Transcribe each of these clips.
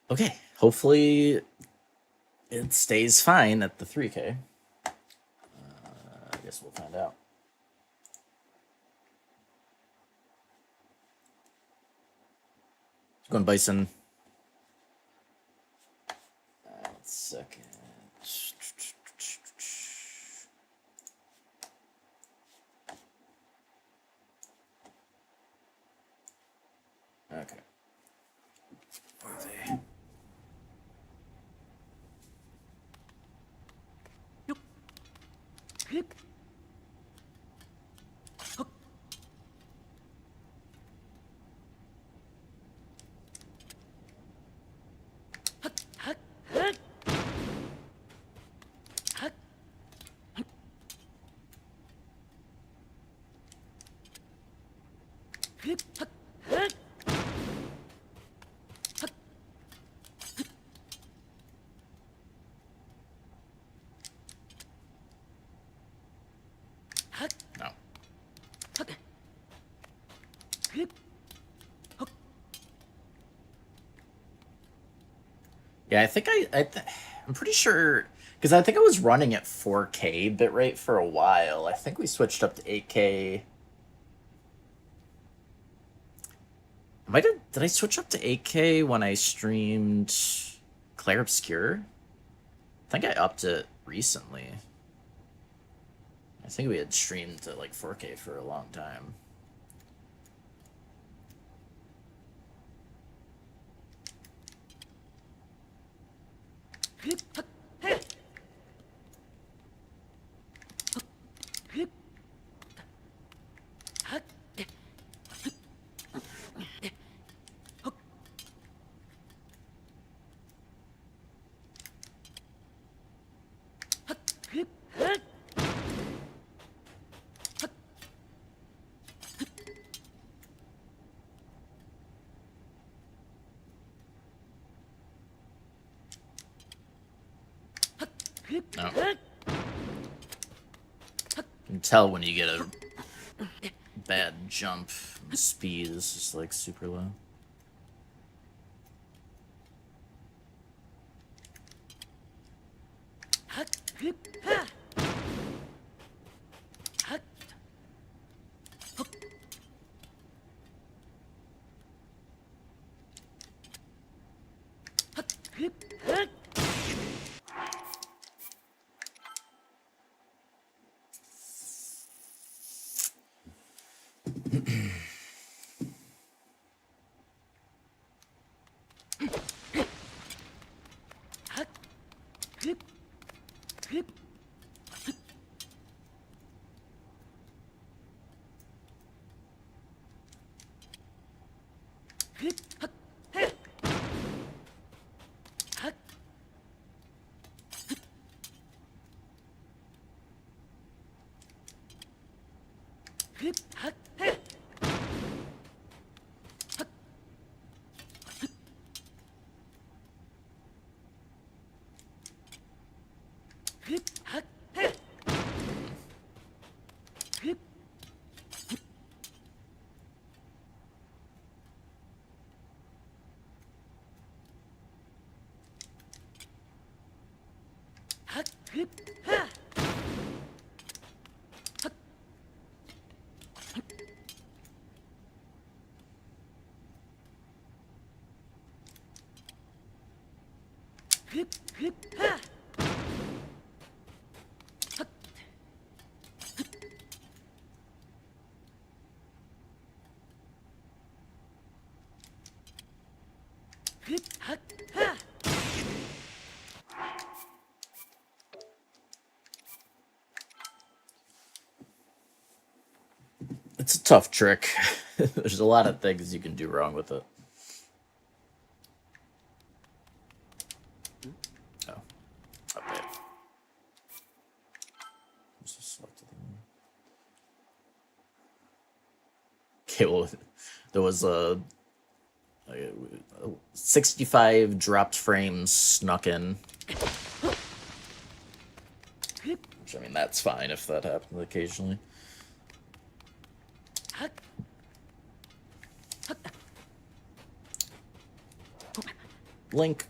Okay, hopefully it stays fine at the 3K. I guess we'll find out. Going Bison. 2nd. Okay. Where are they? No. Yeah, I think I'm pretty sure because I think I was running at 4K bitrate for a while. I think we switched up to 8K. Did I switch up to 8K when I streamed Clair Obscure? I think I upped it recently. I think we had streamed to like 4K for a long time. No. You can tell when you get a bad jump. The speed is just like super low. It's a tough trick. There's a lot of things you can do wrong with it. Oh, update. Okay, well, there was a 65 dropped frames snuck in. Which, I mean, that's fine if that happens occasionally. Link.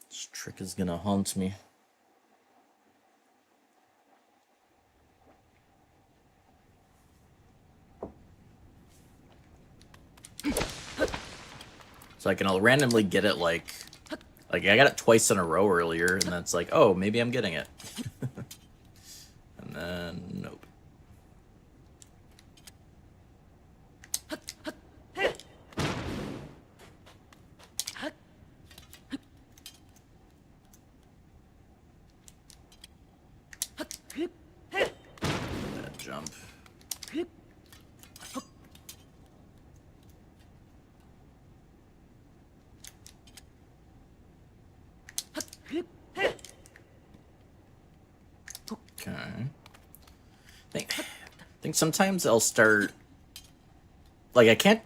This trick is gonna haunt me. So I can randomly get it like I got it twice in a row earlier, and that's like, oh, maybe I'm getting it. And then nope. That jump. Okay. I think sometimes I'll start like I can't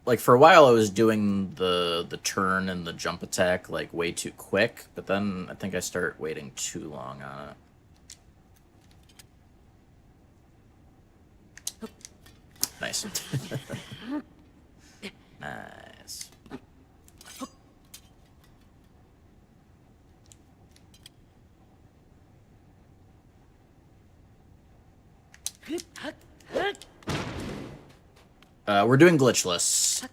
like for a while I was doing the turn and the jump attack like way too quick, but then I think I start waiting too long on it. Nice. Nice. We're doing glitchless.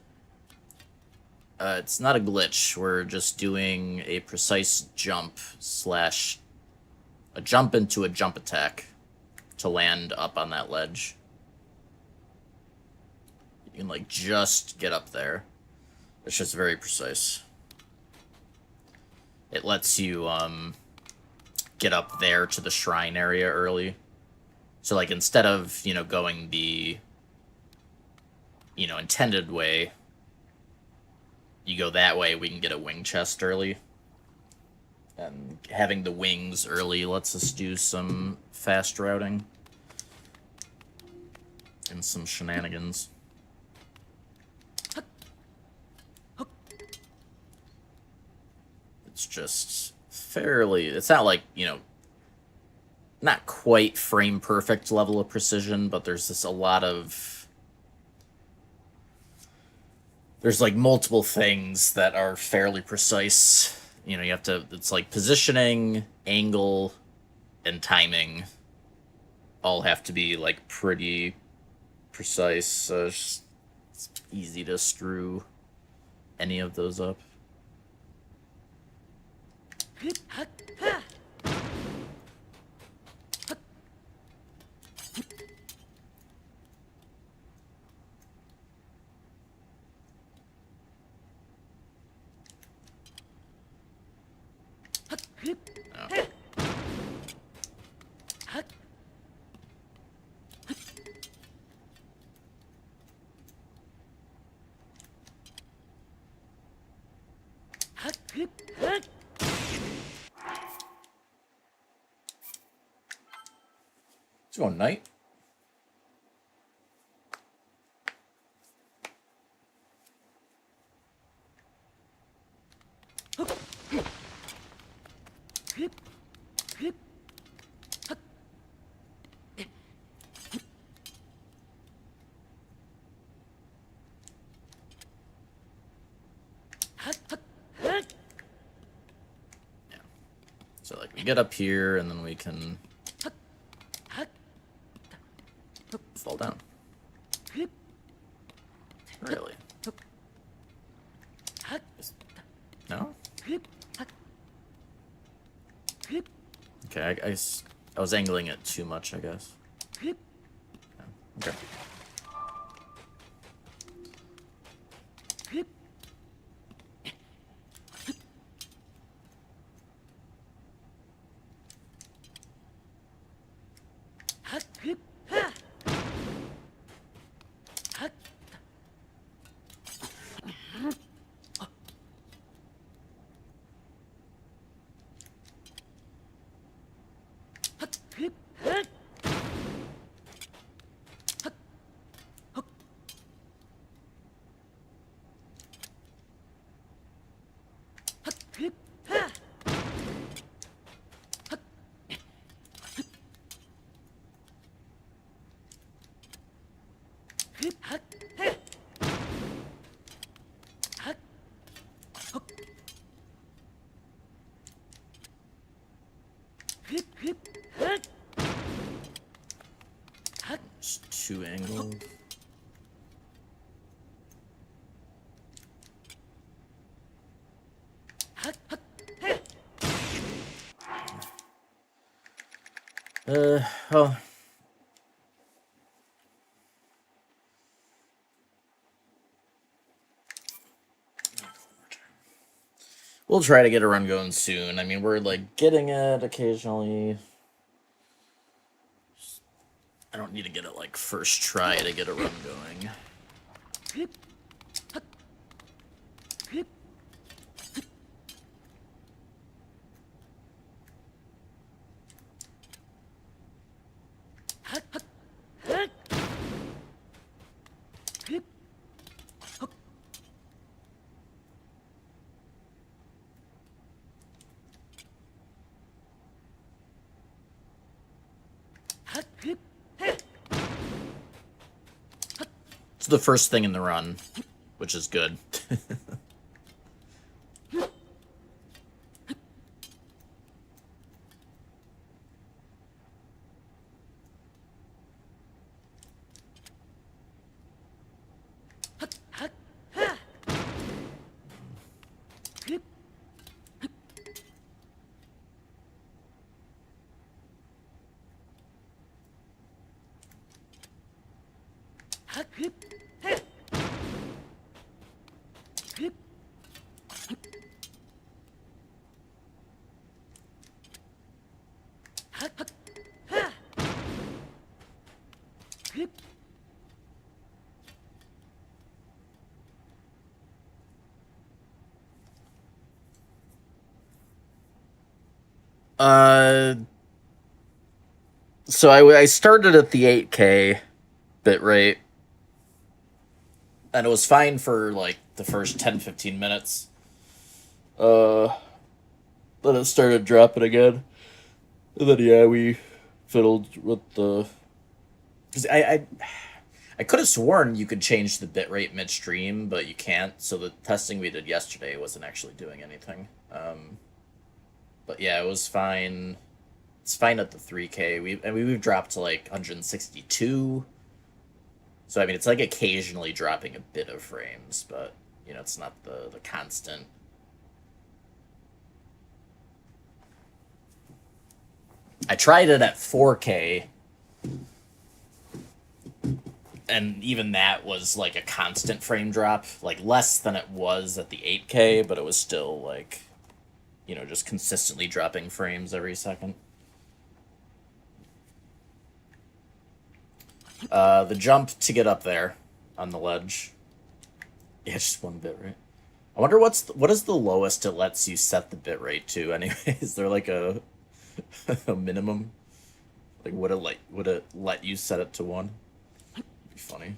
It's not a glitch. We're just doing a precise jump slash a jump into a jump attack to land up on that ledge. You can like just get up there. It's just very precise. It lets you get up there to the shrine area early. So like instead of, you know, going the intended way, you go that way, we can get a wing chest early. And having the wings early lets us do some fast routing and some shenanigans. It's just fairly, it's not like, you know, not quite frame perfect level of precision, but there's just a lot of, there's like multiple things that are fairly precise. You know, you have to, it's like positioning, angle, and timing all have to be like pretty precise. So it's easy to screw any of those up. Let's go knight. You get up here, and then we can fall down. Really? No? Okay, I was angling it too much, I guess. Okay. Just two angles. Oh. We'll try to get a run going soon. I mean, we're like getting it occasionally. I don't need to get it like first try to get a run going. It's the first thing in the run, which is good. So I started at the 8K bitrate, and it was fine for like the first 10-15 minutes. Then it started dropping again, and then yeah, we fiddled with the. Cause I could have sworn you could change the bitrate midstream, but you can't. So the testing we did yesterday wasn't actually doing anything. But yeah, it was fine. It's fine at the 3K. We've dropped to like 162. So I mean, it's like occasionally dropping a bit of frames, but you know, it's not the constant. I tried it at 4K, and even that was like a constant frame drop, like less than it was at the 8K, but it was still like, you know, just consistently dropping frames every second. The jump to get up there on the ledge. Yeah, just one bit, right? I wonder what is the lowest it lets you set the bit rate to anyway? Is there like a a minimum? Like would it let you set it to 1? It'd be funny.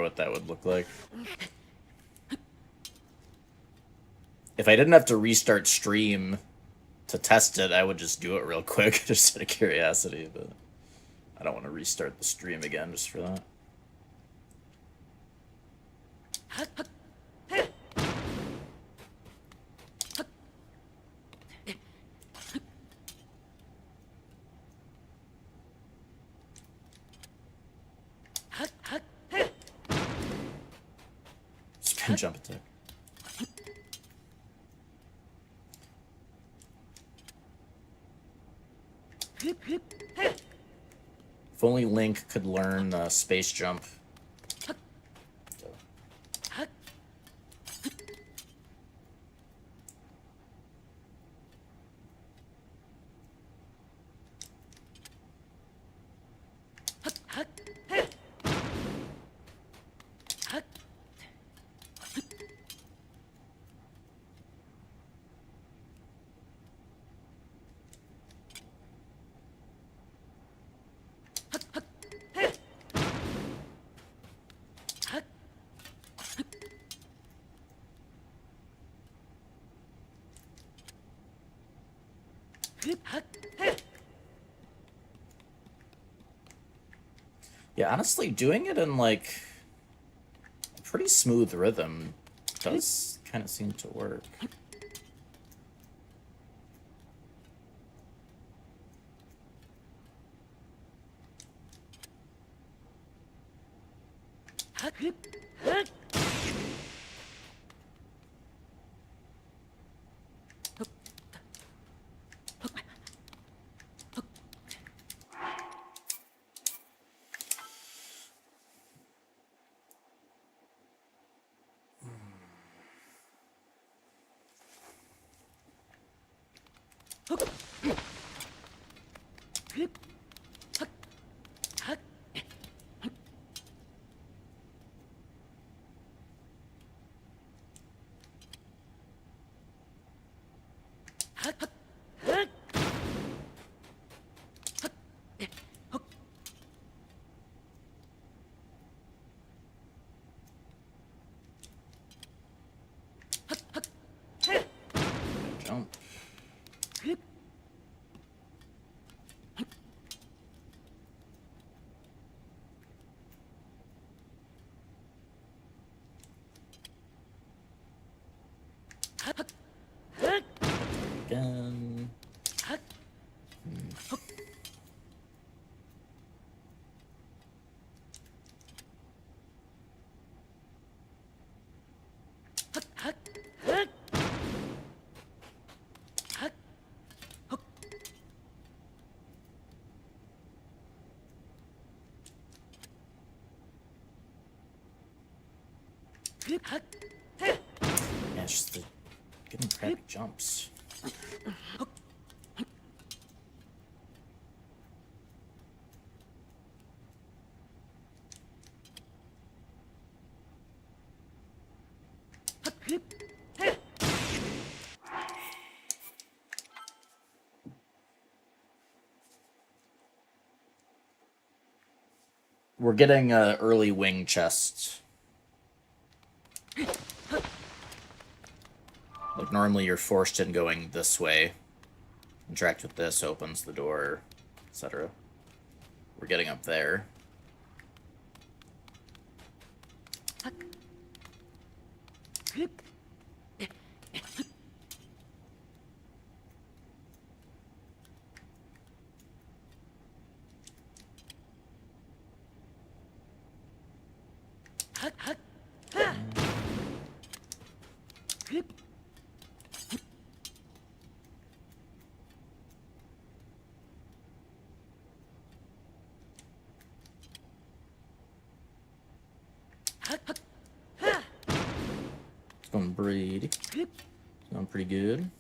what that would look like. If I didn't have to restart stream to test it, I would just do it real quick, just out of curiosity, but I don't want to restart the stream again just for that. Spin jump attack. If only Link could learn space jump. Yeah, honestly, doing it in, like, a pretty smooth rhythm does kind of seem to work. Jump. Again. Yeah, it's just the getting crappy jumps. We're getting early wing chests. Like, normally you're forced in going this way. Interact with this, opens the door, etc. We're getting up there. It's going Brady. It's going pretty good.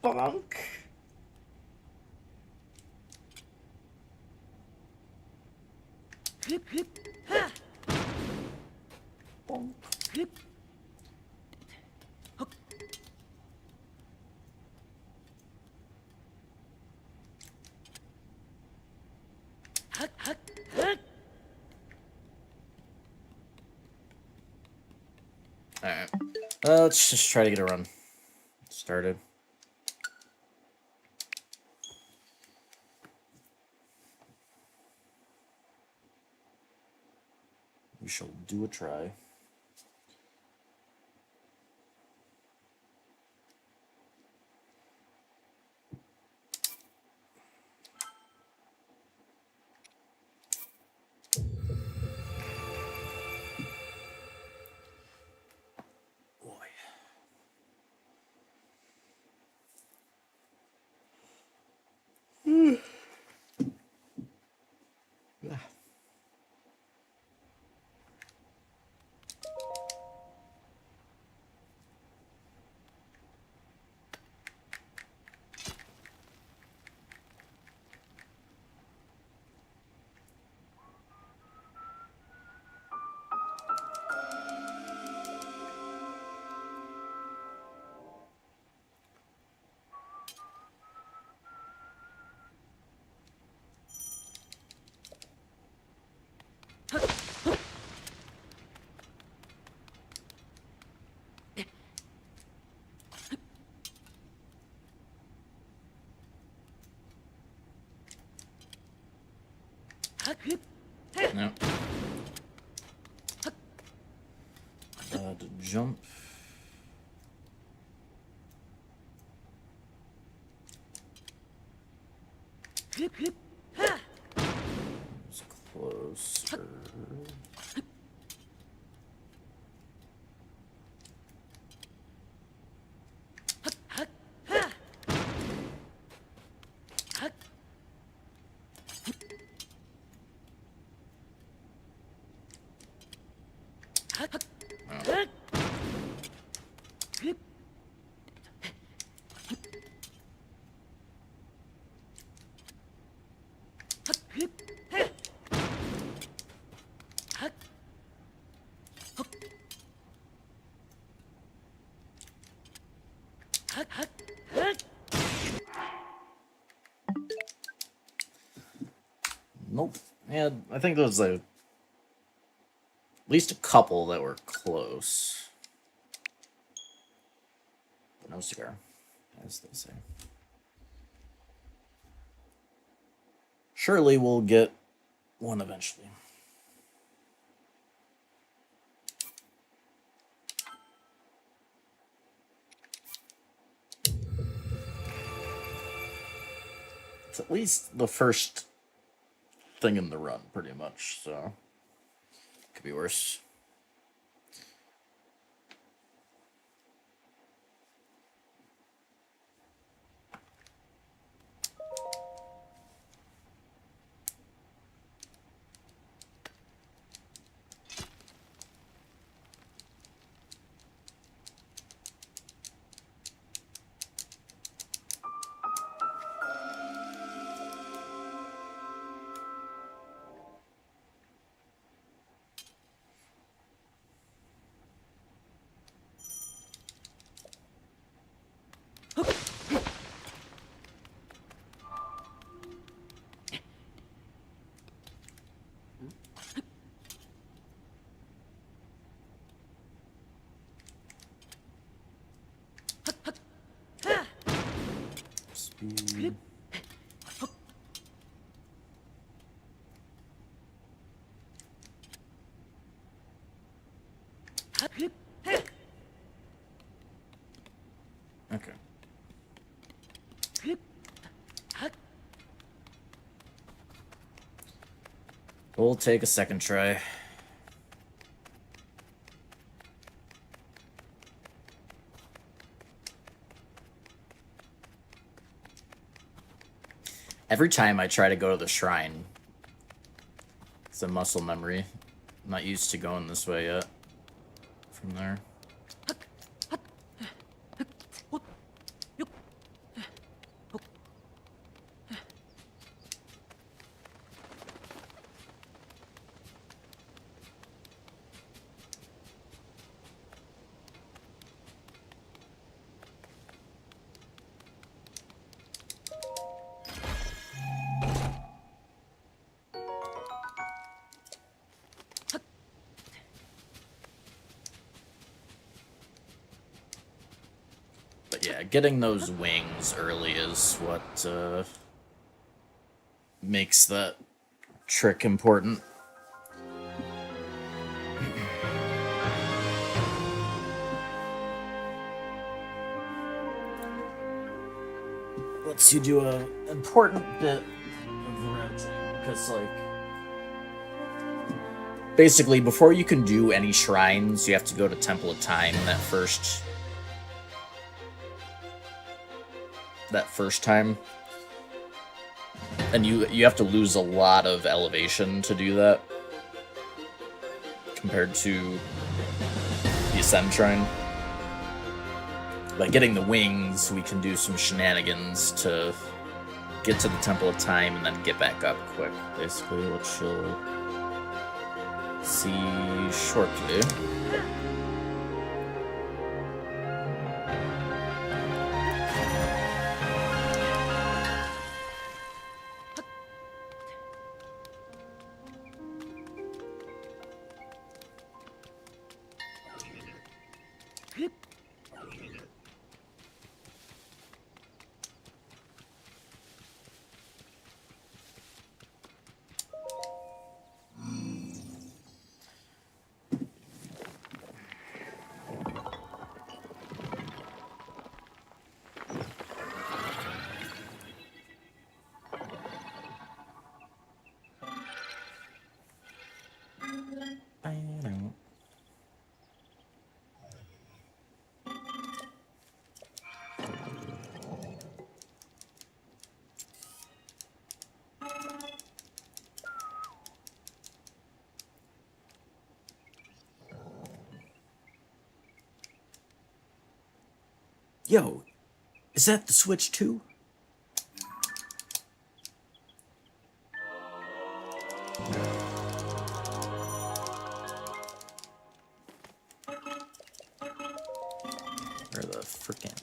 Bonk. Bonk. Alright. Let's just try to get a run started. We shall do a try. No. To jump. It's closer. Nope. Yeah, I think there was at least a couple that were close. But no cigar, as they say. Surely we'll get one eventually. It's at least the first thing in the run, pretty much, so could be worse. Speed. Okay. We'll take a second try. Every time I try to go to the shrine, it's a muscle memory. I'm not used to going this way yet. From there. Yeah, getting those wings early is what makes that trick important. Lets you do an important bit of routing, because, like, basically, before you can do any shrines, you have to go to Temple of Time that first time. And you have to lose a lot of elevation to do that, compared to the Ascend Shrine. By getting the wings, we can do some shenanigans to get to the Temple of Time and then get back up quick, basically, which you'll see shortly. Yo, is that the Switch 2? Or the frickin'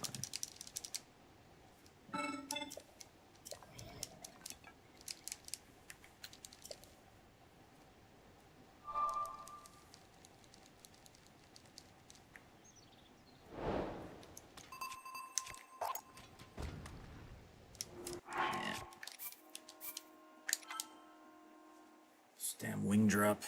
damn wing drop.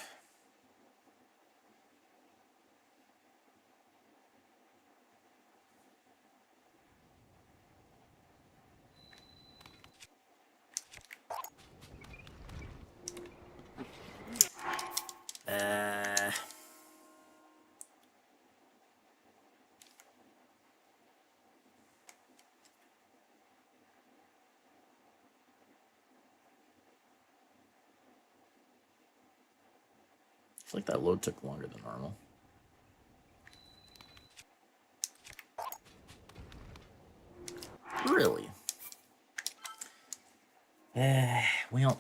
I feel like that load took longer than normal. Really? Well.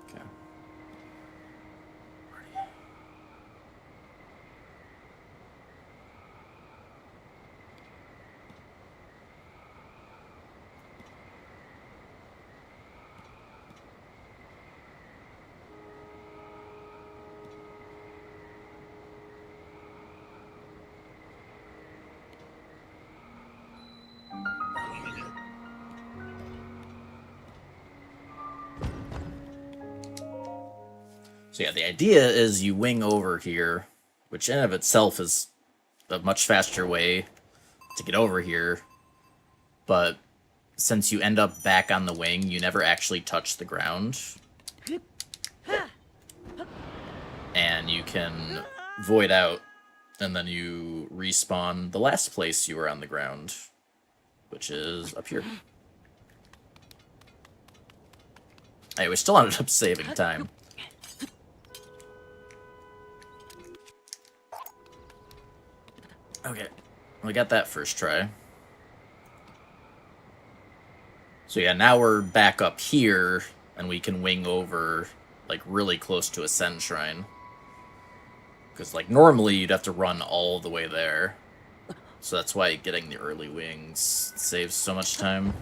Okay. So yeah, the idea is you wing over here, which in and of itself is a much faster way to get over here, but since you end up back on the wing, you never actually touch the ground. And you can void out, and then you respawn the last place you were on the ground, which is up here. Hey, we still ended up saving time. Okay, we got that first try. So yeah, now we're back up here, and we can wing over, like, really close to Ascend Shrine. Because, like, normally you'd have to run all the way there. So that's why getting the early wings saves so much time.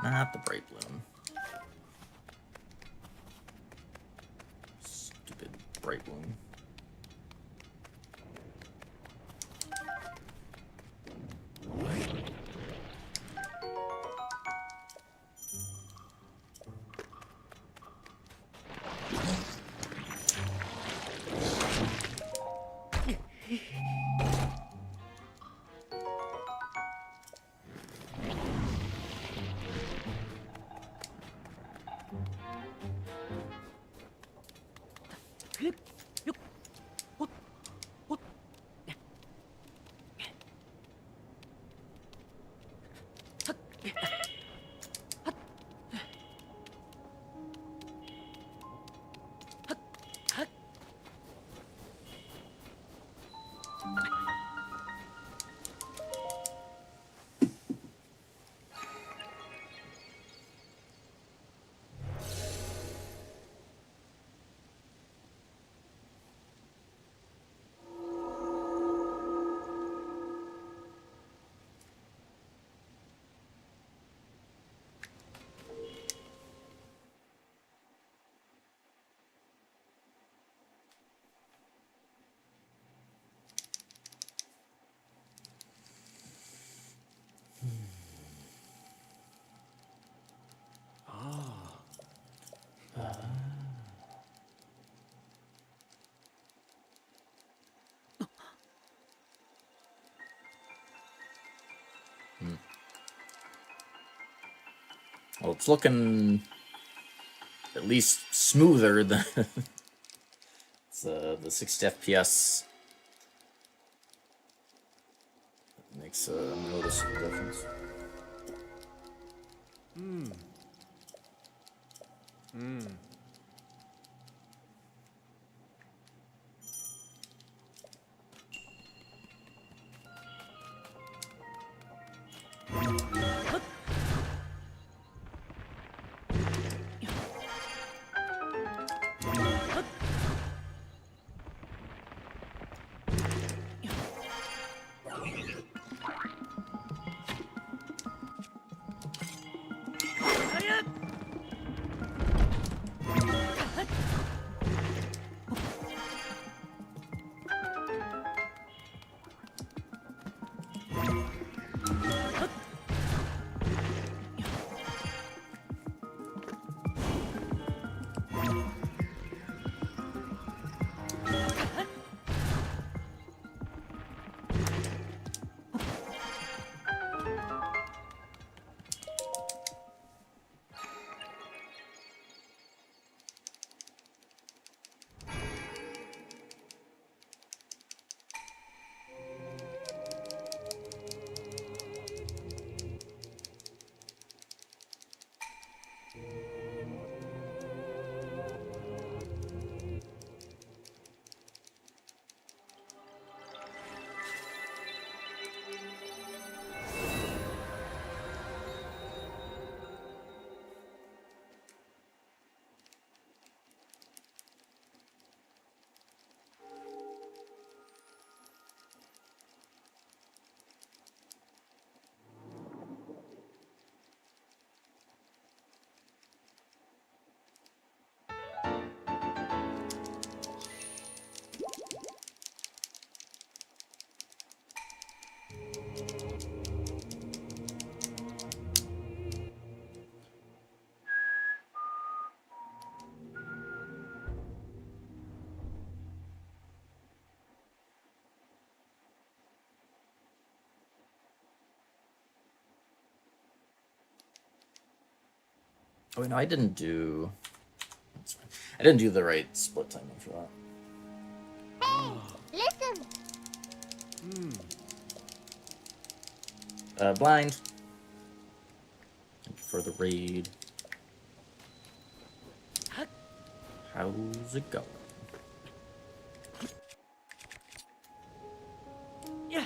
Not the Bright Bloom. Stupid Bright Bloom. Well, it's looking at least smoother than it's, the 60 FPS. It makes a noticeable difference. Oh wait, no, I didn't do. That's fine. I didn't do the right split timing for that. Hey, listen. Blind. Thank you for the raid. How's it going? Yeah.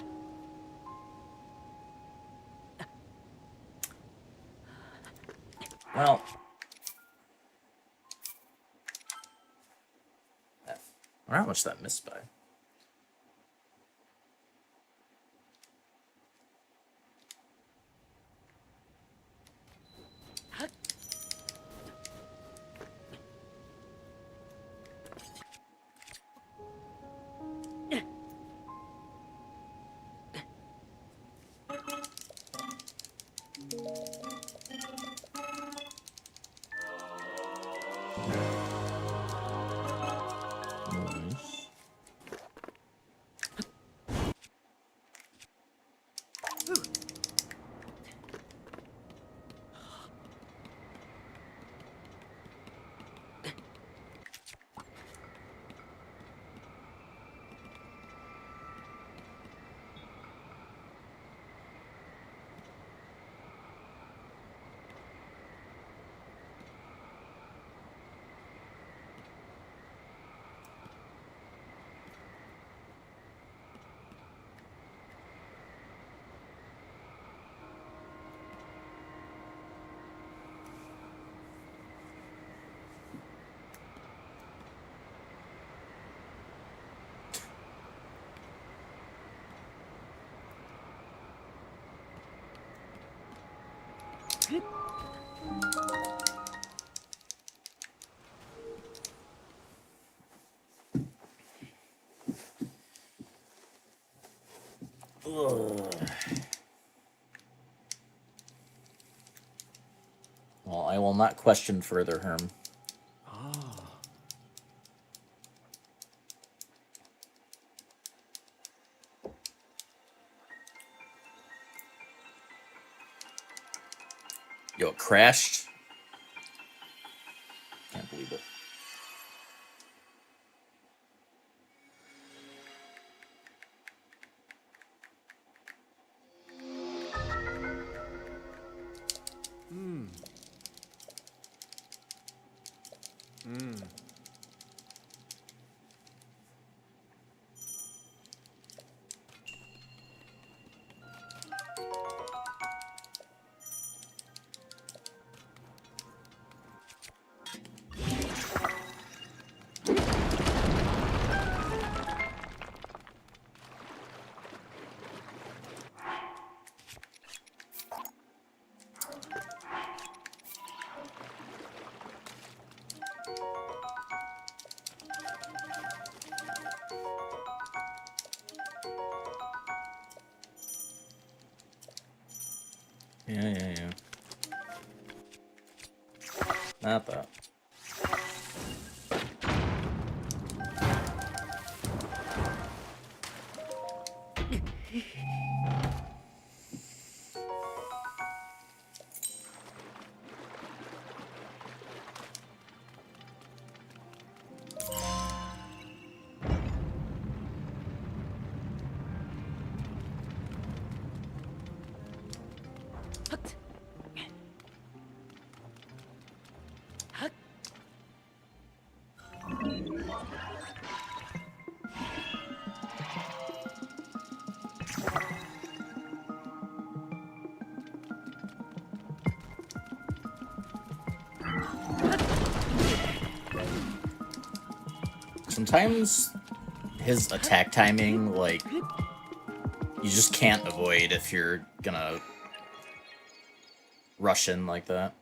Well, I wonder how much that missed by. Nice. Ugh. Well, I will not question further, Herm. Yo, it crashed. Can't believe it. Yeah. Not that. Sometimes his attack timing, like, you just can't avoid if you're gonna rush in like that.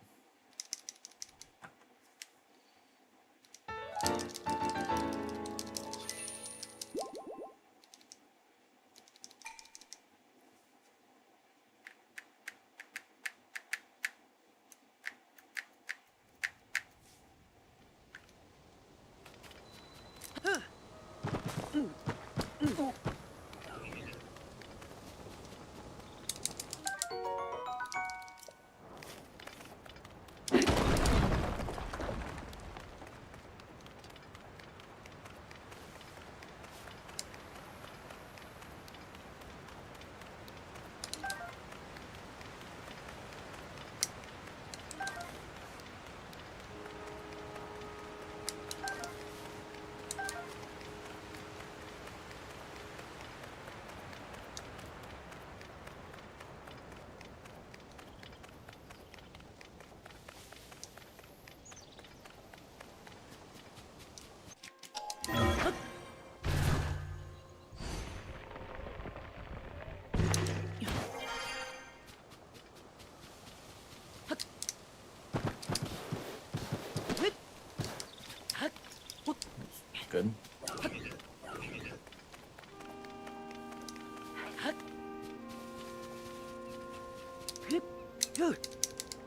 good.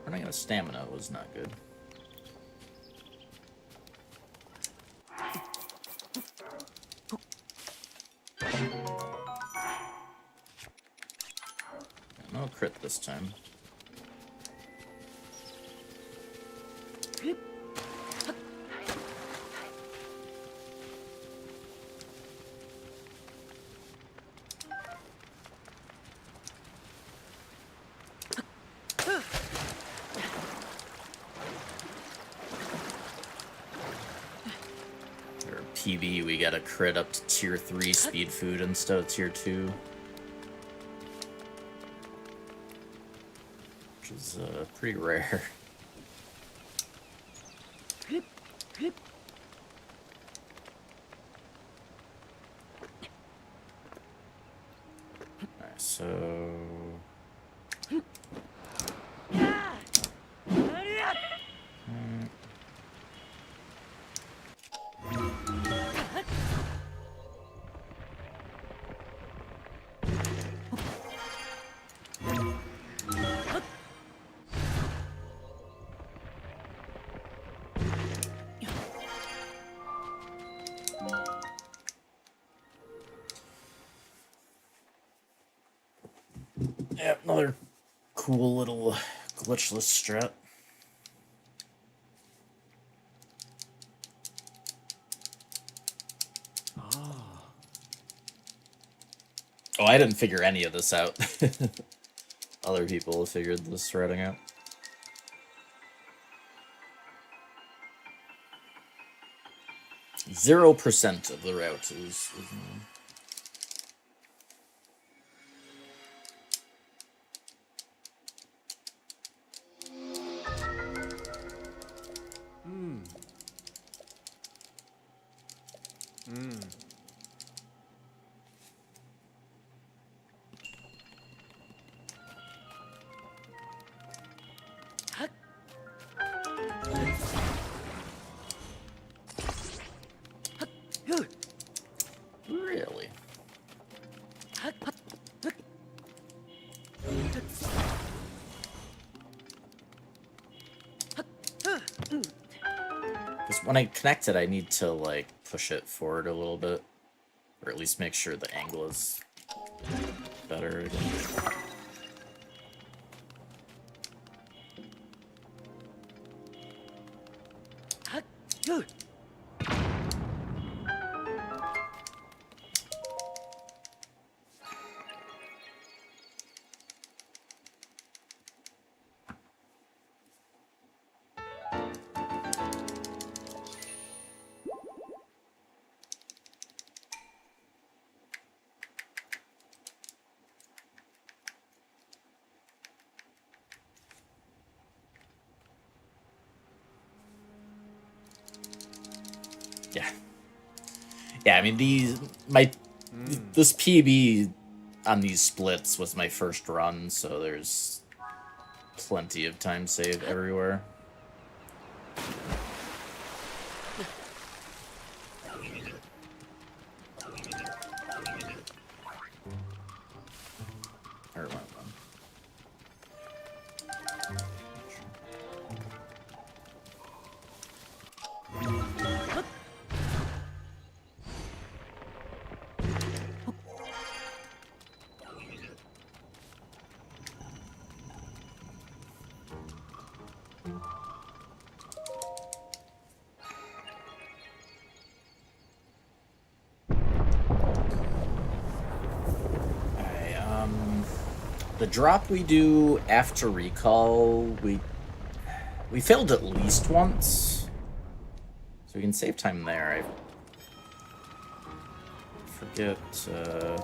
Running out of stamina was not good. No crit this time. PB, we got a crit up to tier 3 speed food instead of tier 2. Which is pretty rare. Alright, so... yeah, another cool little glitchless strat. Oh, I didn't figure any of this out. Other people have figured this routing out. %0 of the route is really. Because when I connect it, I need to, like, push it forward a little bit. Or at least make sure the angle is better again. Yeah. Yeah, I mean, this PB on these splits was my first run, so there's plenty of time saved everywhere. Or, well, the drop we do after recall, we failed at least once, so we can save time there. I forget. I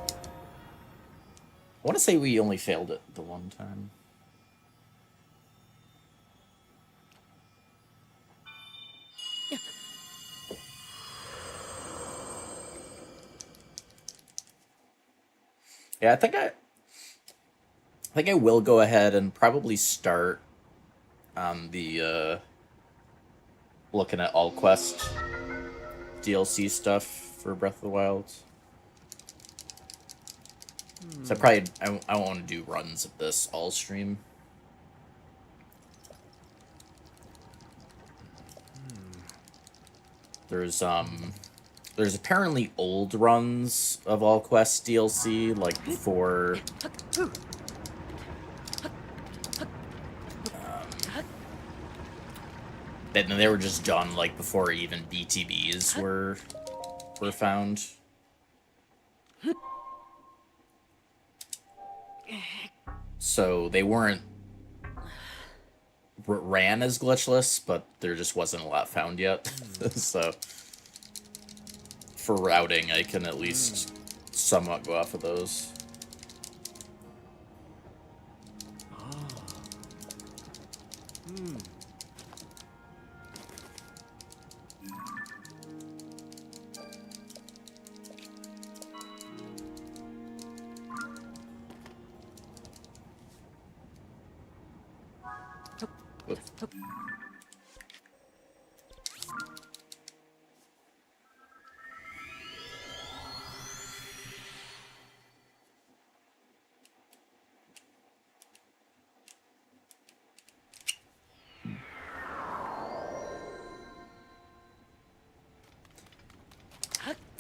want to say we only failed it the one time. Yeah, I think I will go ahead and probably start on the looking at All Quest DLC stuff for Breath of the Wild. So I want to do runs of this all stream. There's apparently old runs of All Quest DLC, like before they were just done like before even BTBs were found. So they weren't ran as glitchless, but there just wasn't a lot found yet. So for routing, I can at least somewhat go off of those.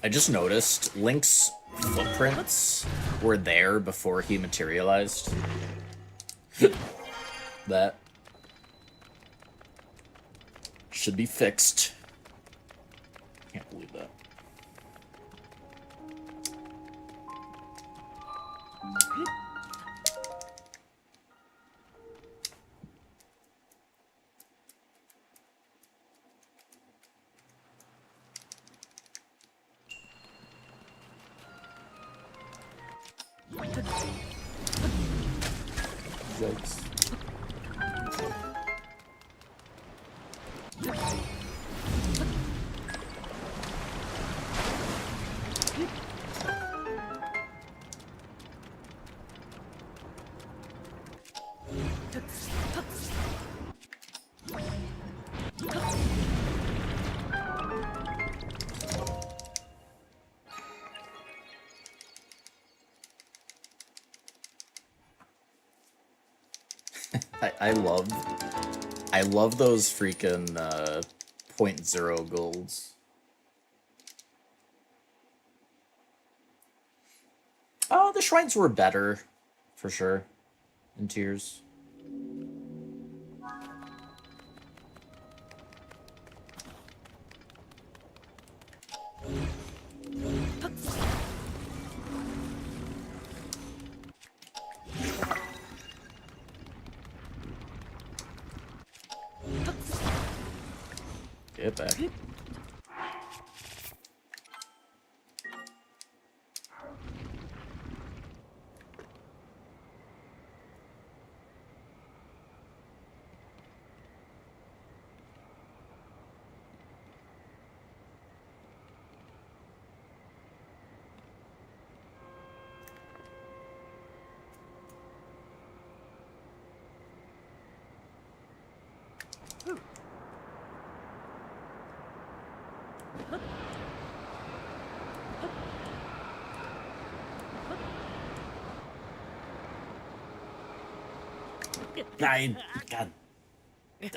I just noticed Link's footprints were there before he materialized. That should be fixed. Can't believe that. Yikes. I love those freaking .0 golds. Oh, the shrines were better, for sure, in Tears. Get back.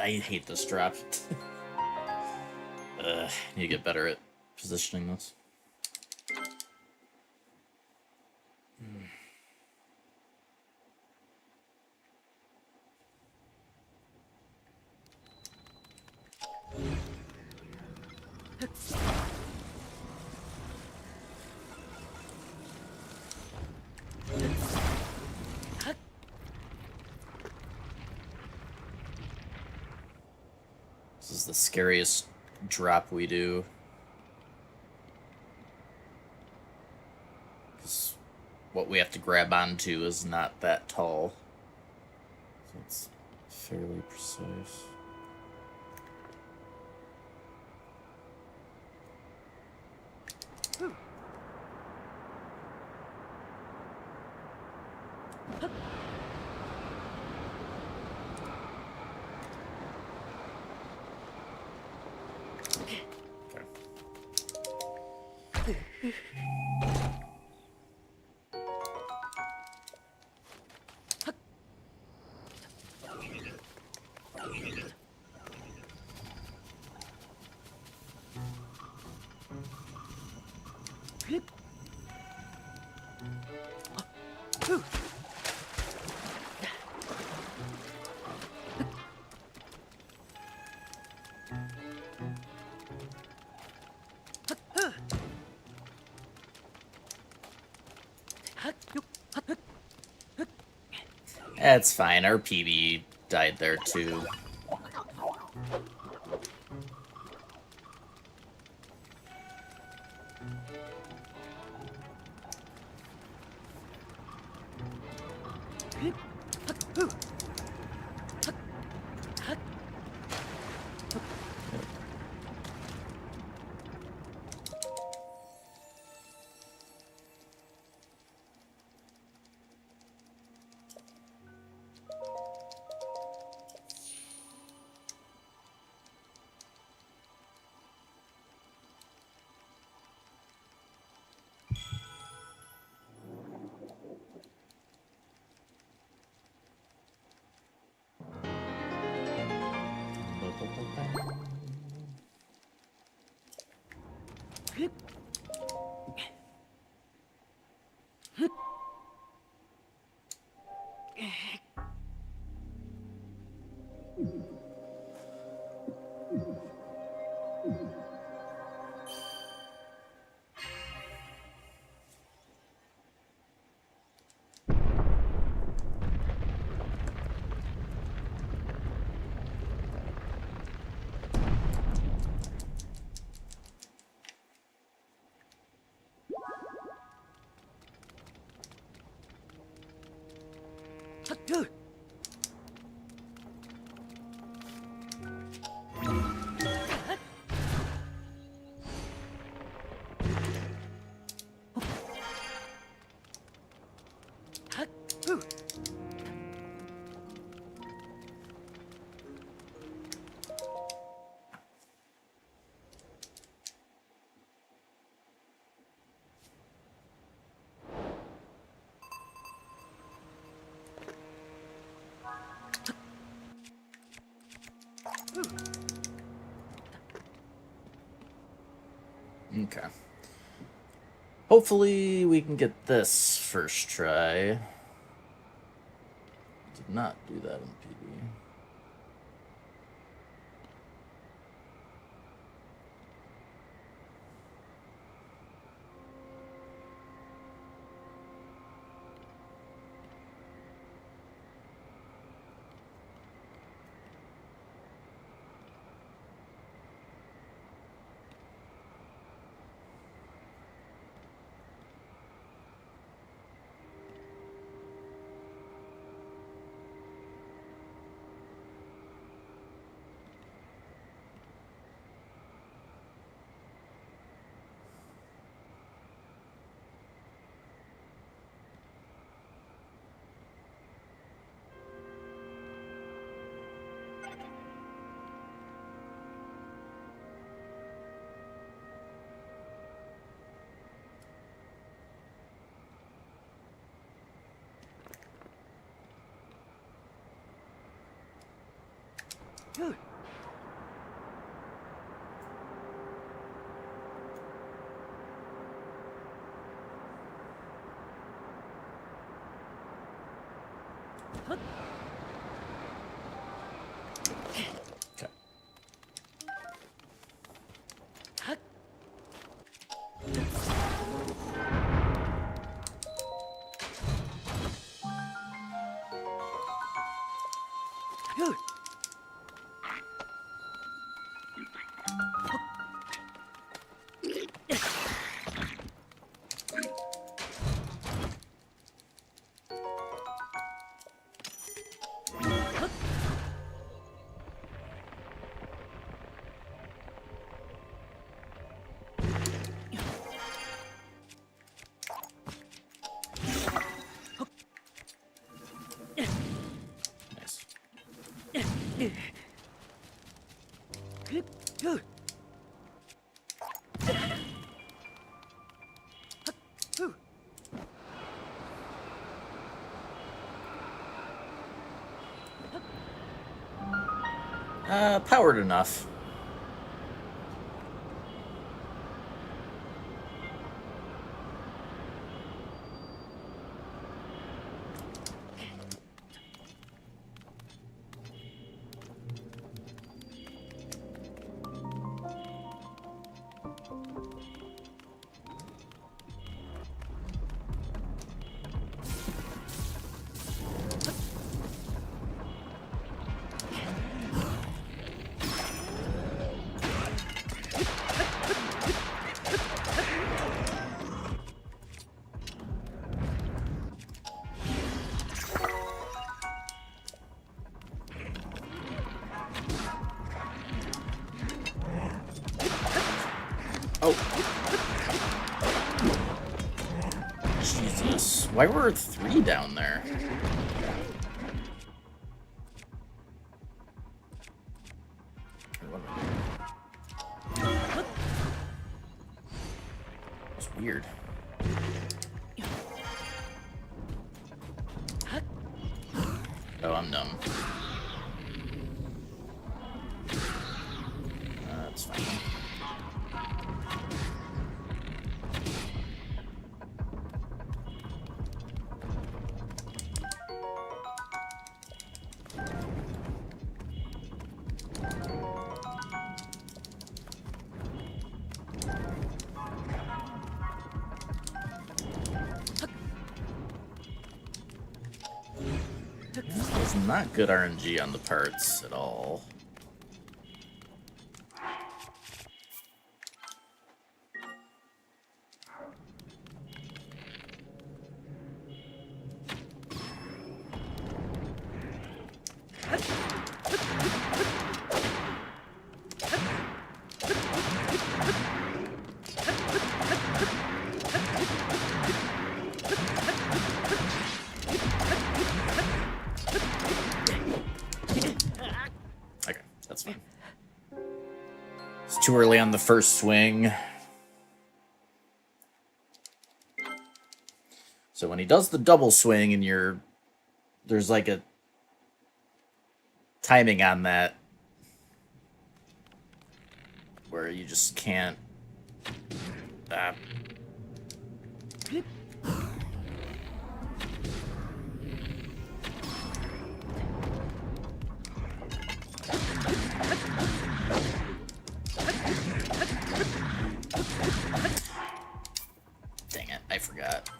I hate this drop. Need to get better at positioning this. This is the scariest drop we do. Because what we have to grab onto is not that tall. So it's fairly precise. That's fine. Our PB died there too. Okay. Hopefully we can get this first try. Did not do that in PB. Okay. Nice. Powered enough. Oh. Jesus. Why were 3 down there? It's weird. Oh, I'm dumb. That's fine. It's not good RNG on the parts at all. Okay, that's fine. It's too early on the first swing. So when he does the double swing and there's like a timing on that where you just can't dang it, I forgot.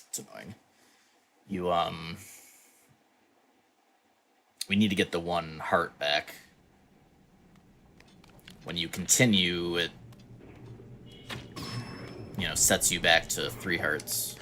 It's annoying. We need to get the 1 heart back. When you continue, it, sets you back to 3 hearts.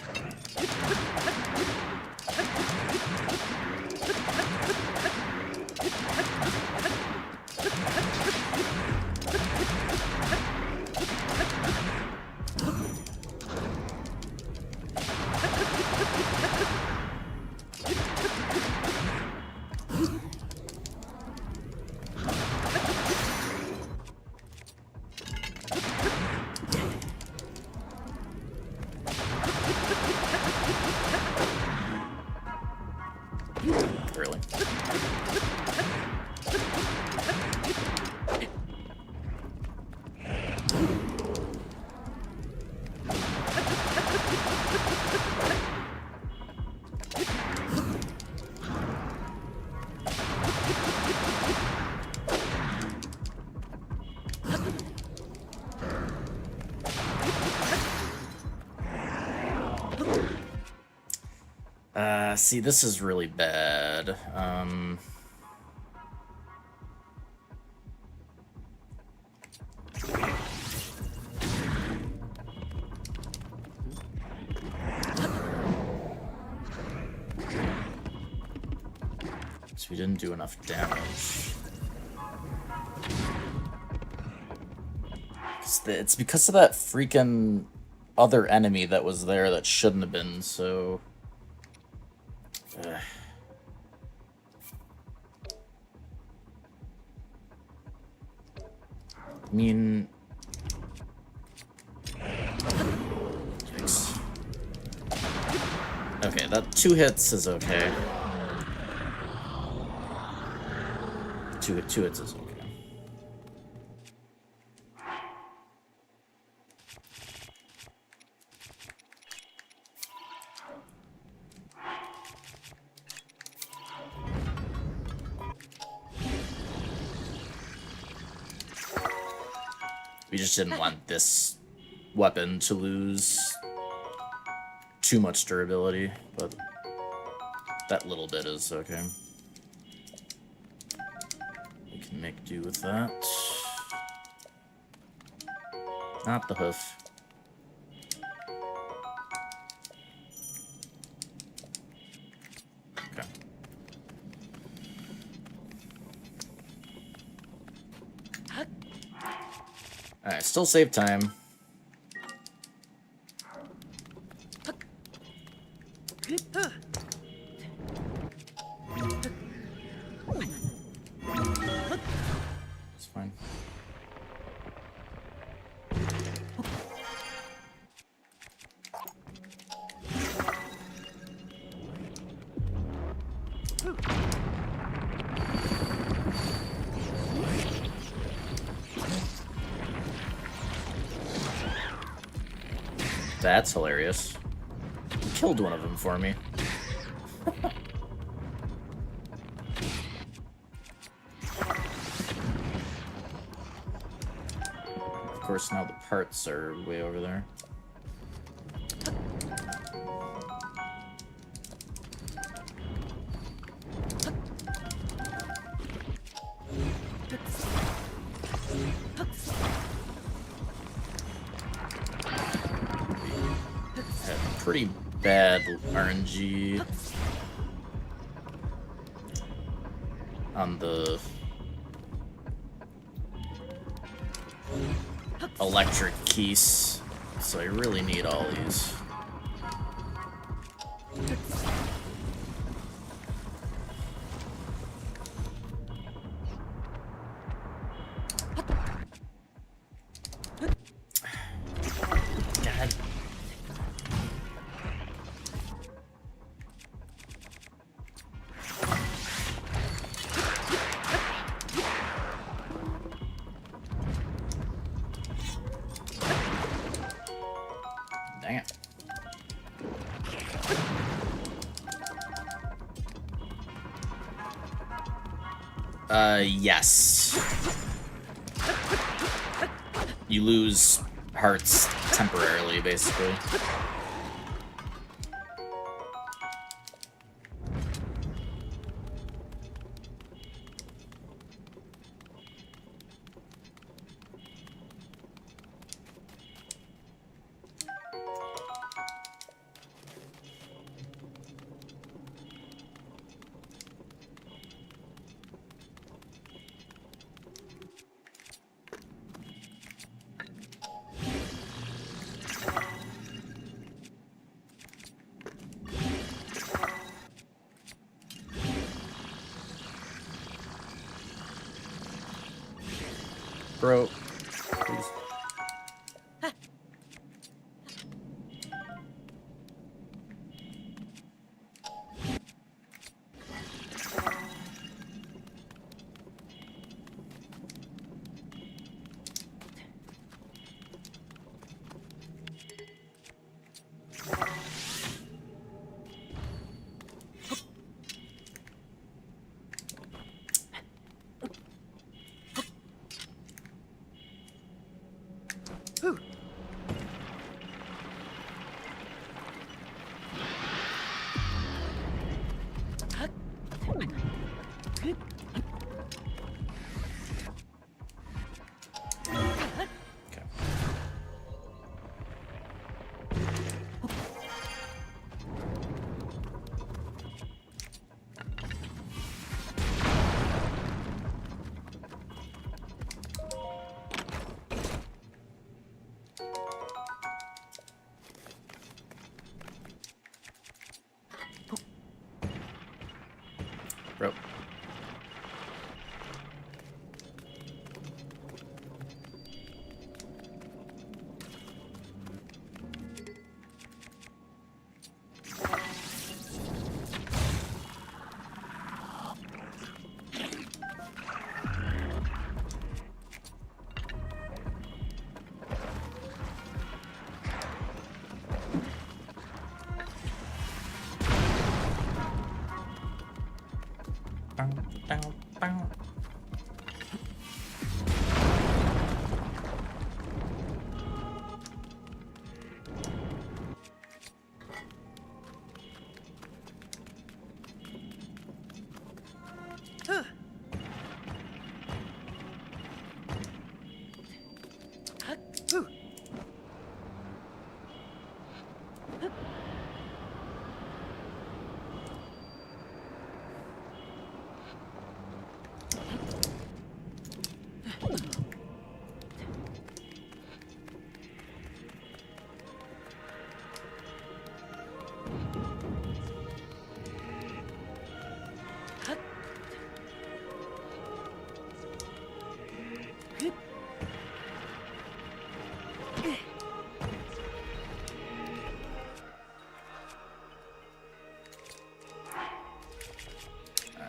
Really? See, this is really bad. So we didn't do enough damage. It's because of that freaking other enemy that was there that shouldn't have been, so... I mean... Yikes. Okay, that 2 hits is okay. two hits is okay. We just didn't want this weapon to lose too much durability, but that little bit is okay. We can make do with that. Not the hoof. Okay. Alright, still save time. It's fine. That's hilarious. You killed one of them for me. Of course, now the parts are way over there. Pretty bad RNG on the electric keys, so I really need all these. God. Dang it. Yes. You lose hearts temporarily, basically. Bro, please. Okay. Bro. Alright,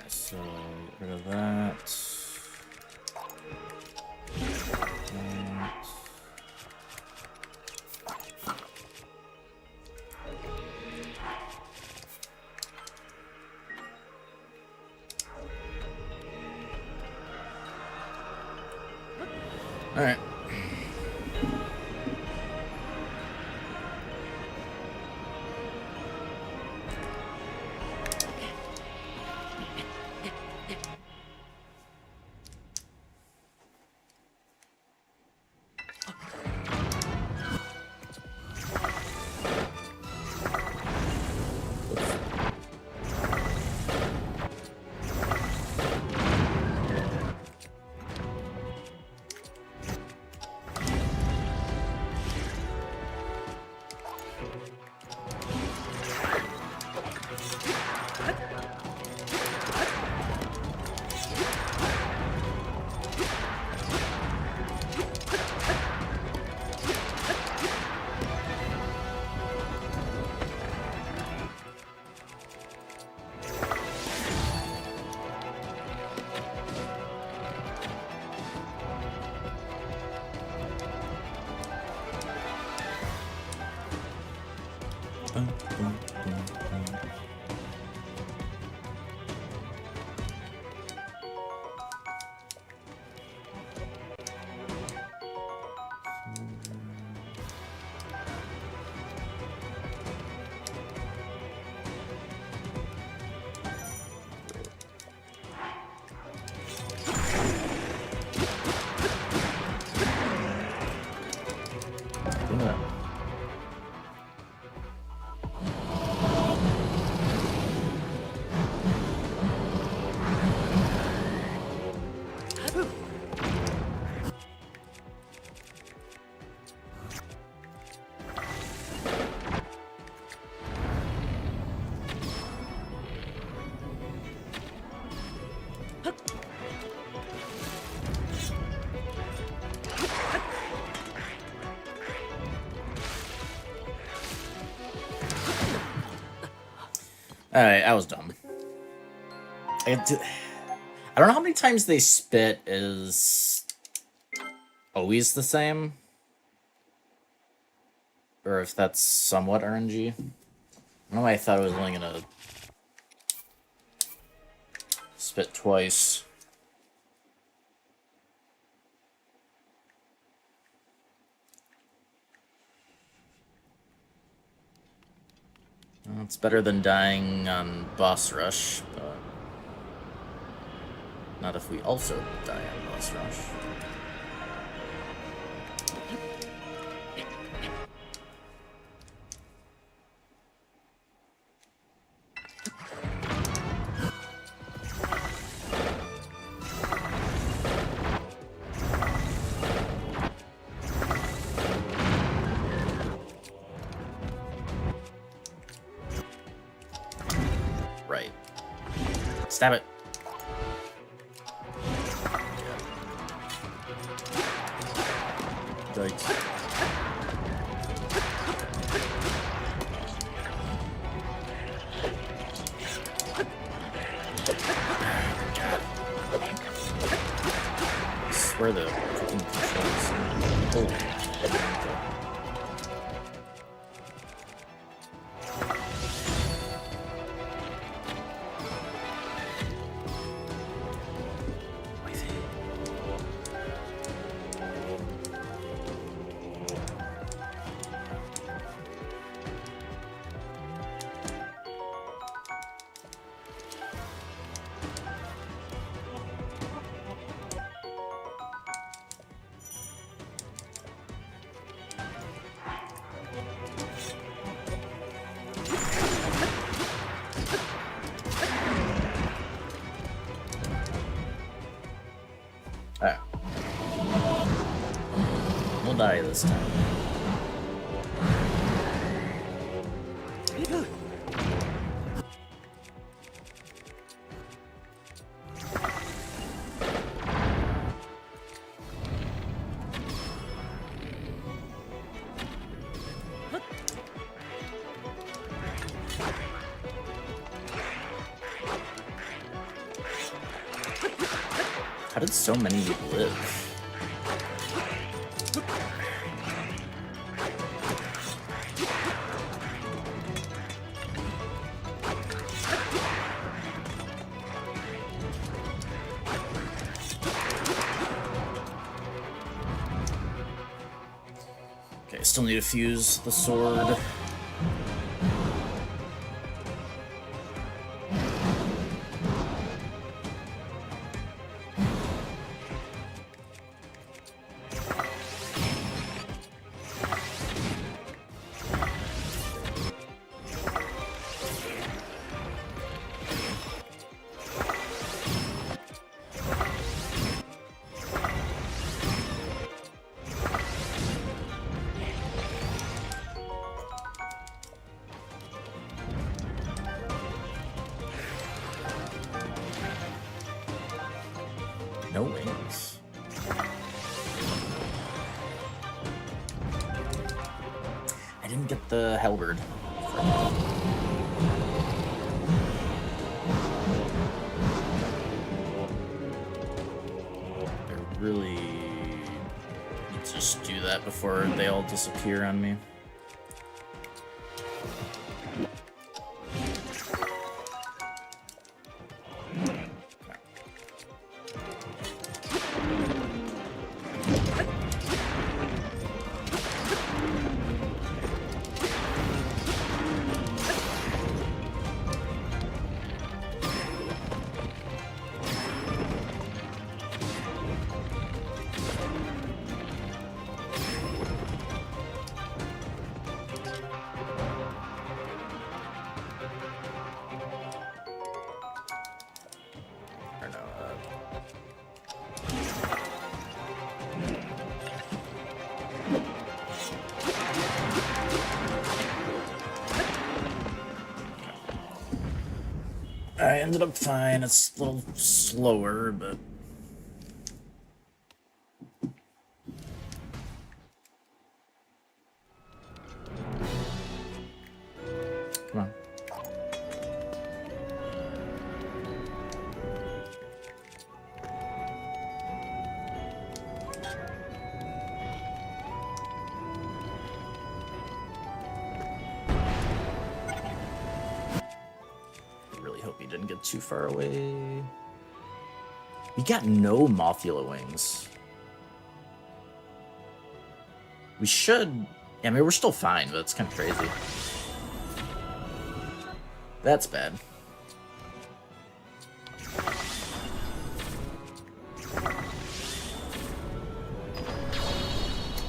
so get rid of that. Alright. Alright, I was dumb. I don't know how many times they spit is always the same. Or if that's somewhat RNG. I don't know why I thought it was only gonna spit twice. Well, it's better than dying on boss rush, but not if we also die on boss rush. Right. Stab it. Yikes. I swear the cooking controls. Oh. Alright. We'll die this time. How did so many live? Okay, still need to fuse the sword. No wings. I didn't get the halberd. I really need to just do that before they all disappear on me. I ended up fine. It's a little slower, but... Come on. Hope he didn't get too far away. We got no Mothula wings. We should... I mean, we're still fine, but it's kind of crazy. That's bad.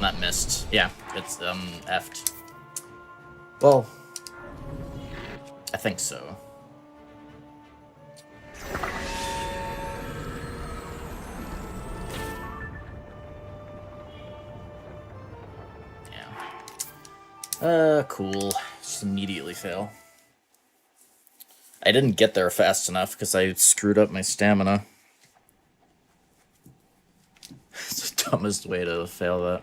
Not missed. Yeah, it's, effed. Well, I think so. Cool. Just immediately fail. I didn't get there fast enough because I screwed up my stamina. It's the dumbest way to fail that.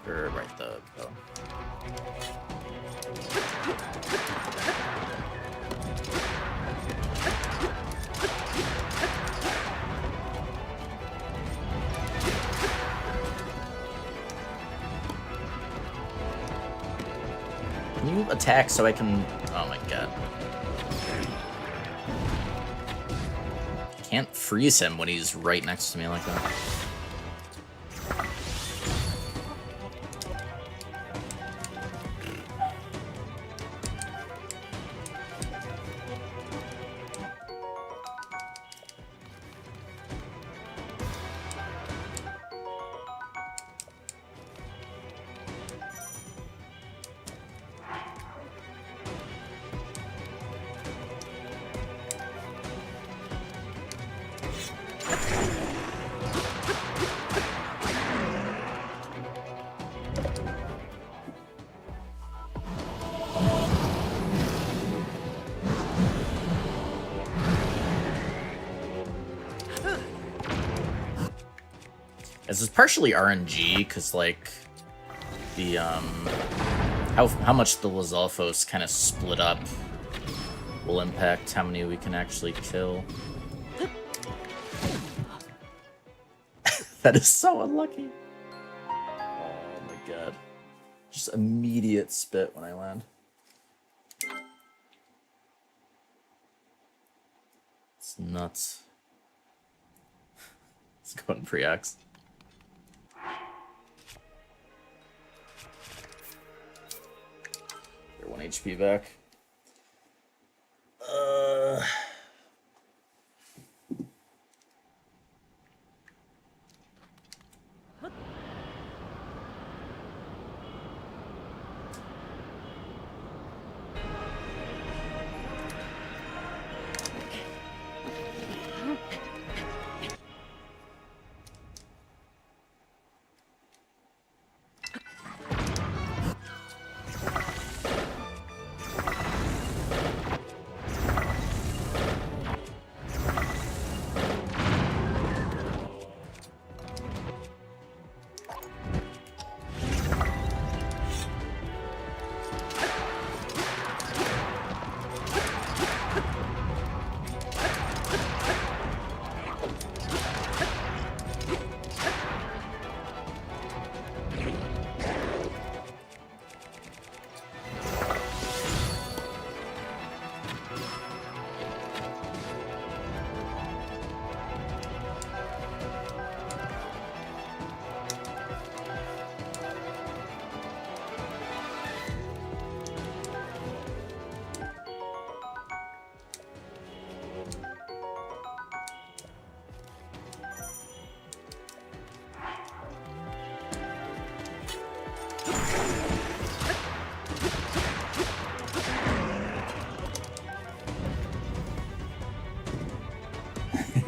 Right, the oh. Can you attack so I can... Oh my god. Can't freeze him when he's right next to me like that. This is partially RNG, because, like, the, how much the Lizalfos kind of split up will impact how many we can actually kill. That is so unlucky. Oh my god. Just immediate spit when I land. It's nuts. Let's go and pre-axe. You're 1 HP back.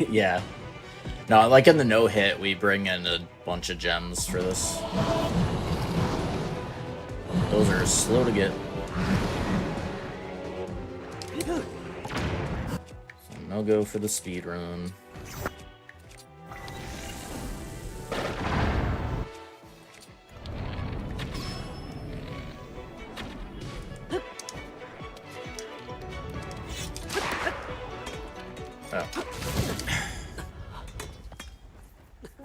Yeah. No, like in the no-hit, we bring in a bunch of gems for this. Those are slow to get. So no go for the speed run.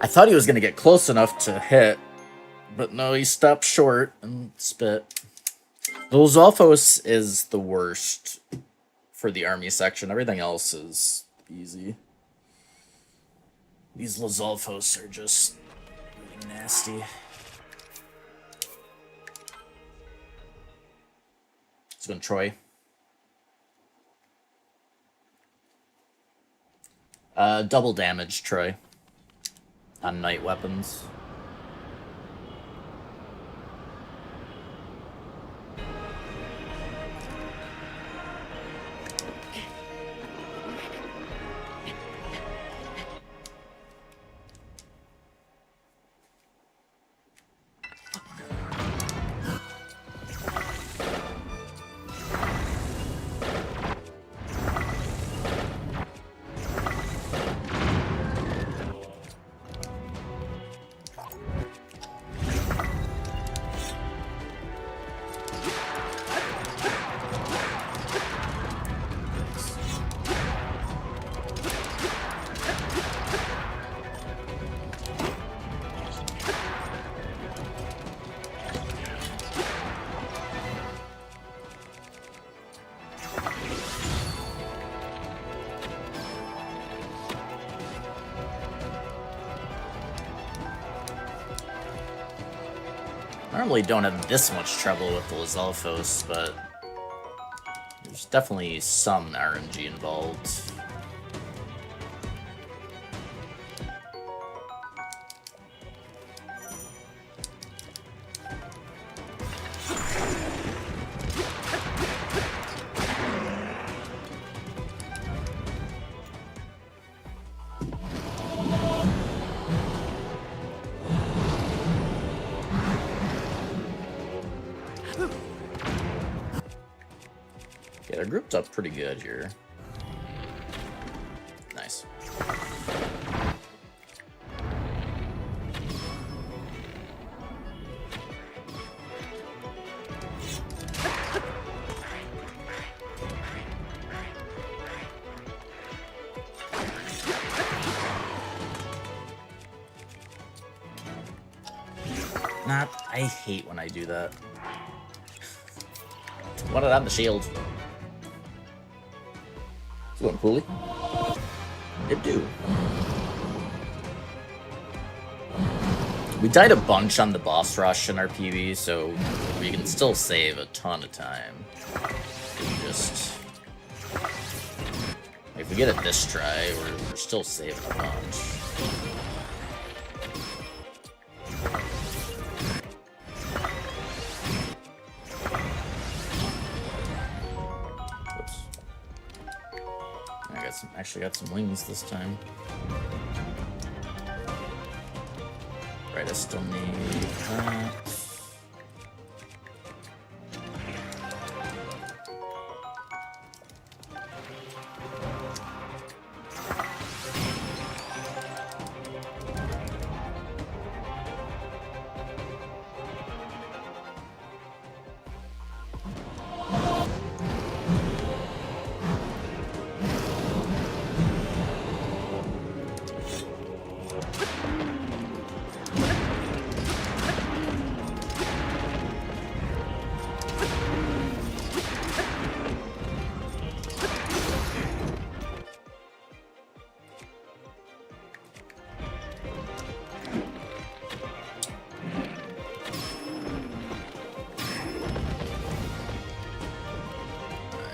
I thought he was going to get close enough to hit, but no, he stopped short and spit. Lizalfos is the worst for the army section. Everything else is easy. These Lizalfos are just really nasty. Let's go Troy. Double damage, Troy. On night weapons. Normally don't have this much trouble with the Lizalfos, but there's definitely some RNG involved. Yeah, they're grouped up pretty good here. Nice. I hate when I do that. What did I have the shield? It's going poorly. It do. We died a bunch on the boss rush in our PB, so we can still save a ton of time. It's just... if we get it this try, we're still saving a bunch. Actually got some wings this time. Right, I still need that.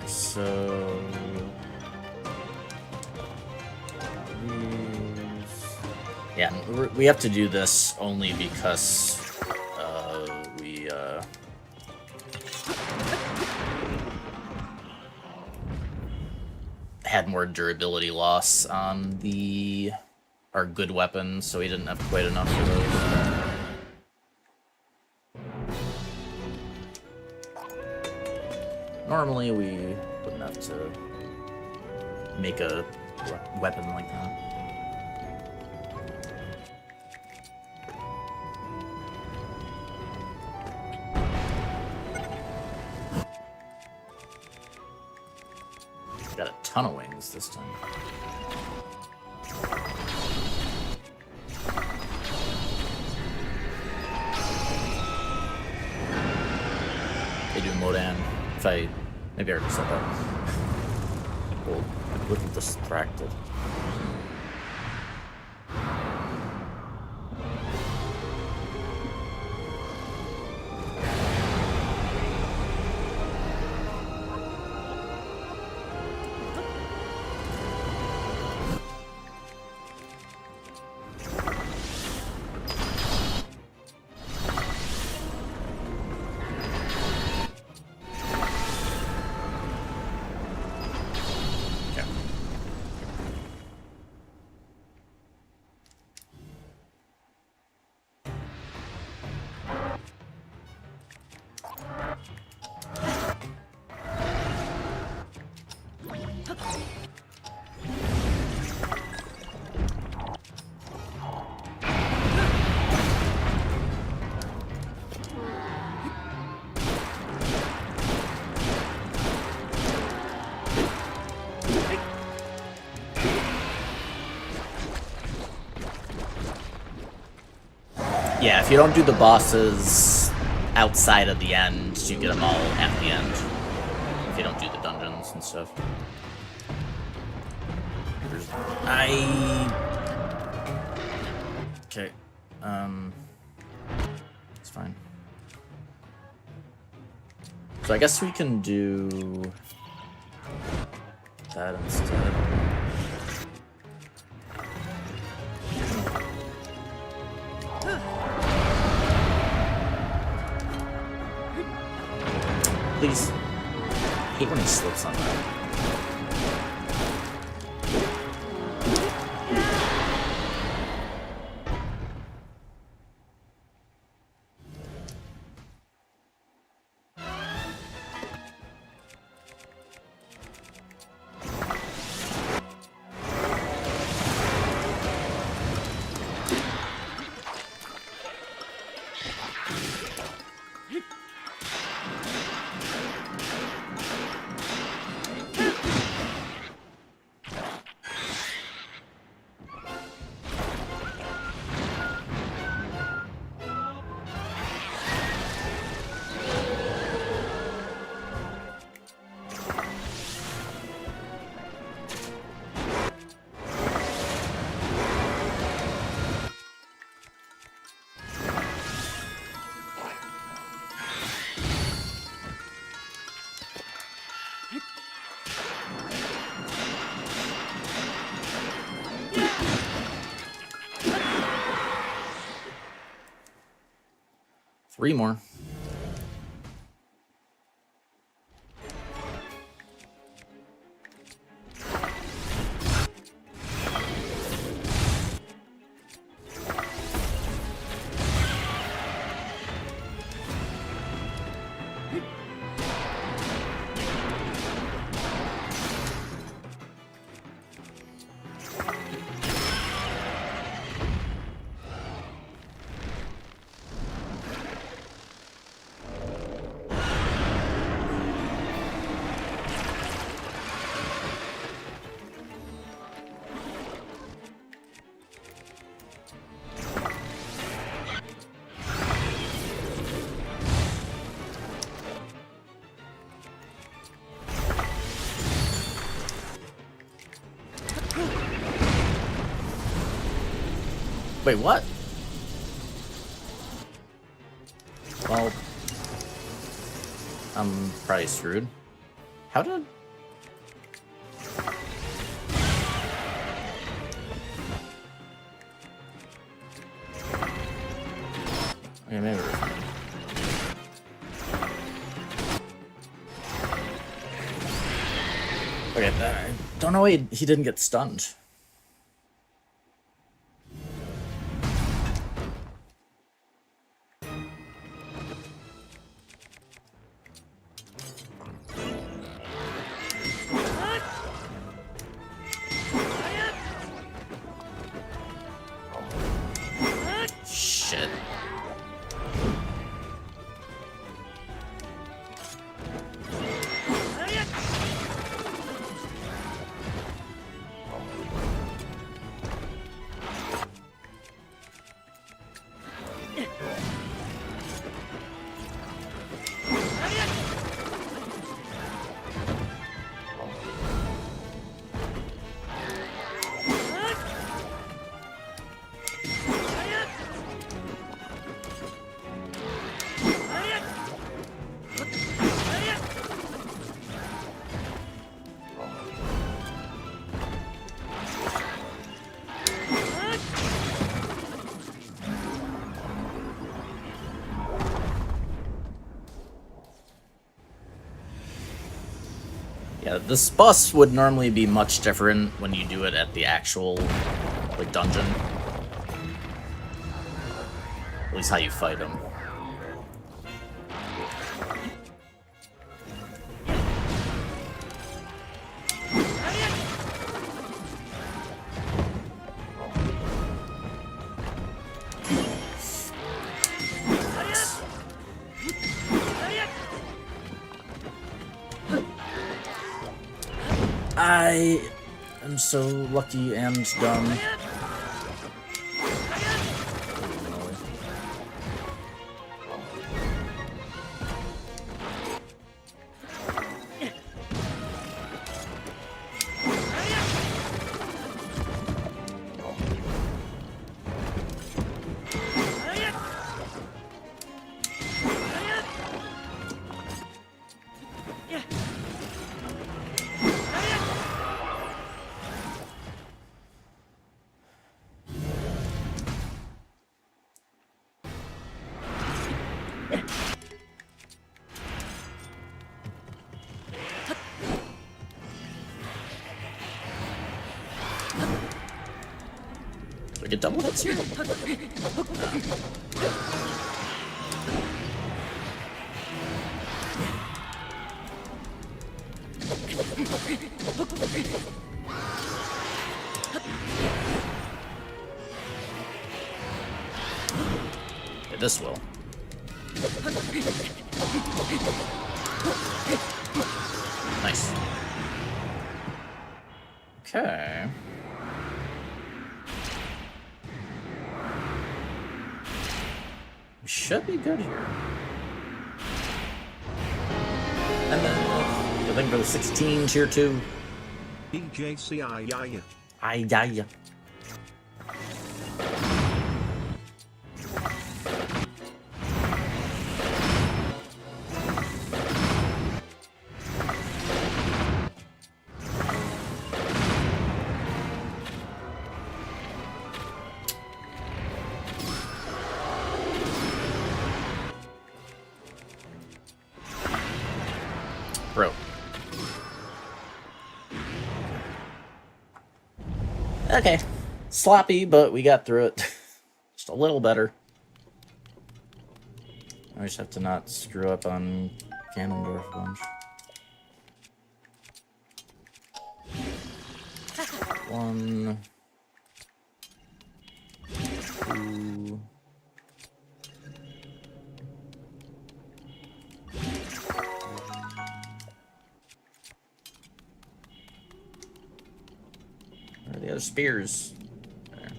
So yeah, we have to do this only because we had more durability loss on our good weapons, so we didn't have quite enough of those. Normally, we wouldn't have to make a weapon like that. Got a ton of wings this time. They do Modan. Maybe I already said that. Cool. A little distracted. Yeah, if you don't do the bosses outside of the end, you get them all at the end. If you don't do the dungeons and stuff. Okay. It's fine. So I guess we can do that instead. Please. I hate when he slips on that. Three more. Wait, what? Well, I'm probably screwed. How did... Okay, maybe we're fine. Okay, I don't know why he didn't get stunned. Shit. Yeah, this boss would normally be much different when you do it at the actual, like, dungeon. At least how you fight him. I am so lucky and dumb. we get double hits here? Yeah, this will. Nice. Okay. We should be good here. And then I think go 16 tier 2. DJCI. Ay. Bro. Okay. Sloppy, but we got through it. Just a little better. I just have to not screw up on Ganondorf a bunch. 1, 2. Where are the other spears? There.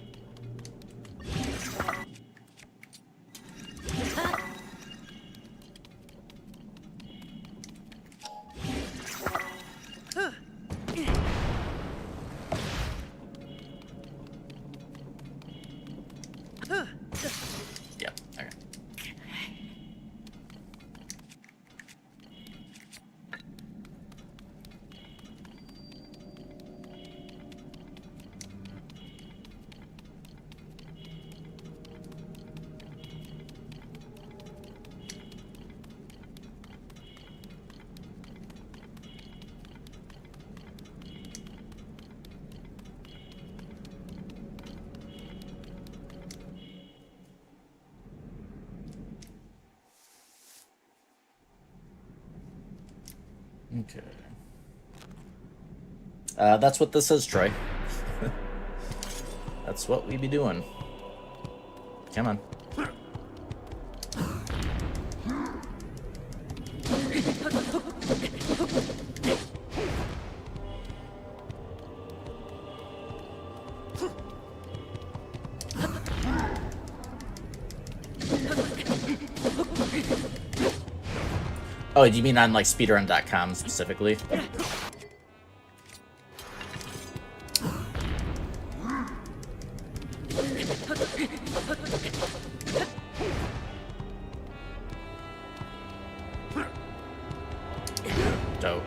Yep, okay. Okay. That's what this is, Troy. That's what we be doing. Come on. Oh, do you mean on like speedrun.com specifically? Dope.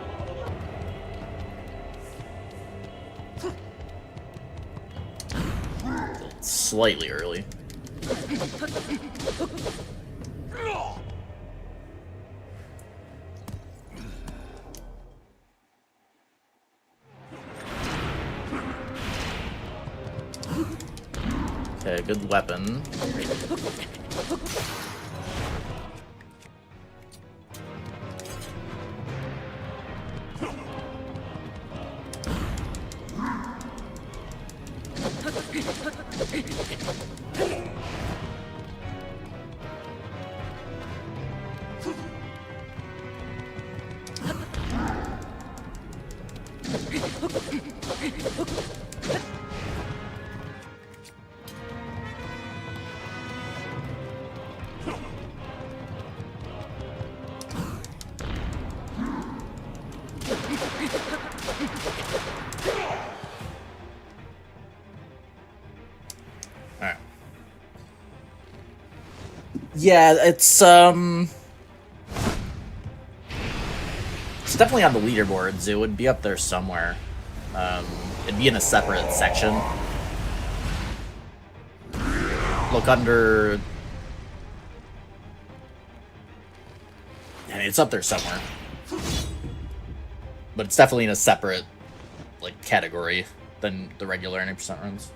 Slightly early. Okay, good weapon. Alright. Yeah, it's definitely on the leaderboards. It would be up there somewhere. It'd be in a separate section. Look under... I mean, it's up there somewhere. But it's definitely in a separate, like, category than the regular 90% runs.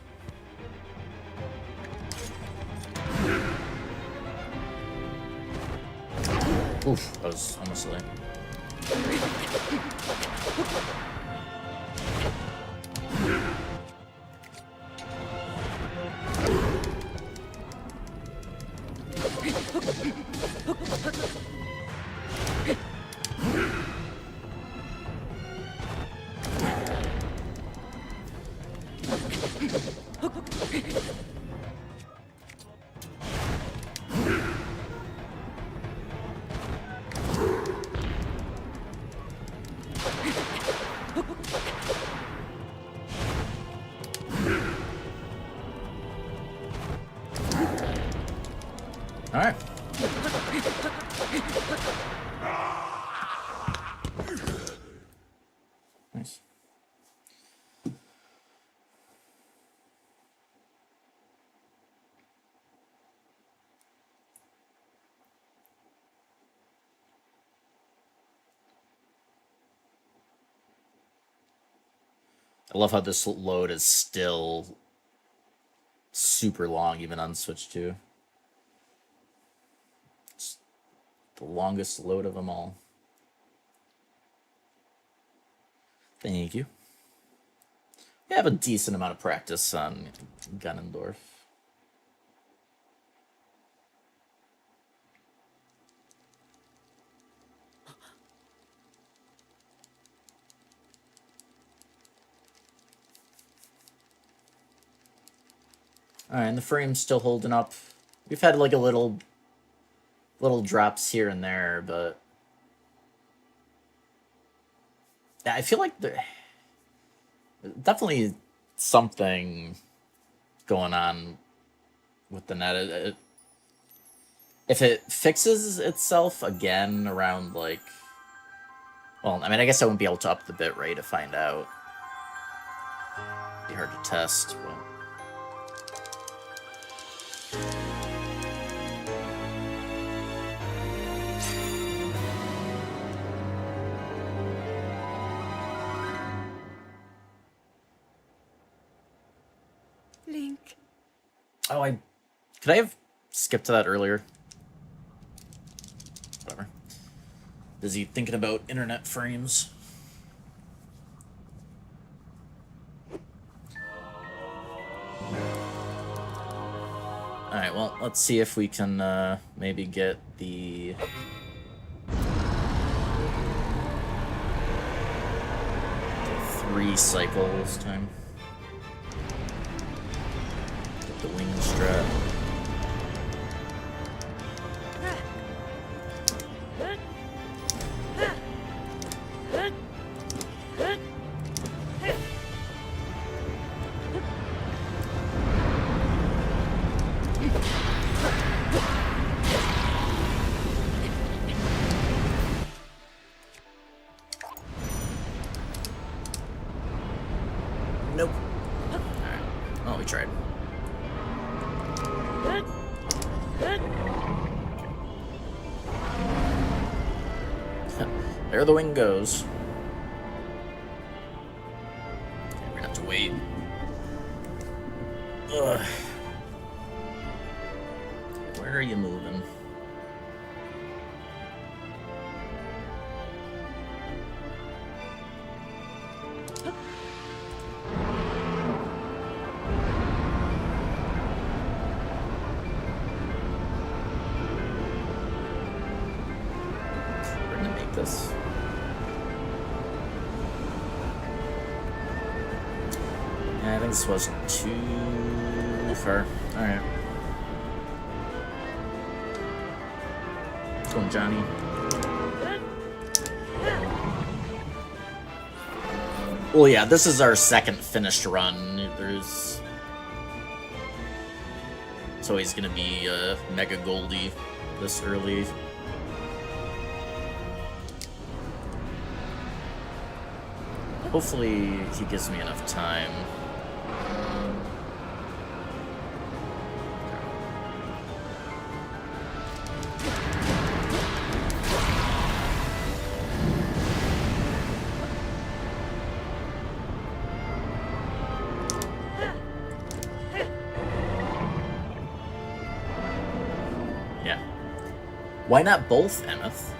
Oof, that was almost late. All right. Nice. I love how this load is still super long, even on Switch 2. It's the longest load of them all. Thank you. We have a decent amount of practice on Ganondorf. Alright, and the frame's still holding up. We've had like a little drops here and there, but yeah, I feel like there's definitely something going on with the net. If it fixes itself again around like, well, I mean, I guess I wouldn't be able to up the bitrate to find out. Be hard to test, but. Link. Oh, could I have skipped to that earlier? Whatever. Busy thinking about internet frames. Alright, well, let's see if we can maybe get the... 3 cycles time. Get the wing strap. Nope. Alright. Well, we tried. There the wing goes. Okay, we're gonna have to wait. Ugh. Where are you moving? We're gonna make this. Yeah, I think this was too far. Alright. Going Johnny. Well, yeah, this is our second finished run. There's... It's always gonna be Mega Goldie this early. Hopefully he gives me enough time. Why not both, Emeth?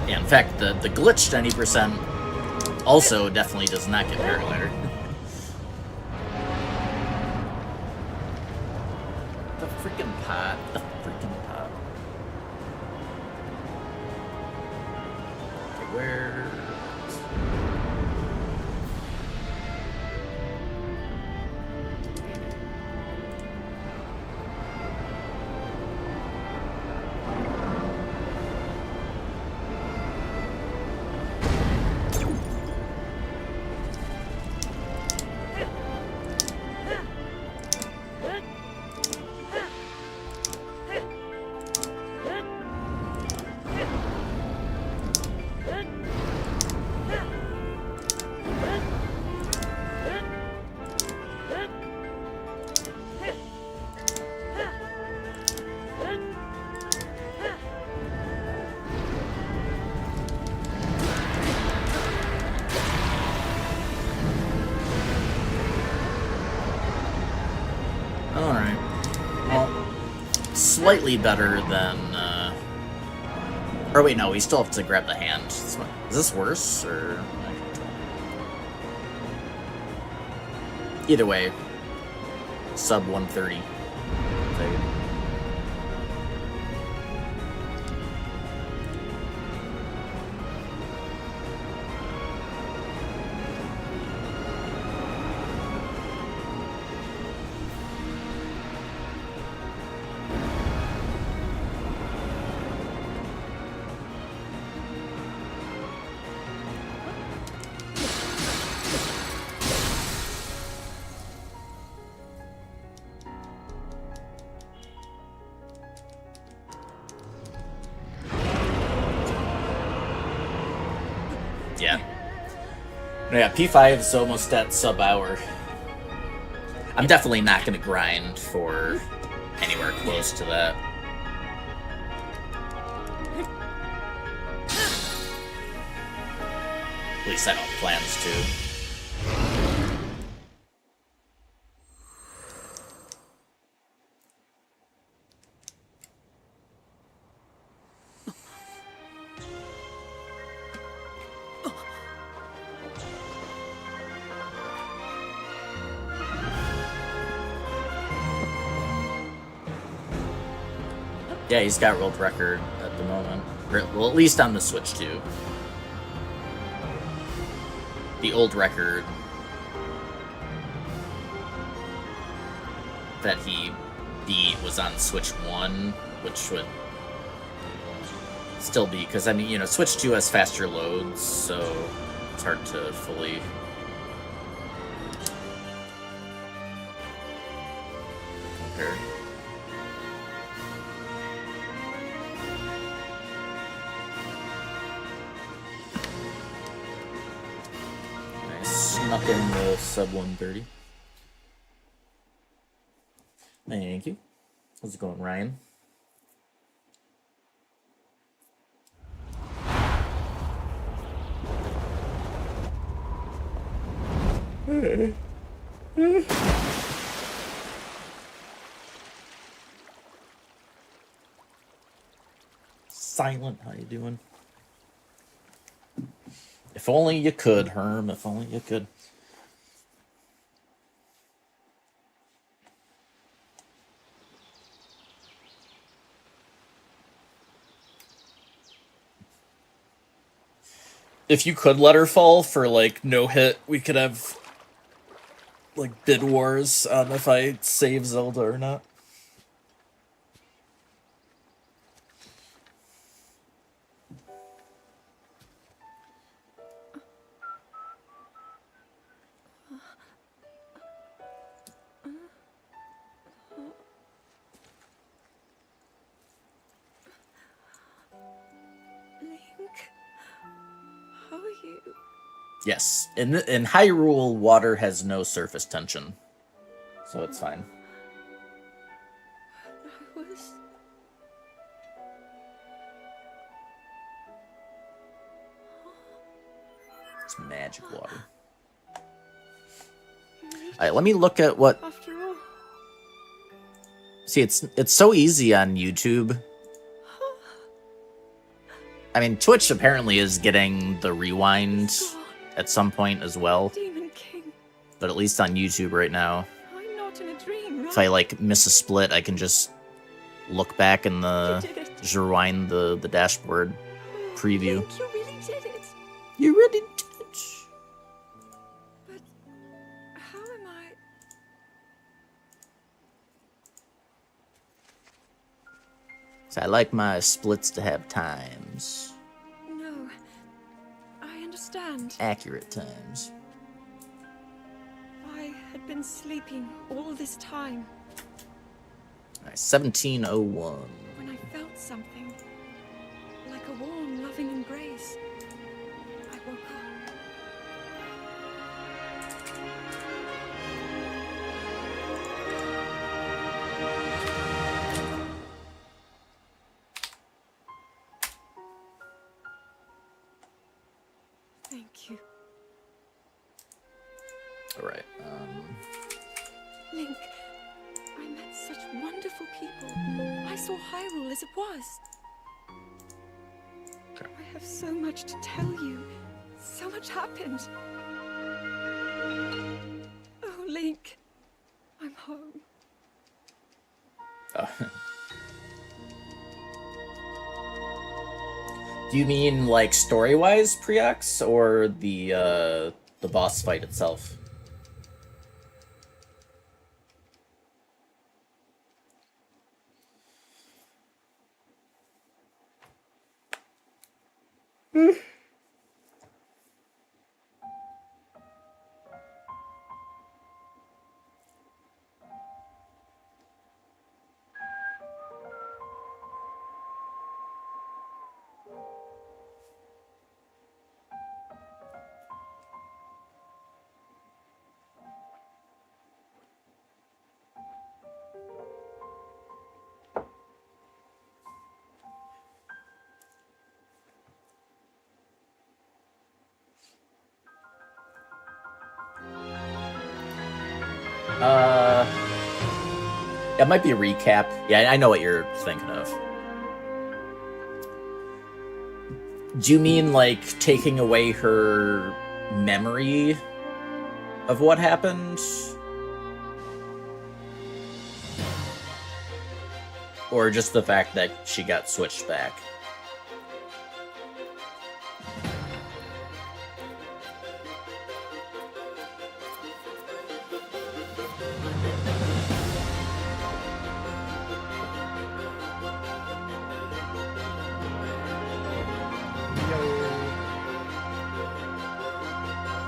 Yeah, in fact, the glitched 90% also definitely does not get paraglider. The freaking pot. The freaking pot. Okay, where... Alright. Well, slightly better than, Or wait, no, we still have to grab the hand. Is this worse, or... Either way, sub 130. Yeah. Yeah, P5's almost at sub-hour. I'm definitely not going to grind for anywhere close to that. At least I don't have plans to. Yeah, he's got world record at the moment. Well, at least on the Switch 2. The old record that he beat was on Switch 1, which would still be, because, I mean, you know, Switch 2 has faster loads, so it's hard to fully... compare. Snuck in the sub 130. Thank you. How's it going, Ryan? Silent, how you doing? If only you could, Herm. If only you could. If you could let her fall for, like, no hit, we could have, like, bid wars on if I save Zelda or not. Yes, in Hyrule, water has no surface tension, so it's fine. I was... It's magic water. Alright, let me look at what... After all... See, it's so easy on YouTube. I mean, Twitch apparently is getting the rewind at some point as well. Demon King. But at least on YouTube right now, I'm not in a dream, right? if I, like, miss a split, I can just look back in the... You did it. just rewind the dashboard preview. Link, you really did it. You really did it. But how am I... So I like my splits to have times. No. I understand. Accurate times. I had been sleeping all this time Alright, 1701. when I felt something. Like a warm, loving embrace. I woke up. Thank you. Alright, Link, I met such wonderful people. I saw Hyrule as it was. Okay. I have so much to tell you. So much happened. Oh, Link, I'm home. Do you mean, like, story-wise, Preox, or the boss fight itself? It might be a recap. Yeah, I know what you're thinking of. Do you mean, like, taking away her memory of what happened? Or just the fact that she got switched back?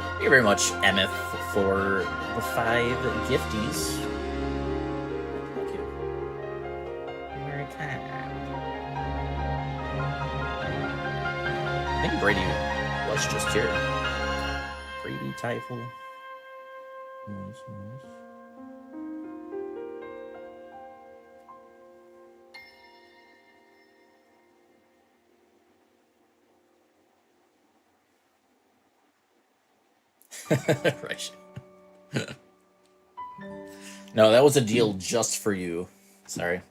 Thank you very much, Emeth, for the 5 gifties. Thank you. Very kind. I think Brady was just here. Brady Typhel. Nice, nice. Right. No, that was a deal just for you. Sorry.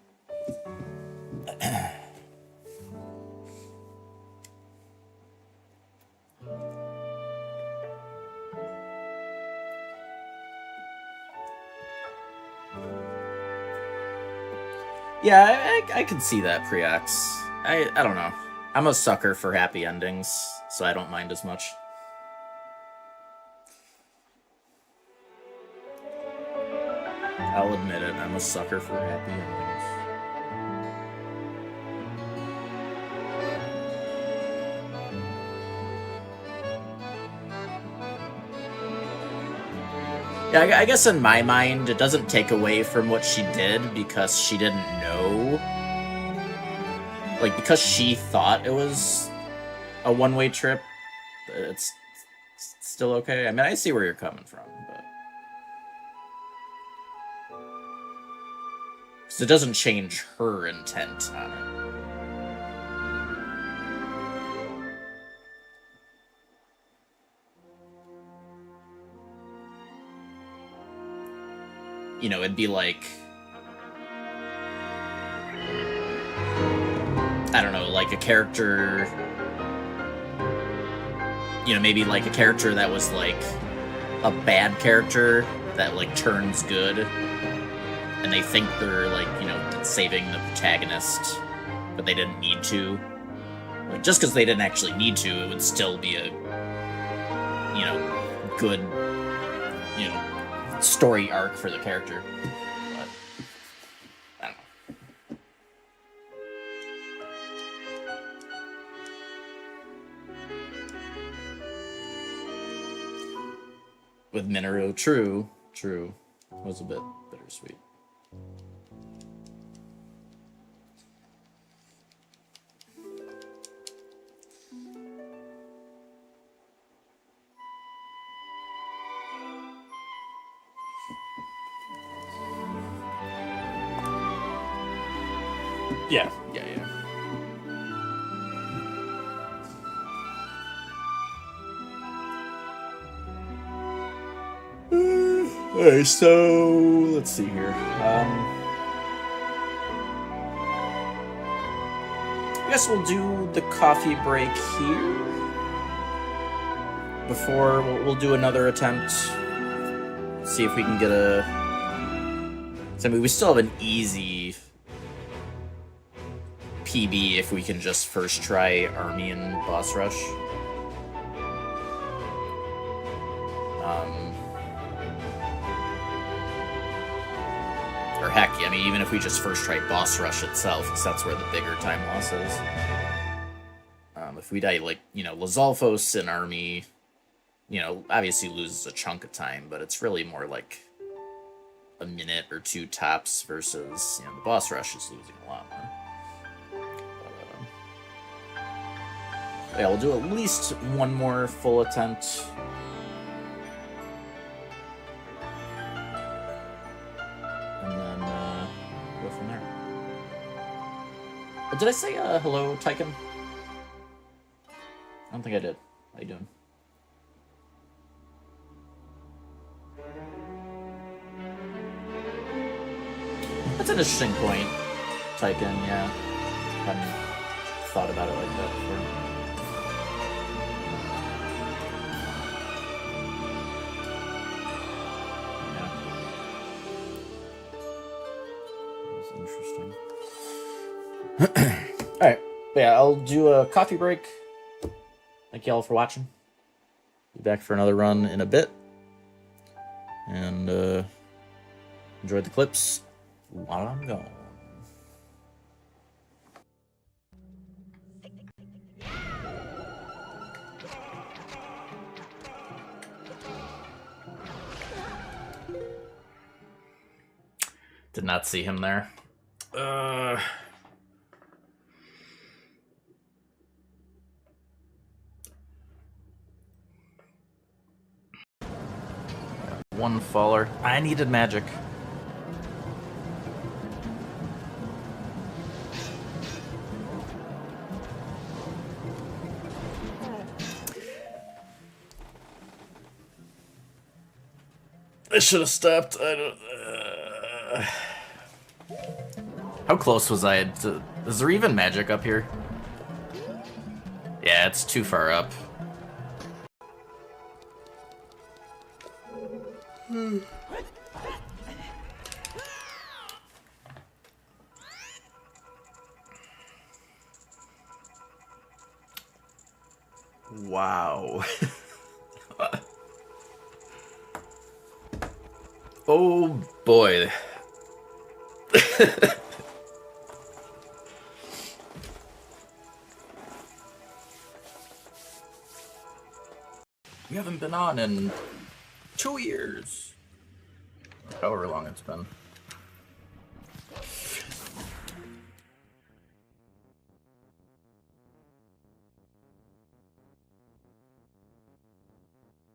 Yeah, I can see that, Preox. I don't know. I'm a sucker for happy endings, so I don't mind as much. I'll admit it, I'm a sucker for happy endings. Yeah, I guess in my mind, it doesn't take away from what she did because she didn't know. Like, because she thought it was a one-way trip, Still okay? I mean, I see where you're coming from, but... Because it doesn't change her intent on it. You know, it'd be like... I don't know, like a character... You know, maybe like a character that was like a bad character that like turns good, and they think they're like, you know, saving the protagonist, but they didn't need to. Like, just because they didn't actually need to, it would still be a, you know, good, you know, story arc for the character. But I don't know. With Minoru, true, was a bit bittersweet. Yeah. Alright, so let's see here. I guess we'll do the coffee break here. Before we'll do another attempt. See if we can get a. I mean, we still have an easy PB if we can just first try Army and Boss Rush. Or heck, I mean, even if we just first try Boss Rush itself, because that's where the bigger time loss is. If we die, like, you know, Lizalfos and Army, you know, obviously loses a chunk of time, but it's really more like a minute or two tops versus, you know, the Boss Rush is losing a lot more. But, yeah, we'll do at least one more full attempt. And then go from there. Did I say hello, Tyken? I don't think I did. How you doing? That's an interesting point, Tyken, yeah. Hadn't thought about it like that before. Yeah. That's interesting. Alright, yeah, I'll do a coffee break. Thank you all for watching. Be back for another run in a bit. And enjoy the clips while I'm gone. Did not see him there. One faller. I needed magic. I should have stopped. I don't. How close was I to? Is there even magic up here? Yeah, it's too far up. Wow. Oh boy. We haven't been on in 2 years. However long it's been.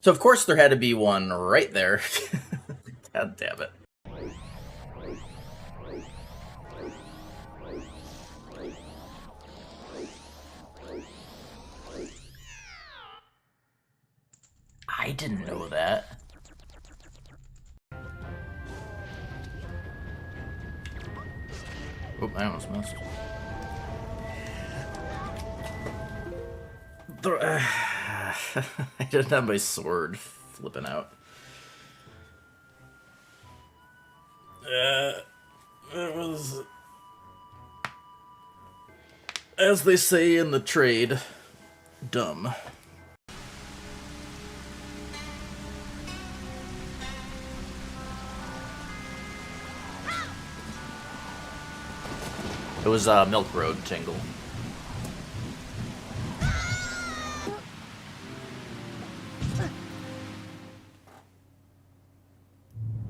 So of course there had to be one right there. God damn it. I didn't know that. Oh, I almost missed. I didn't have my sword flipping out. It was, as they say in the trade, dumb. It was Milk Road Tingle.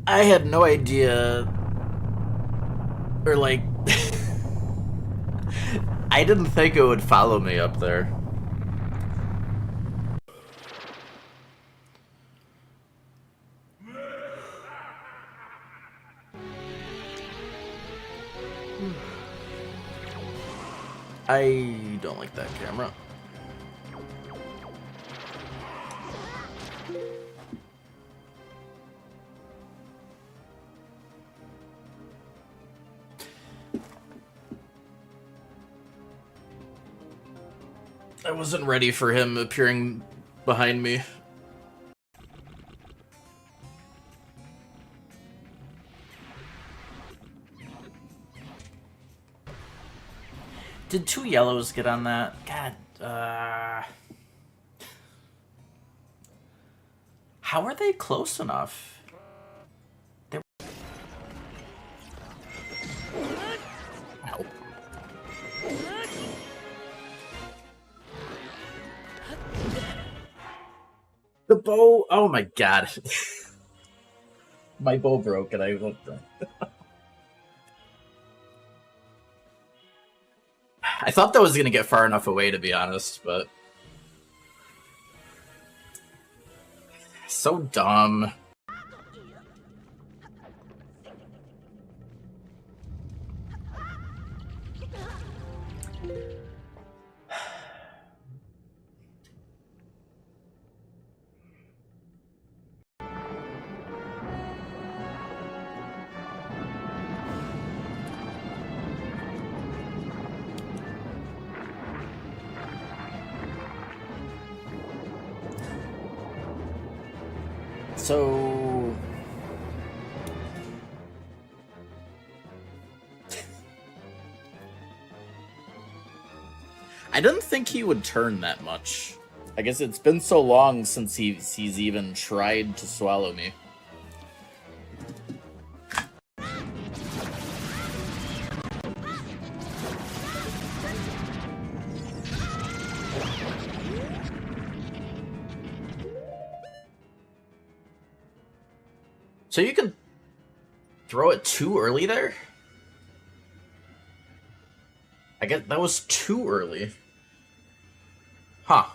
I had no idea, or like, I didn't think it would follow me up there. I don't like that camera. I wasn't ready for him appearing behind me. Did 2 yellows get on that? God, how are they close enough? They're... Ow. The bow, oh my god. My bow broke and I looked. I thought that was gonna get far enough away, to be honest, but so dumb. So I didn't think he would turn that much. I guess it's been so long since he's even tried to swallow me. So you can throw it too early there? I guess that was too early. Huh.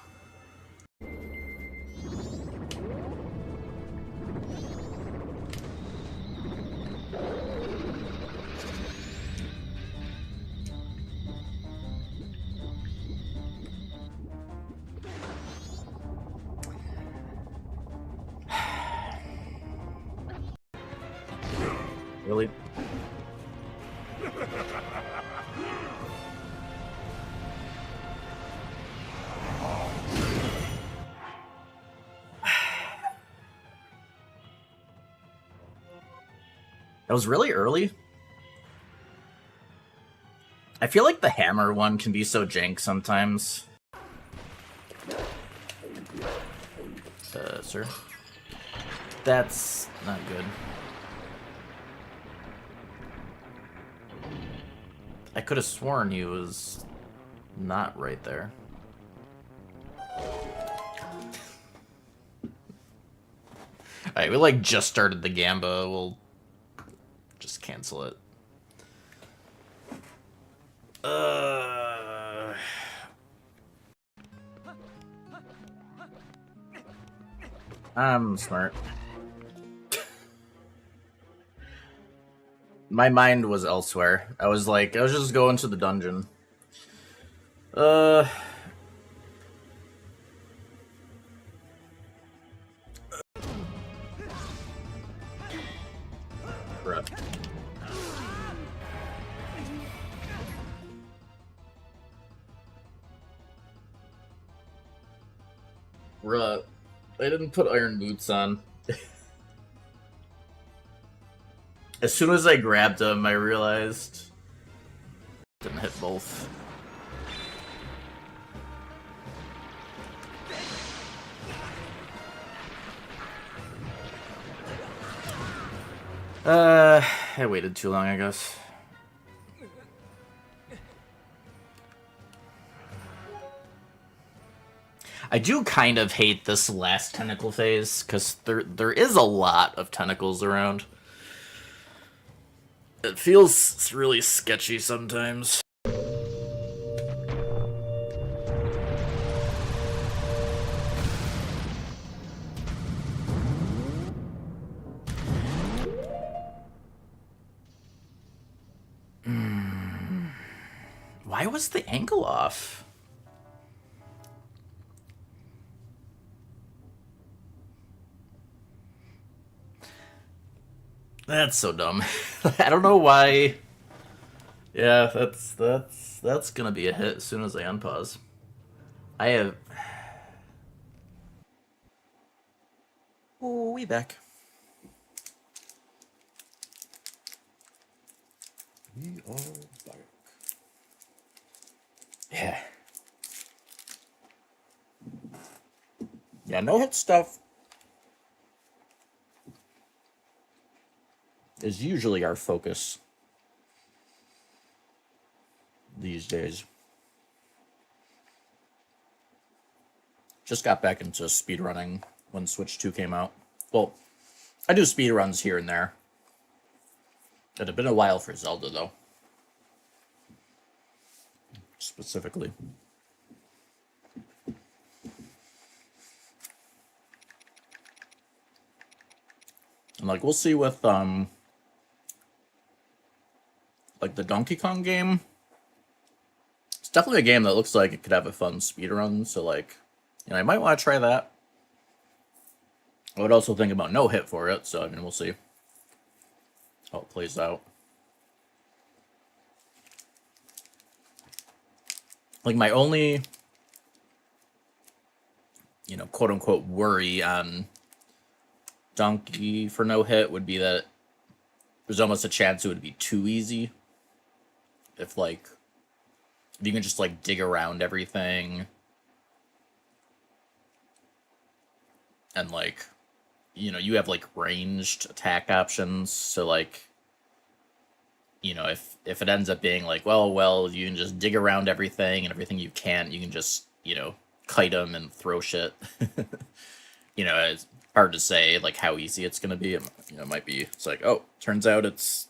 Really? That was really early. I feel like the hammer one can be so jank sometimes. Sir? That's not good. I could have sworn he was not right there. Alright, we like just started the Gamba. We'll just cancel it. I'm smart. My mind was elsewhere. I was just going to the dungeon. Uh, bruh. Bruh. I didn't put iron boots on. As soon as I grabbed him, I realized didn't hit both. I waited too long, I guess. I do kind of hate this last tentacle phase, because there is a lot of tentacles around. It feels really sketchy sometimes. Why was the angle off? That's so dumb. I don't know why. Yeah, that's gonna be a hit as soon as I unpause. I have. Oh, we back. We are back. Yeah. Yeah, no hit stuff is usually our focus these days. Just got back into speedrunning when Switch 2 came out. Well, I do speedruns here and there. It had been a while for Zelda, though. Specifically. And like we'll see with like the Donkey Kong game. It's definitely a game that looks like it could have a fun speedrun, so like, you know, I might want to try that. I would also think about no hit for it, so I mean we'll see how it plays out. Like my only, you know, quote unquote worry on Donkey for no hit would be that there's almost a chance it would be too easy. If like you can just like dig around everything and like, you know, you have like ranged attack options, so like, you know, if it ends up being like, well, you can just dig around everything and everything you can't, you can just, you know, kite them and throw shit. You know, it's hard to say like how easy it's gonna be. You know, it might be. It's like, oh, turns out it's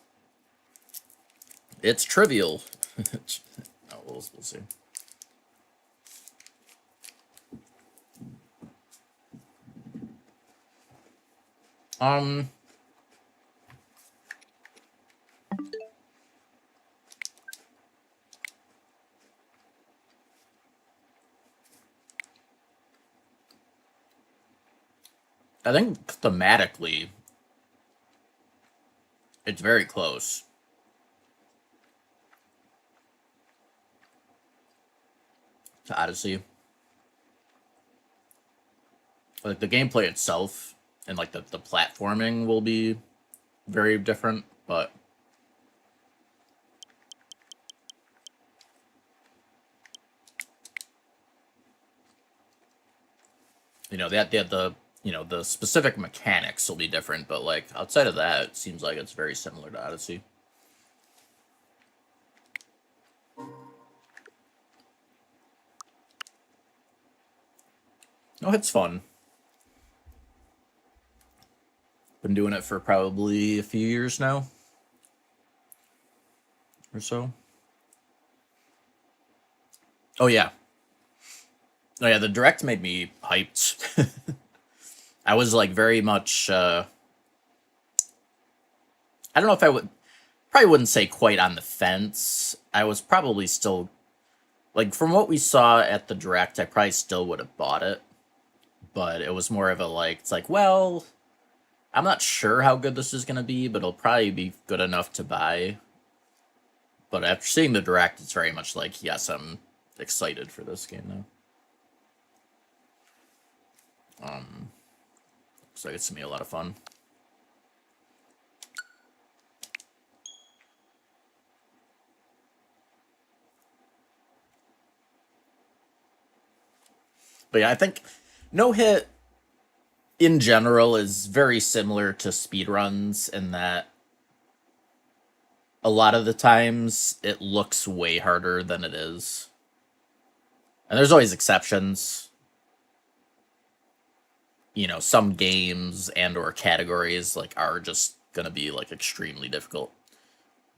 trivial. Oh, we'll see. I think thematically, it's very close. To Odyssey. Like the gameplay itself and like the platforming will be very different, but you know, the you know, the specific mechanics will be different, but like outside of that, it seems like it's very similar to Odyssey. Oh, it's fun. Been doing it for probably a few years now. Or so. Oh yeah. Oh yeah, the direct made me hyped. I was like very much. I don't know if I would. Probably wouldn't say quite on the fence. I was probably still like from what we saw at the direct. I probably still would have bought it, but it was more of a like. It's like, well, I'm not sure how good this is gonna be, but it'll probably be good enough to buy. But after seeing the direct, it's very much like, yes, I'm excited for this game now. Looks like it's gonna be a lot of fun. But yeah, I think No Hit in general is very similar to speedruns in that a lot of the times it looks way harder than it is. And there's always exceptions. You know, some games and or categories like are just gonna be like extremely difficult.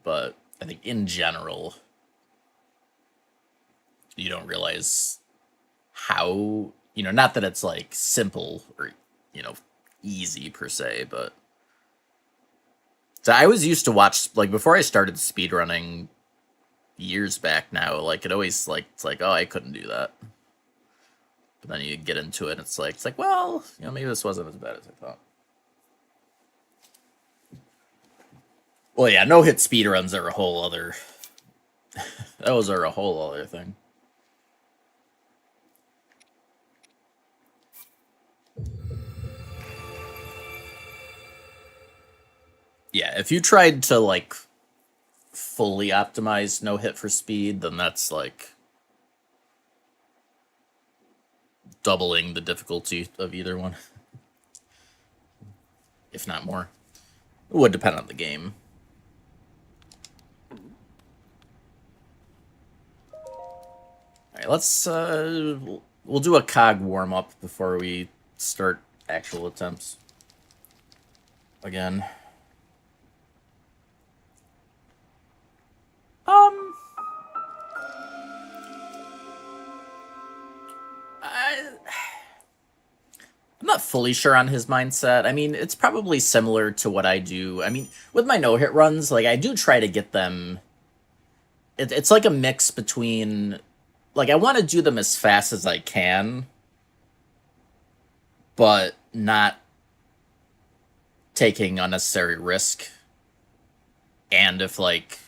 But I think in general, you don't realize how, you know, not that it's like simple or, you know, easy per se, but so I was used to watch like before I started speedrunning years back now, like it always like it's like, oh, I couldn't do that. But then you get into it and it's like, well, you know, maybe this wasn't as bad as I thought. Well, yeah, no hit speedruns are a whole other those are a whole other thing. Yeah, if you tried to like fully optimize no hit for speed, then that's like doubling the difficulty of either one, if not more. It would depend on the game. All right, let's we'll do a cog warm up before we start actual attempts again. I'm not fully sure on his mindset. I mean, it's probably similar to what I do. I mean, with my no-hit runs, like, I do try to get them... It's like a mix between... Like, I want to do them as fast as I can, but not taking unnecessary risk. And if, like,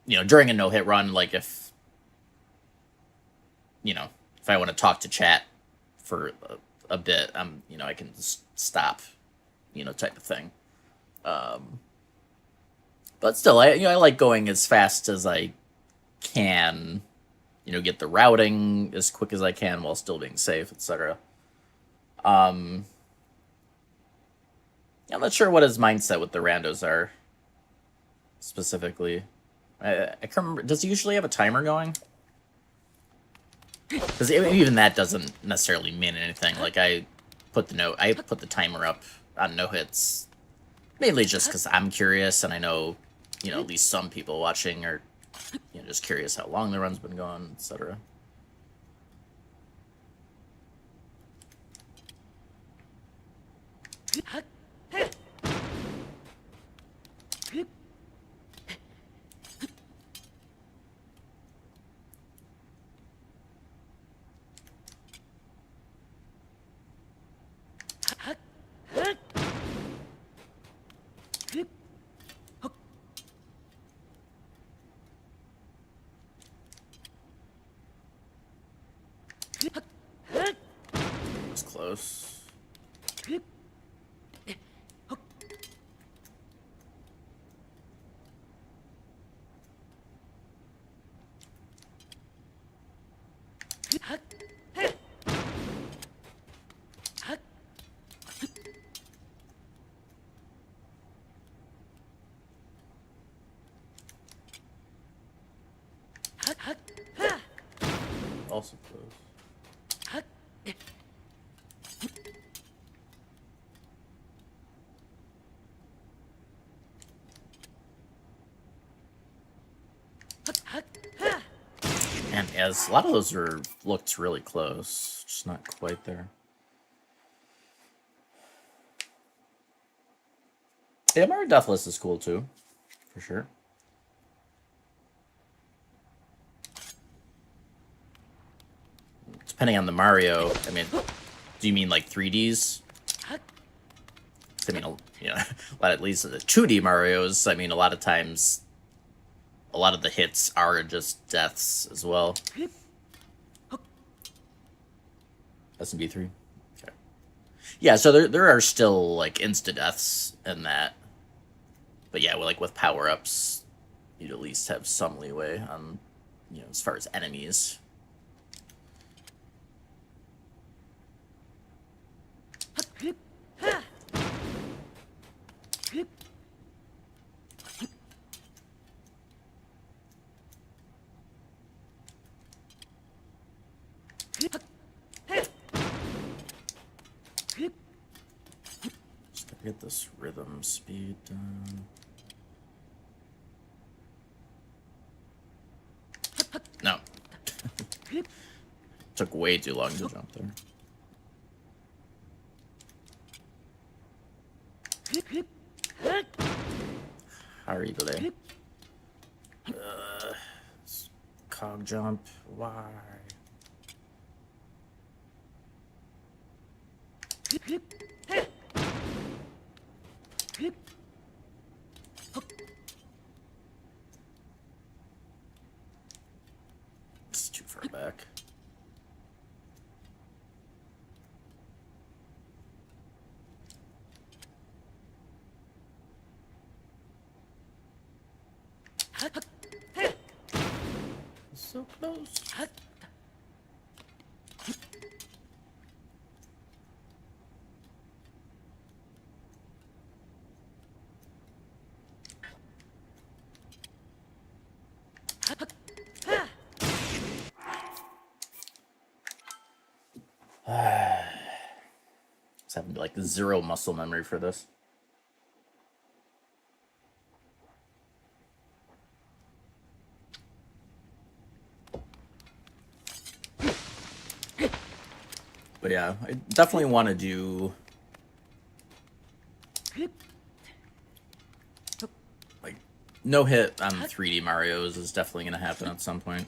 you know, during a no-hit run, like, if... You know, if I want to talk to chat for... a bit, you know, I can just stop, you know, type of thing. But still, I like going as fast as I can, you know, get the routing as quick as I can while still being safe, etc. I'm not sure what his mindset with the randos are specifically. I can't remember. Does he usually have a timer going? Because even that doesn't necessarily mean anything. Like I put the timer up on no hits, mainly just because I'm curious, and I know, you know, at least some people watching are, you know, just curious how long the run's been going, etc. It's close. Also close. And as a lot of those looked really close, just not quite there. Yeah, Mario Deathless is cool too, for sure. Depending on the Mario, I mean, do you mean like 3Ds? I mean, you know, at least the 2D Mario's, I mean, a lot of times, a lot of the hits are just deaths as well. SMB3. Okay. Yeah, so there are still like insta deaths in that, but yeah, well, like with power ups, you'd at least have some leeway on, you know, as far as enemies. Just gotta get this rhythm speed done. No. Took way too long to jump there. How are you today? Cog jump. Why? It's too far back. So close. Just having like zero muscle memory for this. But yeah, I definitely want to do like no hit on 3D Mario's is definitely gonna happen at some point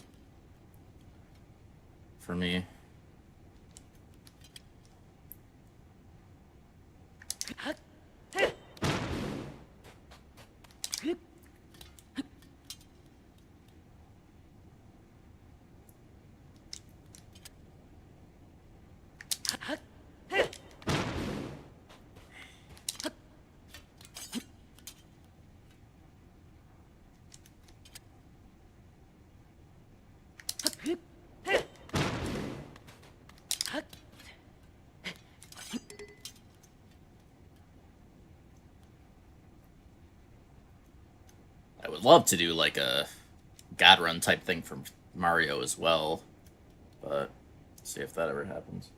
for me. I would love to do like a God Run type thing from Mario as well, but see if that ever happens.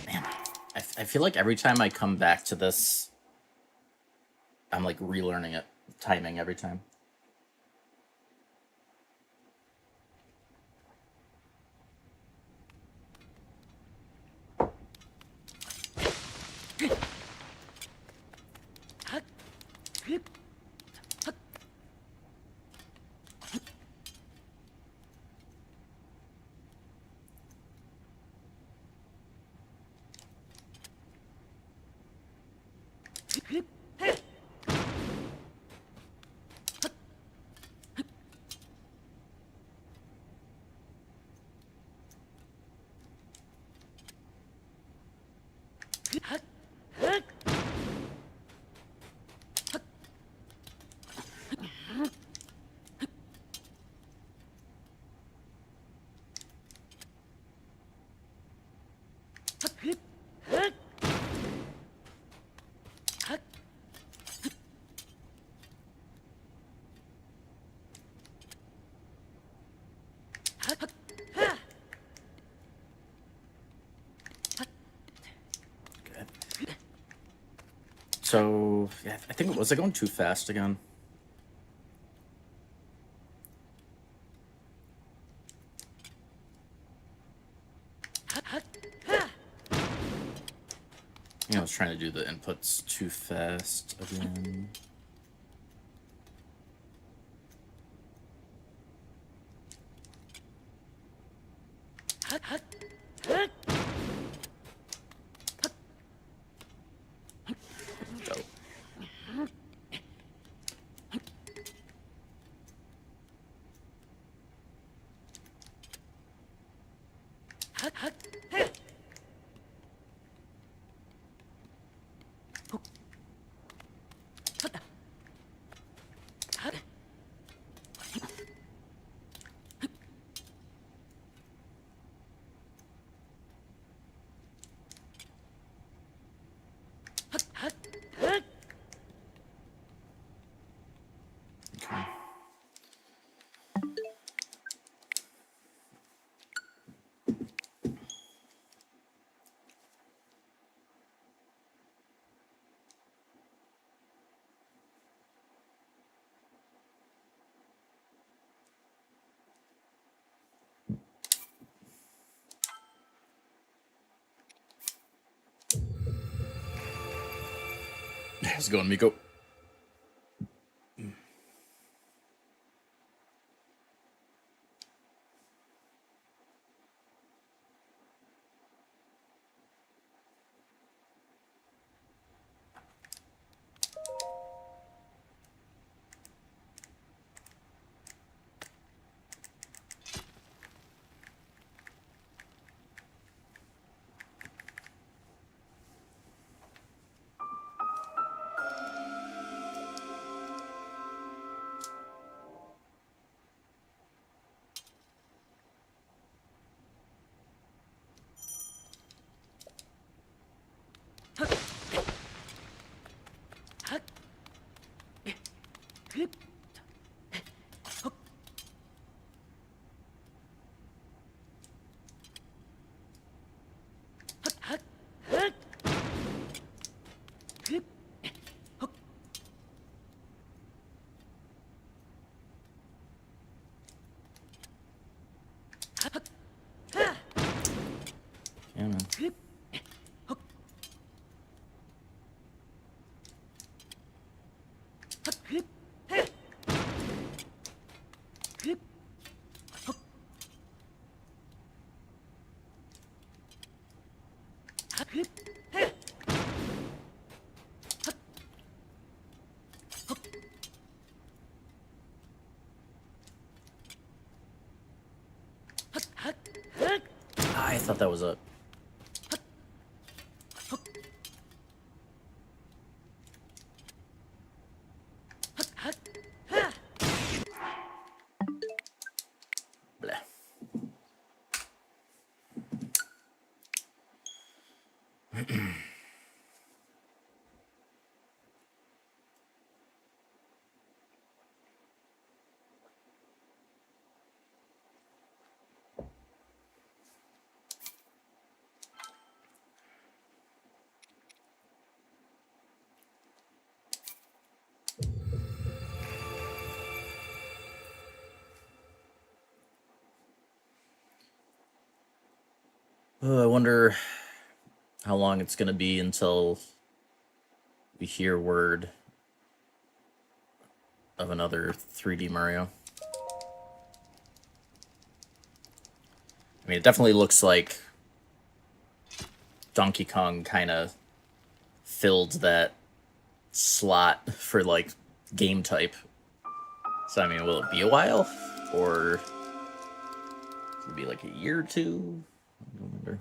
Man, I feel like every time I come back to this, I'm like relearning it, timing every time. So, yeah, I think, was I going too fast again? I was trying to do the inputs too fast again. Go. Okay. How's it going, Miko? Yeah, man. I thought that was a... Bleh. I wonder how long it's gonna be until we hear word of another 3D Mario. I mean, it definitely looks like Donkey Kong kind of filled that slot for, like, game type. So, I mean, will it be a while? Or will it be like a year or two? I wonder.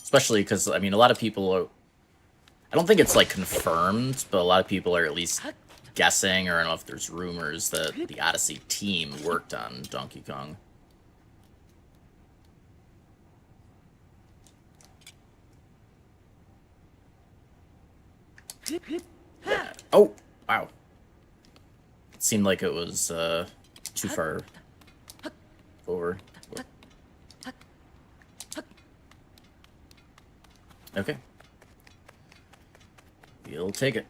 Especially because, I mean, a lot of people are... I don't think it's, like, confirmed, but a lot of people are at least guessing, or I don't know if there's rumors that the Odyssey team worked on Donkey Kong. Oh, wow. It seemed like it was too far over. Okay. You'll take it.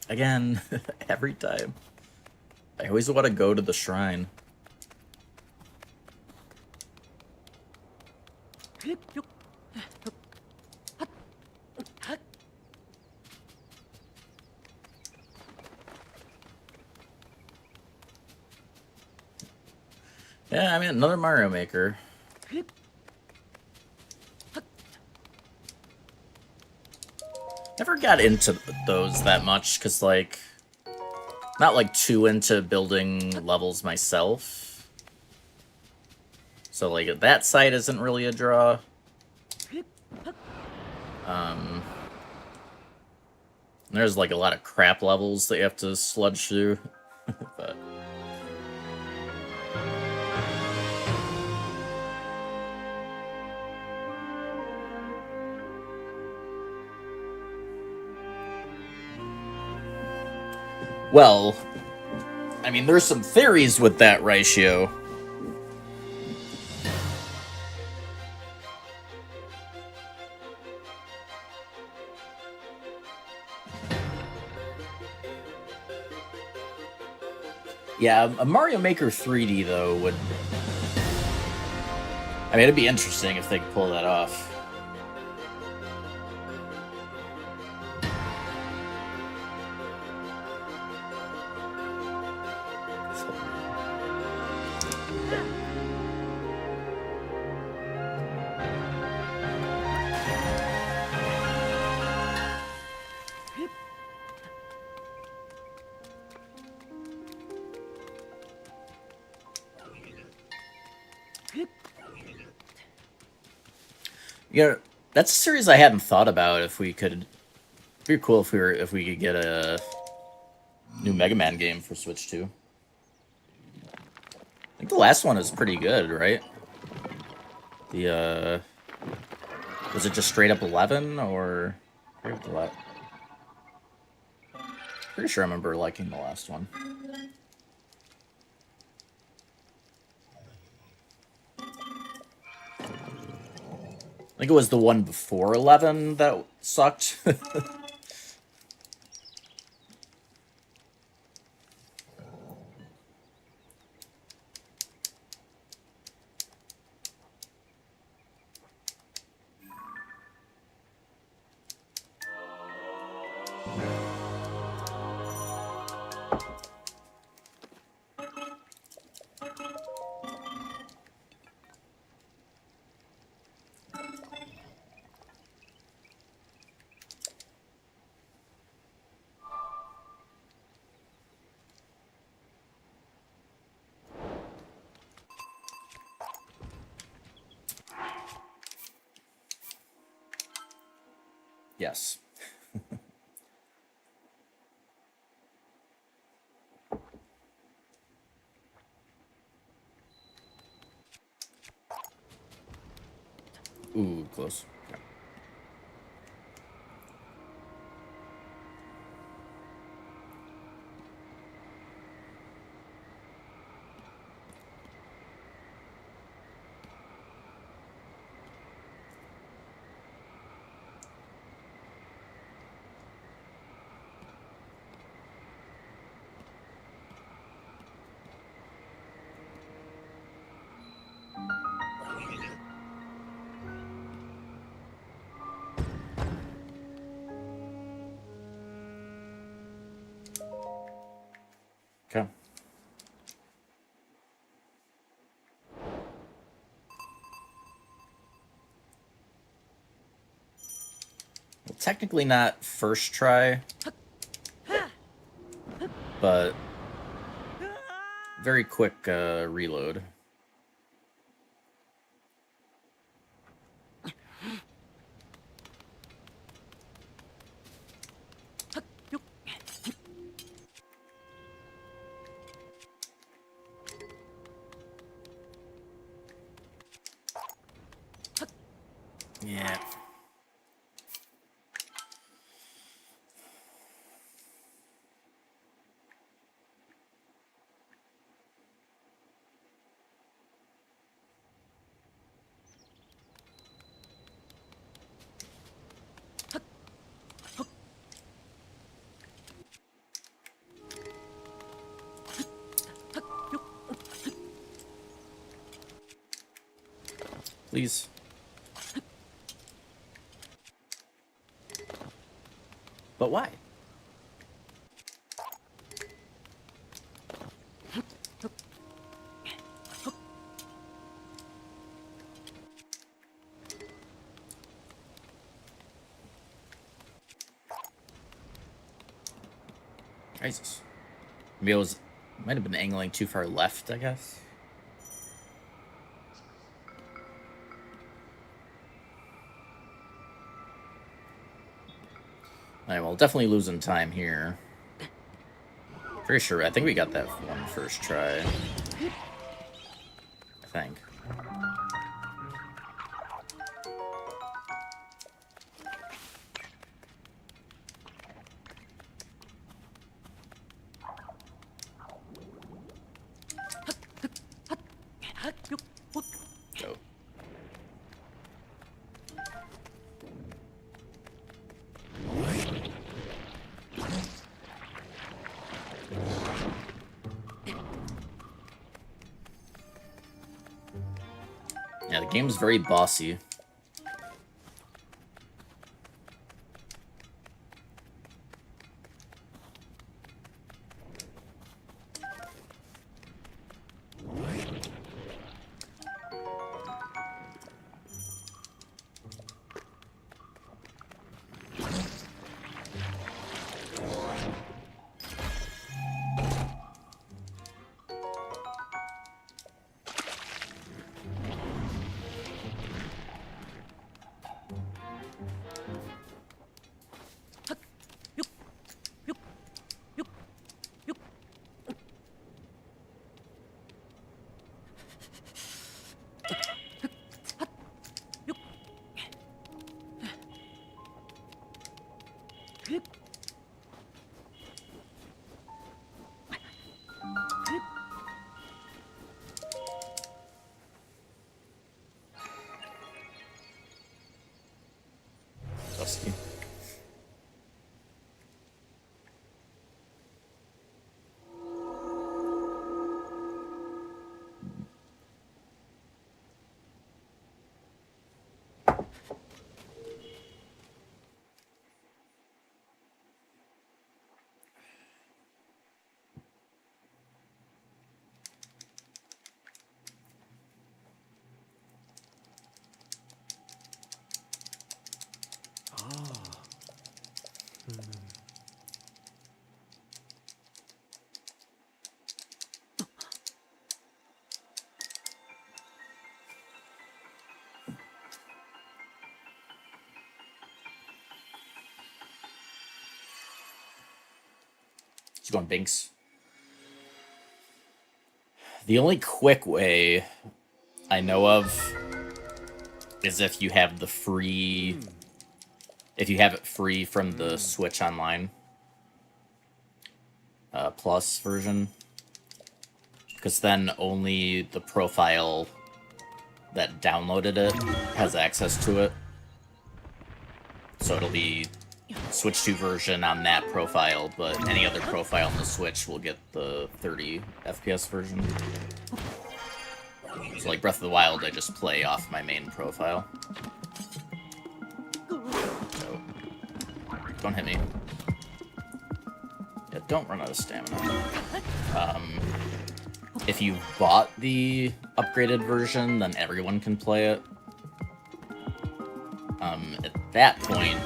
Again, every time. I always want to go to the shrine. Yeah, I mean, another Mario Maker. Never got into those that much, because, like, not, like, too into building levels myself. So, like, that side isn't really a draw. There's, like, a lot of crap levels that you have to sludge through. But... Well, I mean, there's some theories with that ratio. Yeah, a Mario Maker 3D, though, would... I mean, it'd be interesting if they could pull that off. Yeah, that's a series I hadn't thought about. If we could, it'd be cool if we could get a new Mega Man game for Switch 2. I think the last one is pretty good, right? The was it just straight up 11 or I forget what? Pretty sure I remember liking the last one. I think it was the one before 11 that sucked. Yes. Ooh, close. Okay. Okay. Well, technically not first try, but very quick reload. Yeah. Please. But why? Jesus. Maybe I might have been angling too far left, I guess. Alright, well, definitely losing time here. Pretty sure, I think we got that one first try. I think. Go. Yeah, the game's very bossy. Dusty. He's going Binks. The only quick way I know of is if you have the free... If you have it free from the Switch Online Plus version. Because then only the profile that downloaded it has access to it. So it'll be Switch 2 version on that profile, but any other profile on the Switch will get the 30 FPS version. So like Breath of the Wild, I just play off my main profile. So, don't hit me. Yeah, don't run out of stamina. If you bought the upgraded version, then everyone can play it. At that point,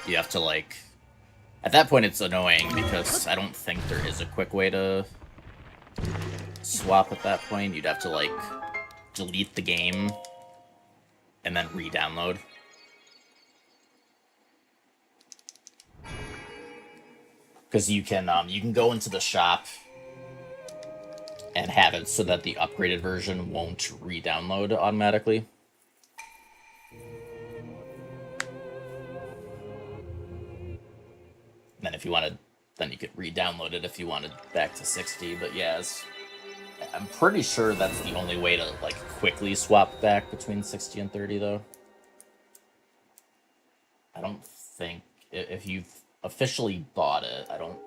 you have to, like... At that point, it's annoying, because I don't think there is a quick way to swap at that point. You'd have to, like, delete the game, and then re-download. Because you can go into the shop and have it so that the upgraded version won't re-download automatically. And then if you wanted, then you could re-download it if you wanted back to 60. But yeah, I'm pretty sure that's the only way to like quickly swap back between 60 and 30 though. I don't think if you've officially bought it, I don't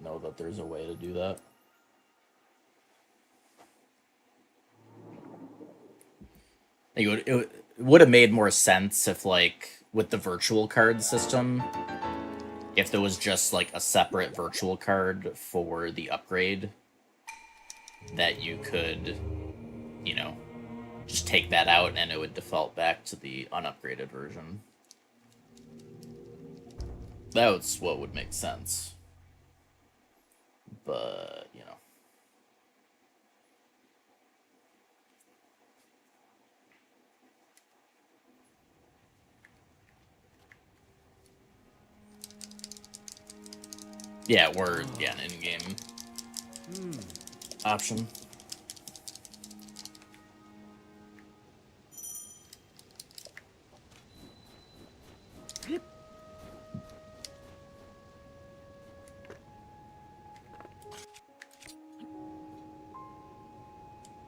know that there's a way to do that. It would have made more sense if, like, with the virtual card system, if there was just, like, a separate virtual card for the upgrade that you could, you know, just take that out and it would default back to the unupgraded version. That's what would make sense. But, you know. Yeah, we're, yeah, an in-game option.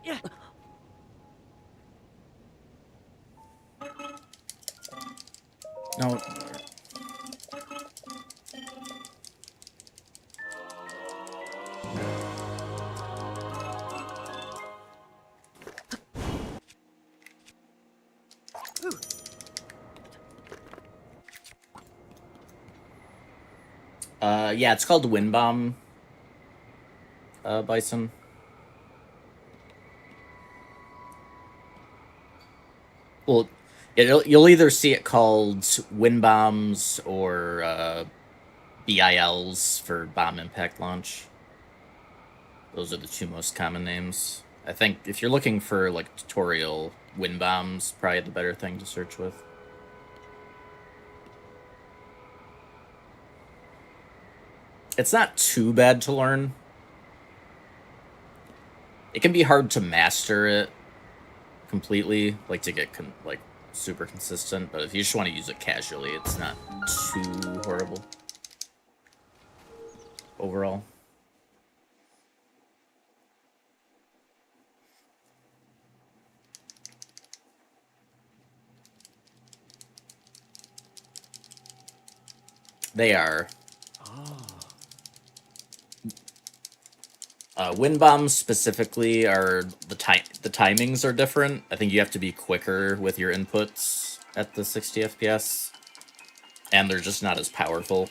Yeah. No. Yeah, it's called Windbomb, Bison. Well, you'll either see it called Windbombs or BILs for Bomb Impact Launch. Those are the two most common names. I think if you're looking for, like, tutorial, Windbombs probably the better thing to search with. It's not too bad to learn. It can be hard to master it completely, like to get like super consistent, but if you just want to use it casually, it's not too horrible overall. They are. Wind bombs specifically are the timings are different. I think you have to be quicker with your inputs at the 60 FPS, and they're just not as powerful.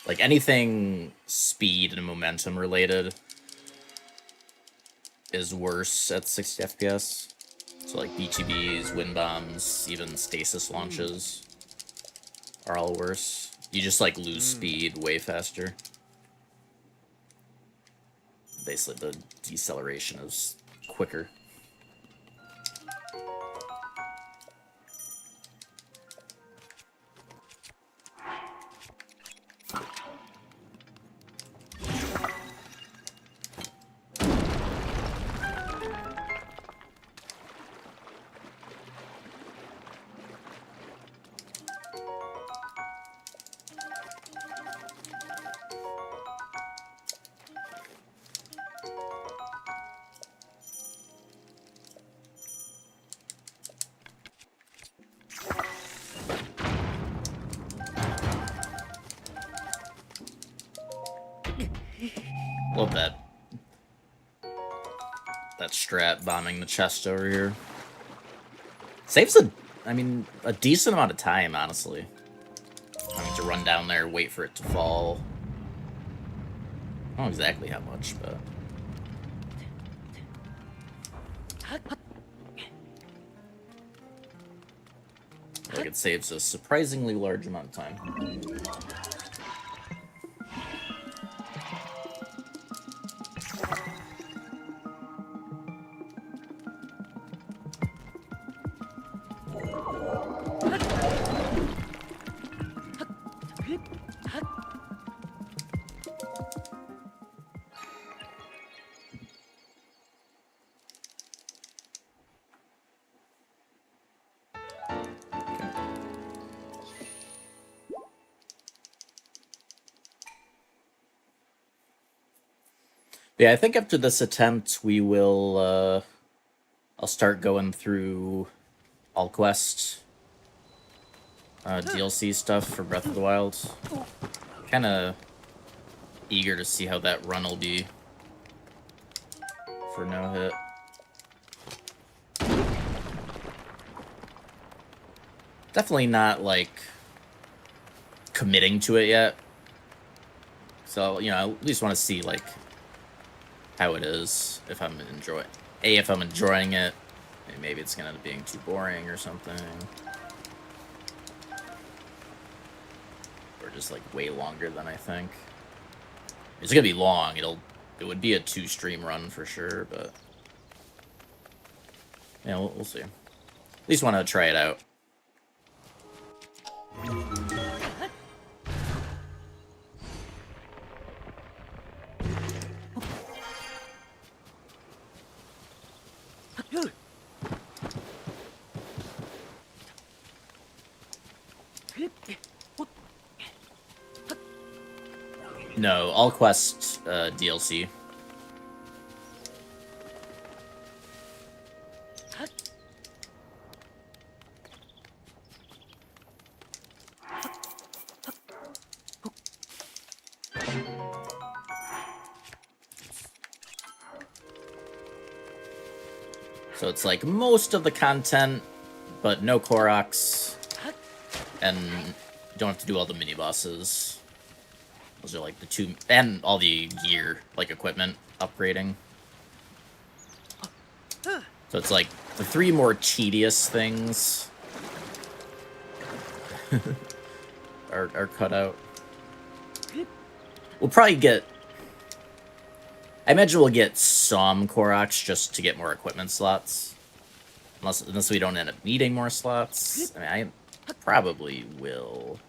Like anything speed and momentum related is worse at 60 FPS. So like BTBs, wind bombs, even stasis launches are all worse. You just like lose speed way faster. Basically, the deceleration is quicker. Love that strat bombing the chest over here. Saves a decent amount of time, honestly. Having to run down there, wait for it to fall. I don't know exactly how much, but like it saves a surprisingly large amount of time. Yeah, I think after this attempt, we will, I'll start going through Alquest DLC stuff for Breath of the Wild. Kind of eager to see how that run will be for no hit. Definitely not, like, committing to it yet. So, you know, I at least want to see, like, how it is, if I'm enjoying it. Maybe it's gonna end up being too boring or something. Or just, like, way longer than I think. It's gonna be long. It would be a 2-stream run for sure, but... yeah, we'll see. At least want to try it out. No, all quest DLC. So it's like most of the content, but no Koroks, and you don't have to do all the mini bosses. Those are like the two, and all the gear, like equipment upgrading. So it's like the 3 more tedious things are cut out. We'll probably get... I imagine we'll get some Koroks just to get more equipment slots. Unless we don't end up needing more slots. I mean, I probably will,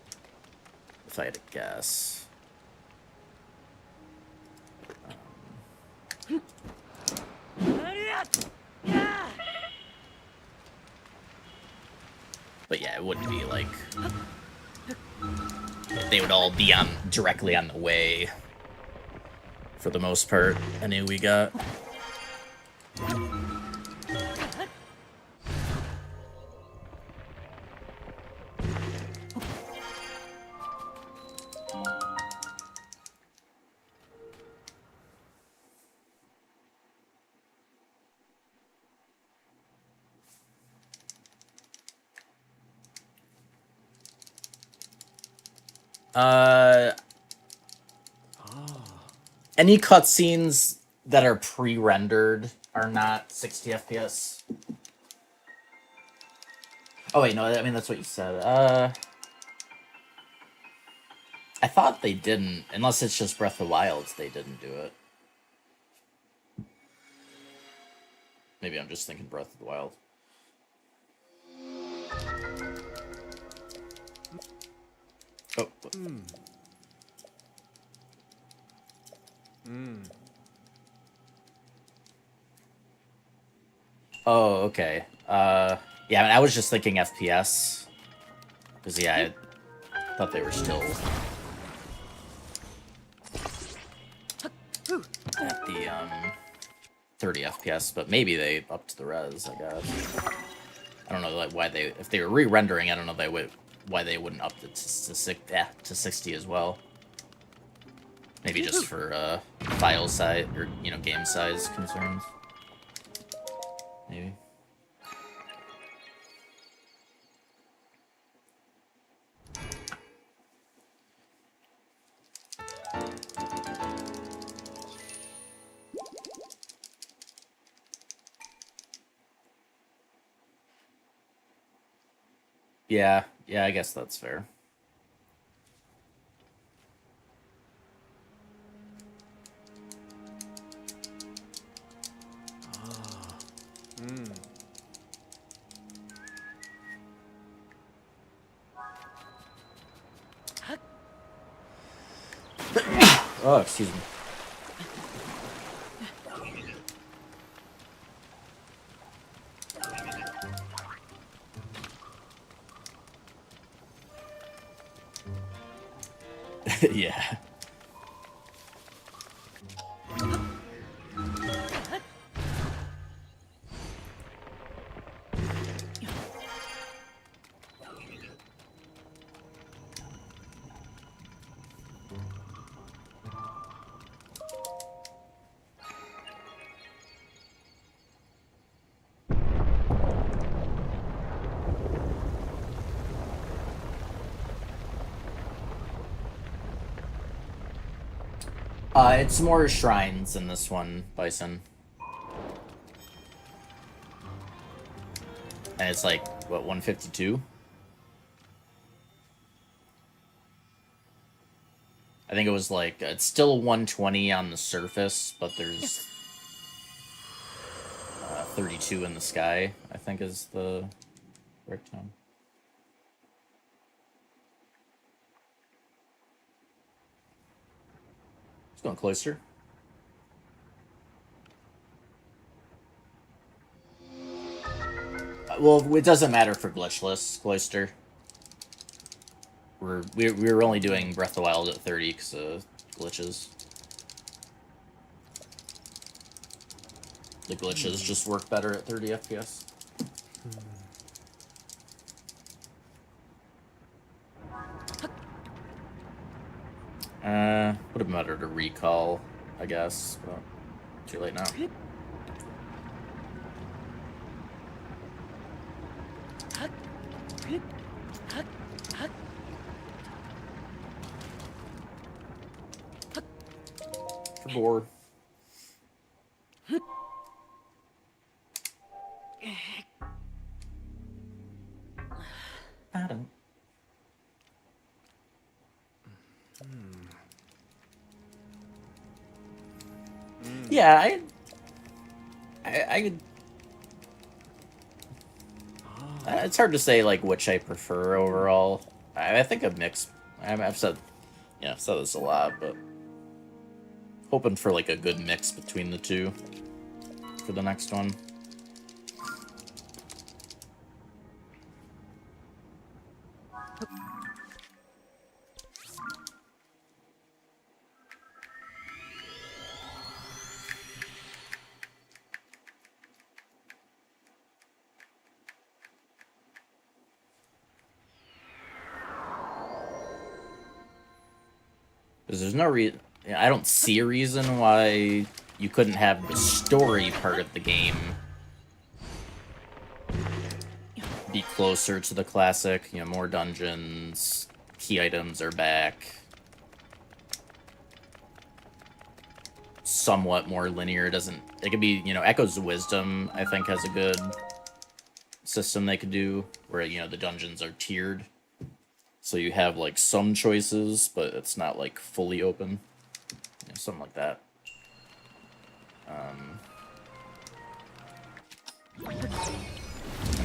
if I had to guess. But yeah, it wouldn't be like... they would all be directly on the way. For the most part, any we got. Any cutscenes that are pre-rendered are not 60 FPS. Oh wait, no, I mean that's what you said. I thought they didn't, unless it's just Breath of the Wild, they didn't do it. Maybe I'm just thinking Breath of the Wild. Oh. Oh, okay. Yeah, I mean, I was just thinking FPS. Because, yeah, I thought they were still at the 30 FPS, but maybe they upped the res, I guess. I don't know like why they... if they were re-rendering, I don't know why they wouldn't up it to 60 as well. Maybe just for file size, or, you know, game size concerns. Maybe. Yeah, I guess that's fair. Oh, excuse me. Yeah. It's more shrines in this one, Bison. And it's like, what, 152? I think it was like, it's still 120 on the surface, but there's 32 in the sky, I think is the correct time. It's going closer. Well, it doesn't matter for glitchless, Cloister. We were only doing Breath of the Wild at 30 because of glitches. The glitches just work better at 30 FPS. Would have mattered to recall, I guess, but too late now. For gore. Adam. Yeah, I it's hard to say like which I prefer overall. I think a mix. I've said, yeah, I've said this a lot, but hoping for like a good mix between the two for the next one. Because there's no reason. I don't see a reason why you couldn't have the story part of the game be closer to the classic. You know, more dungeons, key items are back. Somewhat more linear. It could be, you know, Echoes of Wisdom, I think, has a good system they could do where, you know, the dungeons are tiered. So you have, like, some choices, but it's not, like, fully open. You know, something like that.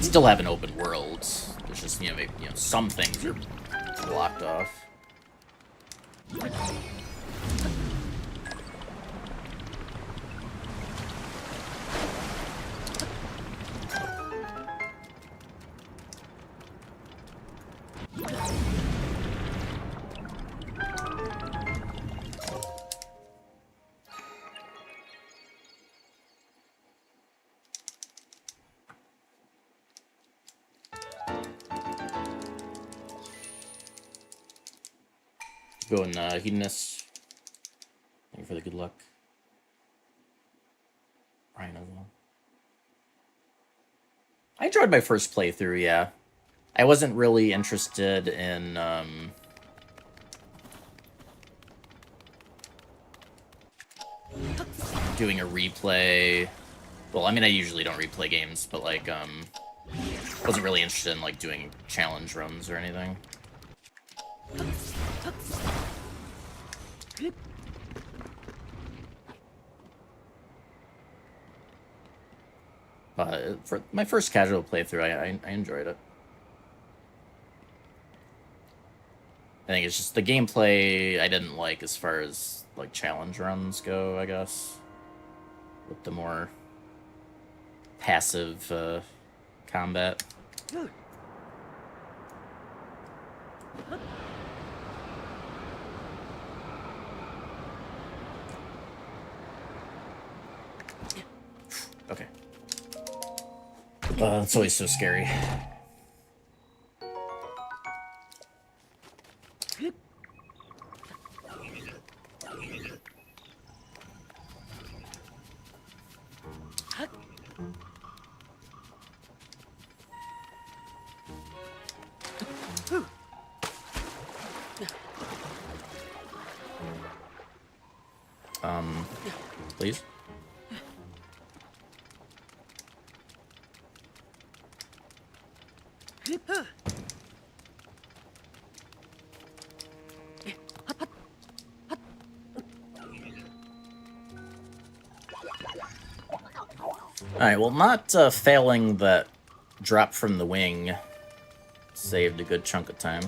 Still have an open world. It's just, you know, maybe, you know, some things are blocked off. Going Hedonist. Thank you for the good luck. Ryan as well. I enjoyed my first playthrough, yeah. I wasn't really interested in doing a replay. Well, I mean, I usually don't replay games, but like wasn't really interested in like doing challenge runs or anything. For my first casual playthrough, I enjoyed it. I think it's just the gameplay I didn't like as far as like challenge runs go, I guess. With the more passive combat. Okay. It's always so scary. Alright, well, not failing that drop from the wing saved a good chunk of time.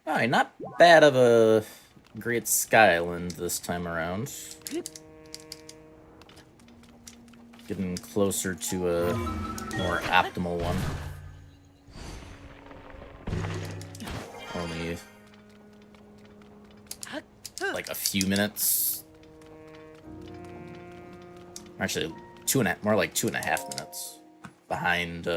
Alright, not bad of a Great Skyland this time around. Getting closer to a more optimal one. Only like a few minutes. Actually, more like 2.5 minutes behind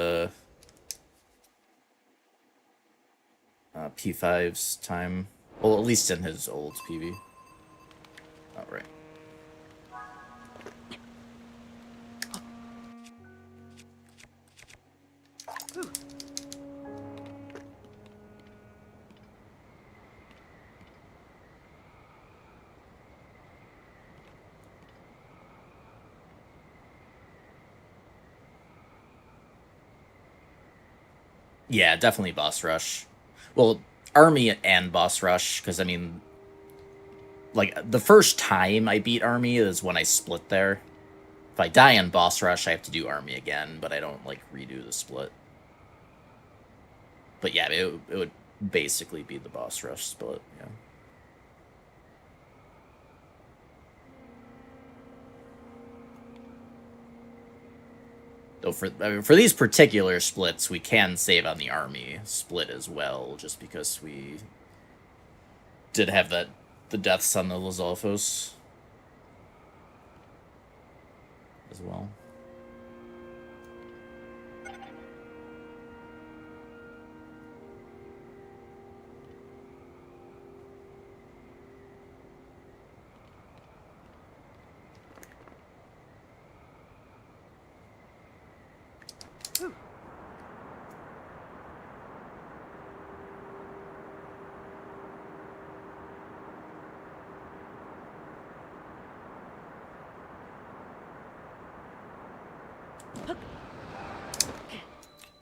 P5's time. Well, at least in his old PV. Oh, right. Yeah, definitely boss rush. Well, Army and boss rush, because I mean, like, the first time I beat Army is when I split there. If I die in boss rush, I have to do Army again, but I don't, like, redo the split. But yeah, it would basically be the boss rush split, yeah. Though for these particular splits, we can save on the Army split as well, just because we did have the deaths on the Lizalfos as well.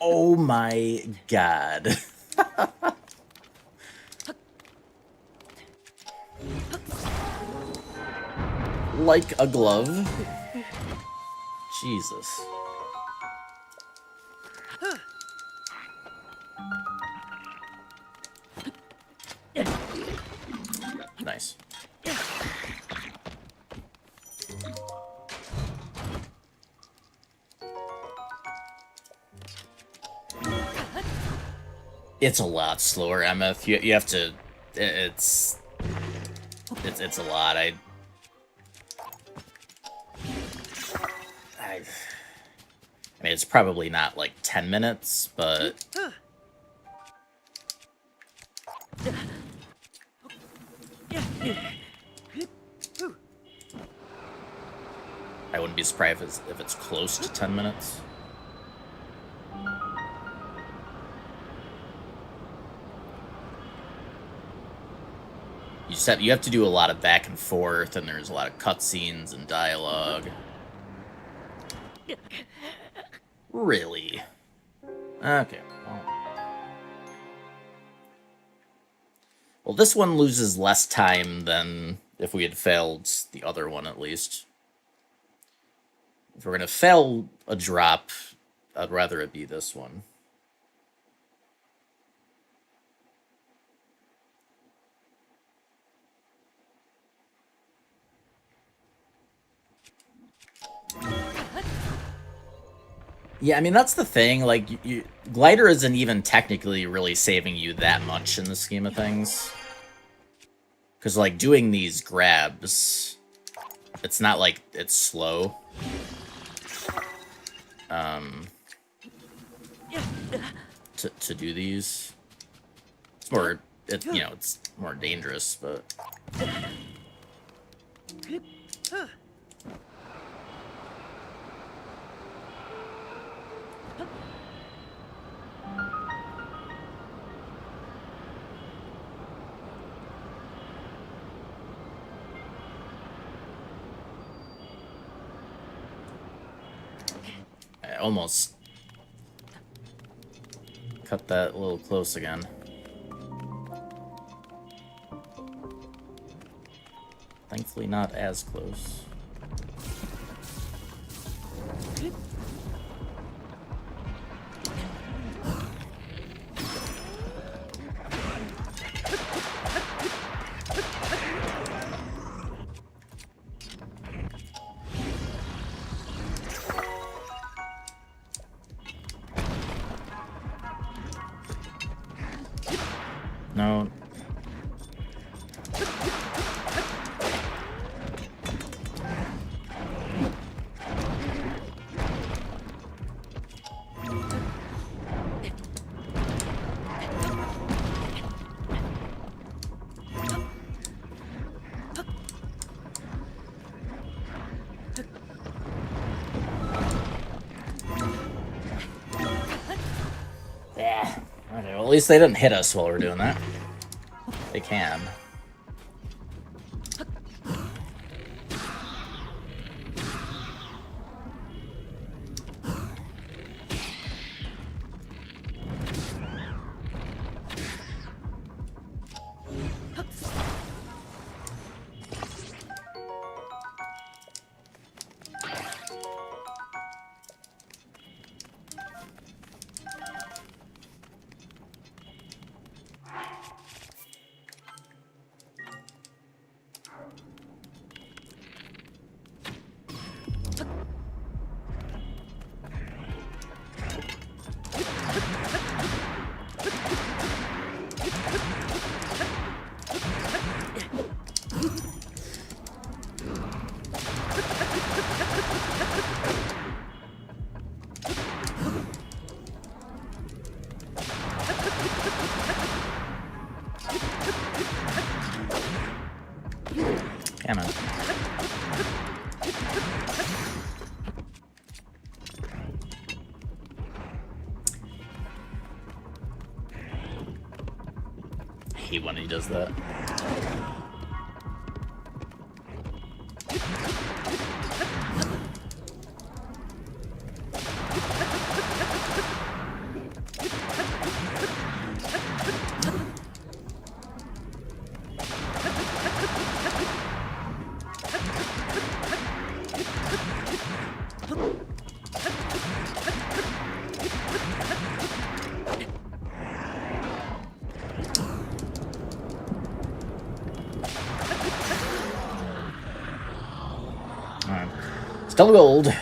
Oh my god. Like a glove. Jesus. Nice. It's a lot slower, MF. You have to. It's a lot. I mean, it's probably not like 10 minutes, but I wouldn't be surprised if it's close to 10 minutes. You have to do a lot of back and forth, and there's a lot of cutscenes and dialogue. Really? Okay. Well. Well, this one loses less time than if we had failed the other one, at least. If we're gonna fail a drop, I'd rather it be this one. Yeah, I mean, that's the thing. Like, Glider isn't even technically really saving you that much in the scheme of things. Because, like, doing these grabs, it's not like it's slow. To do these. It's more, you know, it's more dangerous, but... I almost cut that a little close again. Thankfully not as close. No. Yeah. Okay, well, at least they didn't hit us while we're doing that. They can. Damn it. I hate when he does that. Alright. Still gold.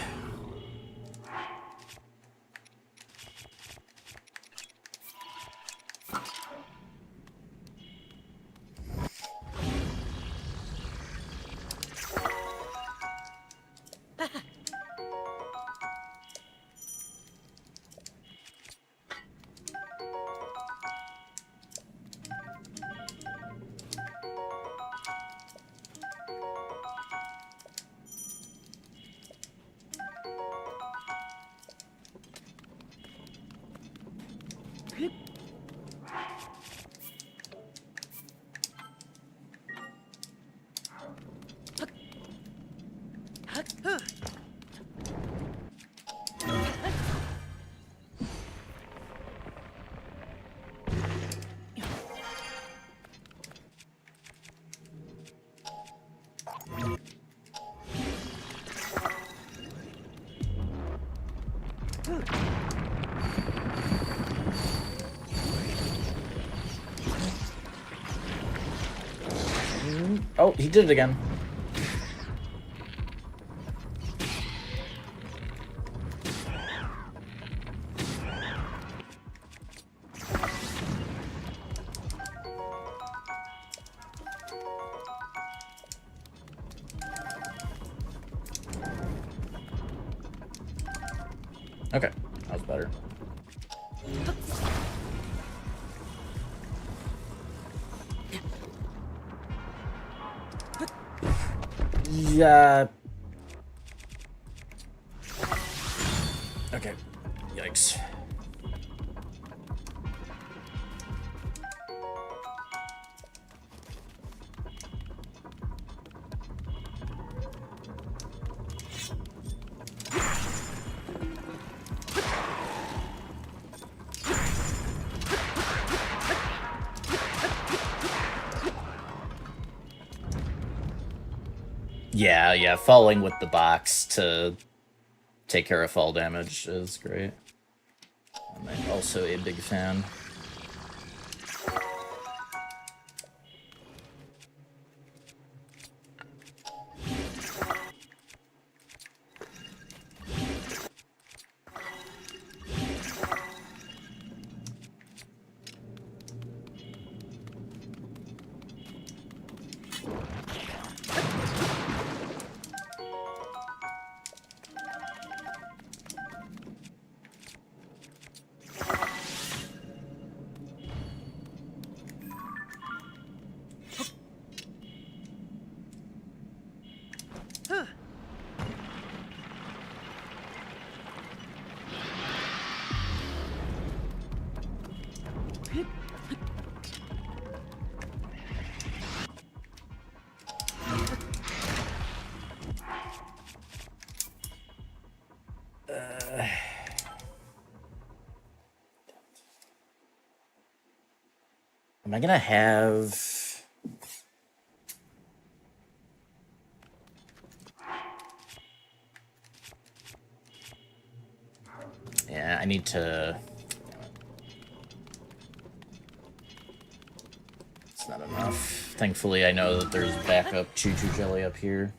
Oh, he did it again. Okay, that was better. Yeah. Okay. Yikes. Yeah, falling with the box to take care of fall damage is great. I'm also a big fan. Am I gonna have... Yeah, I need to... It's not enough. Thankfully, I know that there's backup Choo-Choo Jelly up here.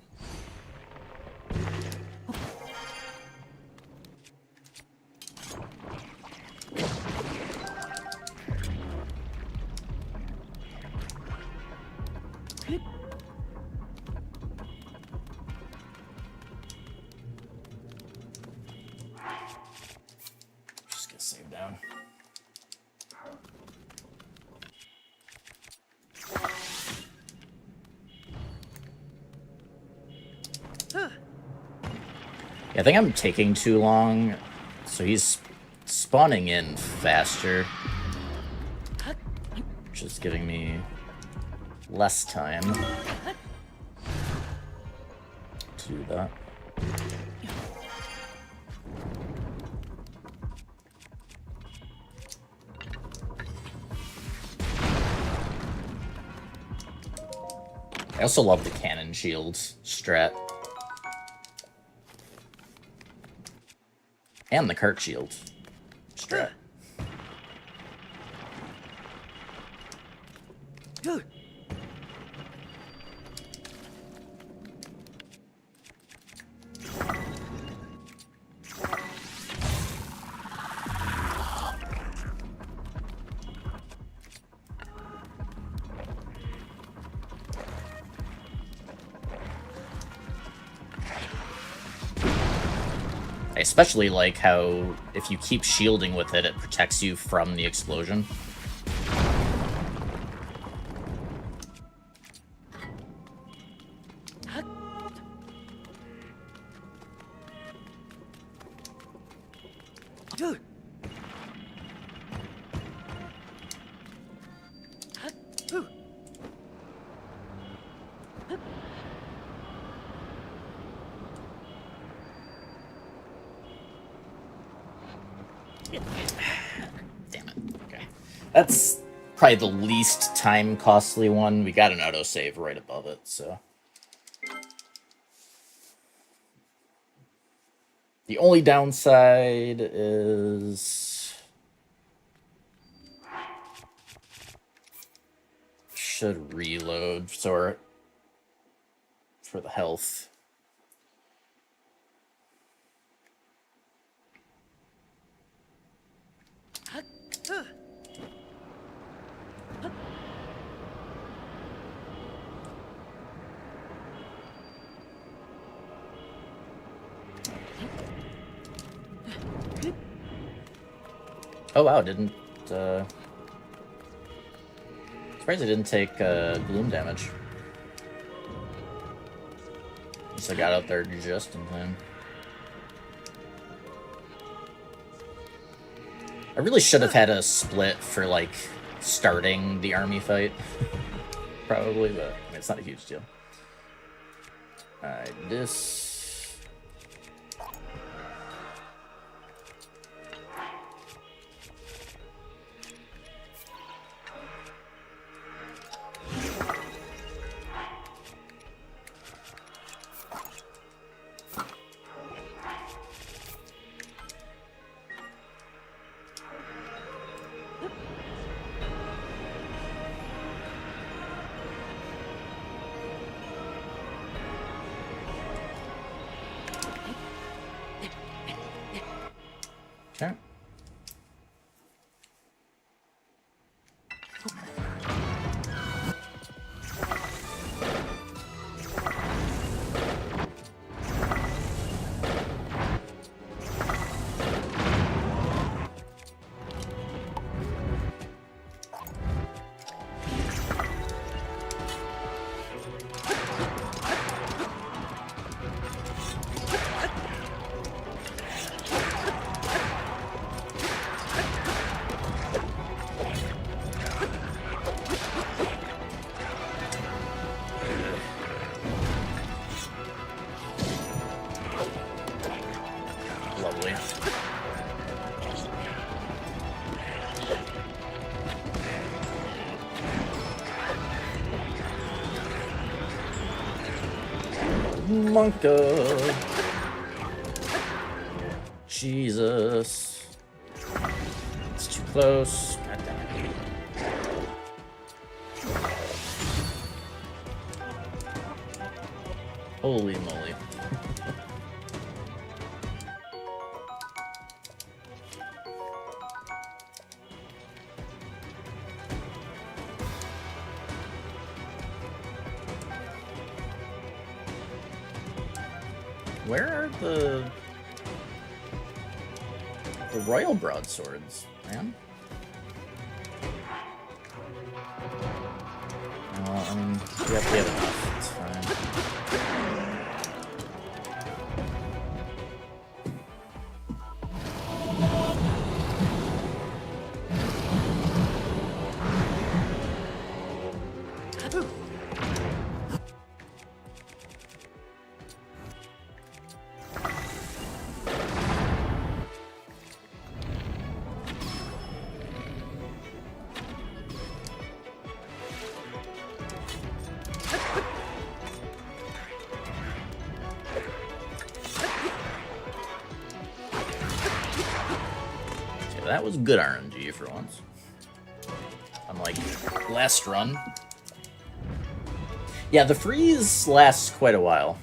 Just get saved down. Yeah, I think I'm taking too long, so he's spawning in faster, which is giving me less time to do that. I also love the cannon shield strat. And the cart shield strat. I especially like how if you keep shielding with it, it protects you from the explosion. Damn it. Okay. That's probably the least time costly one. We got an autosave right above it, so. The only downside is... should reload, so for the health. Oh wow, didn't surprised I didn't take gloom damage. So I got out there just in time. I really should have had a split for like starting the army fight. Probably, but I mean, it's not a huge deal. Alright, this. Okay. Lovely. Monka. Jesus. It's too close. God damn it. Holy moly. Where are the royal broadswords, man? I mean, we have enough. It's fine. That was good RNG for once. Unlike last run. Yeah, the freeze lasts quite a while.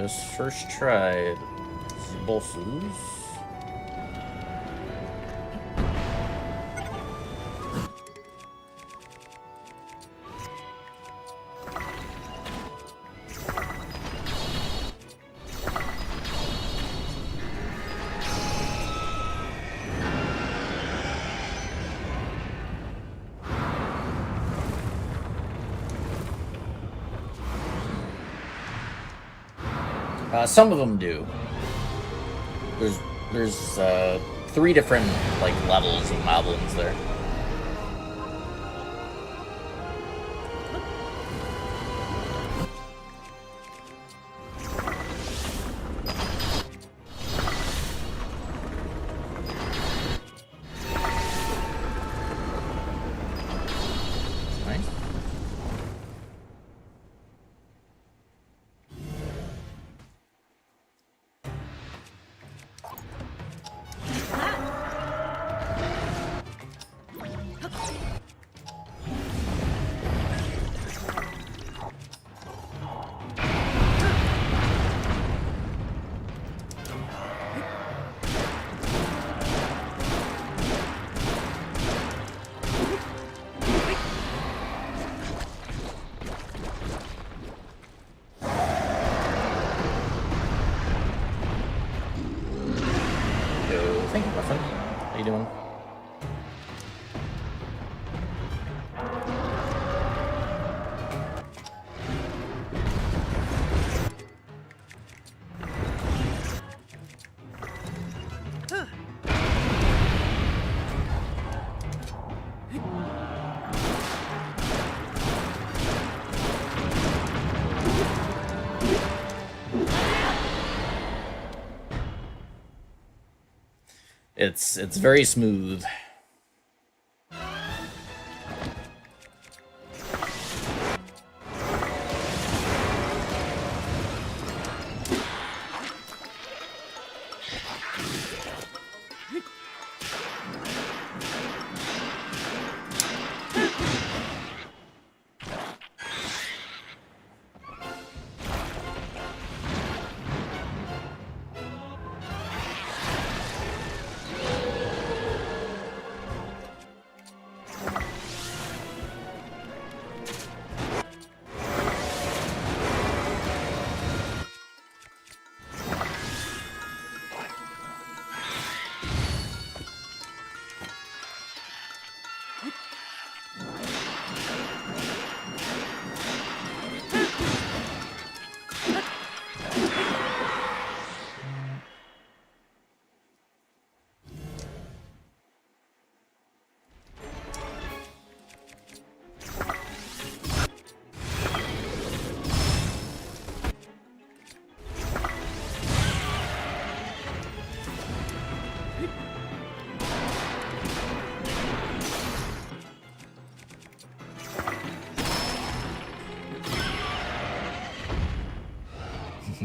Let's first try the bosses. Some of them do. There's 3 different like levels of moblins there. How you doing? It's very smooth.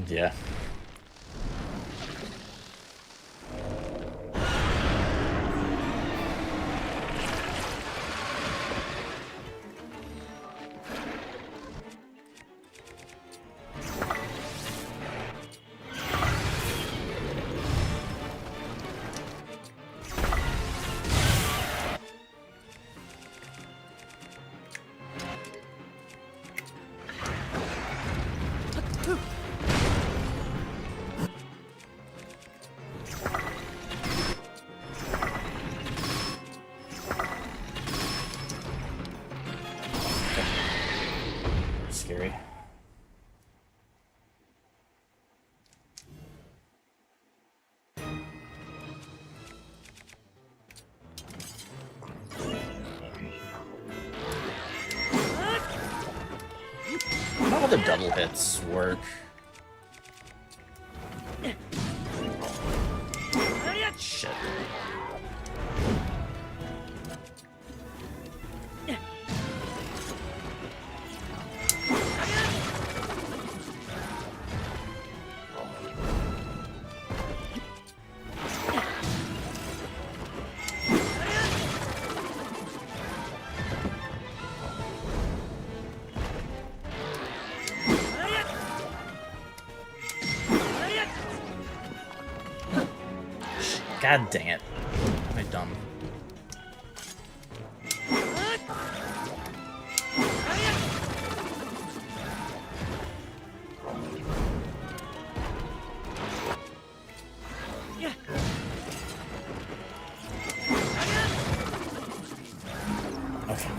Yeah. Scary. How do the double hits work? Shit. God dang it. Am I dumb? Okay.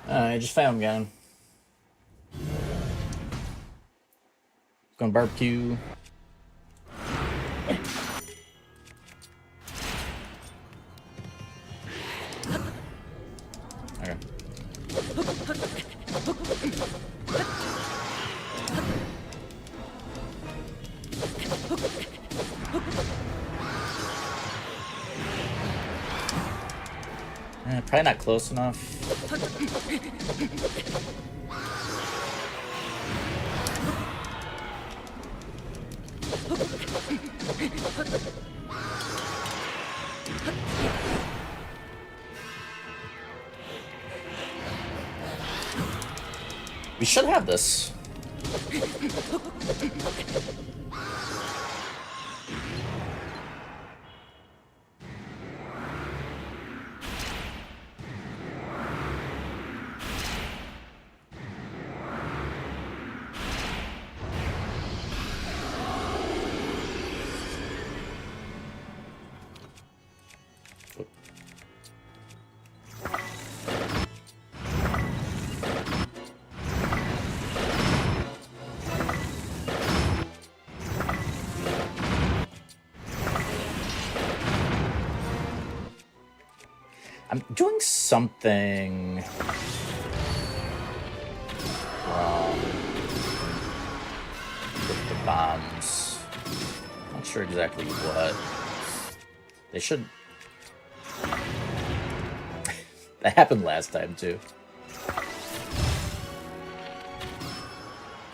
I just found him. Going barbecue. Okay. Probably not close enough. We should have this. I'm doing something wrong with the bombs. Not sure exactly what. They should... That happened last time, too.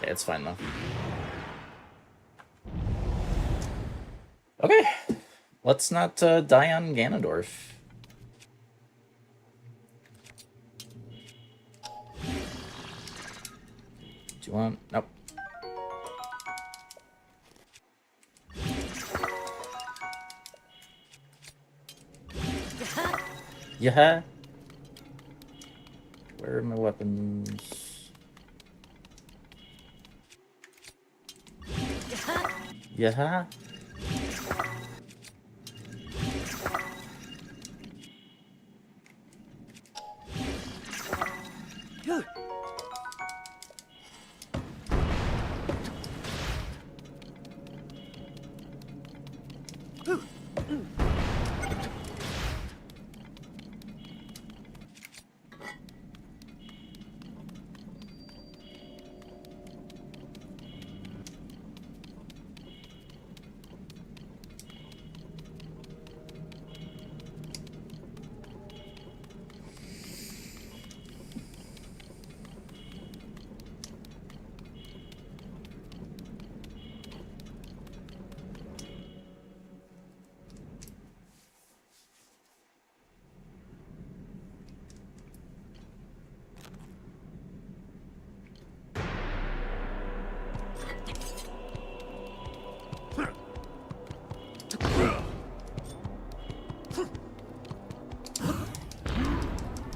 Okay, it's fine, though. Okay. Let's not die on Ganondorf. Do you want... Nope. Yeah. Where are my weapons? Yeah.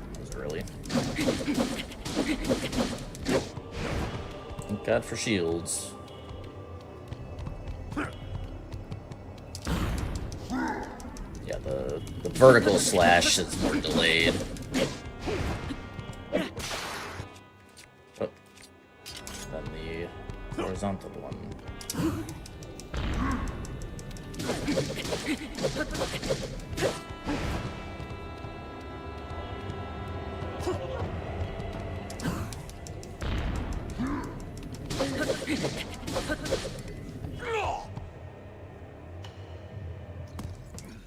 That was early. Thank God for shields. Yeah, the vertical slash is more delayed. Oh. Than the horizontal one.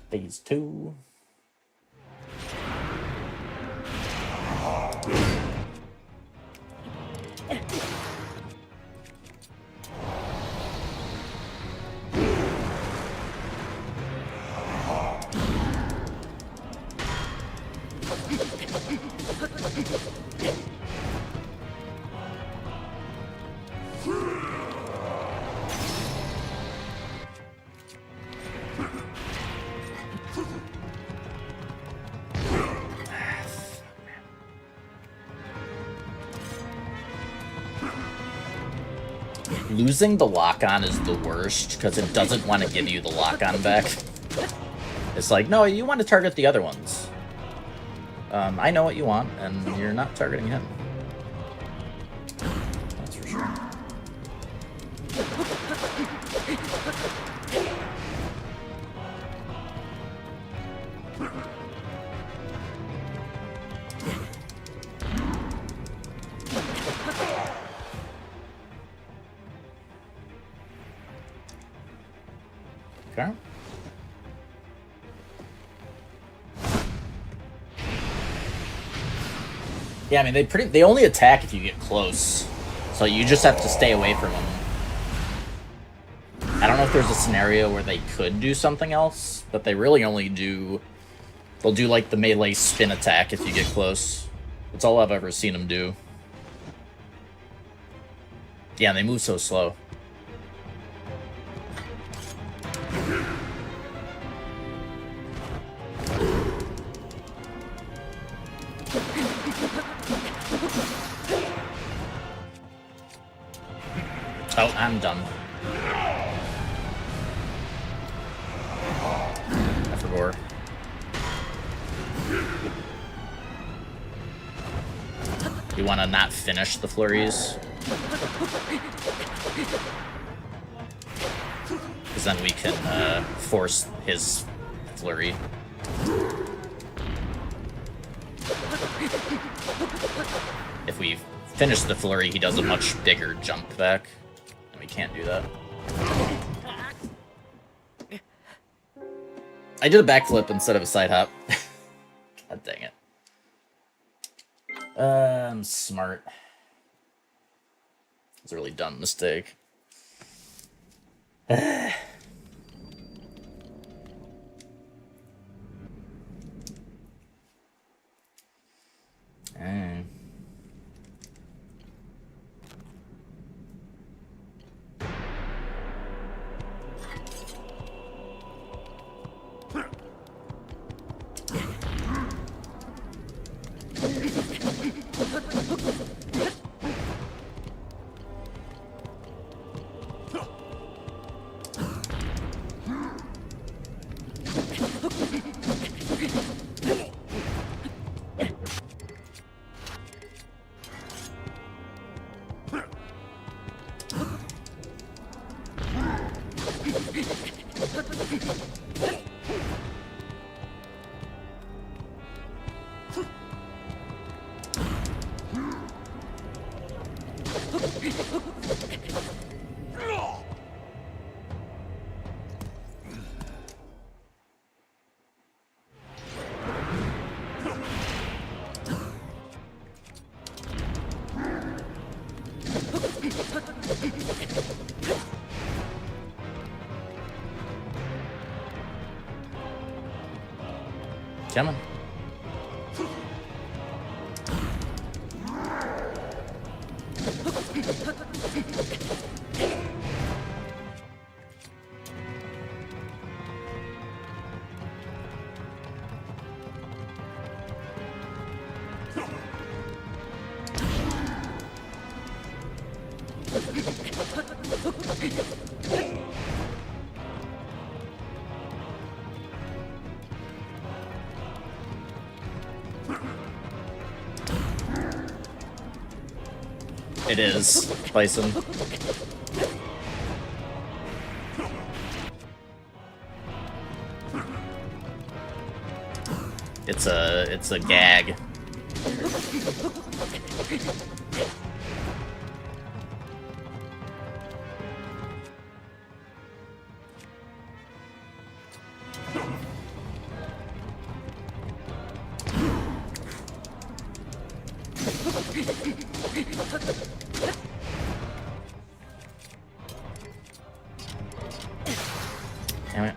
Phase 2. Losing the lock-on is the worst, because it doesn't want to give you the lock-on back. It's like, no, you want to target the other ones. I know what you want, and you're not targeting him. That's for sure. Okay. Yeah, I mean they only attack if you get close, so you just have to stay away from them. I don't know if there's a scenario where they could do something else, but they really only do. They'll do like the melee spin attack if you get close. That's all I've ever seen them do. Yeah, and they move so slow. Oh, I'm done. I forgot. You want to not finish the flurries? Because then we can force his flurry. If we finish the flurry, he does a much bigger jump back. And we can't do that. I did a backflip instead of a side hop. God dang it. I'm smart. It's a really dumb mistake. Come on. It is, Bison. It's a gag. Damn it.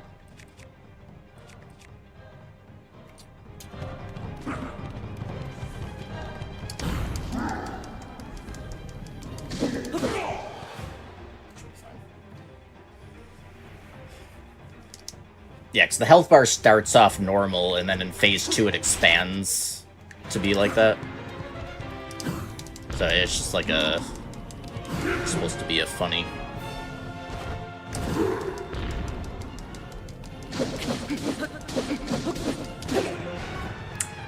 Yeah, because the health bar starts off normal, and then in phase 2 it expands to be like that. So it's just like a... It's supposed to be a funny...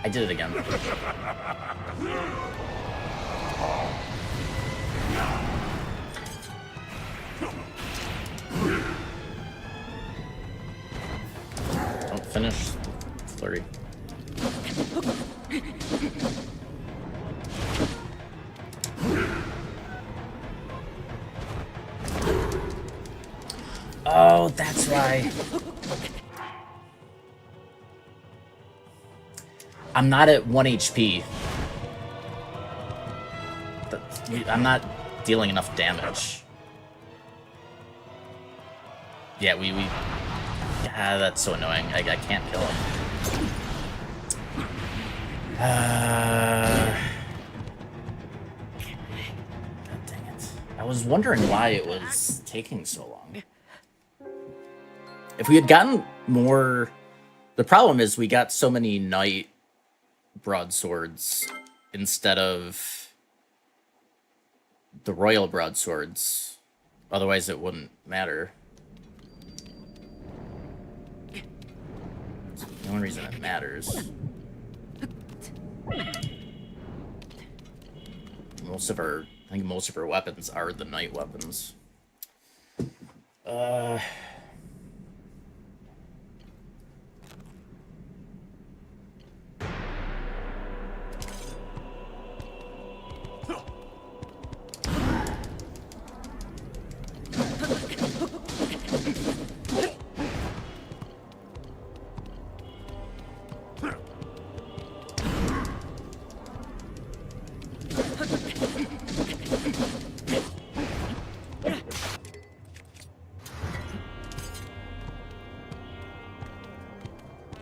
I did it again. Don't finish flurry. Oh, that's right. I'm not at 1 HP. I'm not dealing enough damage. Yeah, we ah, that's so annoying. I can't kill him. God dang it. I was wondering why it was taking so long. If we had gotten more... The problem is we got so many knight broadswords instead of the royal broadswords. Otherwise it wouldn't matter. It's the only reason it matters. I think most of our weapons are the knight weapons.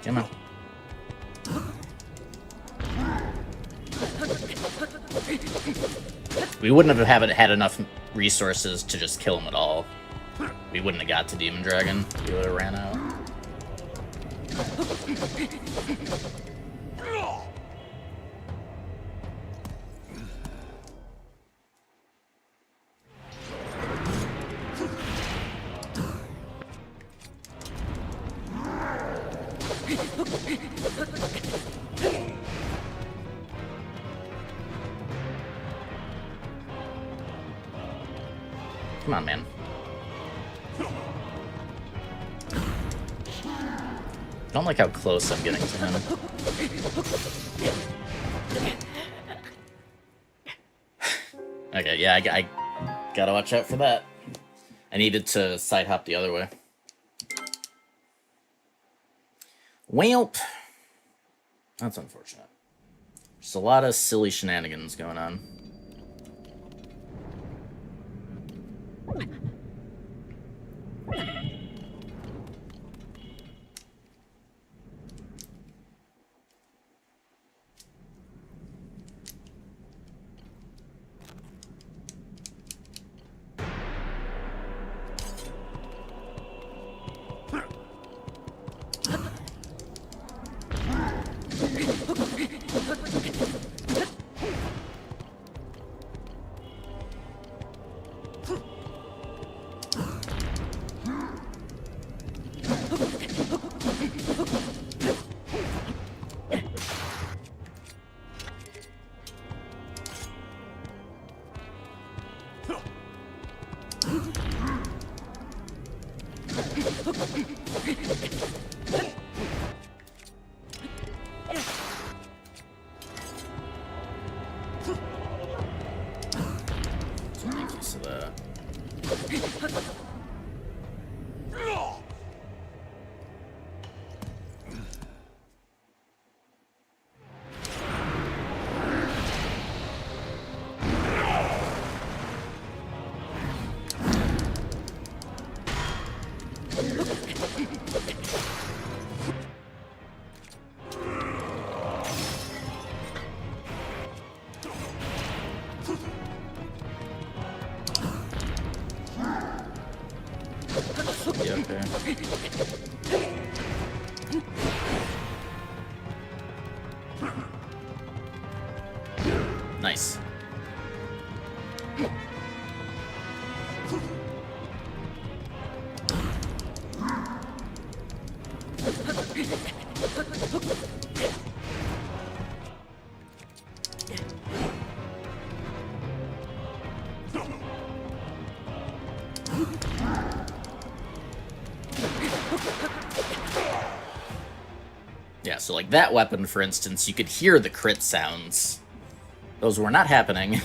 Come on. We wouldn't have had enough resources to just kill him at all. We wouldn't have got to Demon Dragon. We would have ran out. Come on, man. I don't like how close I'm getting to him. Okay, yeah, I gotta watch out for that. I needed to side hop the other way. Whelp! That's unfortunate. Just a lot of silly shenanigans going on. So make use of that. Yeah, okay. Nice. Yeah, so like that weapon, for instance, you could hear the crit sounds. Those were not happening.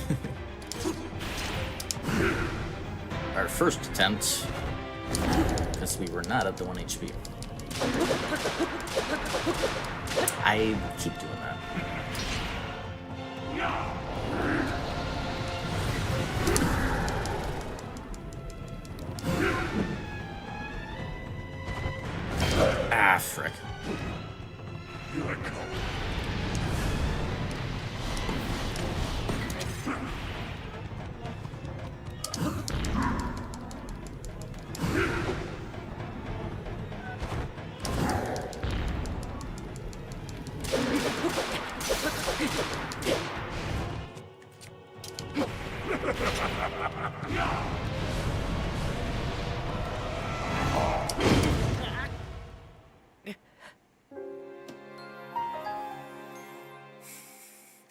Our first attempt, because we were not at the 1 HP. I keep doing that. Ah, frick.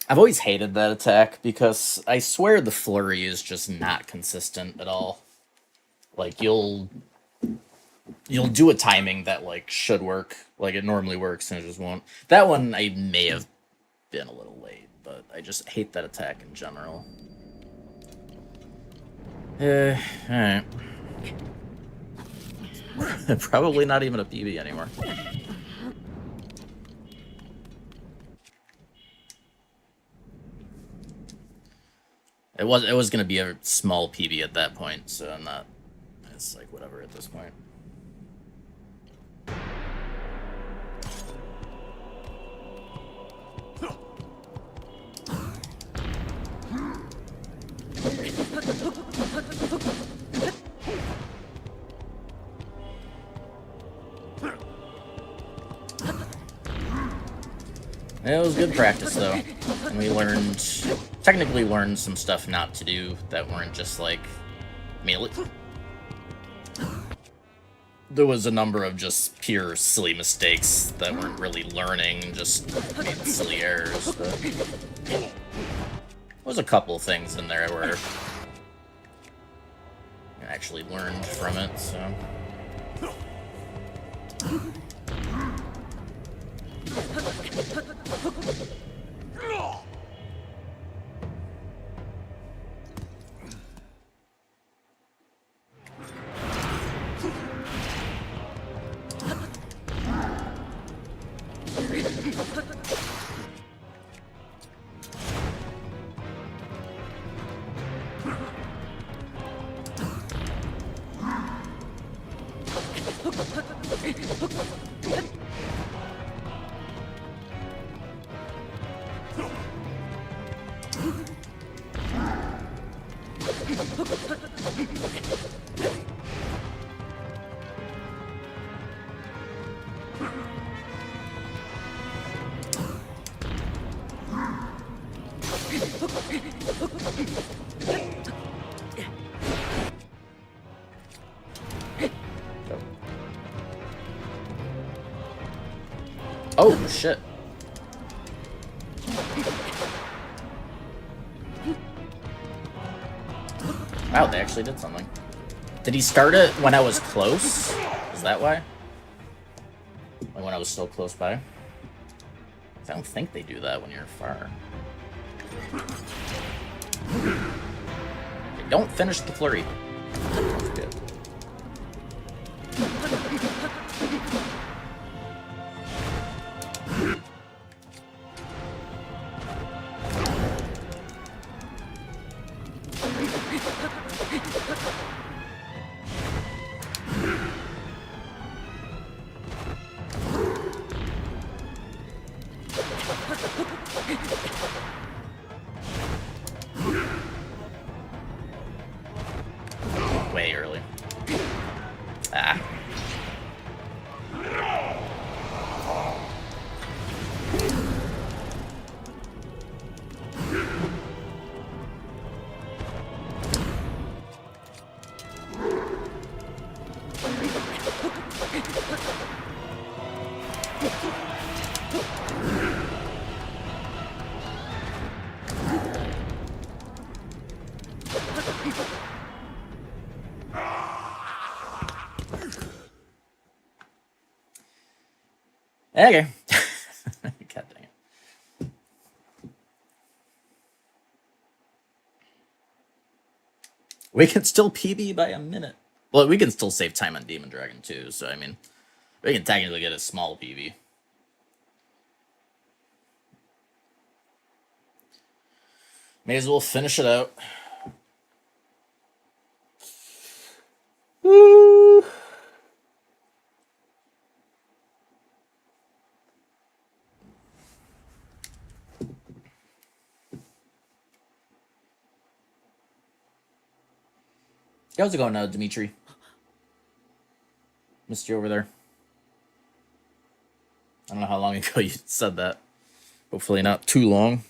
I've always hated that attack because I swear the flurry is just not consistent at all. Like you'll do a timing that like should work, like it normally works, and it just won't. That one I may have been a little late, but I just hate that attack in general. Alright. Probably not even a PB anymore. It was gonna be a small PB at that point, so I'm not. It's like whatever at this point. It was good practice though, and we technically learned some stuff not to do that weren't just like melee. There was a number of just pure silly mistakes that weren't really learning, just made silly errors. But there was a couple things in there where I actually learned from it, so. Oh, shit. Wow, they actually did something. Did he start it when I was close? Is that why? Like when I was still close by? I don't think they do that when you're far. Okay, don't finish the flurry. Good. Way early. Ah. Okay. God dang it. We can still PB by a minute. Well, we can still save time on Demon Dragon too, so I mean, we can technically get a small PB. May as well finish it out. Woo! How's it going now, Dimitri? Missed you over there. I don't know how long ago you said that. Hopefully not too long.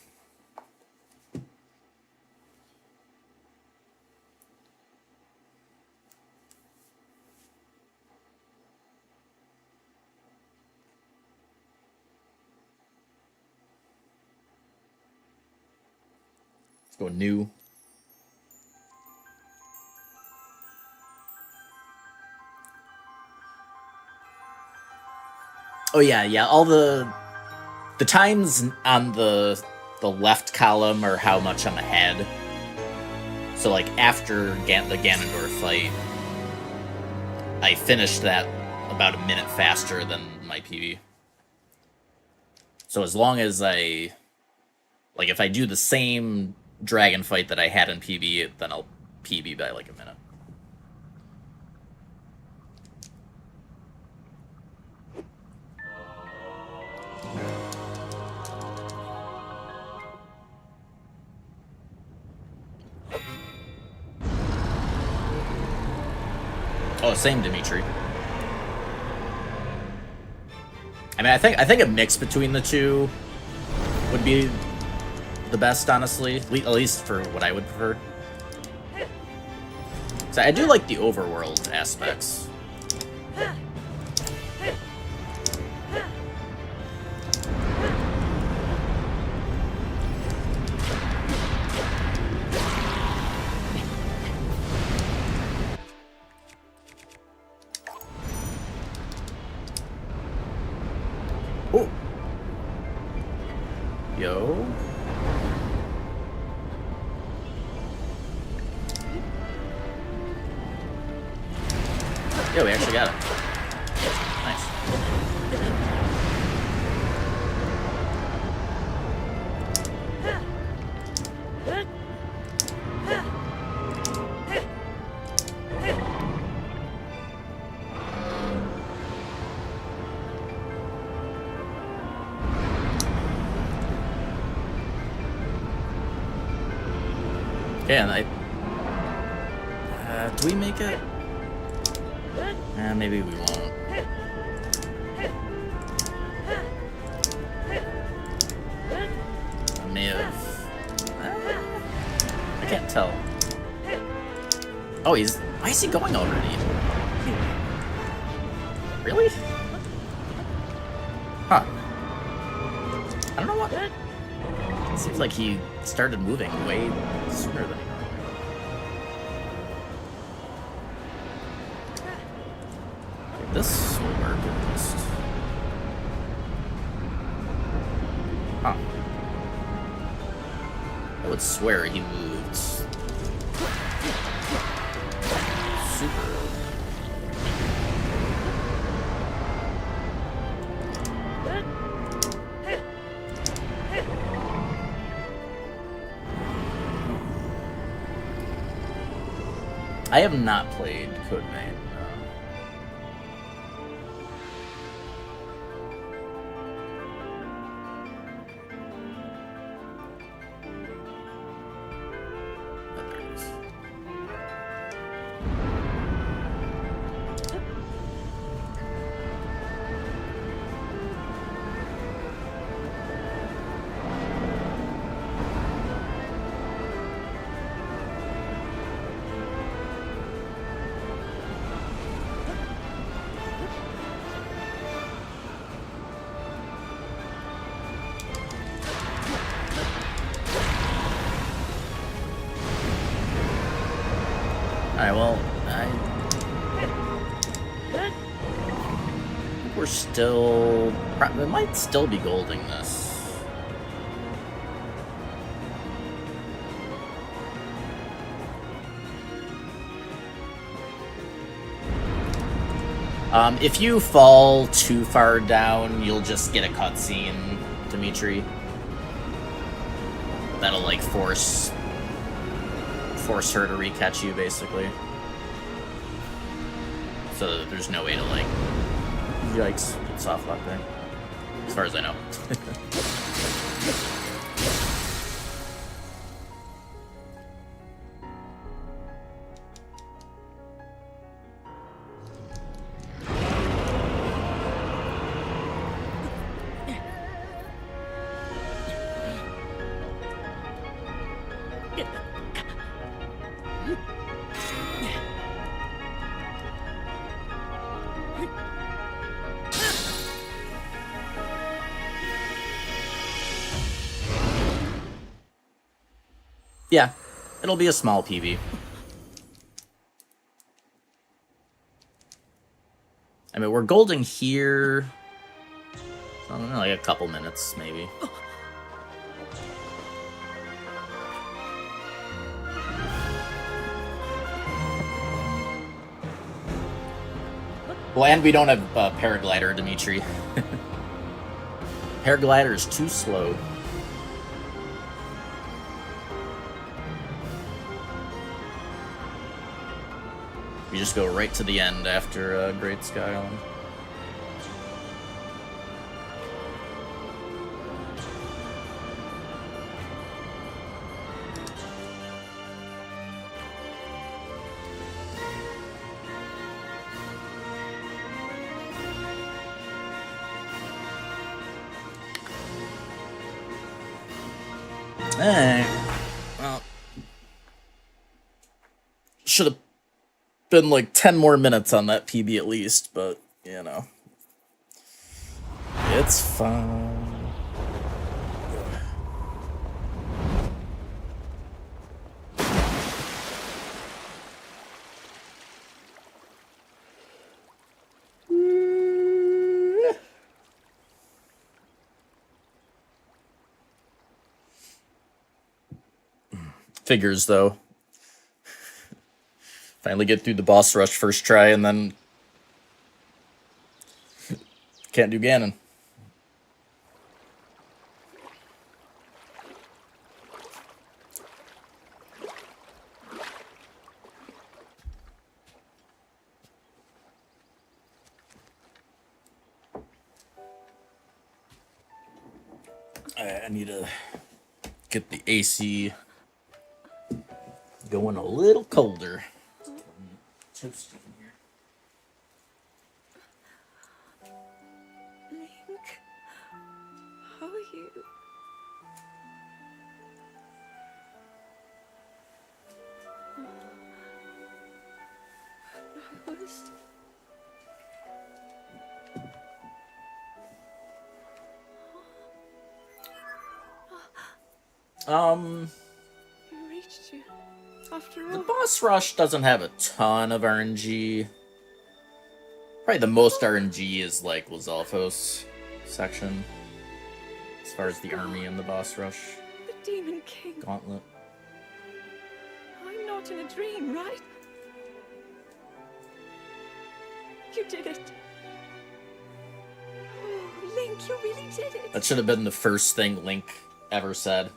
Let's go new. Oh yeah. All the times on the left column are how much I'm ahead. So like after the Ganondorf fight, I finished that about a minute faster than my PB. So as long as if I do the same dragon fight that I had in PB, then I'll PB by like a minute. Oh, same Dimitri. I mean, I think a mix between the two would be the best, honestly. At least for what I would prefer. So I do like the overworld aspects. Oh. Yo. Yeah, we actually got it. Nice. Okay, and do we make it? Maybe we won't. I may have... I can't tell. Oh, why is he going already? Really? Huh. I don't know what... It seems like he started moving way sooner than he normally would. This will work at least. Huh. I would swear he moved super early. I have not played Code Vein. Alright, well, I think we're still... We might still be golding this. If you fall too far down, you'll just get a cutscene, Dimitri. That'll, like, force her to re-catch you, basically. So that there's no way to, like... Yikes. Soft lock there. As far as I know. Yeah, it'll be a small PV. I mean, we're golding here. I don't know, like a couple minutes, maybe. Well, and we don't have Paraglider, Dimitri. Paraglider is too slow. You just go right to the end after Great Sky Island. Well, should have been like 10 more minutes on that PB at least, but you know, it's fine. Figures, though. Finally get through the boss rush first try, and then can't do Ganon. I need to get the AC going a little colder. Toasty in here. Link, how are you? I was... You reached you. After all. The boss rush doesn't have a ton of RNG. Probably the most RNG is like Lizalfos section, as far as the army and the boss rush The Demon King. gauntlet. I'm not in a dream, right? You did it. Oh, Link, you really did it. That should have been the first thing Link ever said.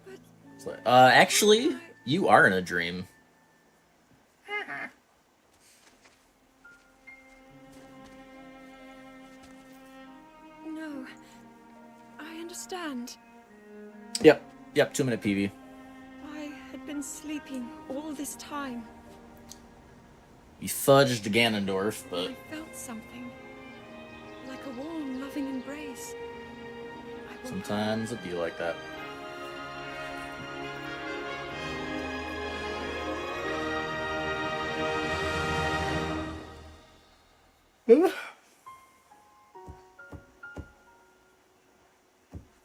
But It's like, actually, you are in a dream. no, I understand. Yep, 2-minute PV. I had been sleeping all this time. We fudged Ganondorf, but I felt something. Like a warm, loving embrace. I woke up. sometimes it be like that.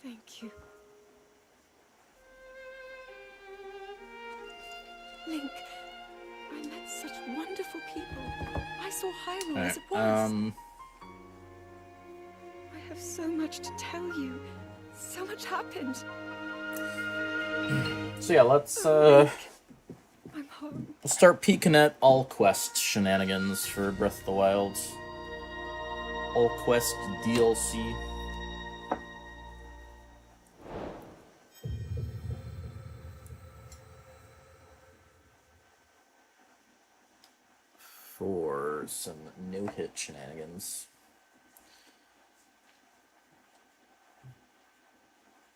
Thank you. Link, I met such wonderful people. I saw Hyrule as it was. I have so much to tell you. So much happened. So yeah, let's Link, I'm home. we'll start peeking at all quest shenanigans for Breath of the Wild. All quest DLC. For some no-hit shenanigans.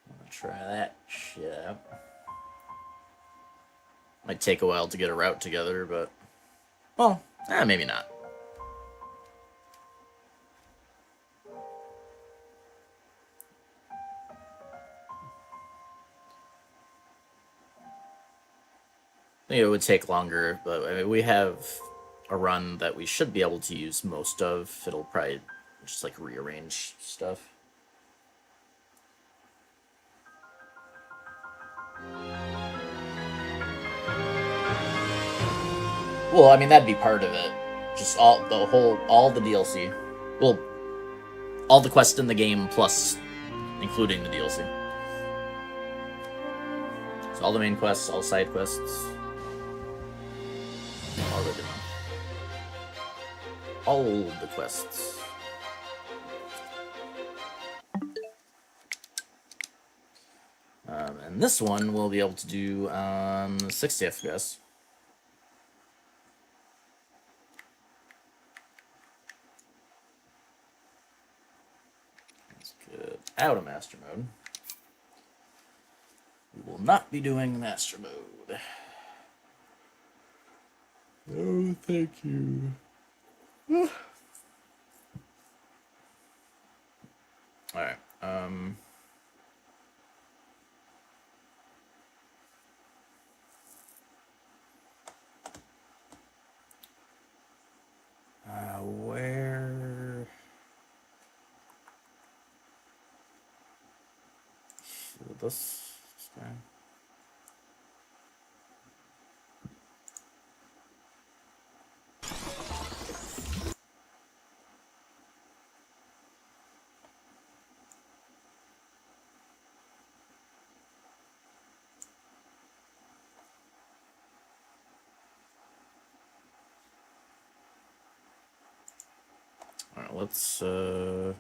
I'm gonna try that shit out. Might take a while to get a route together, but... well, maybe not. I think it would take longer, but I mean, we have a run that we should be able to use most of. It'll probably just like rearrange stuff. Well, I mean, that'd be part of it. Just all the DLC. Well, all the quests in the game plus including the DLC. So all the main quests, all side quests. All the different. All the quests. And this one we'll be able to do 60 FPS. Let's get out of Master Mode. We will not be doing Master Mode. No, thank you. Alright, where... this guy? Alright, let's put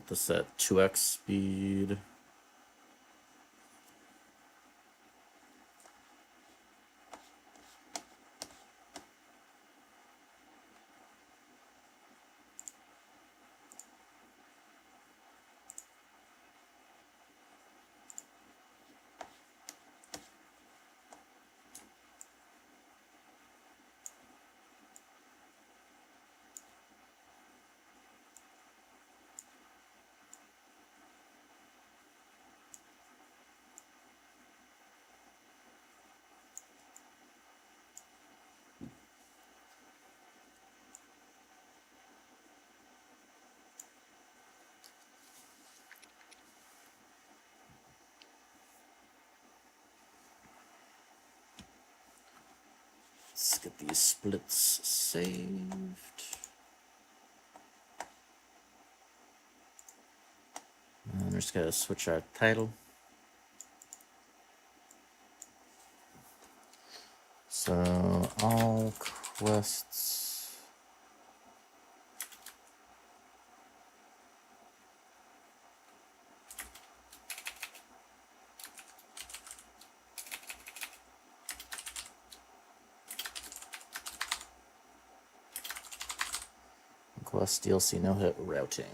this at 2x speed. Let's get these splits saved. And we're just gonna switch our title. So all quests. Quest DLC no hit routing.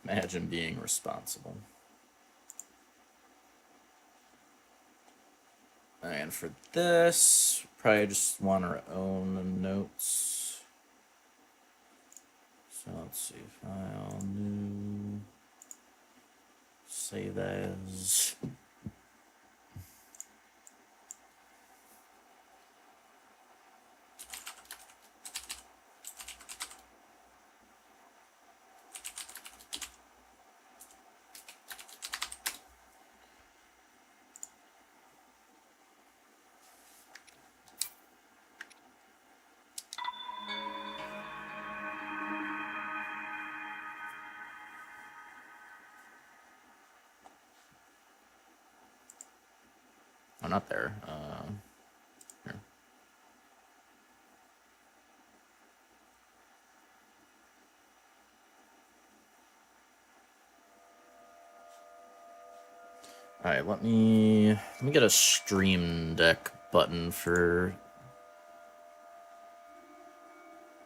Imagine being responsible. And for this, probably just want our own notes. So let's see, file, new, save as. Oh, not there. Here. All right, let me get a Stream Deck button for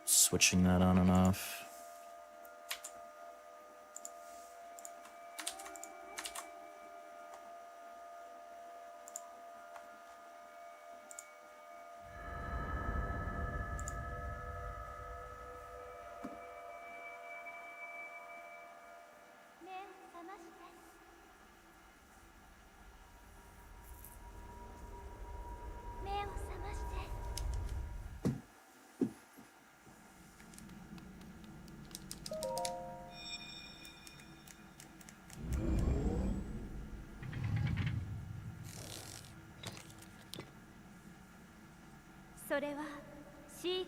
switching that on and off.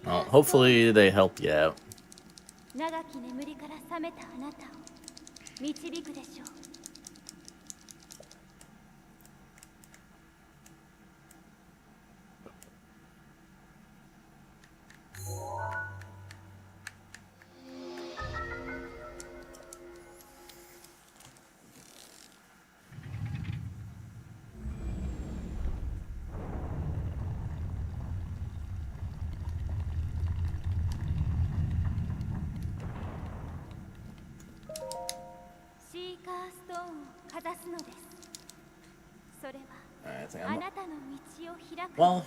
Well, hopefully they help you out. 長き眠りから覚めたあなたを導くでしょう。シーカーストーンをかざすのです。それはあなたの道を開く。 Well,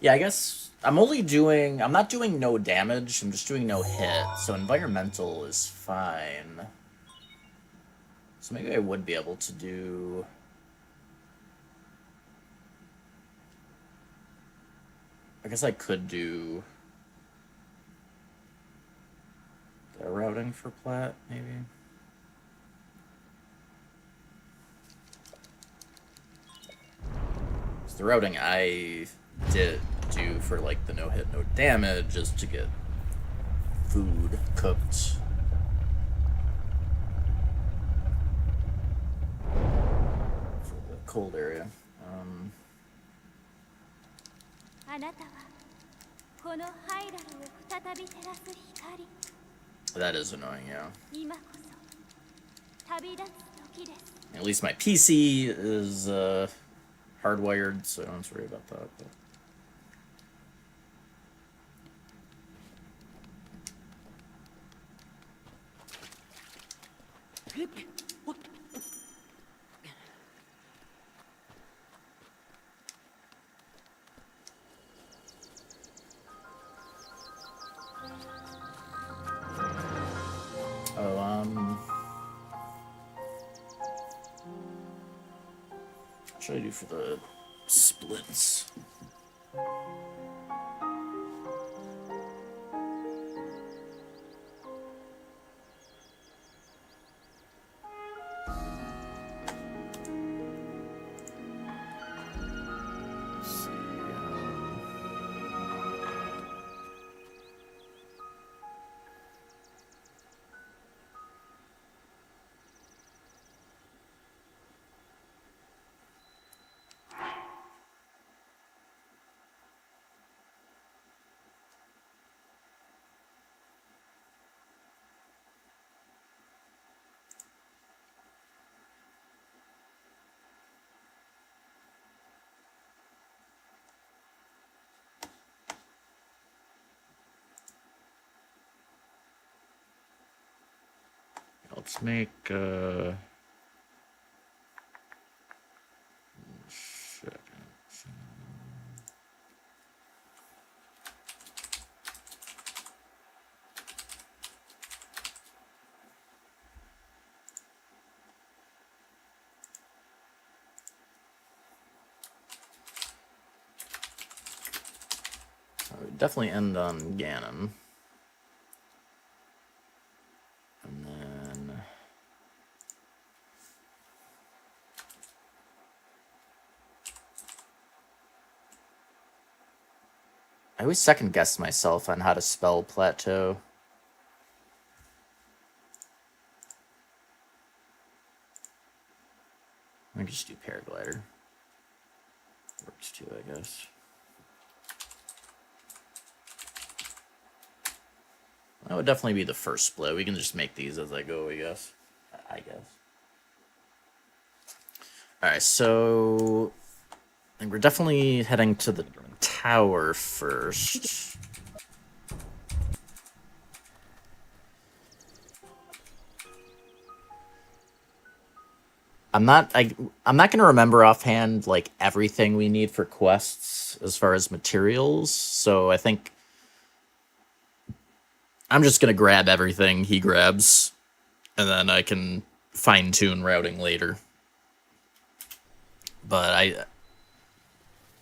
yeah, I guess I'm not doing no damage, I'm just doing no hit, so environmental is fine. So maybe I would be able to do... I guess I could do... the routing for plat, maybe? The routing I did do for like the no hit, no damage is to get food cooked. For the cold area. あなたはこのハイラルを再び照らす光。 That is annoying, yeah. 今こそ旅立つ時です。 At least my PC is hardwired, so I don't have to worry about that. But... Oh, what should I do for the splits? Let's make definitely end on Ganon. And then I always second guess myself on how to spell plateau. I can just do paraglider. Works too, I guess. That would definitely be the first split. We can just make these as I go, I guess. Alright, so I think we're definitely heading to the tower first. I'm not gonna remember offhand like everything we need for quests as far as materials, so I think I'm just gonna grab everything he grabs, and then I can fine-tune routing later. But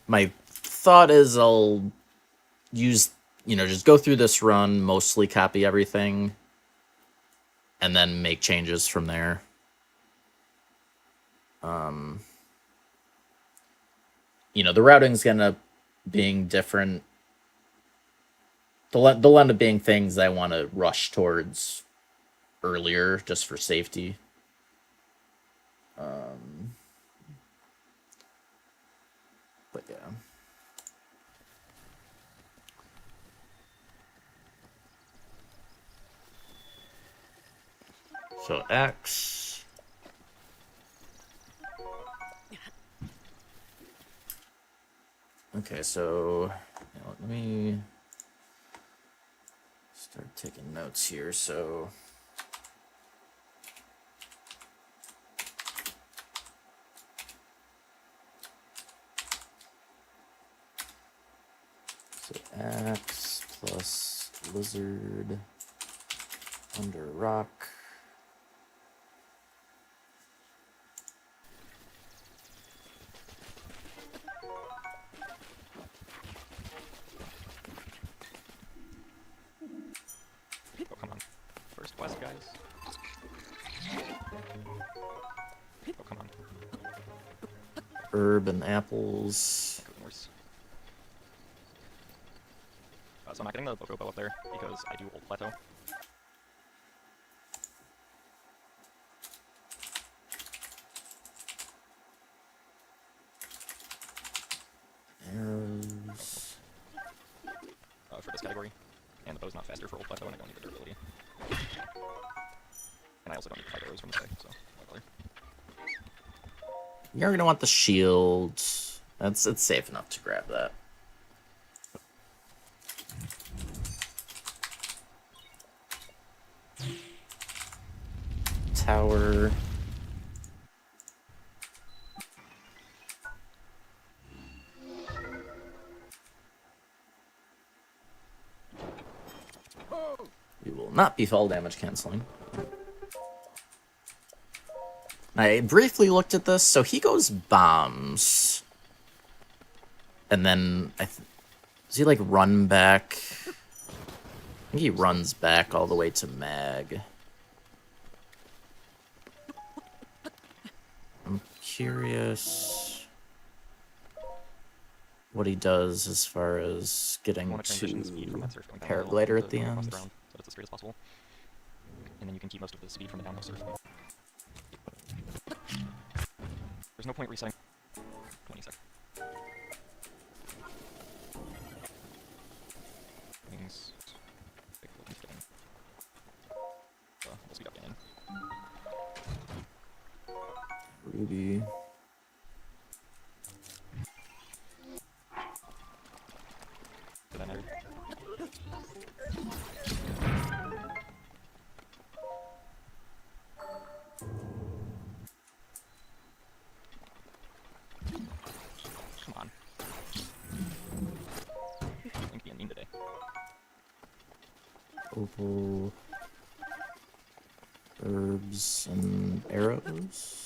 my thought is I'll use, just go through this run, mostly copy everything, and then make changes from there. The routing's gonna end up being different. They'll end up being things I want to rush towards earlier, just for safety. But yeah. So X. Okay, so let me start taking notes here. So X plus lizard under rock. Oh, come on. First quest, guys. Oh, come on. Herb and apples. So I'm not getting the Bokobo up there because I do Old Plateau. Arrows. For this category. And the bow's not faster for Old Plateau, and I don't need the durability. And I also don't need the 5 arrows from this guy, so no color. You're gonna want the shield. It's safe enough to grab that. Tower. We will not be fall damage canceling. I briefly looked at this, so he goes bombs. And then, does he like run back? I think he runs back all the way to mag. I'm curious what he does as far as getting Want to to transition speed from that surf going downhill paraglider at to the going across end. the ground, so it's as straight as possible. And then you can keep most of the speed from the downhill surf. There's no point resetting. 20 seconds. Things. We'll speed up again. Ruby. Did that matter? Come on. I think being mean today. Opal. Herbs and arrows.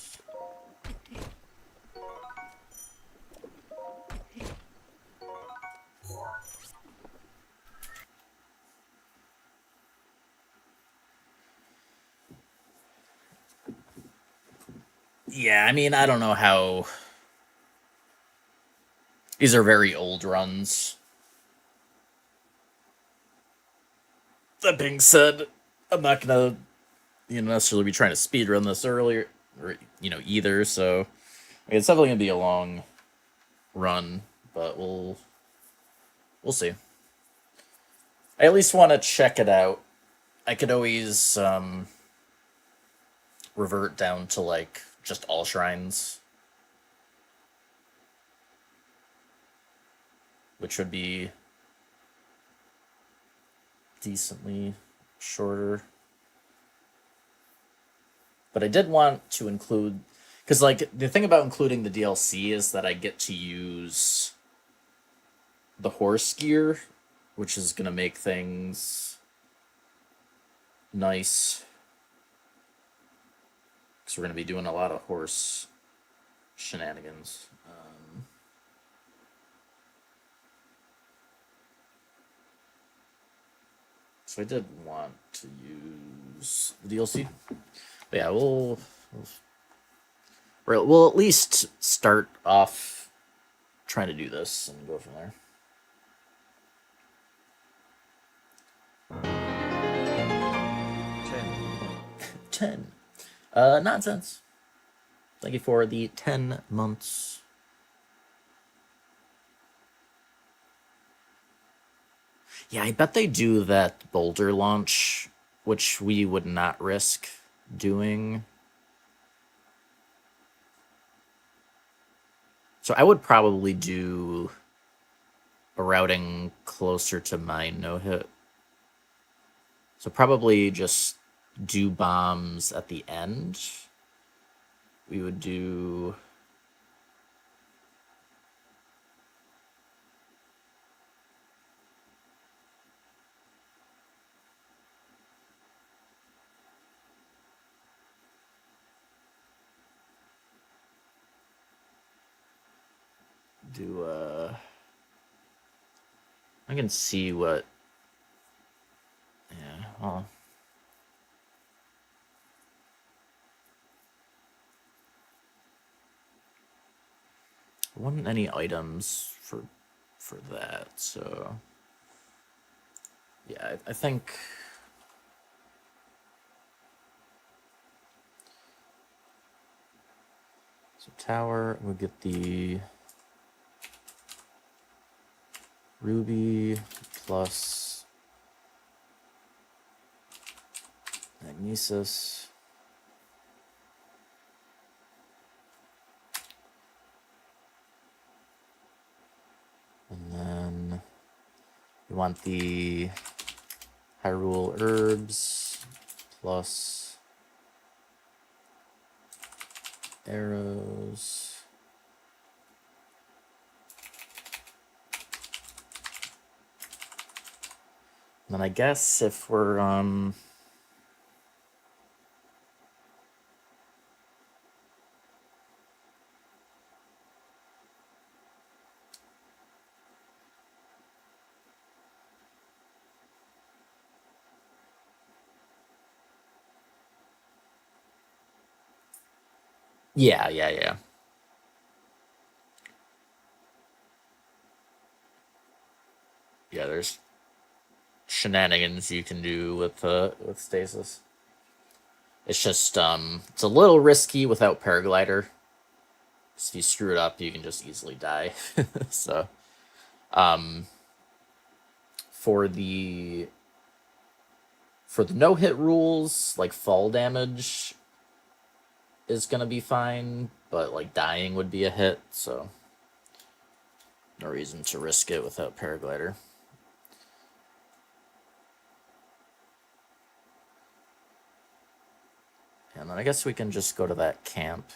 Yeah, I mean, I don't know how... These are very old runs. That being said, I'm not gonna, necessarily be trying to speedrun this earlier, or, either, so... It's definitely gonna be a long run, but we'll see. I at least want to check it out. I could always, revert down to, like, just all shrines. Which would be decently shorter. But I did want to include... Because, like, the thing about including the DLC is that I get to use the horse gear, which is going to make things nice. Because we're going to be doing a lot of horse shenanigans. So I did want to use the DLC. But yeah, we'll at least start off trying to do this and go from there. Ten. Nonsense. Thank you for the 10 months. Yeah, I bet they do that boulder launch, which we would not risk doing. So I would probably do a routing closer to my no-hit. So probably just do bombs at the end. We would do... I can see what... Yeah, well... There wasn't any items for that, so... Yeah, I think... So tower, we'll get the... Ruby plus Magnesis. And then we want the Hyrule herbs plus arrows. Then I guess if we're yeah, yeah, yeah. Yeah, there's shenanigans you can do with stasis. It's just it's a little risky without paraglider. If you screw it up, you can just easily die. So, for the no hit rules, like fall damage is gonna be fine, but like dying would be a hit, so no reason to risk it without paraglider. And then I guess we can just go to that camp.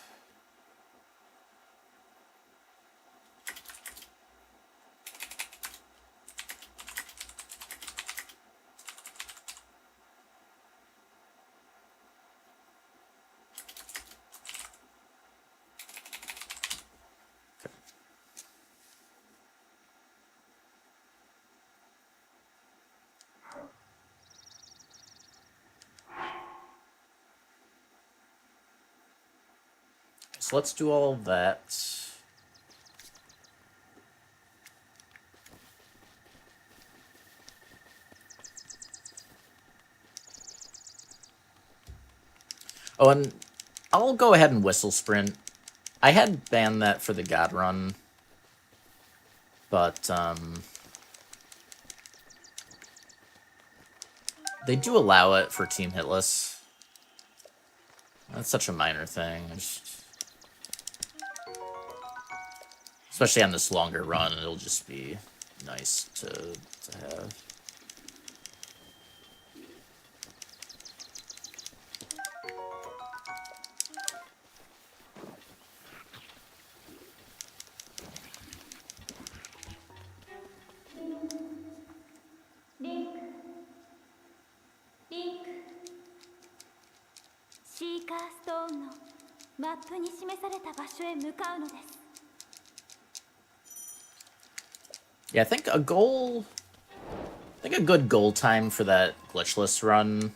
So let's do all that. Oh, and I'll go ahead and whistle sprint. I had banned that for the God Run, but they do allow it for Team Hitless. That's such a minor thing. Especially on this longer run, it'll just be nice to have. Link. シーカーストーンのマップに示された場所へ向かうのです。Yeah, I think a good goal time for that glitchless run,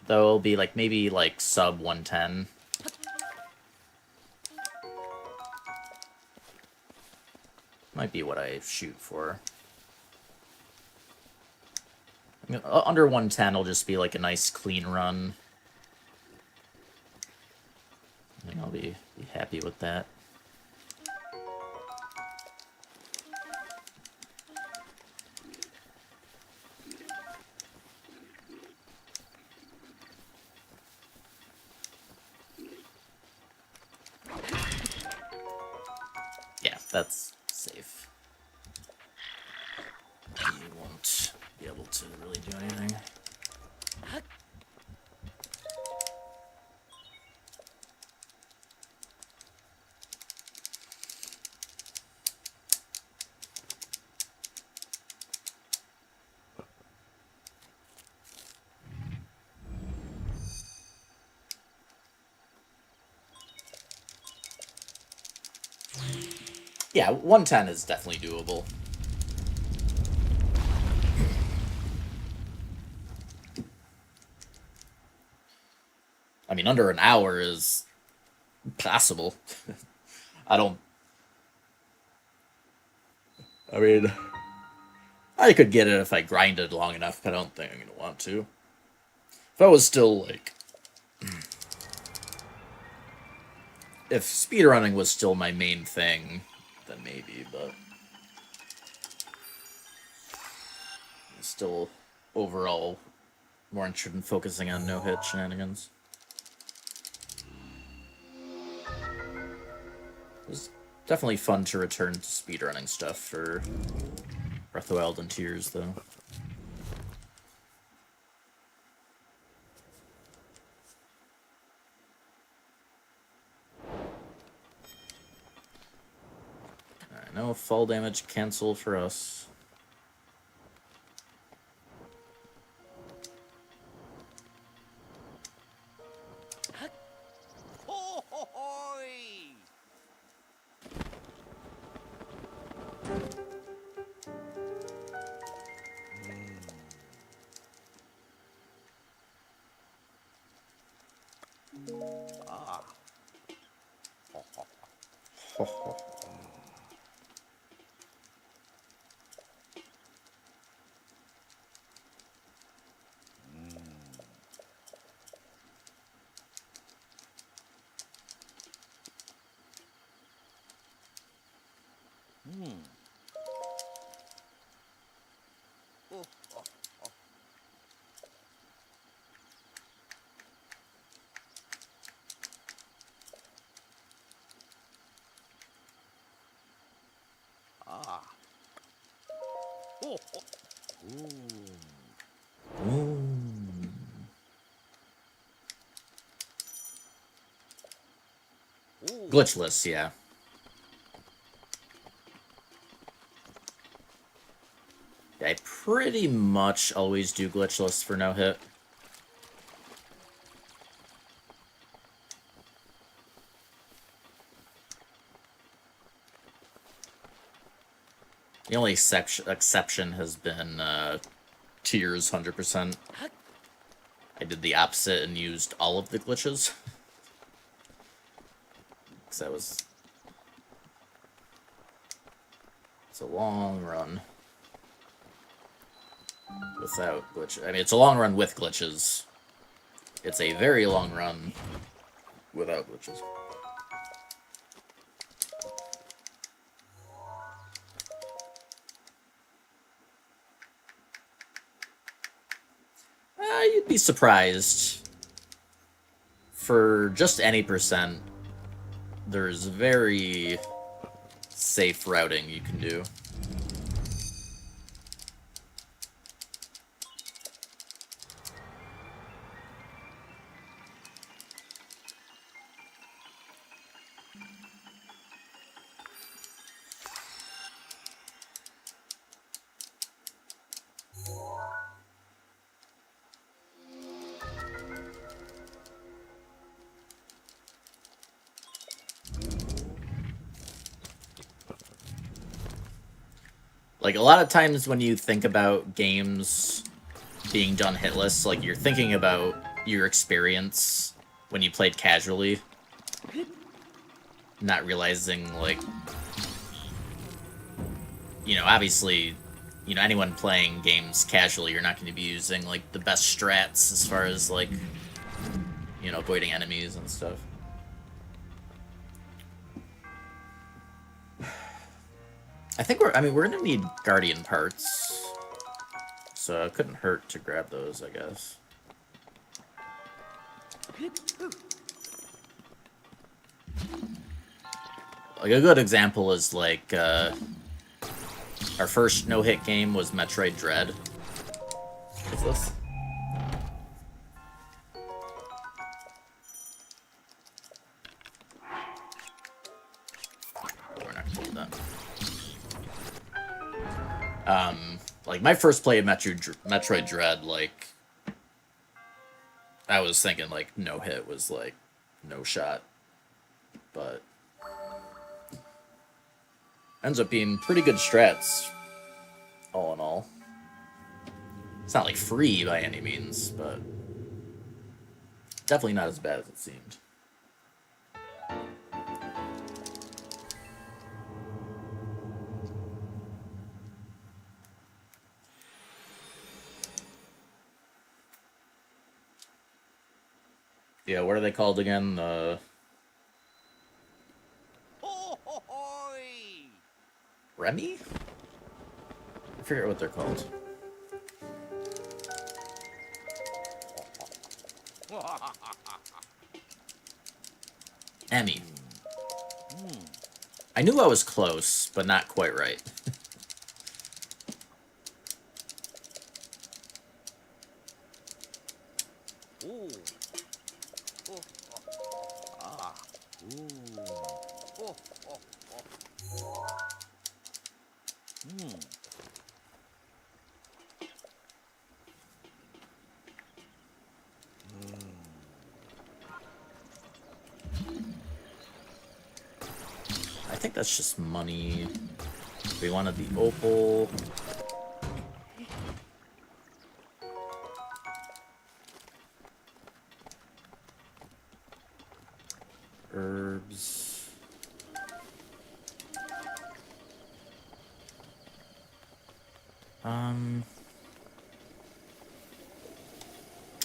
though, will be like maybe like sub 110. Might be what I shoot for. I mean, under 110 will just be like a nice clean run. I think I'll be happy with that. Yeah, that's safe. You won't be able to really do anything. Yeah, 110 is definitely doable. I mean, under an hour is possible. I mean, I could get it if I grinded long enough, but I don't think I'm gonna want to. If I was still, like... If speedrunning was still my main thing, then maybe, but... I'm still, overall, more interested in focusing on no-hit shenanigans. It was definitely fun to return to speedrunning stuff for Breath of the Wild and Tears, though. Alright, no fall damage cancel for us. Ooh. Glitchless, yeah. I pretty much always do glitchless for no hit. The only exception has been Tears 100%. I did the opposite and used all of the glitches. Because that was... It's a long run. Without glitches. I mean, it's a long run with glitches. It's a very long run without glitches. You'd be surprised. For just any percent, there's very safe routing you can do. Like, a lot of times when you think about games being done hitless, like, you're thinking about your experience when you played casually. Not realizing, like... You know, obviously, you know, anyone playing games casually, you're not going to be using, like, the best strats as far as, like, you know, avoiding enemies and stuff. I think we're gonna need Guardian parts, so it couldn't hurt to grab those, I guess. Like, a good example is, like, our first no-hit game was Metroid Dread. What's this? We're not gonna do that. Like, my first play of Metroid Dread, like, I was thinking, like, no hit was, like, no shot. But ends up being pretty good strats, all in all. It's not, like, free by any means, but definitely not as bad as it seemed. Yeah, what are they called again? Remy? I forget what they're called. Emmy. I knew I was close, but not quite right. I think that's just money. We wanted the opal. Herbs.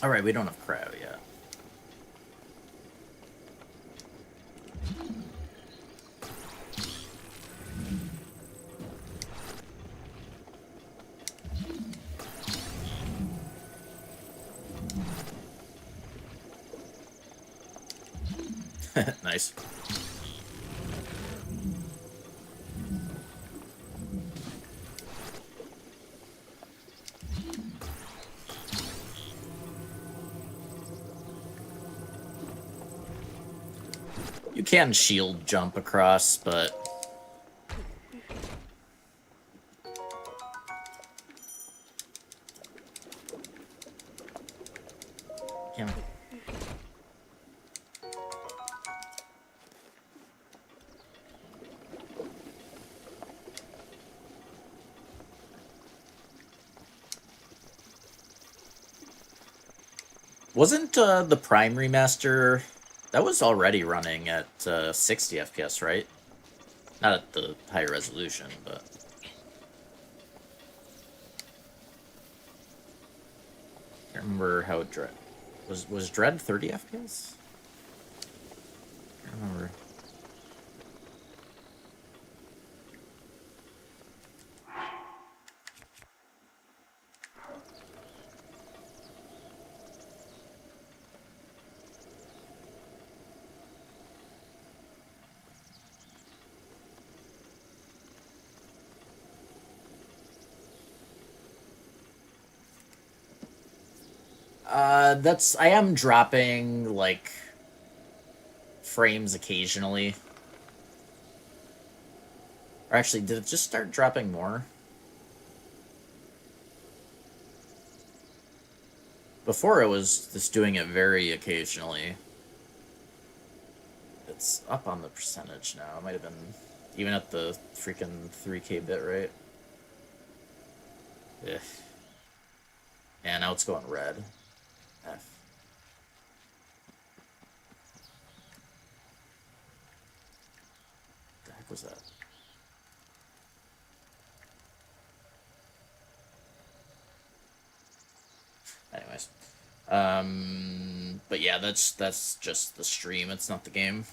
Alright, we don't have crowd yet. Nice. You can shield jump across, but... Yeah. Wasn't the Prime remaster... That was already running at 60 FPS, right? Not at the higher resolution, but... I can't remember how Dread... Was Dread 30 FPS? I don't remember. I am dropping, like, frames occasionally. Or actually, did it just start dropping more? Before it was just doing it very occasionally. It's up on the percentage now. It might have been even at the freaking 3K bit rate. Ugh. Yeah, now it's going red. F. The heck was that? Anyways. But yeah, that's just the stream, it's not the game.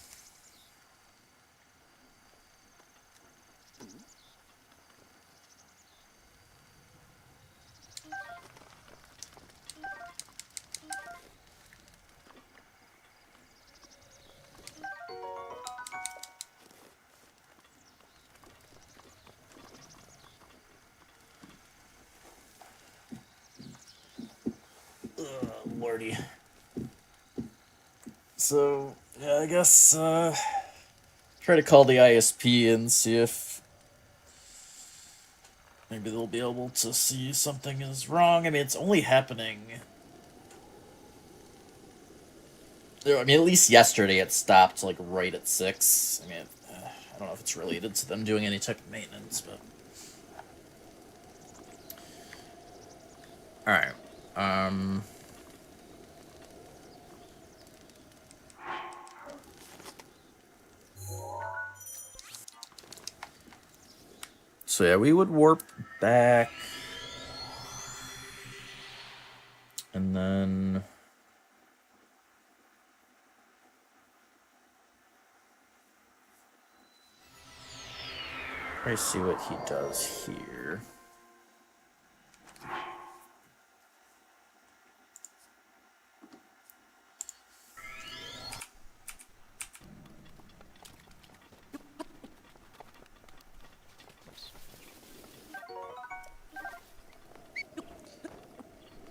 Lordy. So, yeah, I guess, try to call the ISP and see if maybe they'll be able to see something is wrong. I mean, it's only happening... I mean, at least yesterday it stopped, like, right at 6. I mean, I don't know if it's related to them doing any type of maintenance, but... Alright, So yeah, we would warp back. And then... Try to see what he does here.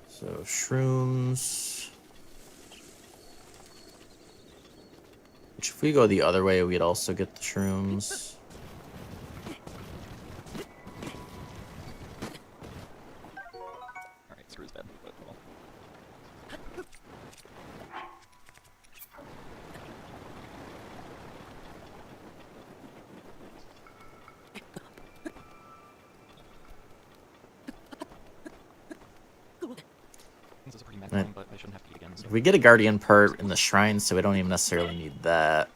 So, shrooms. Which, if we go the other way, we'd also get the shrooms. Alright, Screw's dead, but well. This is a pretty mad one, but I shouldn't have to eat again, so... We get a guardian part in the shrine, so we don't even necessarily need that.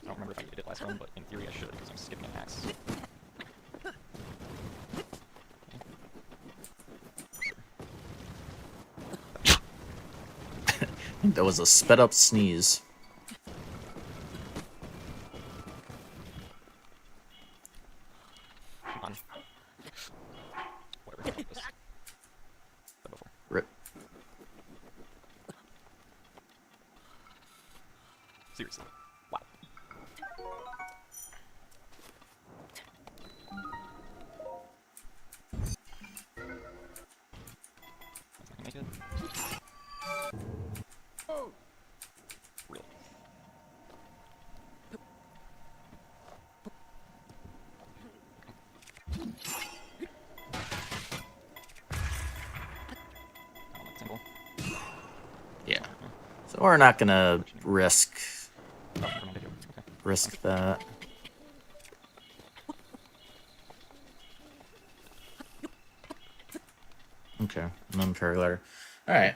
I don't remember if I did it last one, but in theory I should, because I'm skipping an axe. I think that was a sped up sneeze. Come on. Whatever. Just... Said before. Rip. Seriously. Wow. Real. Single. Yeah. So we're not gonna risk Oh, never mind, I do. Okay. risk that. Okay, non paraglider. All right.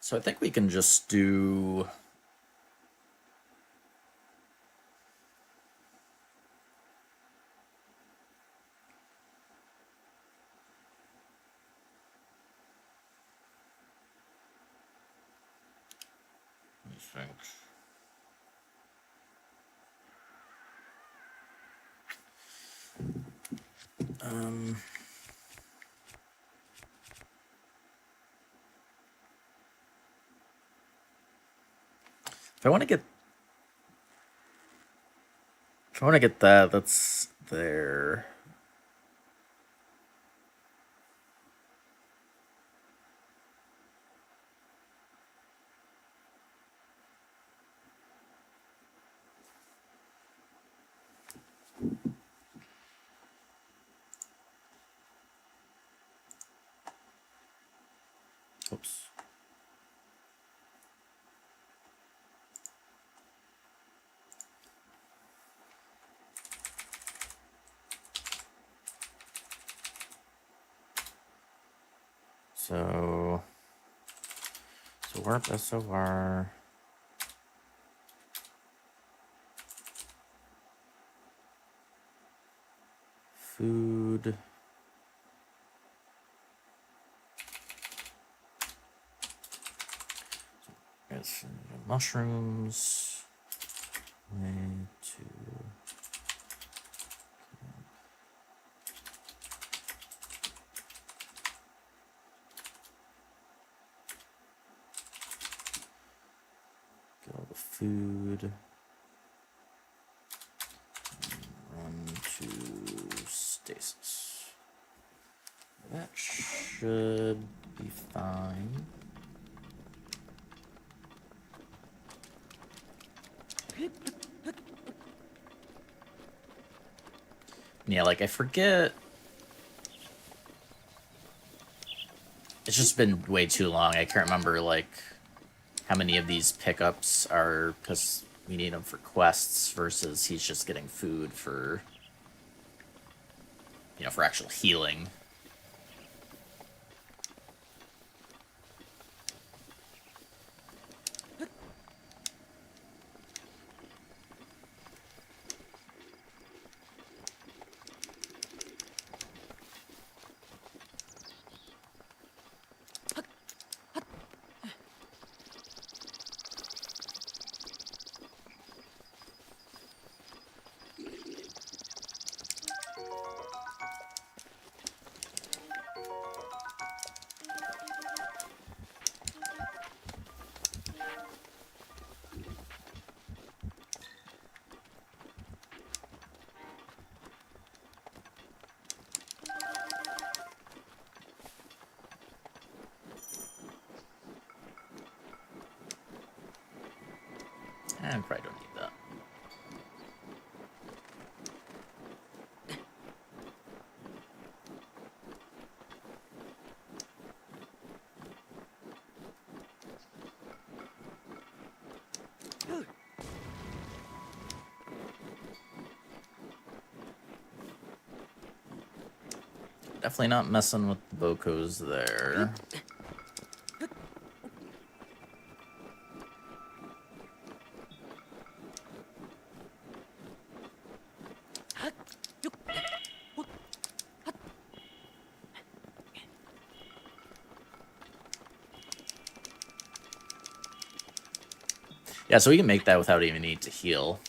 So I think we can just do. Let me think. If I want to get that, that's there. Oops. So warp SOR. Food. Yes, mushrooms. Way to. Get all the food. Run to stasis. That should be fine. Yeah, like I forget. It's just been way too long. I can't remember like how many of these pickups are because we need them for quests versus he's just getting food for, you know, for actual healing. I probably don't need that. Definitely not messing with the Bocos there. Yeah, so we can make that without even need to heal.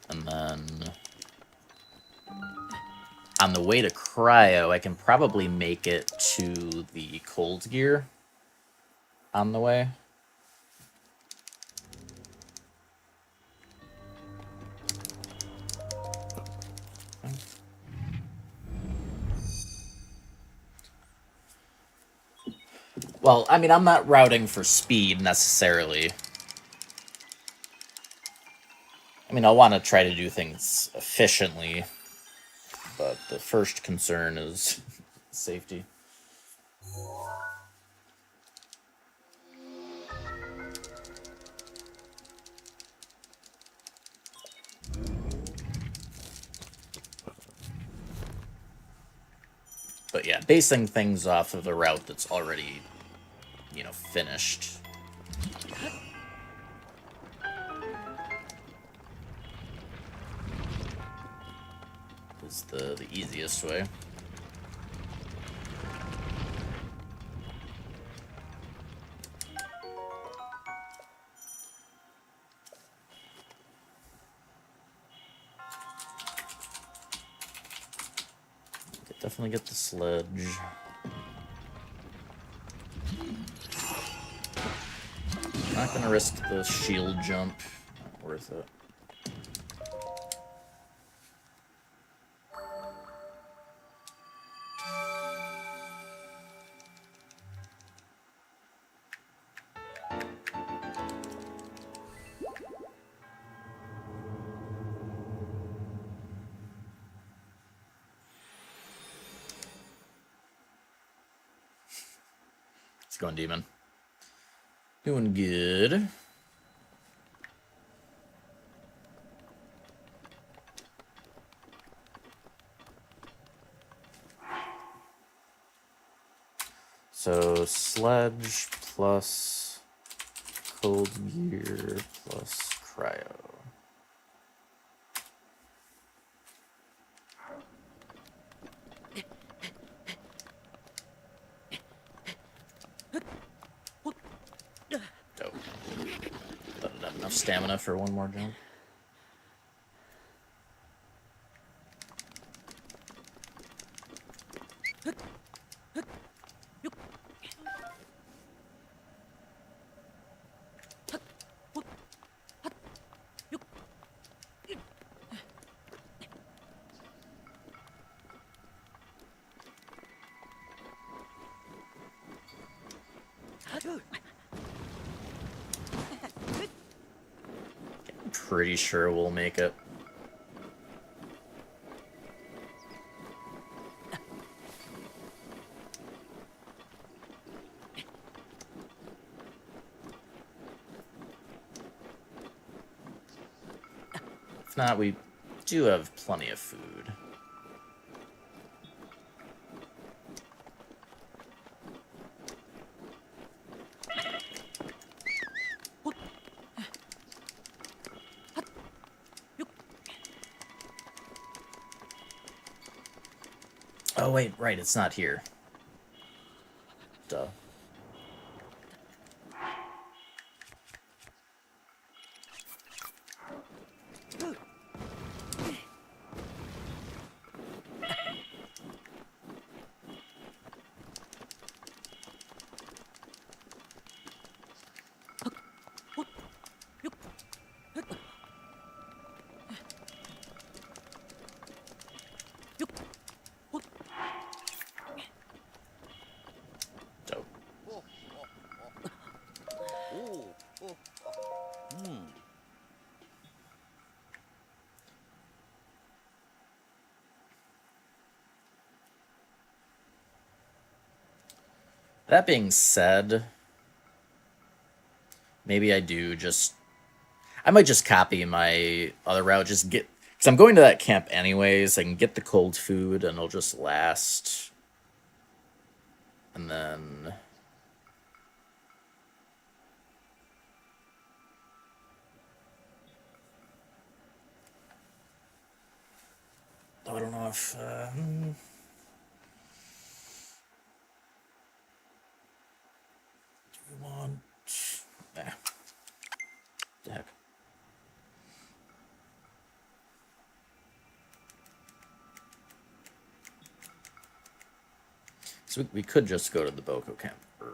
And then on the way to Cryo, I can probably make it to the Cold Gear on the way. Well, I mean, I'm not routing for speed necessarily. I mean, I'll want to try to do things efficiently, but the first concern is safety. But yeah, basing things off of the route that's already, you know, finished. Is the easiest way. Definitely get the sledge. Not gonna risk the shield jump. Not worth it. It's going demon. Doing good. So sledge plus cold gear plus cryo. Dope. Doesn't have enough stamina for one more jump. Pretty sure we'll make it. If not, we do have plenty of food. Oh, wait, right, it's not here. Duh. That being said, maybe I do just... I might just copy my other route, just get... Because I'm going to that camp anyways, I can get the cold food and it'll just last. And then... I don't know if... do we want... Nah. The heck. So we could just go to the Boko camp early.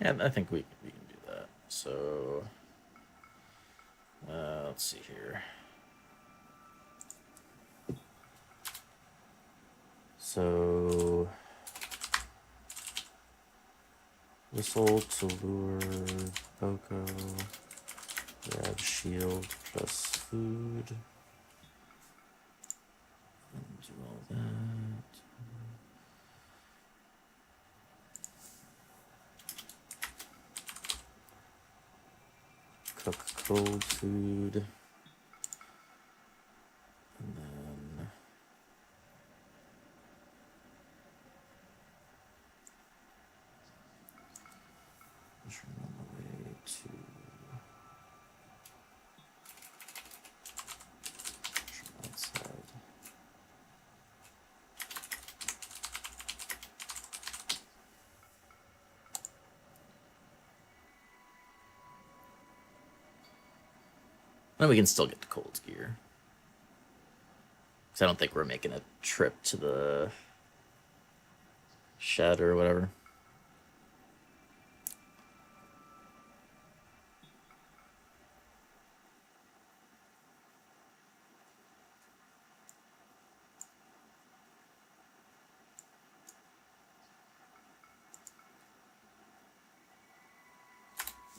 And I think we can do that. So let's see here. So whistle to lure Boko. Grab shield plus food. And do all that. Cook cold food. And then turn on the way to outside. Then we can still get the cold gear. Because I don't think we're making a trip to the shed or whatever.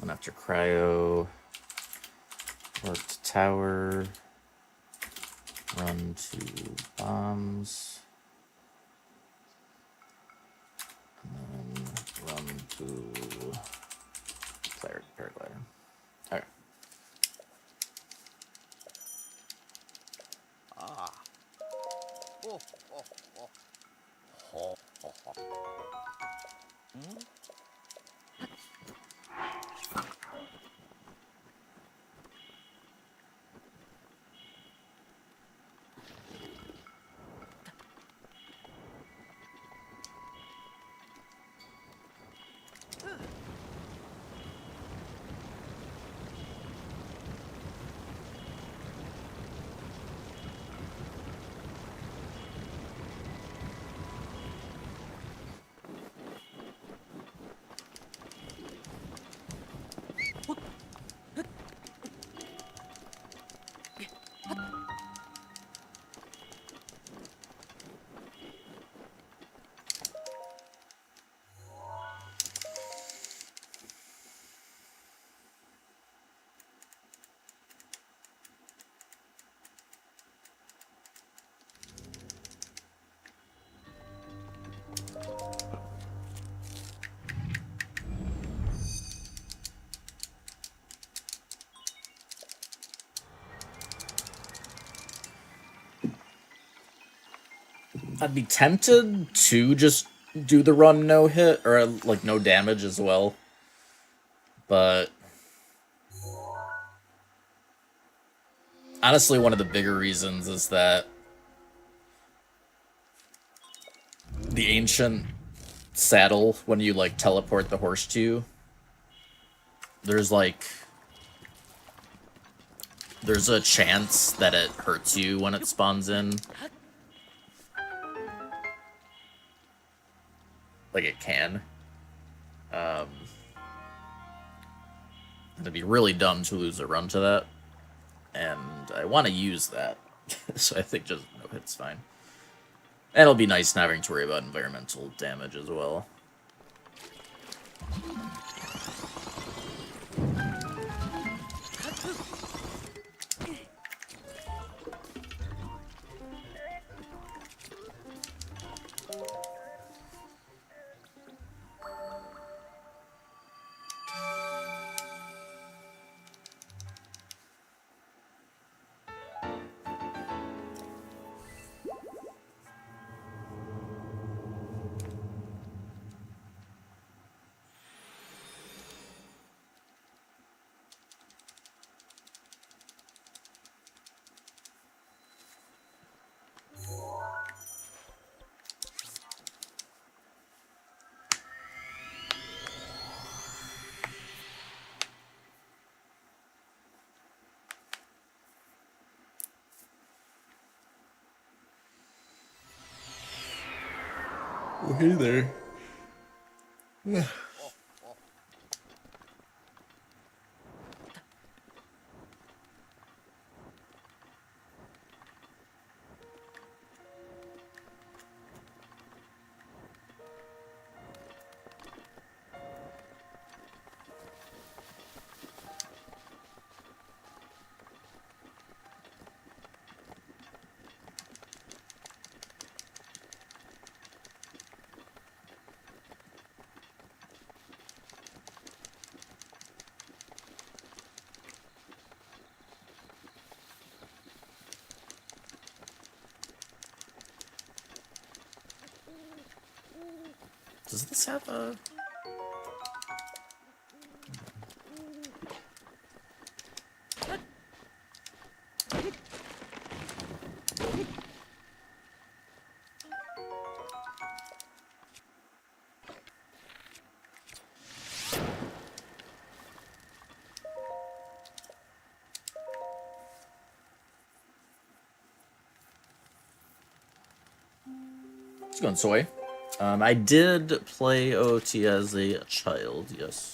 And after cryo, work to tower, run to bombs, and then run to paraglider. All right. Ah. Oh, oh, oh. Ho, ho, ho. Hmm? I'd be tempted to just do the run no hit, or like no damage as well. But honestly, one of the bigger reasons is that the ancient saddle, when you like teleport the horse to, there's a chance that it hurts you when it spawns in. Like it can. It'd be really dumb to lose a run to that. And I want to use that. So I think just no hit's fine. And it'll be nice not having to worry about environmental damage as well. Oh, hey there. Does this have a... It's going soy. I did play OT as a child, yes.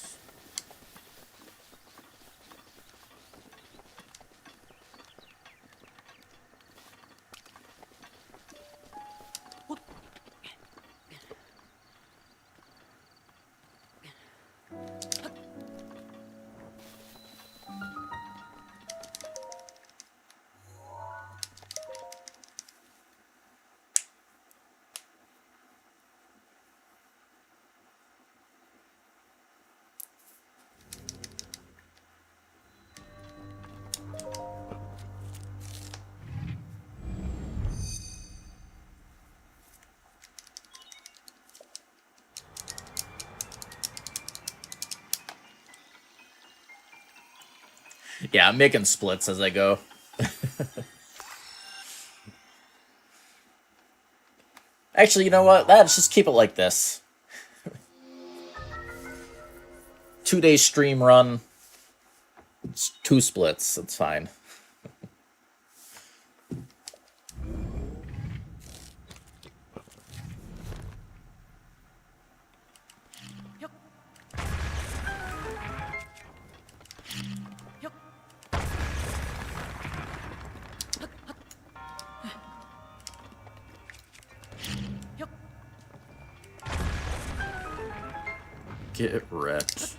Yeah, I'm making splits as I go. Actually, you know what? Let's just keep it like this. 2-day stream run. It's 2 splits. That's fine. Get wrecked.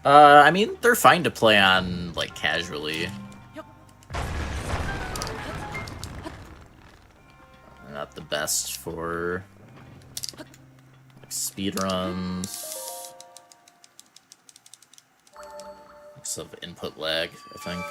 I mean, they're fine to play on, like, casually. They're not the best for, like, speedruns. Because of input lag, I think.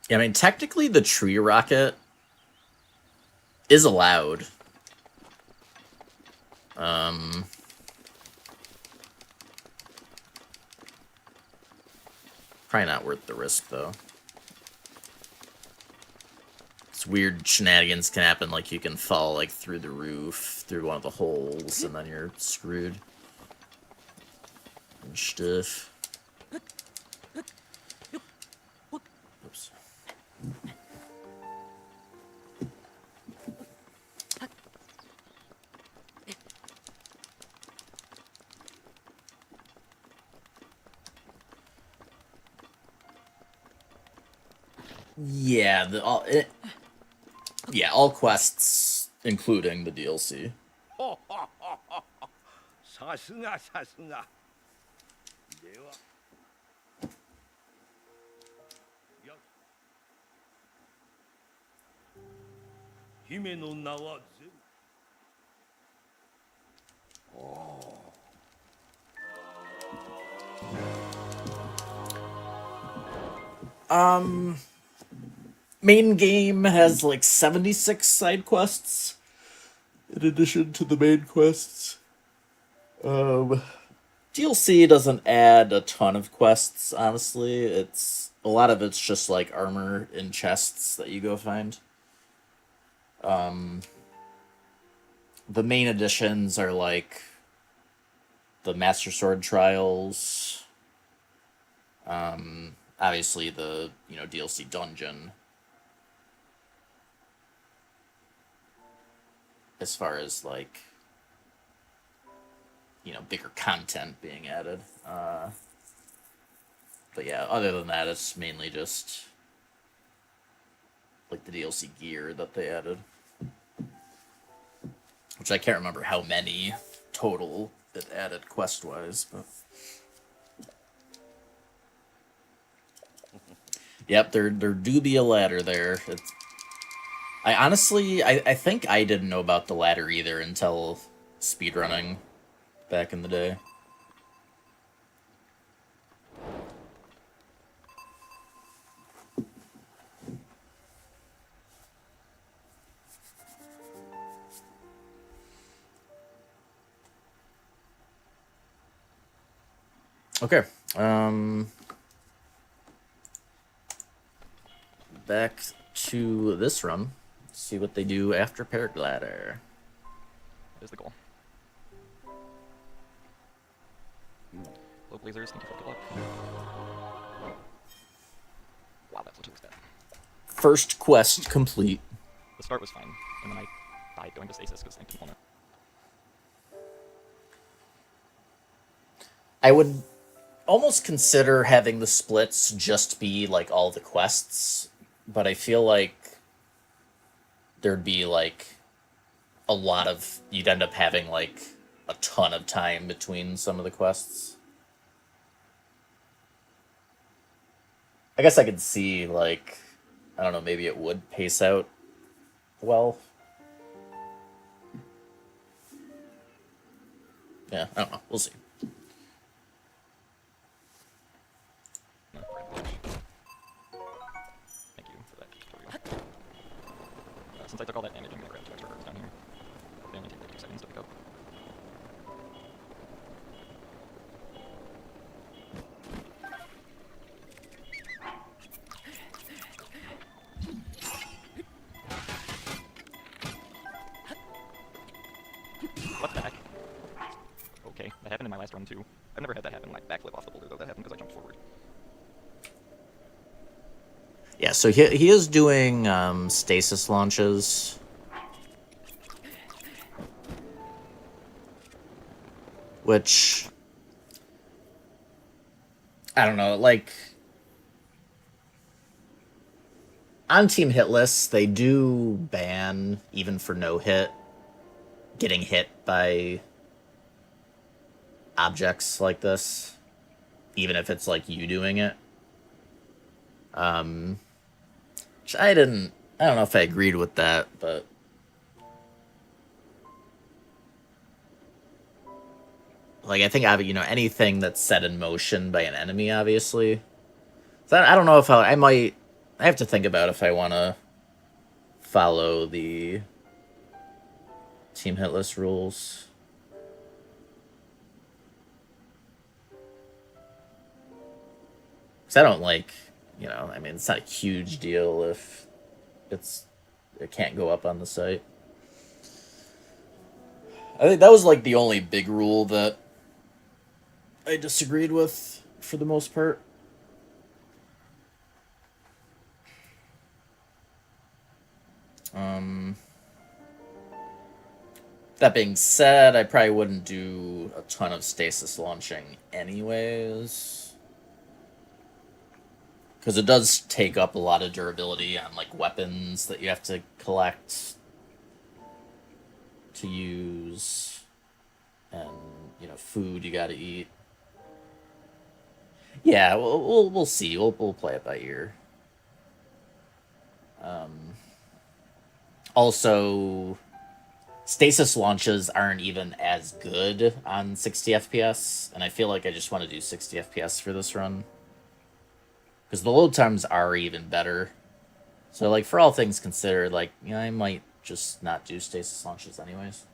Yeah, I mean, technically the tree rocket is allowed. Probably not worth the risk, though. It's weird shenanigans can happen, like you can fall, like, through the roof, through one of the holes, and then you're screwed. And stuff. Oops. Yeah, all quests, including the DLC. さすがさすが。では。姫の名はゼル。おお。Main game has like 76 side quests in addition to the main quests. DLC doesn't add a ton of quests, honestly. A lot of it's just like armor in chests that you go find. The main additions are like the Master Sword trials. Obviously the, DLC dungeon. As far as like, bigger content being added. But yeah, other than that, it's mainly just like the DLC gear that they added. Which I can't remember how many total it added quest-wise, but... Yep, there do be a ladder there. I think I didn't know about the ladder either until speedrunning back in the day. Okay, back to this run. See what they do after Paraglider. That is the goal. Low Blazers, thank you for good luck. Wow, that's what took that. First quest complete. The start was fine, and then I died going to stasis because I didn't want to. I would almost consider having the splits just be like all the quests, but I feel like there'd be like you'd end up having like a ton of time between some of the quests. I guess I could see like, I don't know, maybe it would pace out well. Yeah, I don't know. We'll see. Thank you for that tutorial. Since I took all that damage, I'm gonna grab 2 extra herbs down here. They only take like 2 seconds to pick up. What the heck? Okay, that happened in my last run too. I've never had that happen, like backflip off the boulder though. That happened because I jumped forward. Yeah, so he is doing stasis launches. Which, I don't know, like, on team hit lists, they do ban, even for no hit, getting hit by objects like this, even if it's like you doing it. Which I don't know if I agreed with that, but like, I think, anything that's set in motion by an enemy, obviously. So I don't know if I have to think about if I want to follow the team hit list rules. Because I don't like, it's not a huge deal if it can't go up on the site. I think that was like the only big rule that I disagreed with for the most part. That being said, I probably wouldn't do a ton of stasis launching anyways. Because it does take up a lot of durability on like weapons that you have to collect to use. And, food you gotta eat. Yeah, we'll see. We'll play it by ear. Also, stasis launches aren't even as good on 60 FPS, and I feel like I just want to do 60 FPS for this run. Because the load times are even better. So, like, for all things considered, like, you know, I might just not do stasis launches anyways.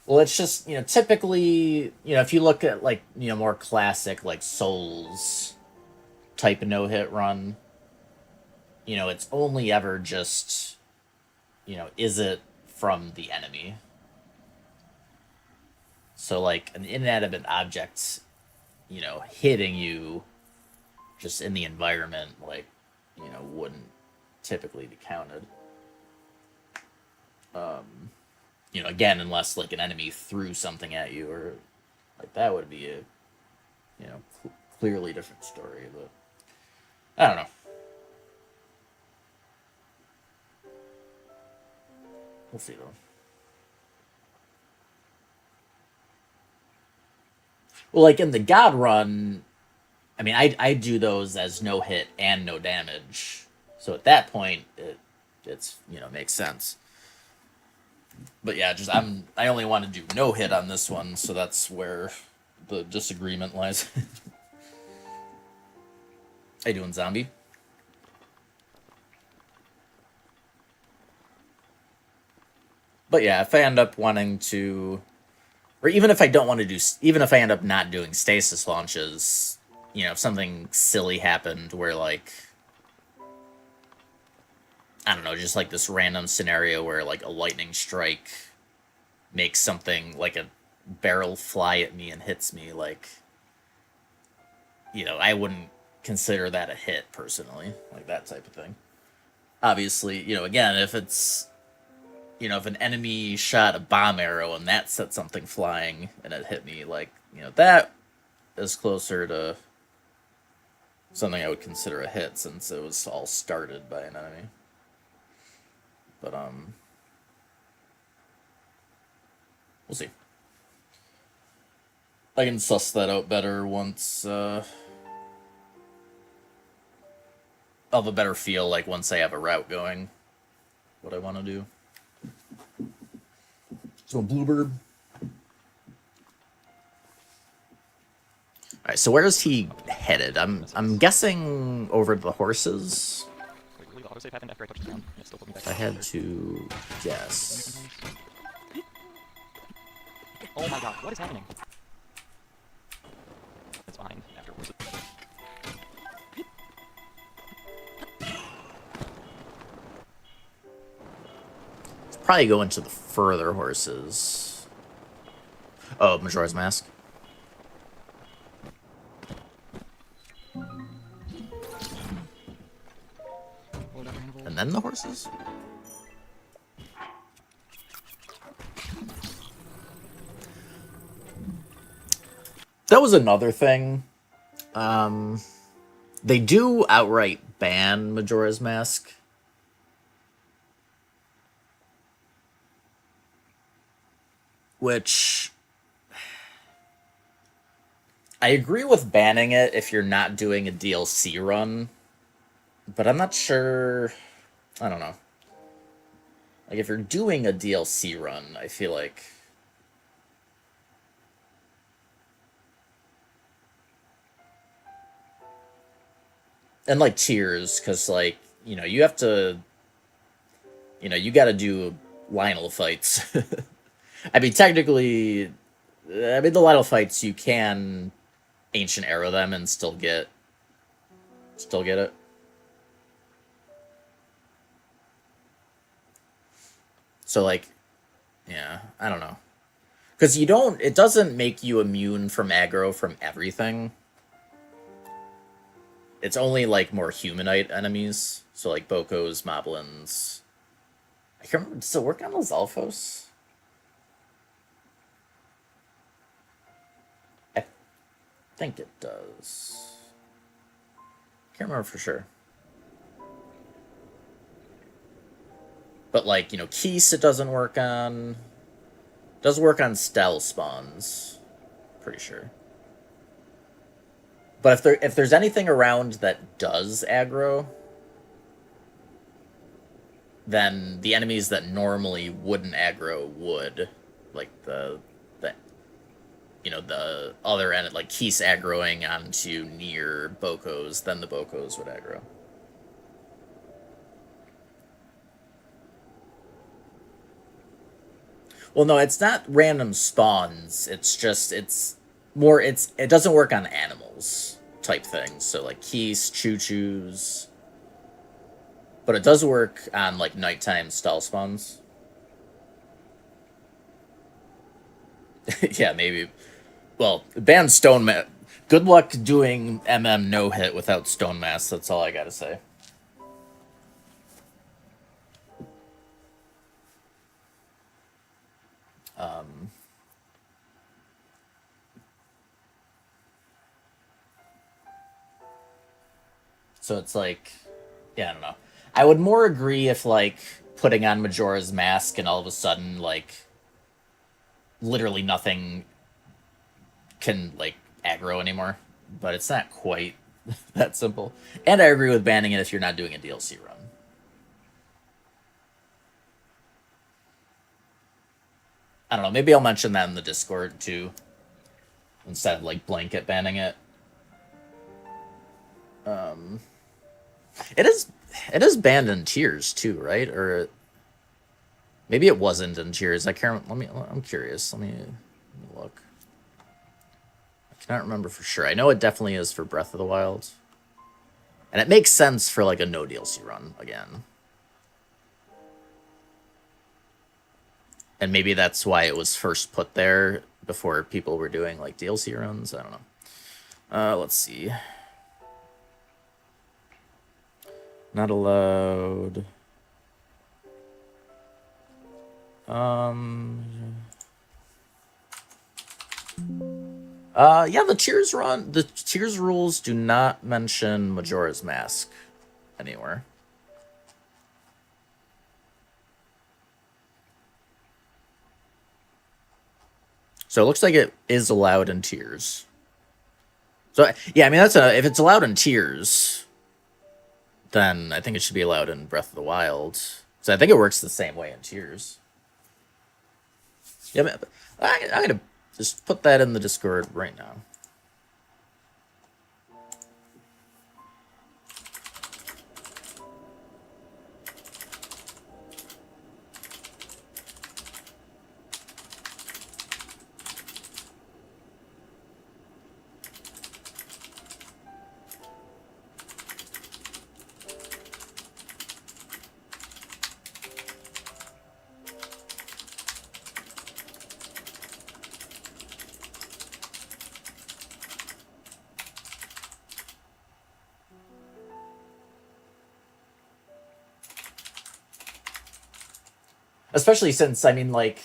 Well, it's just, you know, typically, you know, if you look at, like, you know, more classic, like, Souls type of no-hit run, you know, it's only ever just, you know, is it from the enemy? So, like, an inanimate object, you know, hitting you just in the environment, like, you know, wouldn't typically be counted. You know, again, unless, like, an enemy threw something at you, or, like, that would be a, you know, clearly different story, but I don't know. We'll see, though. Well, like, in the God Run, I mean, I do those as no hit and no damage. So at that point, it's, you know, makes sense. But yeah, just I only want to do no hit on this one, so that's where the disagreement lies. How you doing, zombie? But yeah, if I end up wanting to, or even if I don't want to do, even if I end up not doing stasis launches, you know, if something silly happened where, like, I don't know, just like this random scenario where, like, a lightning strike makes something like a barrel fly at me and hits me, like, you know, I wouldn't consider that a hit personally, like that type of thing. Obviously, you know, again, if it's, you know, if an enemy shot a bomb arrow and that set something flying and it hit me, like, you know, that is closer to something I would consider a hit, since it was all started by an enemy. But, we'll see. I can suss that out better once, I'll have a better feel, like, once I have a route going, what I want to do. So, Bluebird. Alright, so where is he headed? I'm guessing over the horses. Wait, the autosave happened after I touched the ground, and it's still put me back. If I had to guess. Oh my god, what is happening? It's fine after horses. It's probably going to the further horses. Oh, Majora's Mask. And then the horses? That was another thing. They do outright ban Majora's Mask. Which, I agree with banning it if you're not doing a DLC run, but I'm not sure. I don't know. Like, if you're doing a DLC run, I feel like and, like, Tears, because, like, you know, you have to, you know, you gotta do Lionel fights. I mean, technically, I mean, the Lionel fights, you can Ancient Arrow them and still get it. So, like, yeah, I don't know. Because it doesn't make you immune from aggro from everything. It's only, like, more Humanite enemies. So, like, Bokos, Moblins. I can't remember, does it work on Lizalfos? I think it does. Can't remember for sure. But, like, you know, Keese it doesn't work on. It does work on Stell spawns. Pretty sure. But if there's anything around that does aggro, then the enemies that normally wouldn't aggro would, like the you know, the other end, like Keese aggroing onto near Bokos, then the Bokos would aggro. Well, no, it's not random spawns. It's just, it doesn't work on animals type things. So like Keese, Choo-Choos. But it does work on like nighttime stall spawns. Yeah, maybe. Well, ban Stone Mass. Good luck doing no hit without Stone Mass. That's all I gotta say. So it's like, yeah, I don't know. I would more agree if like putting on Majora's Mask and all of a sudden like literally nothing can like aggro anymore, but it's not quite that simple. And I agree with banning it if you're not doing a DLC run. I don't know, maybe I'll mention that in the Discord too, instead of like blanket banning it. It is banned in tiers too, right? Or maybe it wasn't in tiers. I can't. I'm curious. Let me look. I cannot remember for sure. I know it definitely is for Breath of the Wild, and it makes sense for like a no DLC run again. And maybe that's why it was first put there before people were doing like DLC runs. I don't know. Let's see. Not allowed. Yeah, the tiers rules do not mention Majora's Mask anywhere. So it looks like it is allowed in tiers. So yeah, I mean if it's allowed in tiers, then I think it should be allowed in Breath of the Wild. So I think it works the same way in tiers. Yeah, I'm gonna just put that in the Discord right now. Especially since, I mean, like,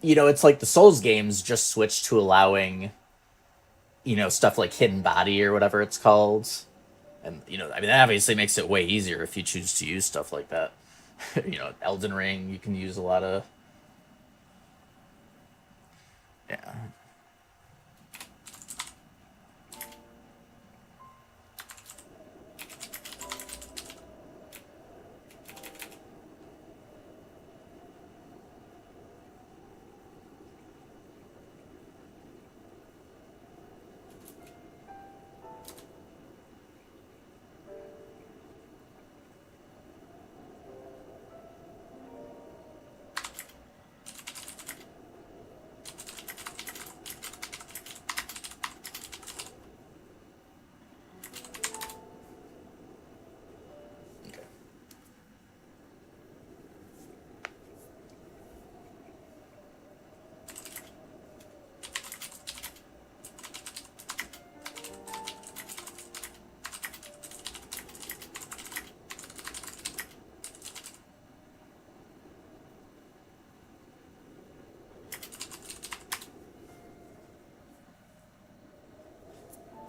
you know, it's like the Souls games just switched to allowing, you know, stuff like Hidden Body or whatever it's called. And, you know, I mean, that obviously makes it way easier if you choose to use stuff like that. You know, Elden Ring, you can use a lot of... Yeah.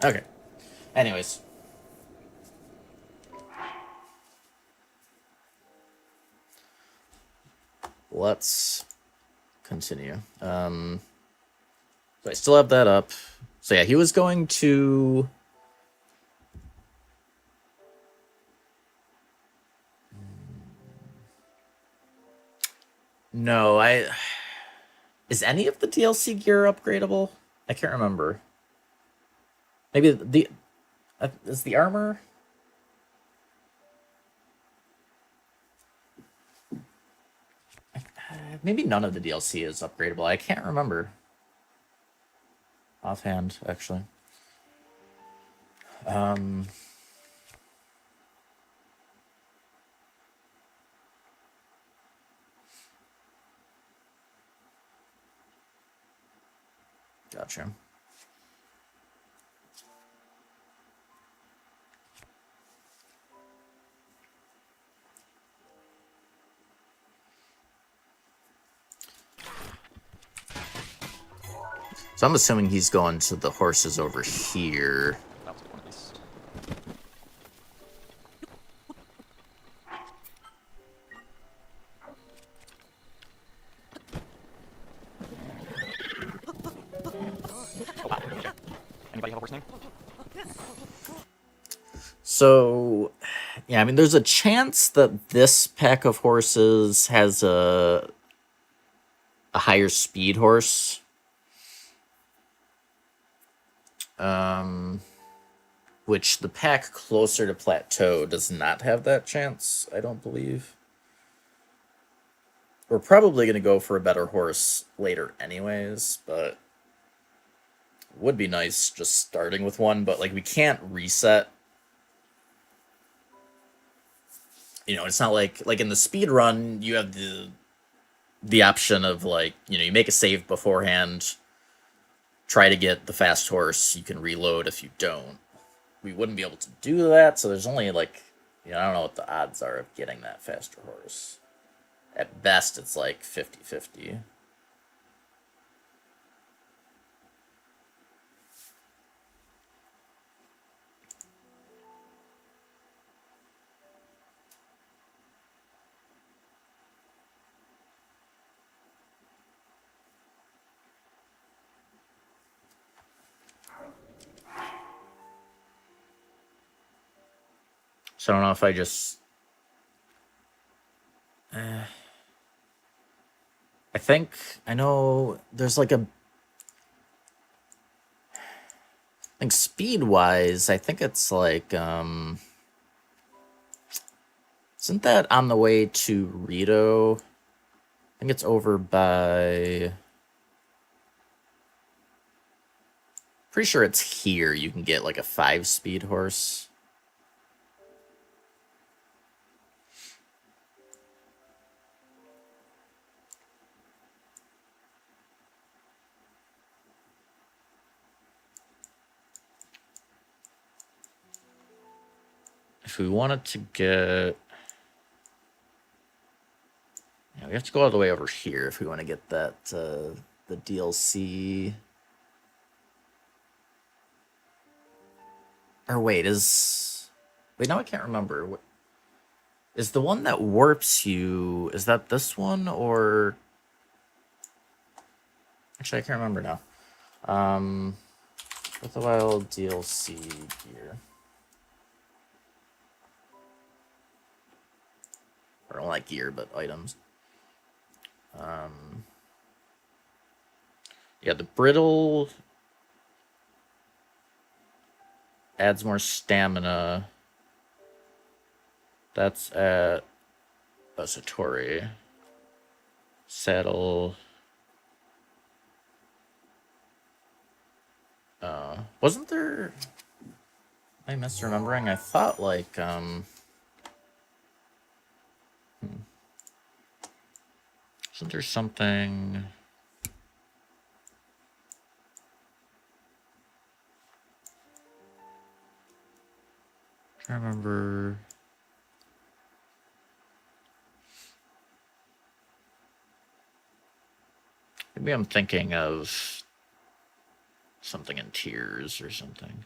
Okay. Anyways. Let's continue. So I still have that up. So yeah, he was going to... No, is any of the DLC gear upgradable? I can't remember. Maybe is the armor? Maybe none of the DLC is upgradable. I can't remember offhand, actually. Gotcha. So I'm assuming he's going to the horses over here. That was one of these. Oh wow, okay. Anybody have a horse name? So, yeah, I mean, there's a chance that this pack of horses has a higher speed horse. Which the pack closer to Plateau does not have that chance, I don't believe. We're probably going to go for a better horse later anyways, but it would be nice just starting with one, but like we can't reset. You know, it's not like in the speed run you have the option of like, you know, you make a save beforehand, try to get the fast horse, you can reload if you don't. We wouldn't be able to do that, so there's only like, you know, I don't know what the odds are of getting that faster horse. At best, it's like 50-50. So I don't know if I just... I think... I know there's like a... I think speed-wise, I think it's like... Isn't that on the way to Rito? I think it's over by... Pretty sure it's here you can get like a 5-speed horse. If we wanted to get... Yeah, we have to go all the way over here if we want to get that, the DLC. Or wait, Wait, now I can't remember. Is the one that warps you... Is that this one, or... Actually, I can't remember now. Breath of the Wild DLC gear. Or not like gear, but items. Yeah, the brittle adds more stamina. That's at Satori. Saddle. Wasn't there... Am I misremembering? I thought like Isn't there something... I can't remember... Maybe I'm thinking of something in Tears or something.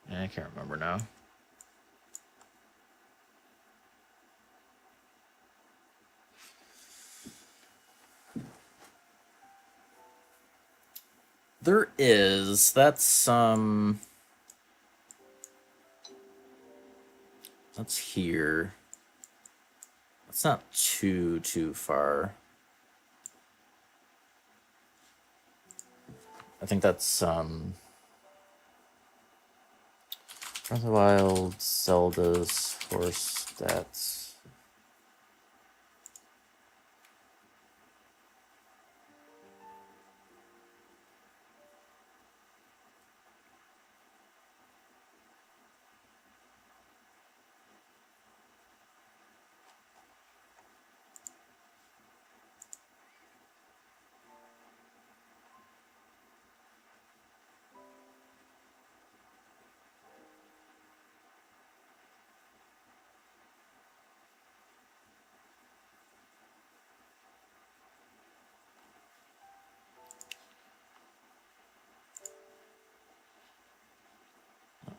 I can't remember now. There is. That's That's here. That's not too far. I think that's Breath of the Wild, Zelda's horse stats.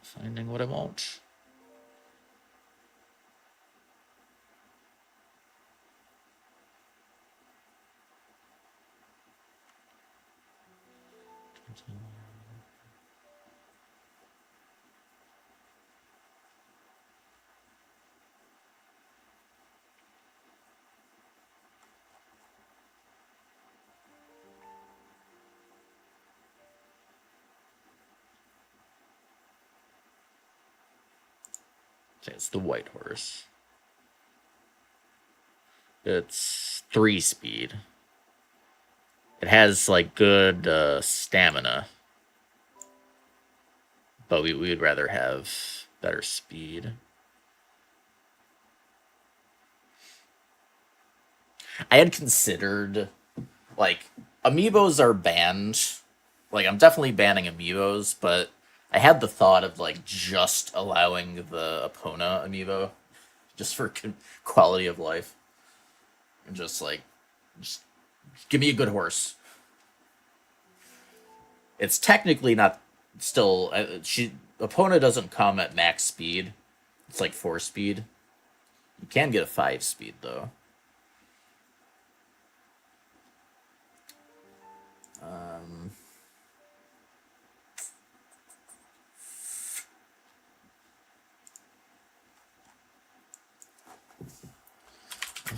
Finding what I want. Okay, it's the white horse. It's 3 speed. It has like good stamina, but we would rather have better speed. I had considered, like, amiibos are banned. Like, I'm definitely banning amiibos, but I had the thought of like just allowing the Epona amiibo, just for quality of life, and just give me a good horse. It's technically not still. Epona doesn't come at max speed. It's like 4 speed. You can get a 5 speed though.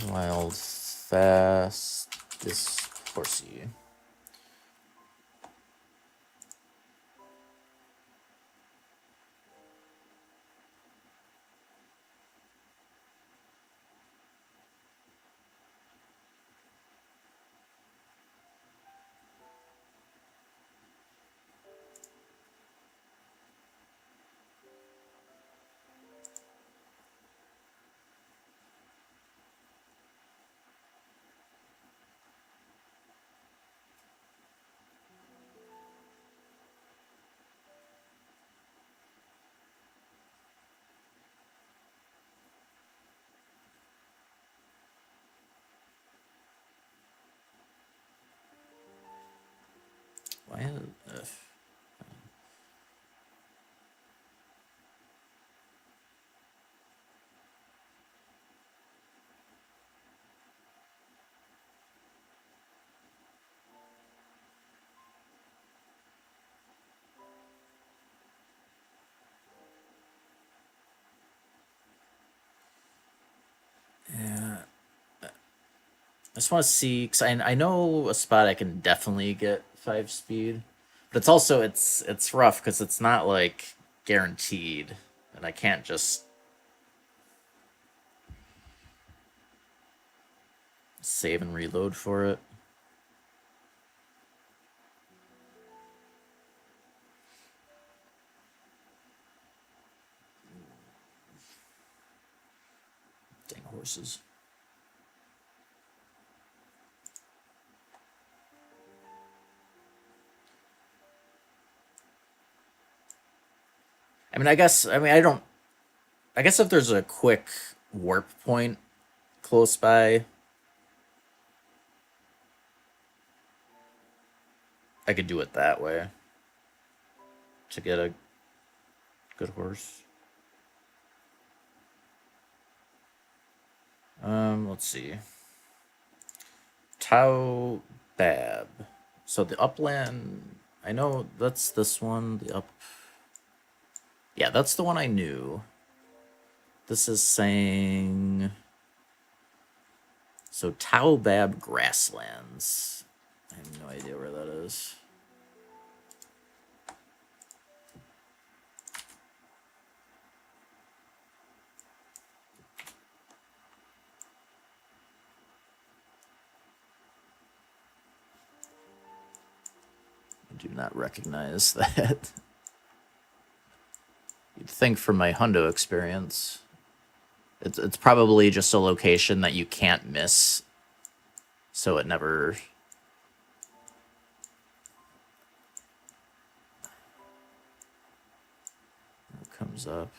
Wild, fast, this horsey. Why? Yeah. I just want to see, because I know a spot I can definitely get 5 speed, but it's also it's rough because it's not like guaranteed, and I can't just save and reload for it. Dang horses. I mean, I guess if there's a quick warp point close by, I could do it that way to get a good horse. Let's see. Tau Bab. So the upland, I know that's this one, the up. Yeah, that's the one I knew. This is saying... So, Taobab Grasslands. I have no idea where that is. I do not recognize that. You'd think from my Hundo experience. It's probably just a location that you can't miss, so it never comes up.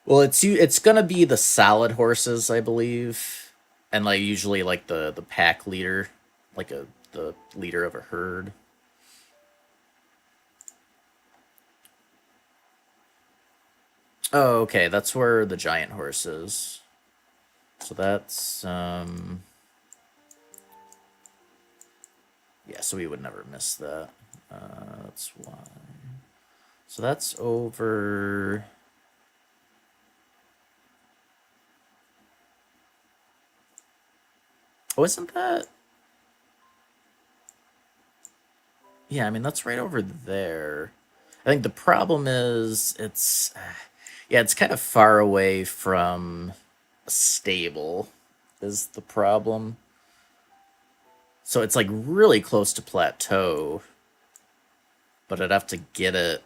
Well, it's gonna be the solid horses, I believe, and like usually like the pack leader, like the leader of a herd. Oh, okay, that's where the giant horse is. So that's yeah, so we would never miss that. That's why. So that's over. Oh, isn't that? Yeah, I mean, that's right over there. I think the problem is it's... Yeah, it's kind of far away from a stable is the problem. So it's like really close to plateau. But I'd have to get it...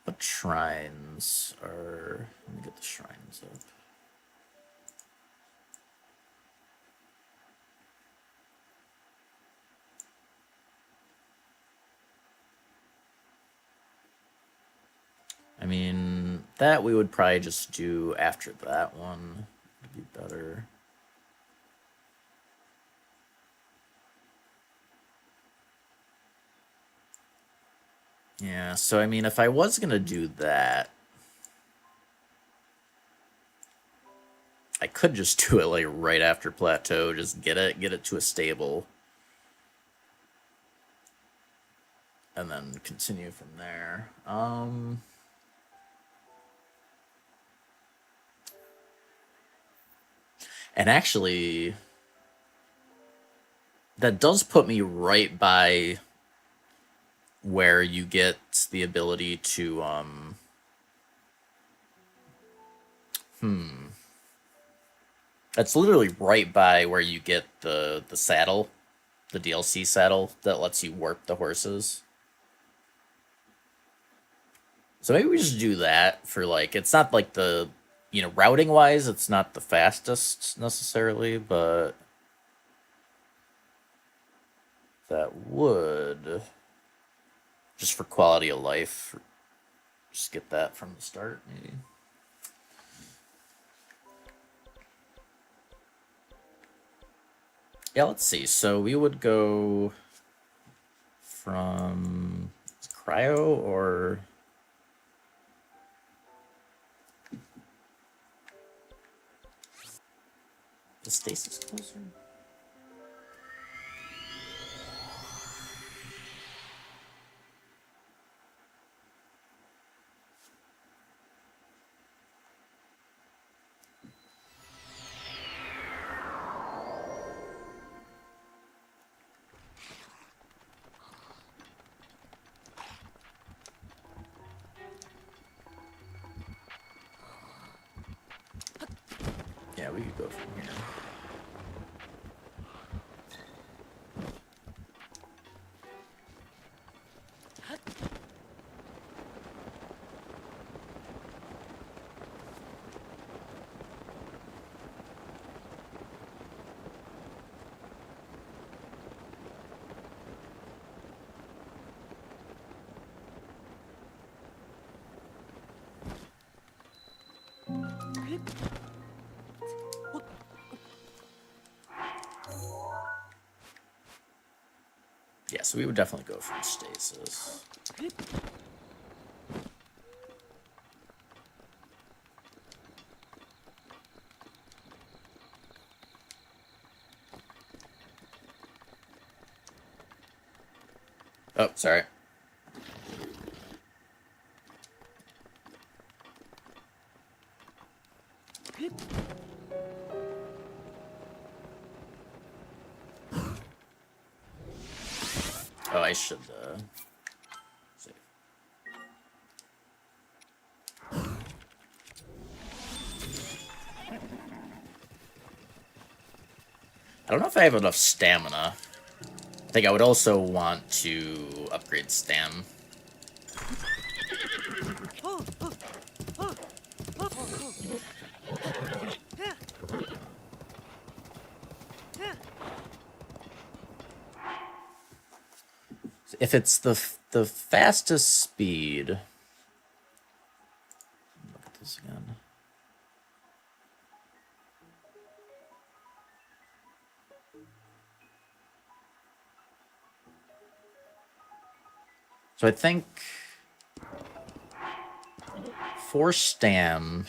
What shrines are... Let me get the shrines up. I mean, that we would probably just do after that one. It'd be better. Yeah, so I mean, if I was gonna do that, I could just do it like right after plateau, just get it to a stable. And then continue from there. And actually, that does put me right by where you get the ability to, That's literally right by where you get the saddle, the DLC saddle that lets you warp the horses. So maybe we just do that for, like, it's not like the, you know, routing-wise, it's not the fastest necessarily, but that would, just for quality of life, just get that from the start, maybe. Yeah, let's see. So we would go from cryo or... The stasis closer? Yeah, we could go from here. so we would definitely go from stasis. Oh, sorry. Oh, I should, save. I don't know if I have enough stamina. I think I would also want to upgrade stam. If it's the fastest speed, look at this again. So I think for stam,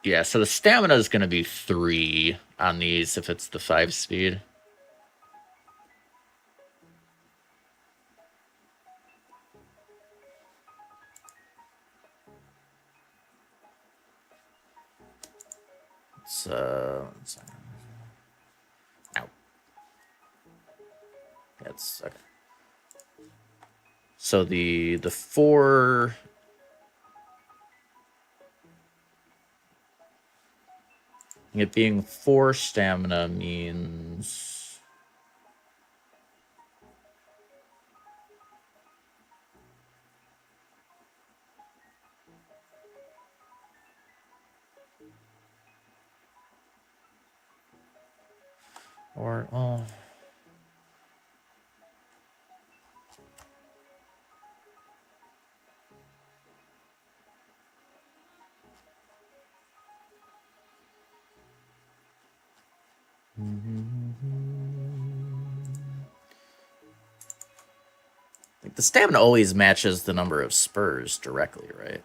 yeah, so the stamina is going to be 3 on these if it's the 5 speed. It's, ow. That's okay. So the 4... It being 4 stamina means... Or, oh... Like the stamina always matches the number of spurs directly, right?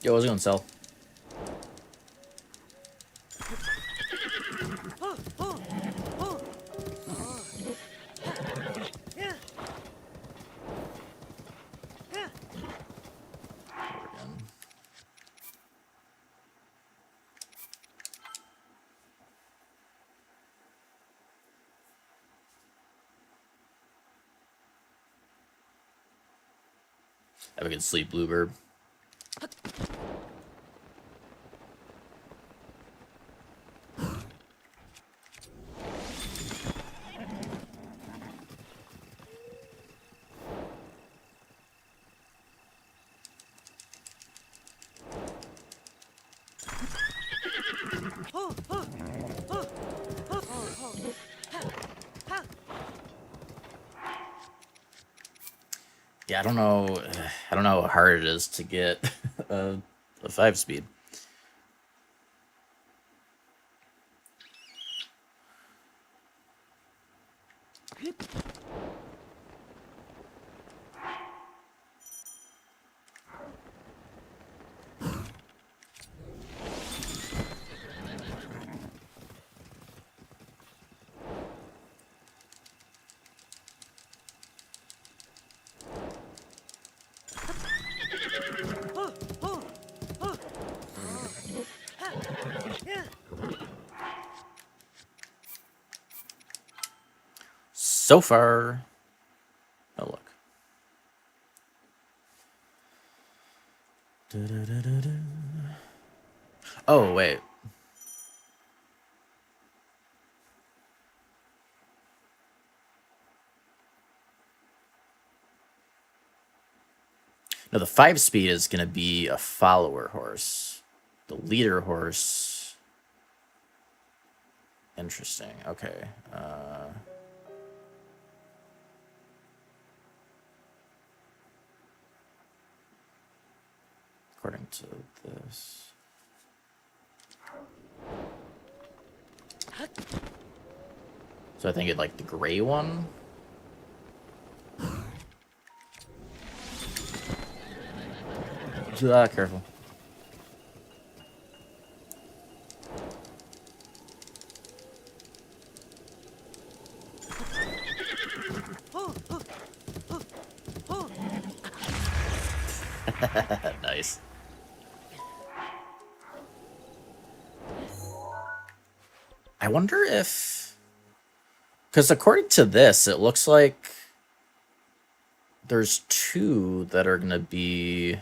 Yo, I was gonna sell. Have a good sleep, Bluebird. Yeah, I don't know. I don't know how hard it is to get a 5-speed. So far, oh look. Oh wait. No, the 5-speed is going to be a follower horse. The leader horse. Interesting. Okay. According to this. So I think it like the gray one. Careful. Nice. I wonder if... Because according to this, it looks like there's 2 that are going to be...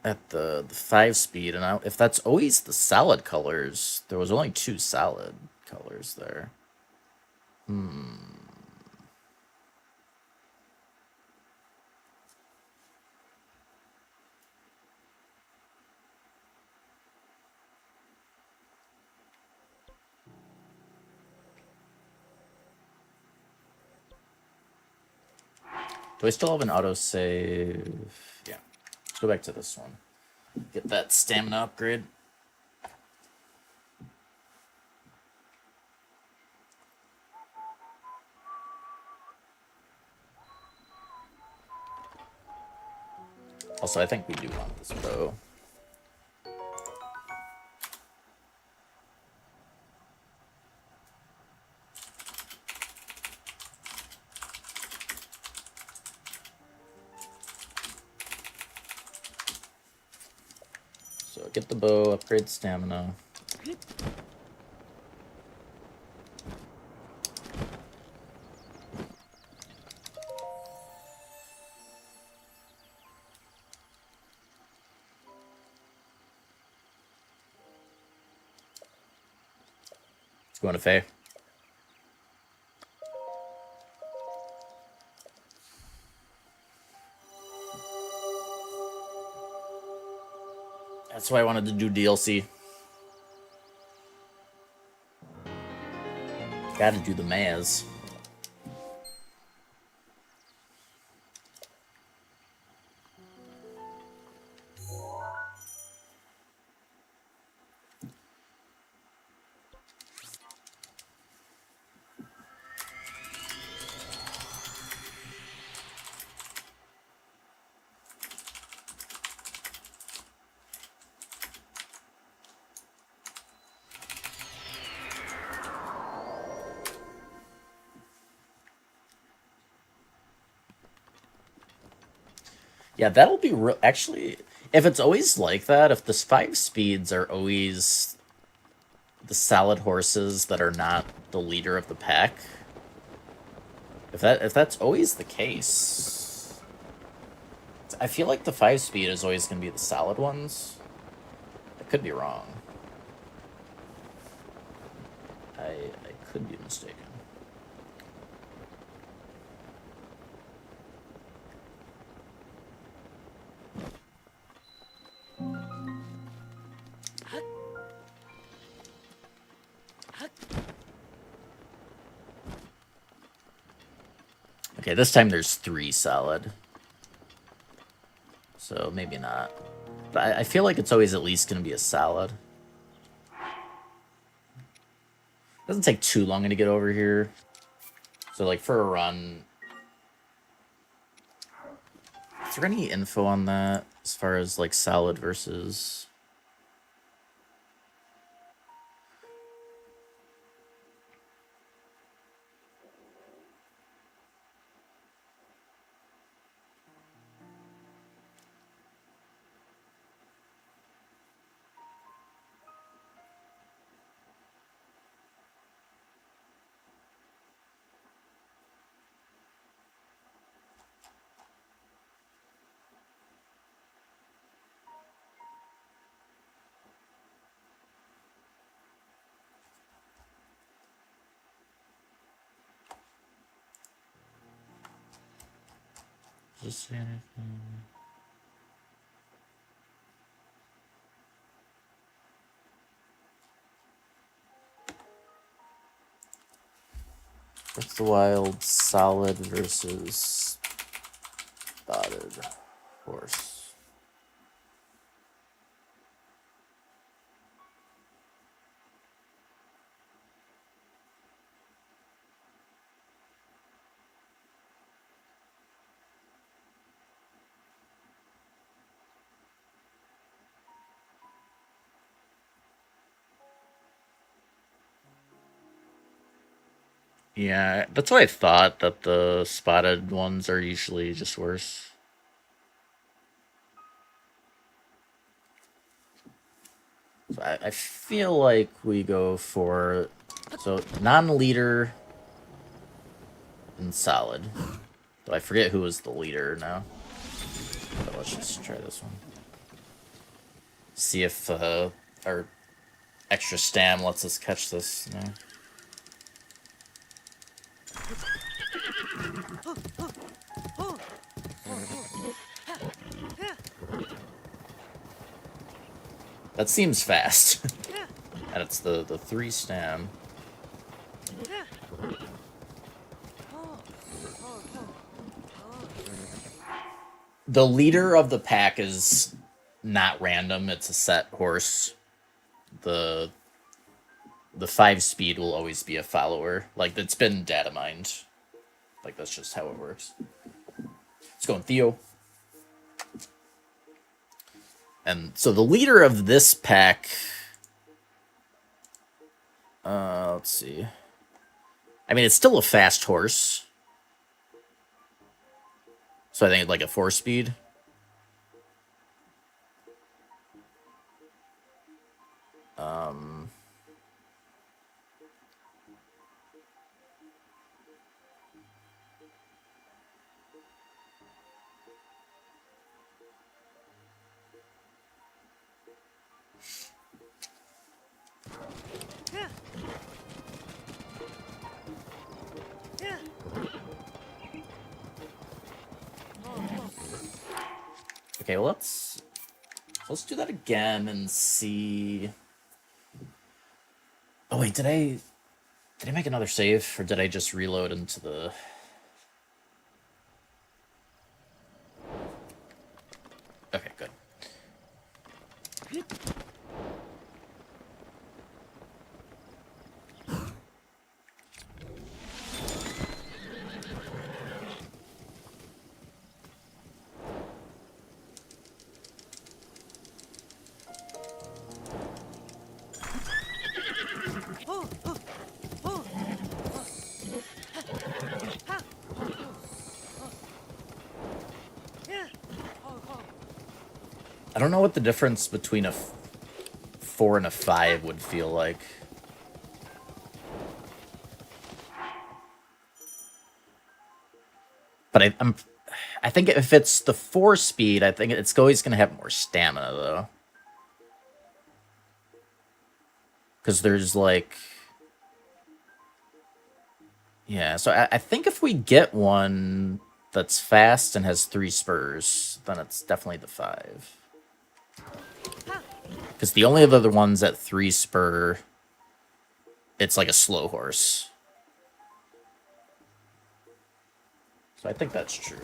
at the 5-speed, and if that's always the solid colors, there was only 2 solid colors there. Do I still have an autosave? Yeah. Let's go back to this one. Get that stamina upgrade. Also, I think we do want this bow. So get the bow, upgrade stamina. Let's go into Faye. That's why I wanted to do DLC. Gotta do the Maz. Yeah, that'll be real. Actually, if it's always like that, if this 5-speeds are always the solid horses that are not the leader of the pack, if that's always the case, I feel like the 5-speed is always going to be the solid ones. I could be wrong. I could be mistaken. Okay, this time there's 3 solid. So maybe not. But I feel like it's always at least going to be a solid. Doesn't take too long to get over here. So like for a run... Is there any info on that as far as like solid versus... Does it say anything? What's the wild solid versus spotted horse? Yeah, that's what I thought, that the spotted ones are usually just worse. So I feel like we go for... So, non-leader and solid. Though I forget who was the leader now. But let's just try this one. See if our extra stam lets us catch this now. That seems fast. And it's the 3 stam. The leader of the pack is not random, it's a set horse. The 5 speed will always be a follower. Like, it's been data mined. Like, that's just how it works. Let's go on Theo. And so the leader of this pack... let's see. I mean, it's still a fast horse. So I think it's like a 4 speed. Okay, well, let's do that again and see. Oh wait, did I make another save, or did I just reload into the? Okay, good. I don't know what the difference between a 4 and a 5 would feel like. But I think if it's the 4 speed, I think it's always going to have more stamina, though. Because there's, like... Yeah, so I think if we get one that's fast and has 3 spurs, then it's definitely the 5. Because the only other ones at 3 spur, it's like a slow horse. So I think that's true.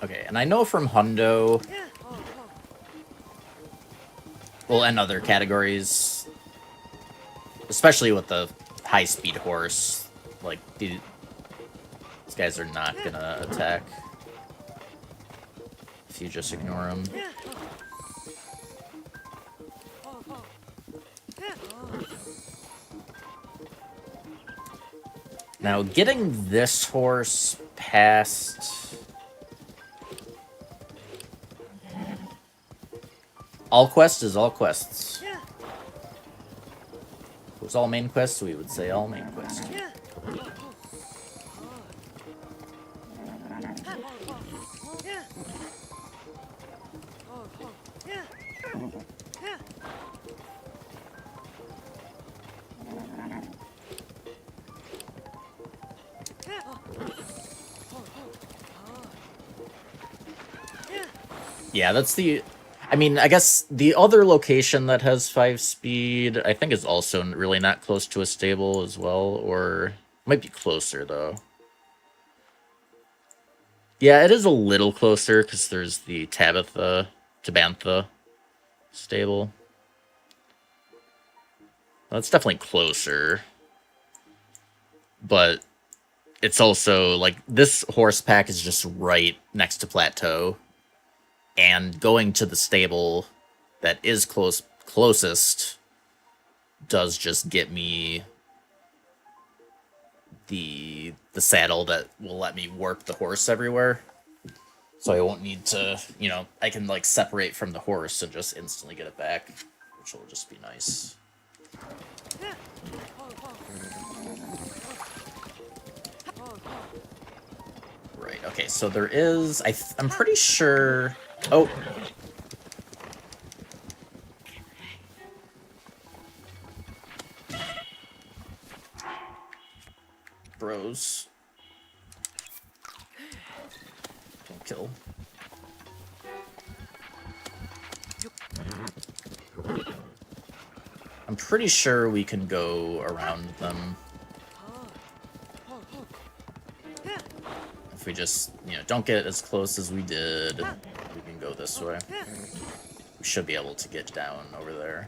Okay, and I know from Hundo, well, and other categories, especially with the high-speed horse, like, these guys are not gonna attack if you just ignore them. Now, getting this horse past... All quest is all quests. If it was all main quests, we would say all main quests. Yeah, that's the... I mean, I guess the other location that has 5 speed, I think is also really not close to a stable as well, or might be closer, though. Yeah, it is a little closer, because there's the Tabantha stable. Well, it's definitely closer. But it's also, like, this horse pack is just right next to Plateau. And going to the stable that is closest does just get me the saddle that will let me warp the horse everywhere. So I won't need to, you know, I can like separate from the horse and just instantly get it back, which will just be nice. Right, okay, so there is, I'm pretty sure... Oh! Bros. Don't kill. I'm pretty sure we can go around them. If we just, you know, don't get as close as we did, we can go this way. We should be able to get down over there.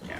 Yeah.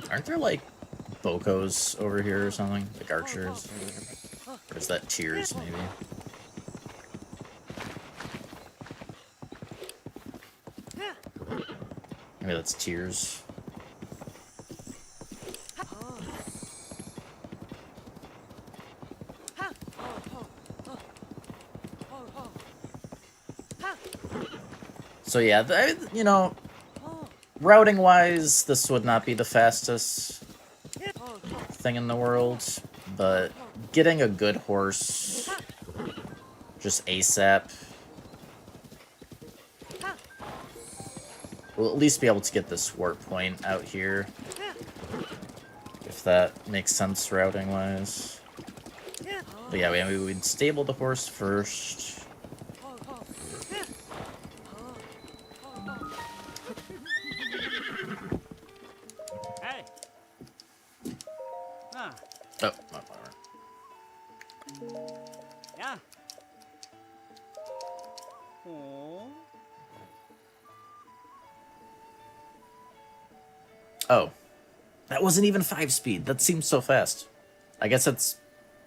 Aren't there like Bokos over here or something? Like archers? Or is that Tears maybe? Maybe that's Tears. So yeah, you know, routing-wise, this would not be the fastest thing in the world, but getting a good horse just ASAP we'll at least be able to get this warp point out here, if that makes sense routing-wise. But yeah, we would stable the horse first. Oh. That wasn't even 5-speed. That seems so fast. I guess it's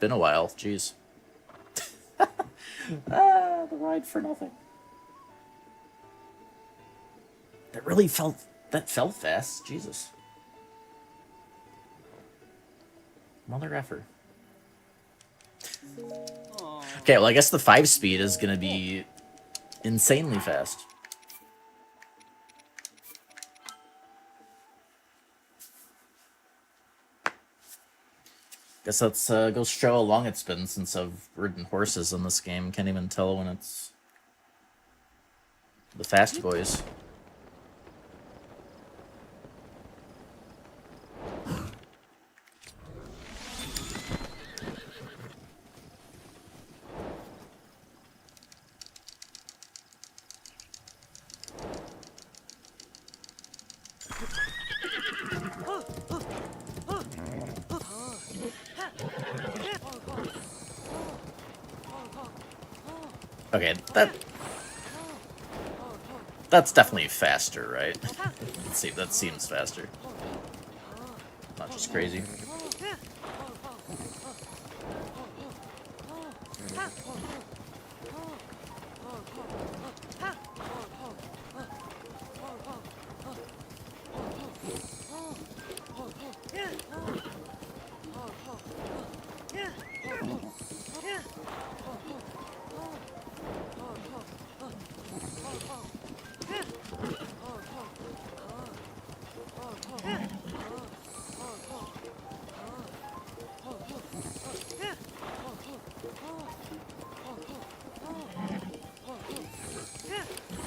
been a while. Jeez. The ride for nothing. That felt fast. Jesus. Mother effer. Okay, well, I guess the 5-speed is gonna be insanely fast. Guess let's go show how long it's been since I've ridden horses in this game. Can't even tell when it's the fast boys. Okay, that's definitely faster, right? Let's see, that seems faster. Not just crazy.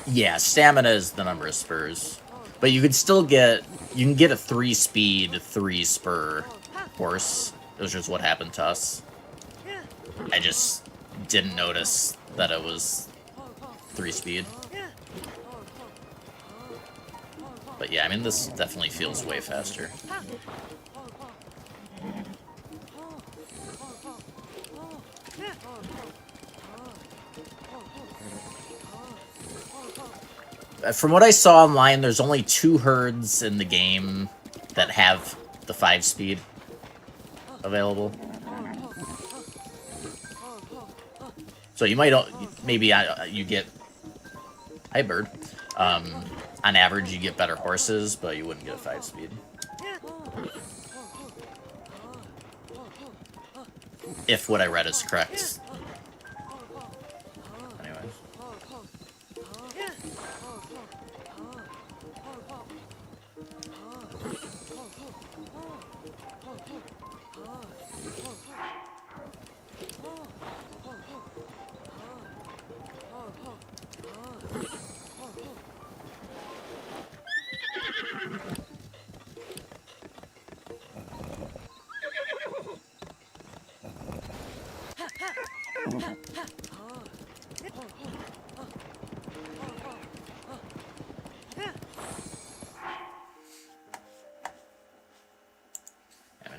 Yeah, stamina is the number of spurs. But you could still get... You can get a 3-speed, 3-spur horse, which is what happened to us. I just didn't notice that it was 3-speed. But yeah, I mean, this definitely feels way faster. From what I saw online, there's only 2 herds in the game that have the 5-speed available. So you might, maybe you get, hi bird, on average you get better horses, but you wouldn't get a 5-speed. If what I read is correct. Anyways.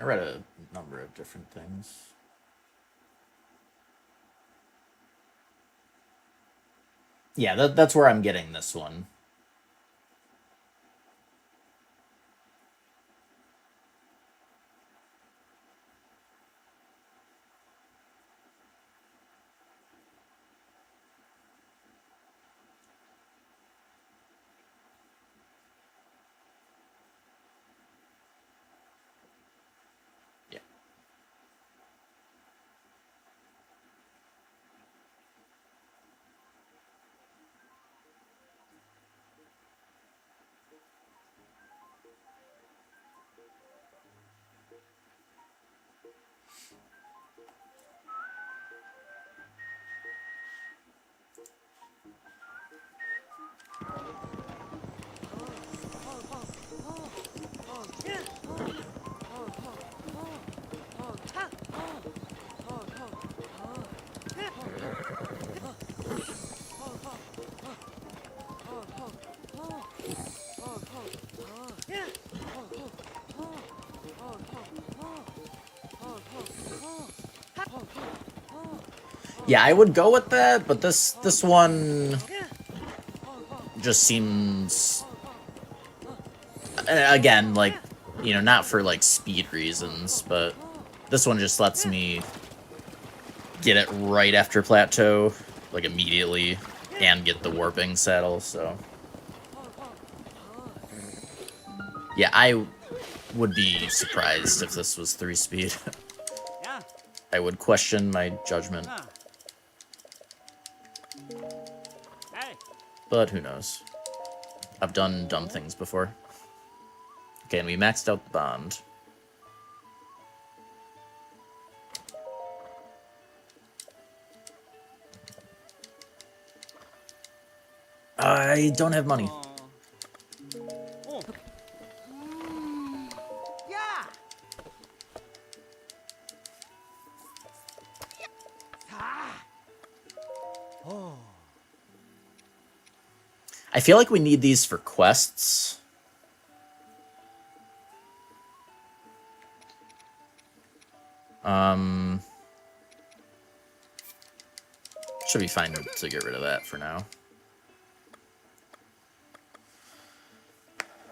I read a number of different things. Yeah, that's where I'm getting this one. Yeah, I would go with that, but this one just seems... again, like, you know, not for like speed reasons, but this one just lets me get it right after plateau, like immediately, and get the warping saddle, so. Yeah, I would be surprised if this was 3-speed. I would question my judgment. But who knows? I've done dumb things before. Okay, and we maxed out the bond. I don't have money. I feel like we need these for quests. Should be fine to get rid of that for now.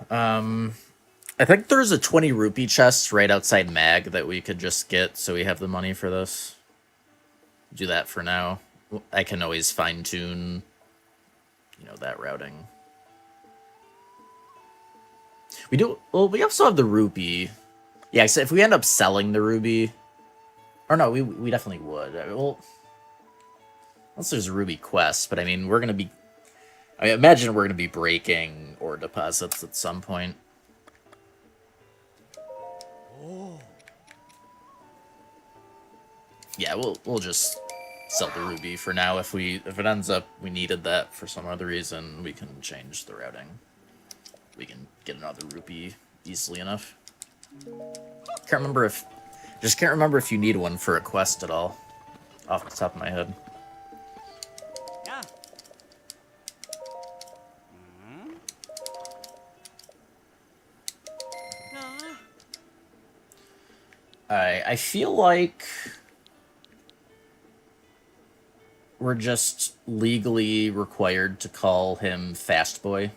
I think there's a 20 rupee chest right outside Mag that we could just get so we have the money for this. Do that for now. I can always fine-tune, you know, that routing. We do, well, we also have the rupee. Yeah, so if we end up selling the ruby, or no, we definitely would. Well, unless there's a ruby quest, but I mean, we're gonna be, I imagine we're gonna be breaking ore deposits at some point. Yeah, we'll just sell the ruby for now. If it ends up we needed that for some other reason, we can change the routing. We can get another rupee easily enough. Can't remember if you need one for a quest at all, off the top of my head. I feel like we're just legally required to call him Fast Boy.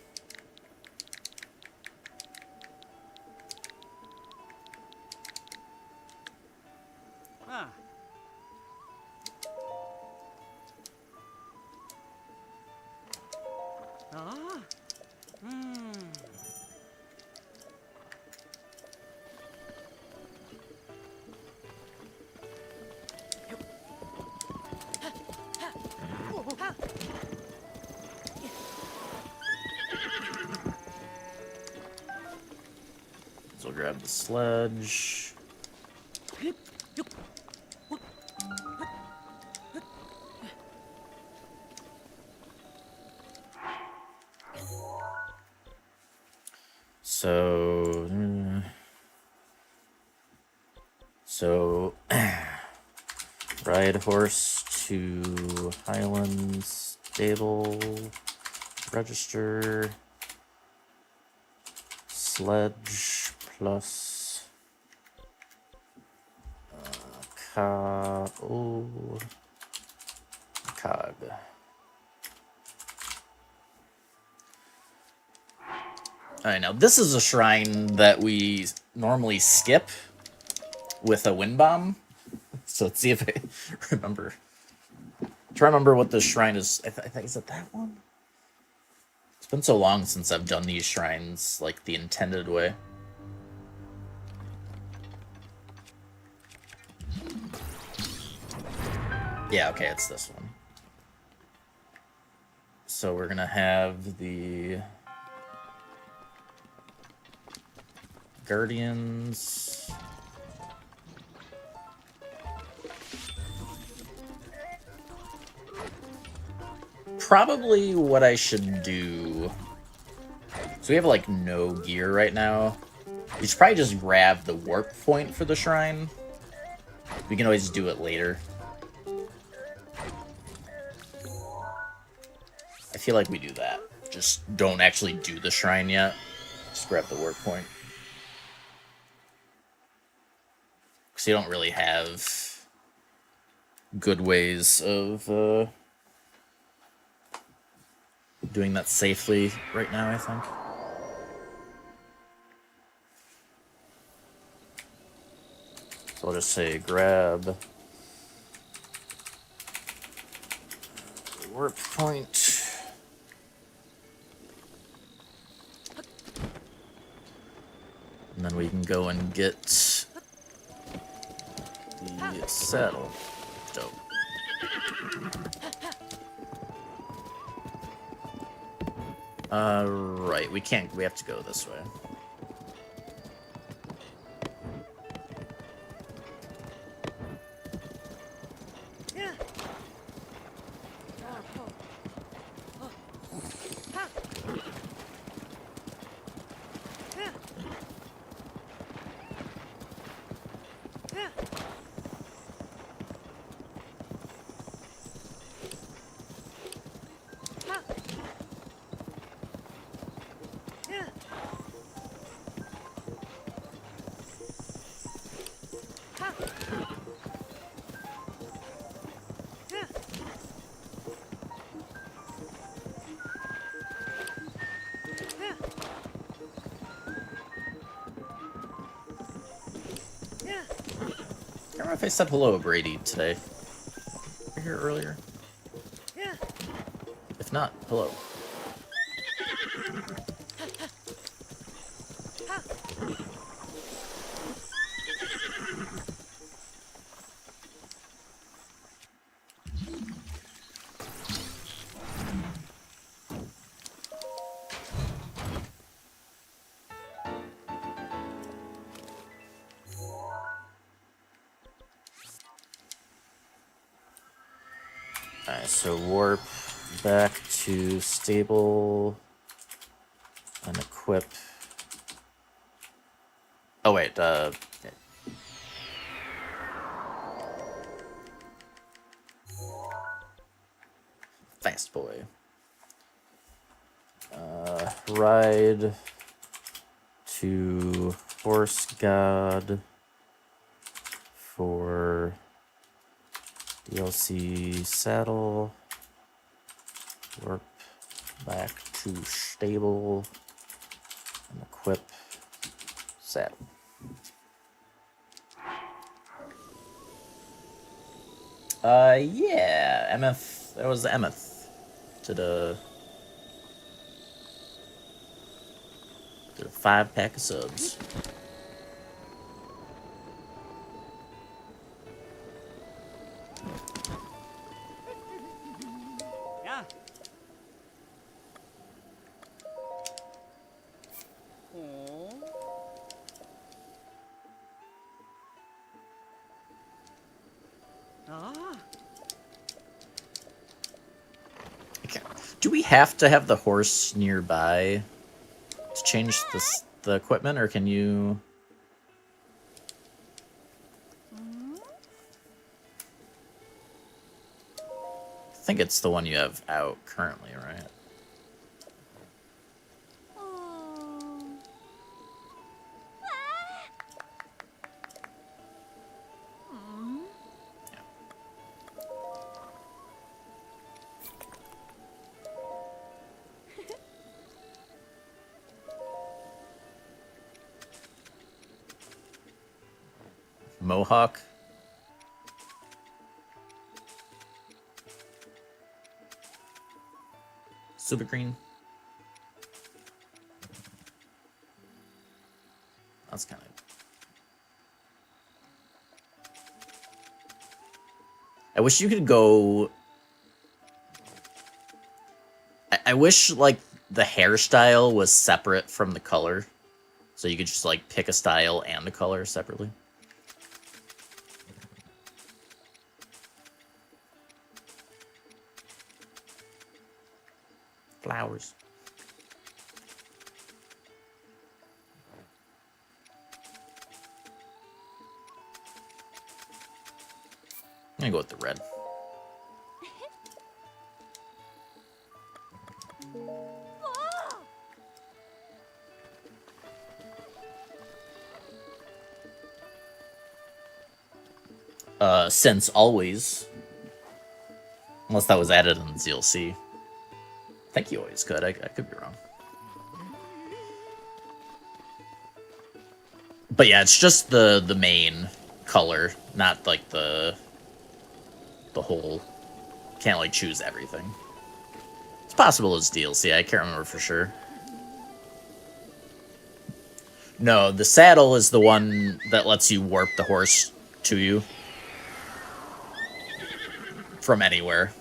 So we'll grab the sledge. So ride horse to Highland Stable, register, sledge plus cog. Alright, now this is a shrine that we normally skip with a wind bomb. So let's see if I remember. Try to remember what this shrine is. I think, is it that one? It's been so long since I've done these shrines like the intended way. Yeah, okay, it's this one. So we're gonna have the Guardians. Probably what I should do. So we have like no gear right now. We should probably just grab the warp point for the shrine. We can always do it later. I feel like we do that. Just don't actually do the shrine yet. Just grab the warp point. Because you don't really have good ways of doing that safely right now, I think. So I'll just say grab warp point. And then we can go and get the saddle. Dope. Right, we can't, we have to go this way. I don't know if I said hello, Brady, today. Were you here earlier? If not, hello. Alright, so warp back to stable and equip. Oh wait, fast boy. Ride to Horse God for DLC saddle, warp back to stable, and equip saddle. Yeah, MF, that was the MF to the 5-pack of subs. Yeah. Okay. Do we have to have the horse nearby to change the equipment, or can you? I think it's the one you have out currently, right? Mohawk. Super green. That's kind of. I wish you could go. I wish like the hairstyle was separate from the color, so you could just like pick a style and a color separately. Flowers. I'm gonna go with the red. Since always. Unless that was added in the DLC. I think you always could. I could be wrong. But yeah, it's just the main color, not like the whole. Can't like choose everything. It's possible it's DLC. I can't remember for sure. No, the saddle is the one that lets you warp the horse to you from anywhere.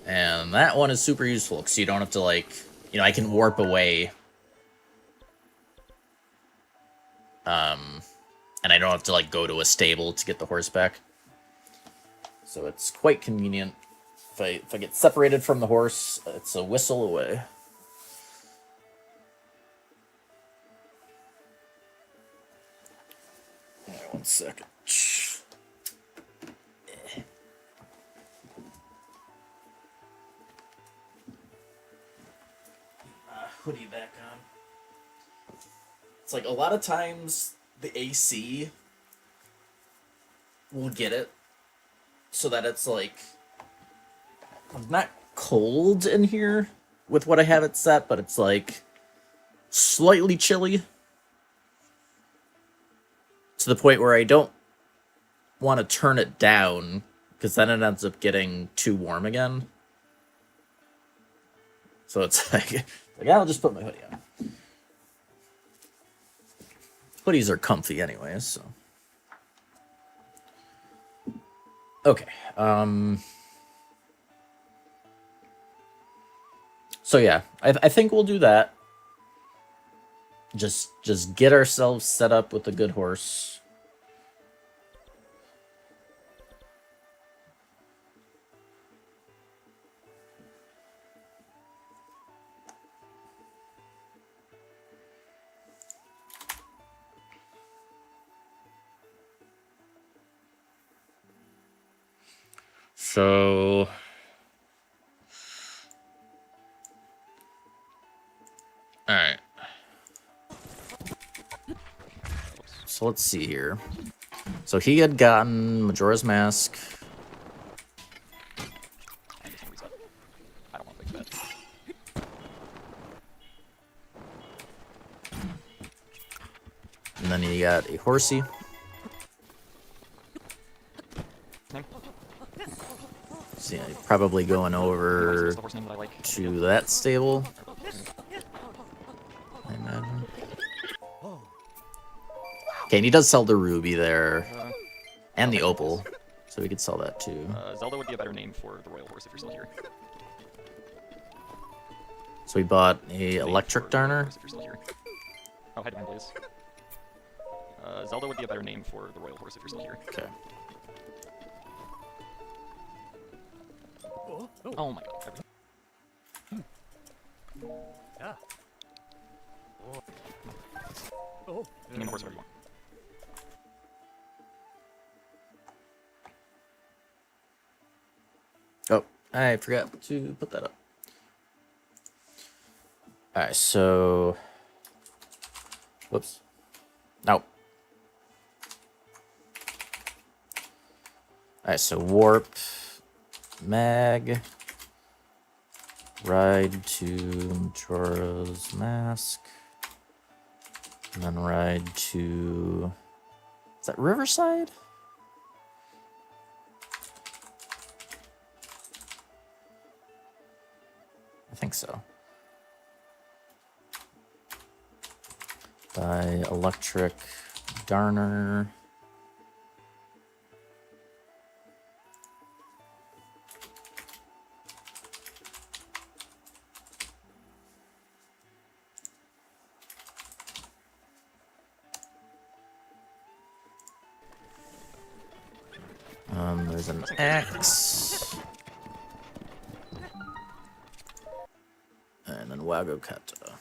And that one is super useful because you don't have to, like, you know, I can warp away. And I don't have to, like, go to a stable to get the horse back. So it's quite convenient. If I get separated from the horse, it's a whistle away. All right, 1 second. Hoodie back on. It's like a lot of times the AC will get it so that it's like not cold in here with what I have it set, but it's like slightly chilly to the point where I don't want to turn it down because then it ends up getting too warm again. So it's like I'll just put my hoodie on. Hoodies are comfy anyways, so. Okay. So yeah, I think we'll do that. Just get ourselves set up with a good horse. So, all right. So let's see here. So he had gotten Majora's Mask. I don't want to fix that. And then he got a horsey. So yeah, probably going over to that stable. I imagine. Okay, and he does sell the ruby there. And the opal. So we could sell that too. Zelda would be a better name for the royal horse if you're still here. So we bought a electric darner. If you're still here. Oh, hi, Divine Blaze. Zelda would be a better name for the royal horse if you're still here. Okay. Oh my god. Yeah. You can name the horse whatever you want. Oh, I forgot to put that up. Alright, so... Whoops. No. Alright, so warp, mag, ride to Majora's Mask, and then ride to... Is that Riverside? I think so. By electric darner. There's an X. And then Wagokata.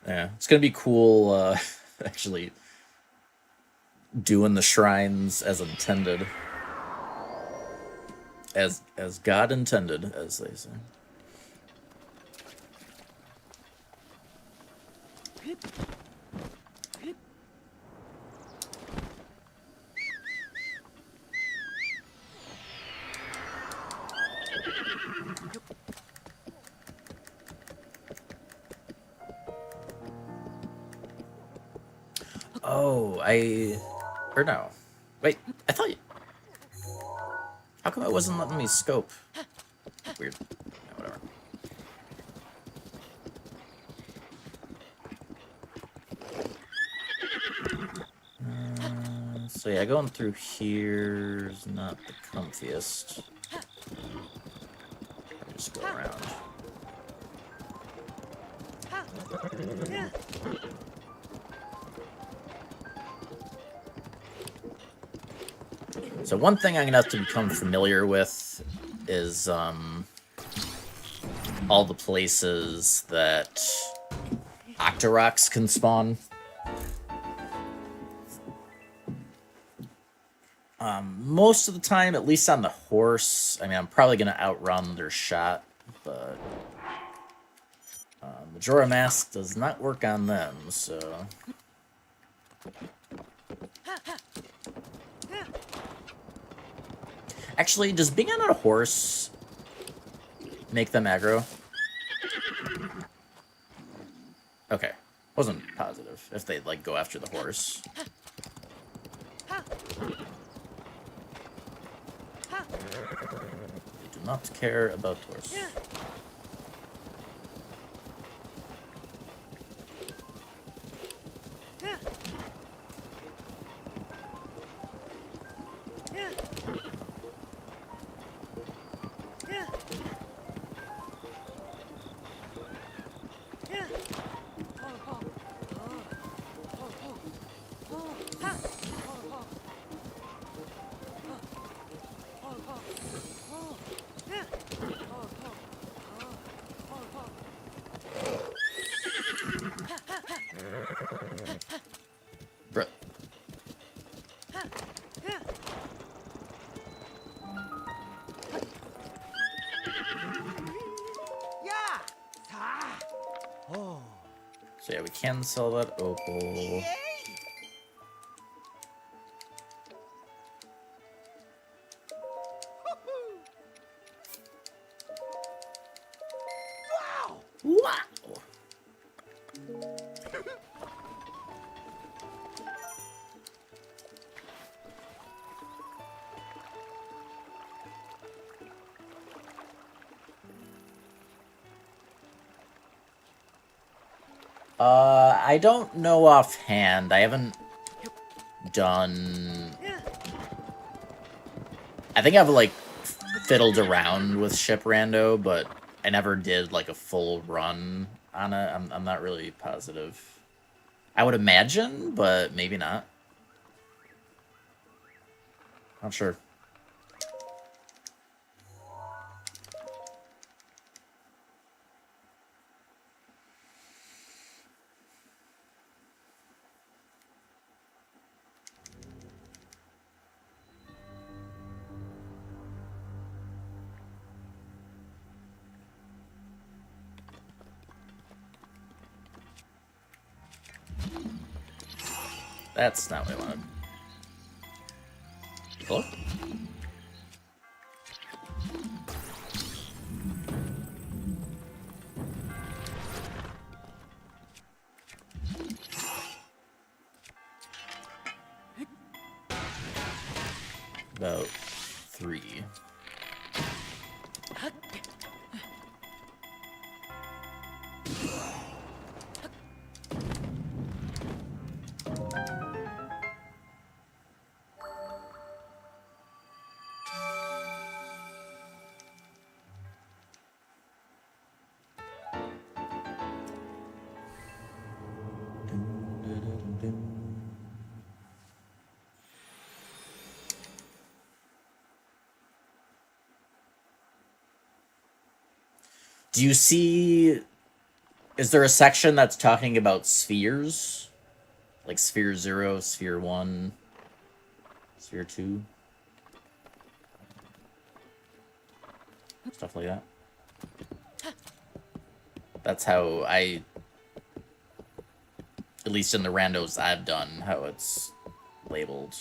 Yeah, it's gonna be cool, actually doing the shrines as intended. as God intended, as they say. Oh, or no. Wait, I thought you... How come it wasn't letting me scope? Weird. Yeah, whatever. So yeah, going through here's not the comfiest. Just go around. So one thing I'm gonna have to become familiar with is all the places that Octoroks can spawn. Most of the time, at least on the horse, I mean, I'm probably gonna outrun their shot, but Majora Mask does not work on them, so. Actually, does being on a horse make them aggro? Okay. Wasn't positive if they'd, like, go after the horse. They do not care about the horse. Bruh. So yeah, we can sell that opal. Wow! I don't know offhand. I haven't done... I think I've, like, fiddled around with Ship Rando, but I never did, like, a full run on it. I'm not really positive. I would imagine, but maybe not. Not sure. That's not what I wanted. Hello? About 3. Do you see... Is there a section that's talking about spheres? Like Sphere 0, Sphere 1, Sphere 2? stuff like that. That's how I, at least in the randos I've done, how it's labeled.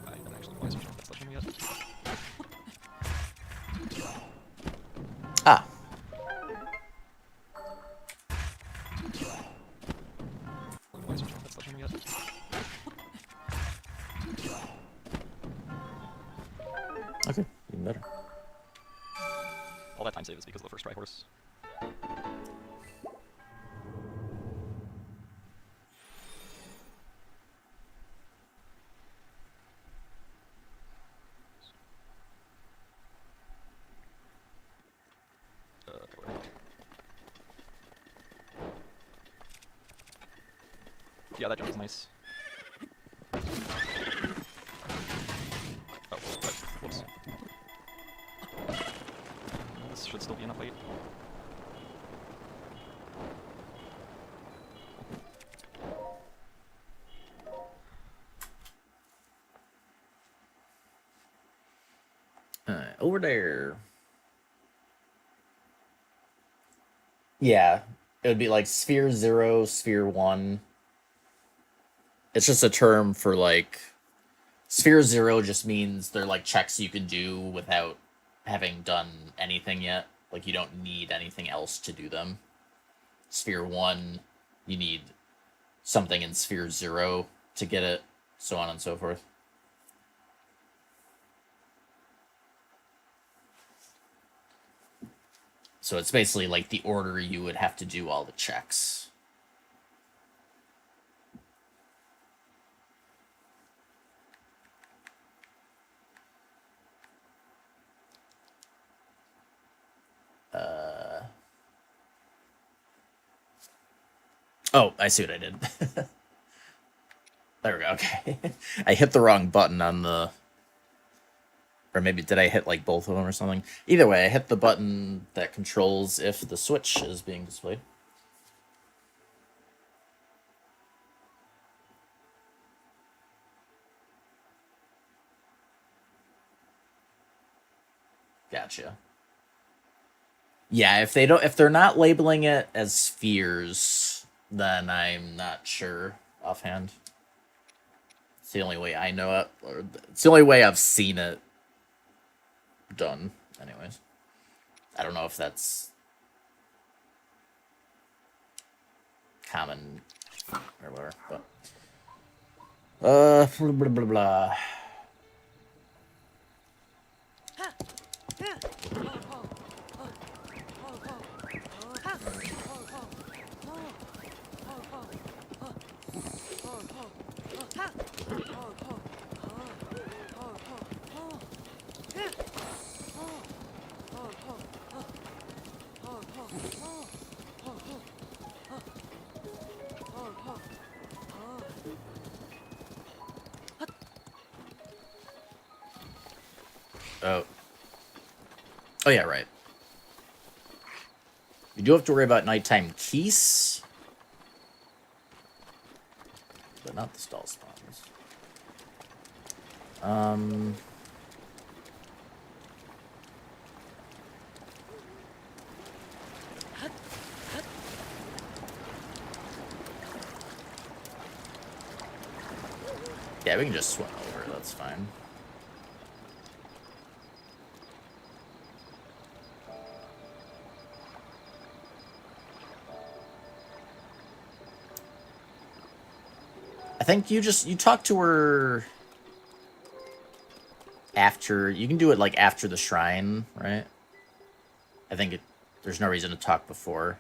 I don't actually realize which one that's touching me yet. Ah. Realize which one that's touching me yet. Okay, even better. All that time save is because of the first try horse. Yeah, that jump is nice. Oh, what? Whoops. This should still be enough weight. Over there. Yeah, it would be like Sphere 0, Sphere 1. It's just a term for like... Sphere 0 just means they're like checks you can do without having done anything yet. Like you don't need anything else to do them. Sphere 1, you need something in Sphere 0 to get it, so on and so forth. So it's basically like the order you would have to do all the checks. Oh, I see what I did. There we go, okay. I hit the wrong button on the... Or maybe did I hit like both of them or something? Either way, I hit the button that controls if the switch is being displayed. Gotcha. Yeah, if they're not labeling it as spheres, then I'm not sure offhand. It's the only way I know it, or it's the only way I've seen it done, anyways. I don't know if that's common or whatever, but blah blah blah blah. Oh. Oh yeah, right. You do have to worry about nighttime keys, but not the stall spawns. Yeah, we can just swim over, that's fine. I think you talk to her after, you can do it like after the shrine, right? I think there's no reason to talk before.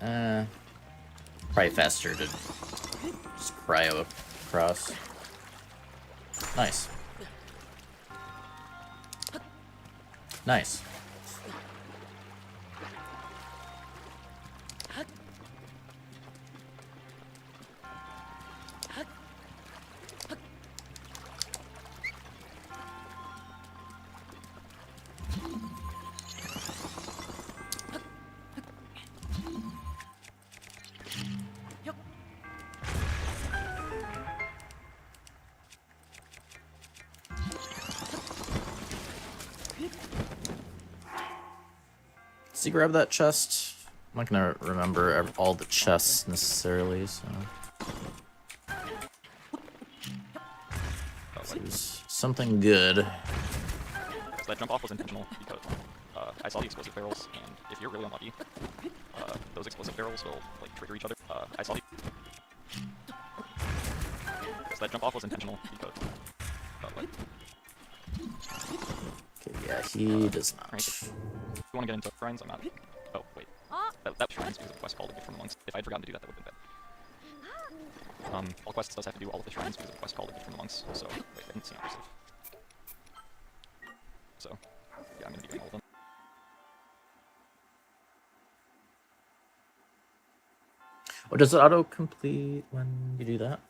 Probably faster to just cryo across. Nice. Nice. Does he grab that chest? I'm not gonna remember all the chests necessarily, so. It was something good. So that jump off was intentional because I saw the explosive barrels, and if you're really unlucky, those explosive barrels will like trigger each other. I saw the. So that jump off was intentional because. Okay, yeah, he does not. Right. If you want to get into shrines, I'm out. Oh, wait. That shrines because of the quest called the Gift from the Monks. If I'd forgotten to do that, that would have been bad. All quests does have to do all of the shrines because of the quest called the Gift from the Monks. So, wait, I didn't see how So, yeah, I'm gonna be doing all of them. Oh, does it auto-complete when you do that?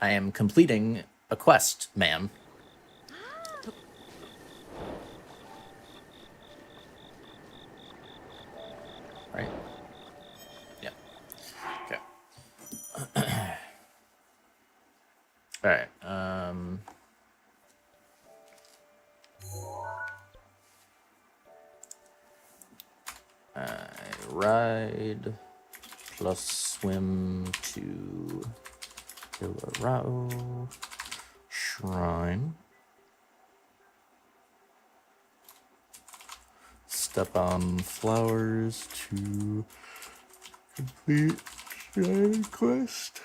I am completing a quest, ma'am. Right? Yeah. Okay. Alright, I ride plus swim to Illarao Shrine. Step on flowers to complete shrine quest.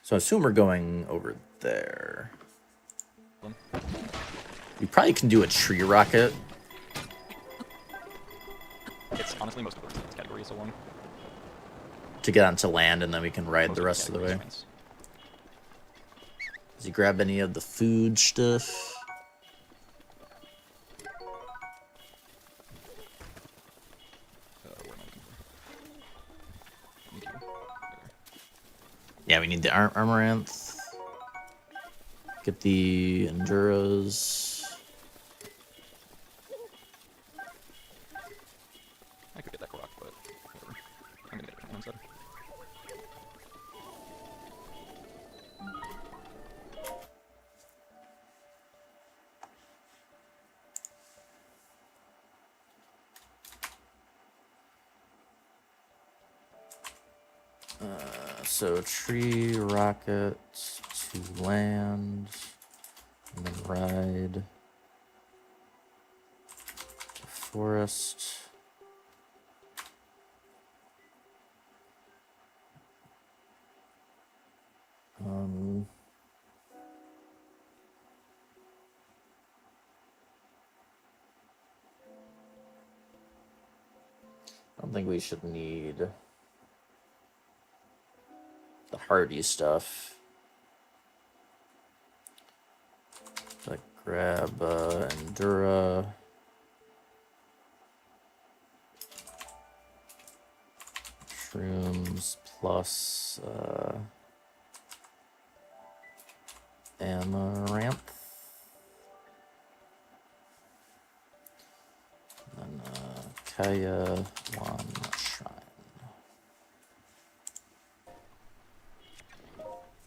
So I assume we're going over there. We probably can do a tree rocket. It's honestly most of the category is so long. To get onto land, and then we can ride the rest of the way. Does he grab any of the food stuff? Yeah, we need the Amaranth. Get the Enduros. I could get that Korok, but whatever. I'm gonna get it instead. So tree rocket to land, and then ride to forest. I don't think we should need the hardy stuff. Like grab Endura. Shrooms plus Amaranth. Kaya Wan Shrine.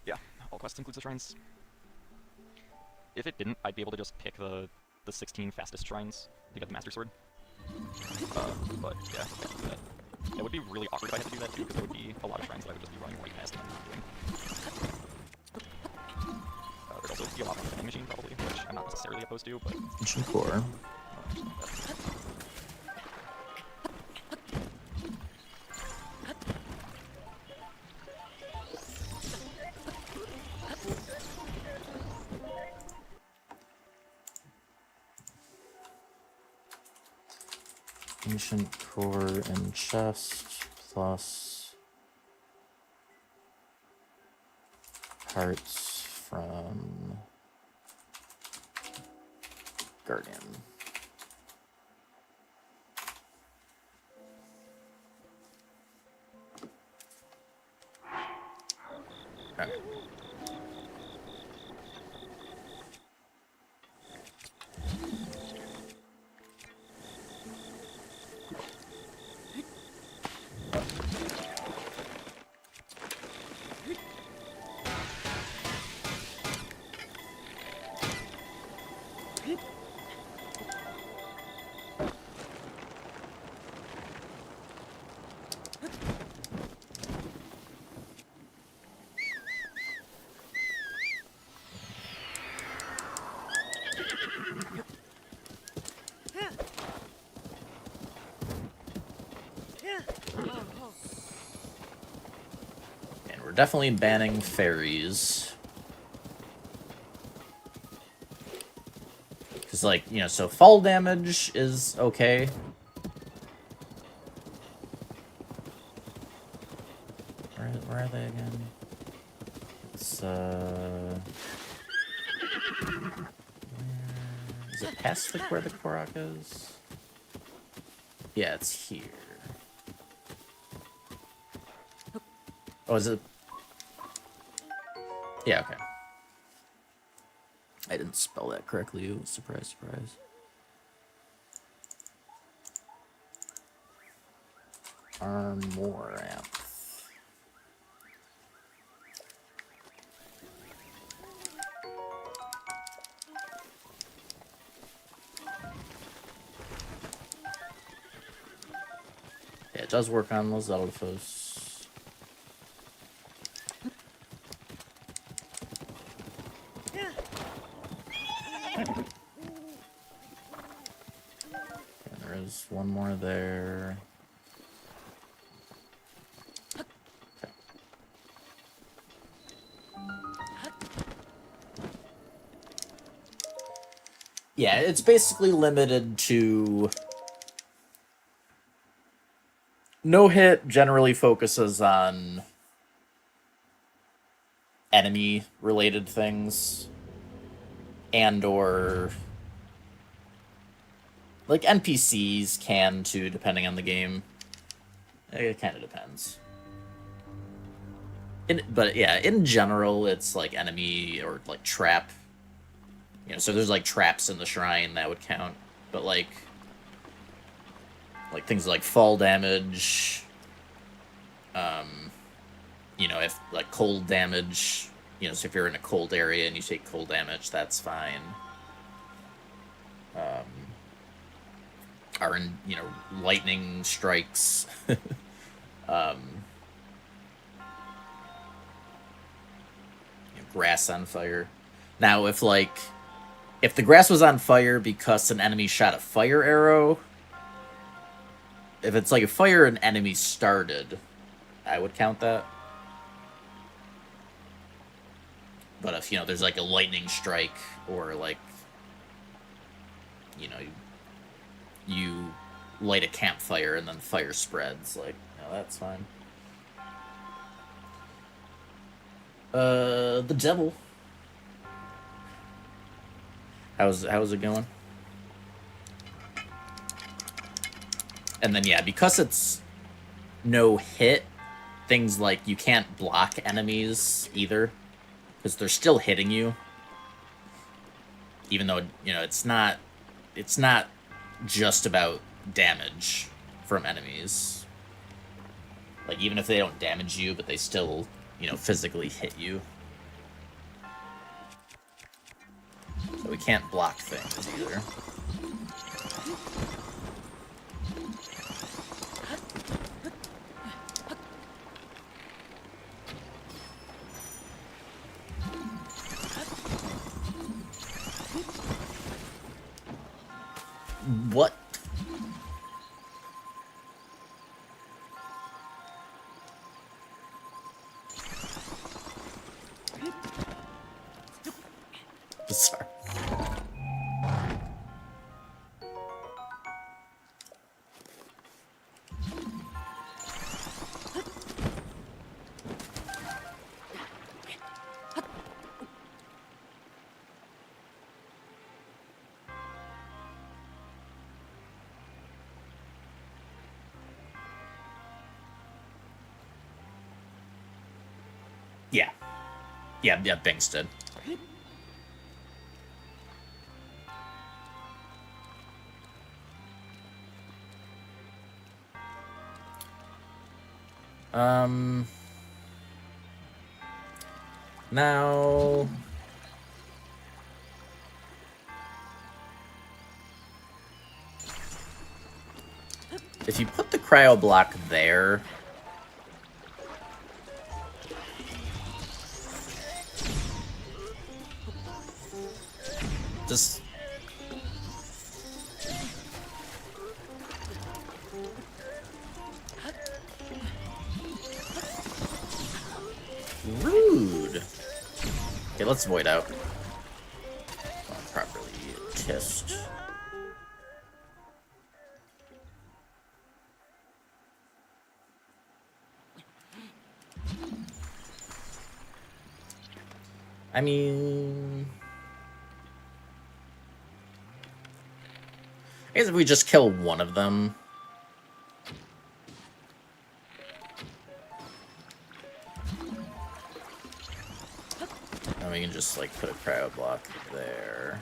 Yeah, all quests includes the shrines. If it didn't, I'd be able to just pick the 16 fastest shrines to get the Master Sword. But yeah, I can't do that. It would be really awkward if I had to do that too, because there would be a lot of shrines that I would just be running right past and not doing. There'd also be a lot of vending machine probably, which I'm not necessarily opposed to, but... Ancient Core. Ancient Core and Chest, plus parts from Guardian. Okay. Definitely banning fairies. Because, like, you know, so fall damage is okay. Where are they again? It's, is it past where the Korok is? Yeah, it's here. Oh, is it? Yeah, okay. I didn't spell that correctly. Ooh, surprise, surprise. Armoranth. Yeah, it does work on those Eldephos. One more there. Okay. Yeah, it's basically limited to... No hit generally focuses on enemy-related things. And/or... Like, NPCs can, too, depending on the game. It kind of depends. But, yeah, in general, it's, like, enemy or, like, trap. You know, so there's, like, traps in the shrine that would count. But, like things like fall damage. You know, if, like, cold damage. You know, so if you're in a cold area and you take cold damage, that's fine. Are in, you know, lightning strikes. You know, grass on fire. Now, if the grass was on fire because an enemy shot a fire arrow, if it's like a fire an enemy started, I would count that. But if, you know, there's like a lightning strike or like, you know, you light a campfire and then fire spreads, like, no, that's fine. The devil. How's it going? And then, yeah, because it's no hit, things like you can't block enemies either, because they're still hitting you. Even though, you know, it's not just about damage. from enemies. Like, even if they don't damage you, but they still, you know, physically hit you. So we can't block things either. What? Sorry. Yeah. Yeah, Binks did. Now... if you put the cryo block there... just... rude. Okay, let's void out. Properly kissed. I mean... I guess if we just kill one of them... and we can just, like, put a cryo block there.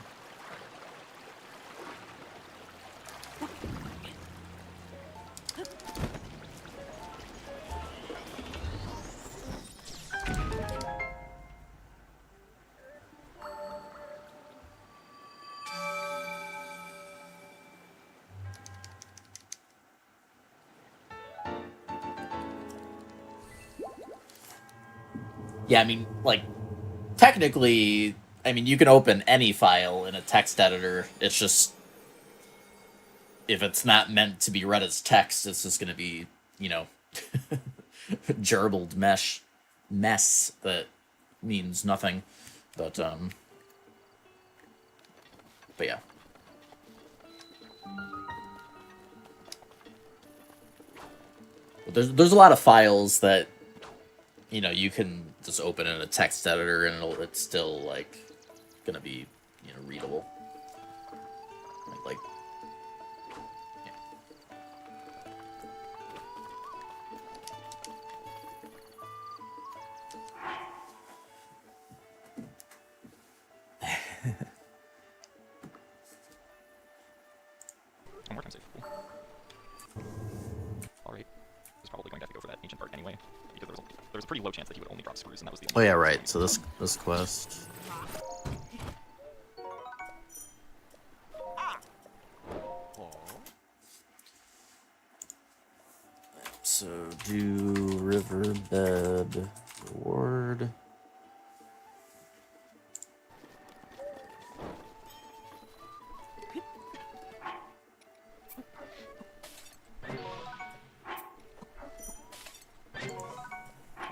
Yeah, I mean, like, technically, I mean, you can open any file in a text editor. It's just, if it's not meant to be read as text, it's just going to be, you know, gerbled mess that means nothing. But yeah. But there's a lot of files that, you know, you can just open in a text editor and it's still, like, gonna be, you know, readable. Like, yeah. One more time save. Cool. Alright. He's probably going to have to go for that ancient art anyway. Because there was a pretty low chance that he would only drop screws, and that was the only... Oh yeah, right. So this quest. So do riverbed reward.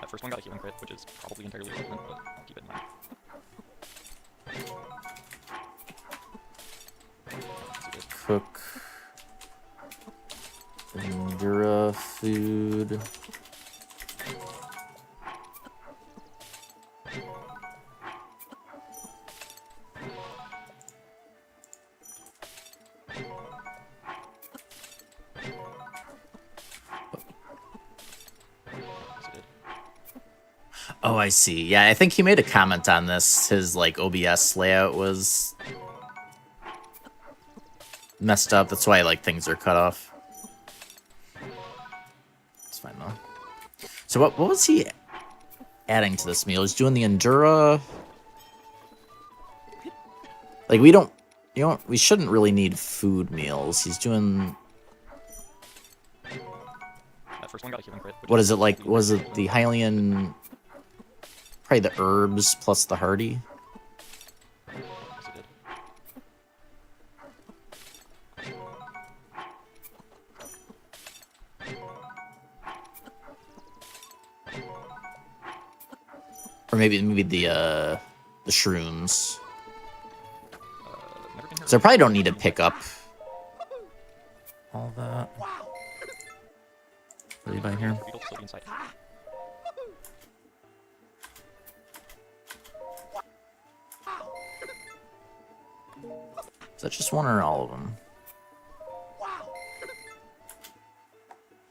That first one got a healing crit, which is probably entirely irrelevant, but I'll keep it in mind. Cook Endura food. Oh, I see. Yeah, I think he made a comment on this. His, like, OBS layout was messed up. That's why, like, things are cut off. fine though. So what was he adding to this meal? He's doing the Endura. Like we shouldn't really need food meals. He's doing. That first one got a human crit. What is it like? Was it the Hylian? Probably the herbs plus the hardy. Yes, it did. Or maybe the shrooms. Never been here. So I probably don't need to pick up all that. What by here? Beetle still be inside. Is that just one or all of them?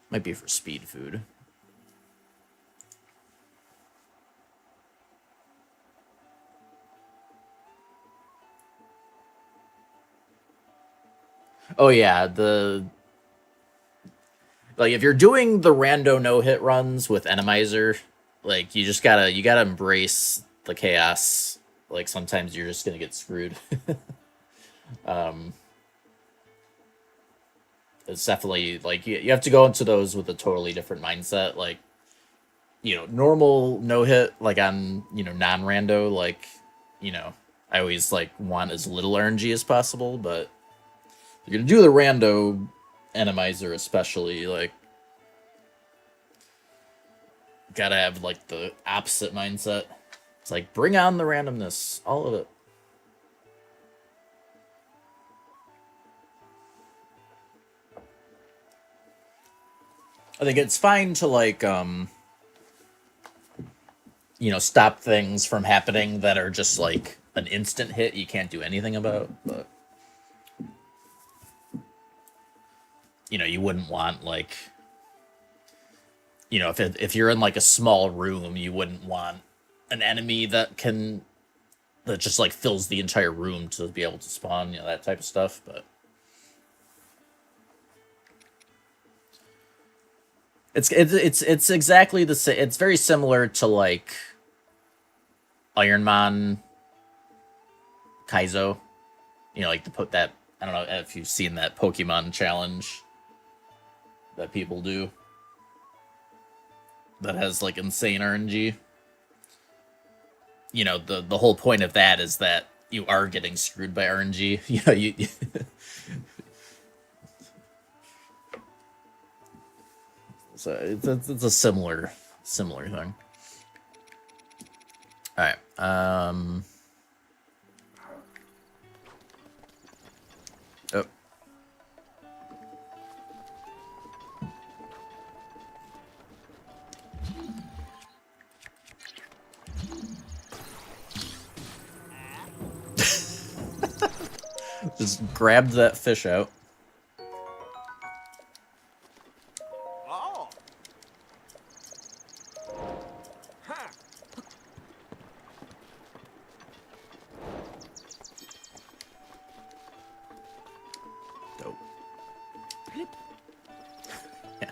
Might be for speed food. Oh yeah, like if you're doing the rando no-hit runs with Enemizer, like you gotta embrace the chaos. Like sometimes you're just gonna get screwed. It's definitely like you have to go into those with a totally different mindset. Like, normal no-hit, like on, non-rando, like, I always like want as little RNG as possible, but you're gonna do the rando Enemizer especially, like, gotta have like the opposite mindset. It's like, bring on the randomness, all of it. I think it's fine to like, stop things from happening that are just like an instant hit you can't do anything about, but you wouldn't want like, if you're in like a small room, you wouldn't want an enemy that just like fills the entire room to be able to spawn, that type of stuff, but it's exactly the same. It's very similar to like Ironman Kaizo, like to put that. I don't know if you've seen that Pokemon challenge that people do that has like insane RNG. The whole point of that is that you are getting screwed by RNG. You so it's a similar thing. All right. Oh. Just grabbed that fish out. Oh. Huh. Dope. Yeah.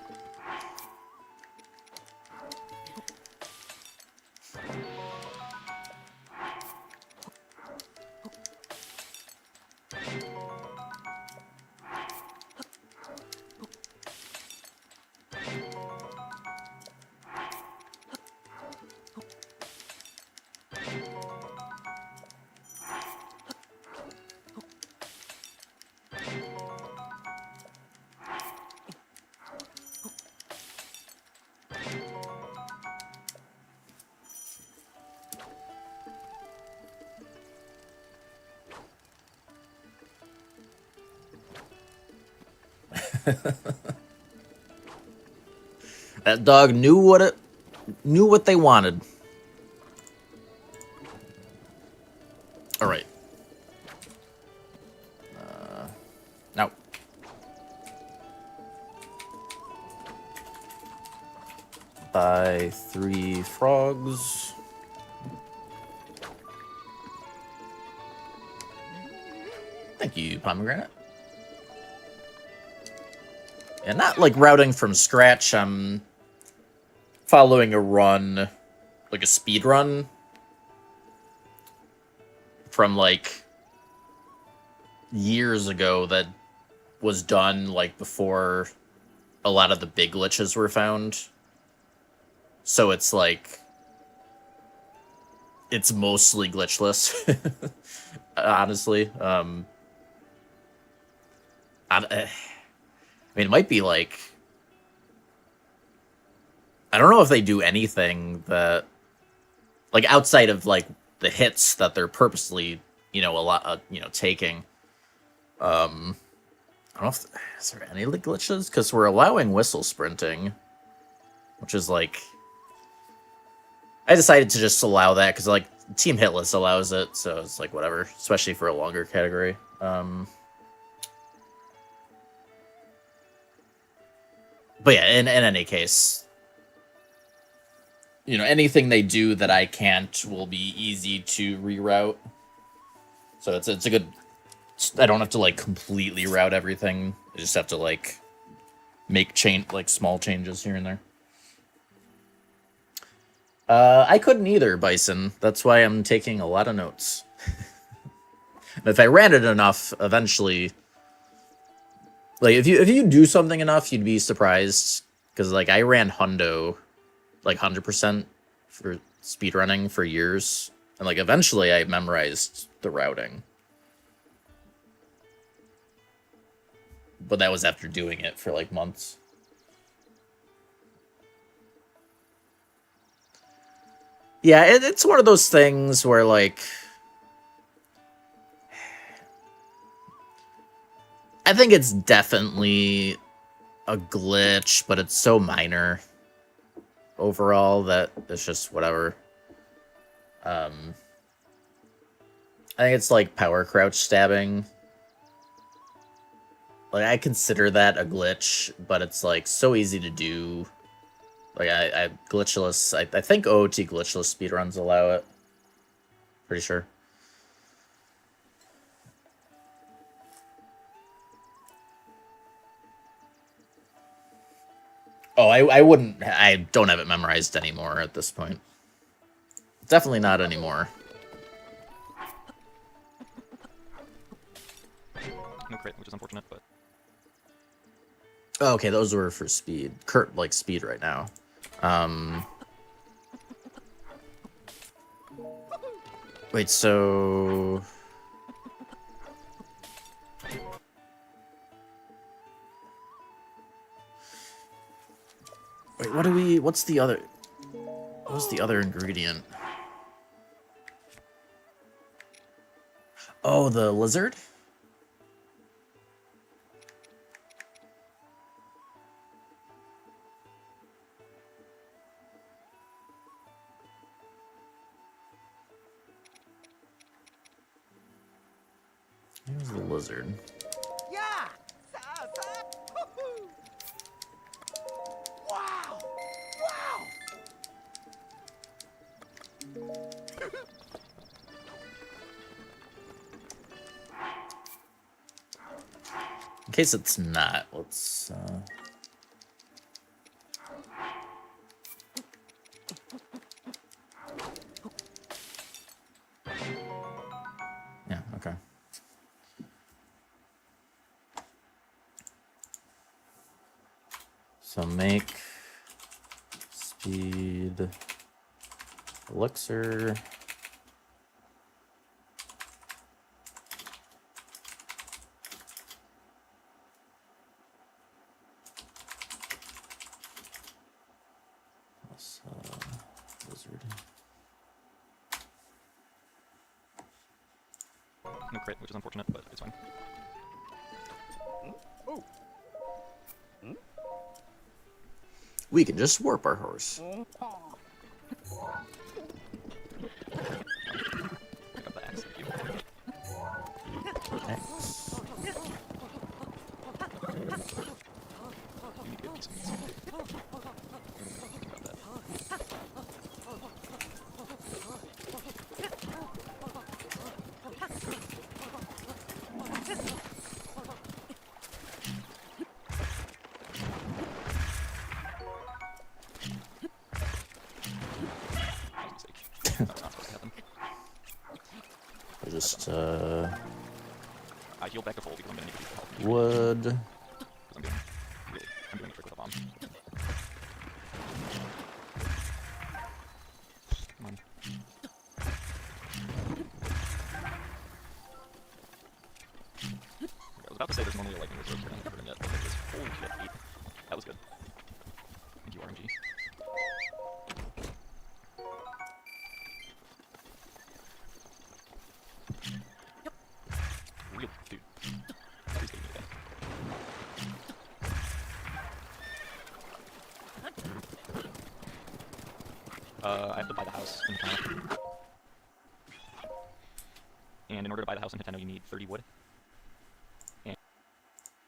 That dog knew what they wanted. All right. Now. Buy 3 frogs. Thank you, Pomegranate. And not like routing from scratch. I'm following a run, like a speed run from like years ago that was done like before a lot of the big glitches were found. So it's like it's mostly glitchless. Honestly. I mean, it might be like, I don't know if they do anything that, like, outside of like the hits that they're purposely, you know, a lot, you know, taking. I don't know if is there any glitches, because we're allowing whistle sprinting, which is like, I decided to just allow that because like Team Hitless allows it, so it's like whatever, especially for a longer category. But yeah, in any case, you know, anything they do that I can't will be easy to reroute. So it's a good. I don't have to like completely route everything. I just have to like make small changes here and there. I couldn't either, Bison. That's why I'm taking a lot of notes. If I ran it enough, eventually, like if you do something enough, you'd be surprised. Because like I ran Hundo, like 100% for speedrunning for years, and like eventually I memorized the routing. But that was after doing it for like months. Yeah, it's one of those things where like I think it's definitely a glitch, but it's so minor overall that it's just whatever. I think it's like power crouch stabbing. Like, I consider that a glitch, but it's, like, so easy to do. Like, I glitchless... I think OOT glitchless speedruns allow it. Pretty sure. Oh, I wouldn't... I don't have it memorized anymore at this point. Definitely not anymore. No crit, which is unfortunate, but... Oh, okay, those were for speed. Like, speed right now. Wait, so... Wait, what's the other... What was the other ingredient? Oh, the lizard? Here's the lizard. Yeah! Wow! Wow! In case it's not, let's... Yeah, okay. So make speed elixir. Lizard. No crit, which is unfortunate, but it's fine. Oh! We can just warp our horse. I got the axe, thank you. X. You need to get decent meats. Think about that. That's not supposed to happen. I just I heal back to full because I'm gonna need to use the health. wood. Because I'm doing a trick with a bomb. Come on. I was about to say there's normally a lightning reserve here, and I haven't heard him yet. But there is. Holy shit, 8. That was good. Thank you, RNG. Real dude. Please get me again. I have to buy the house in Hitano. And in order to buy the house in Hitano, you need 30 wood.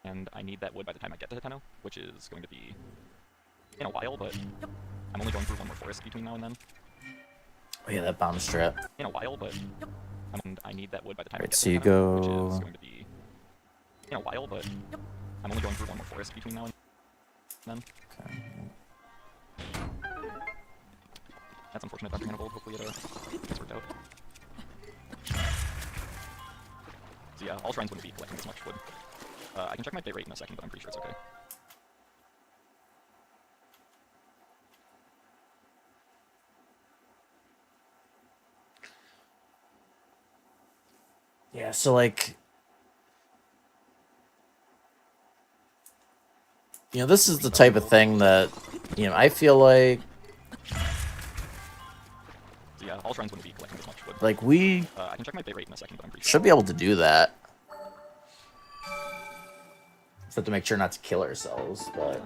And I need that wood by the time I get to Hitano, which is going to be in a while, but I'm only going through one more forest between now and then. Oh yeah, that bomb strap. In a while, but I need that wood by the time I Right, get so to you Hitano, which go- is going to be in a while, but I'm only going through one more forest between now and then. Okay. That's unfortunate about bringing a gold. Hopefully it gets worked out. So yeah, all shrines wouldn't be collecting this much wood. I can check my bit rate in a second, but I'm pretty sure it's okay. Yeah, so like, you know, this is the type of thing that, you know, I feel like So yeah, all shrines wouldn't be collecting this much wood. like we I can check my bit rate in a second, but I'm pretty sure. should be able to do that. Just have to make sure not to kill ourselves, but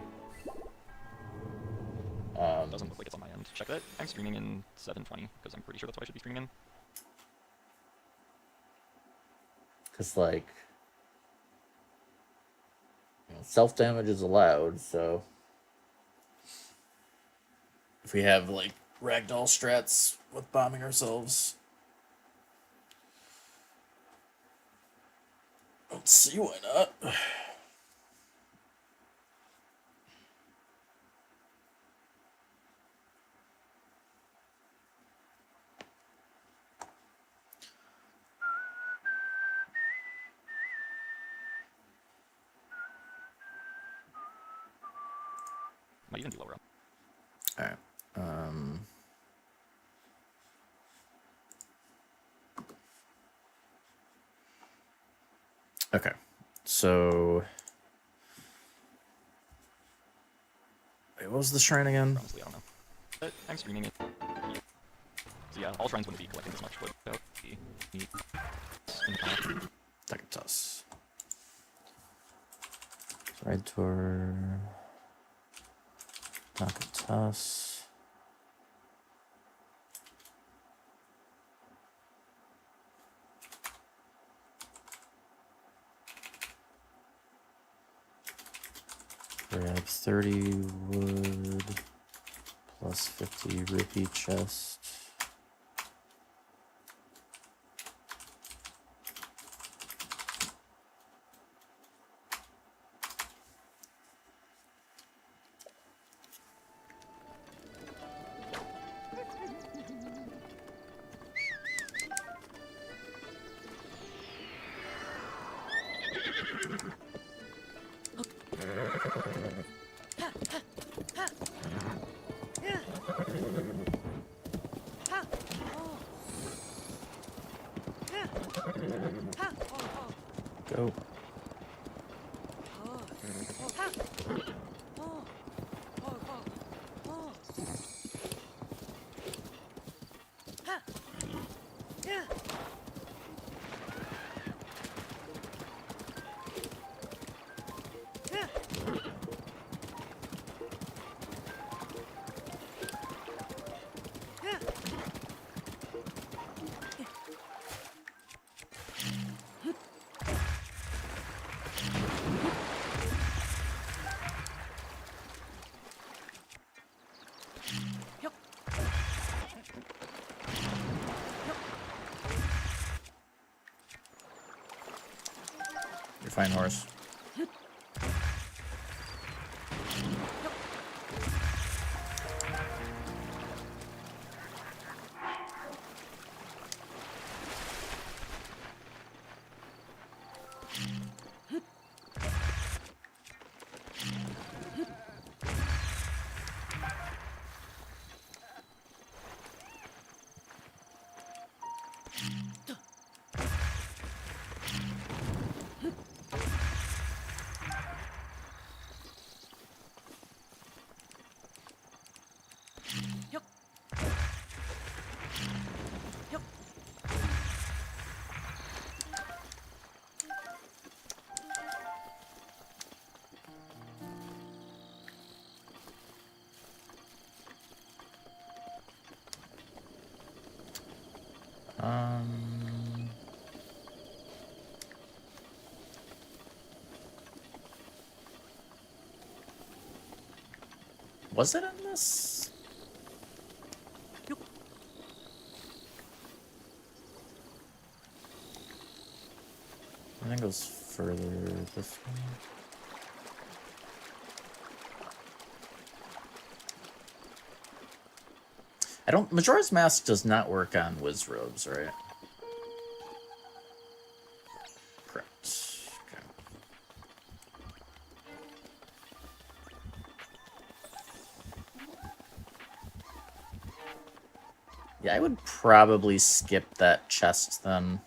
Doesn't look like it's on my end. Check that. I'm streaming in 720 because I'm pretty sure that's what I should be streaming in. because like, you know, self-damage is allowed, so if we have like ragdoll strats with bombing ourselves, let's see, why not? Might even be lower up. Alright. Okay. So wait, what was the shrine again? Honestly, I don't know. But I'm streaming it. So yeah, all shrines wouldn't be collecting this much wood. So Dakatus. Side tour. Dakatus. Grab 30 wood plus 50 rupee chest. Go. You're fine, horse. Was it in this? I think it was further this way. I don't. Majora's Mask does not work on Wiz robes, right? Correct. Okay. Yeah, I would probably skip that chest then.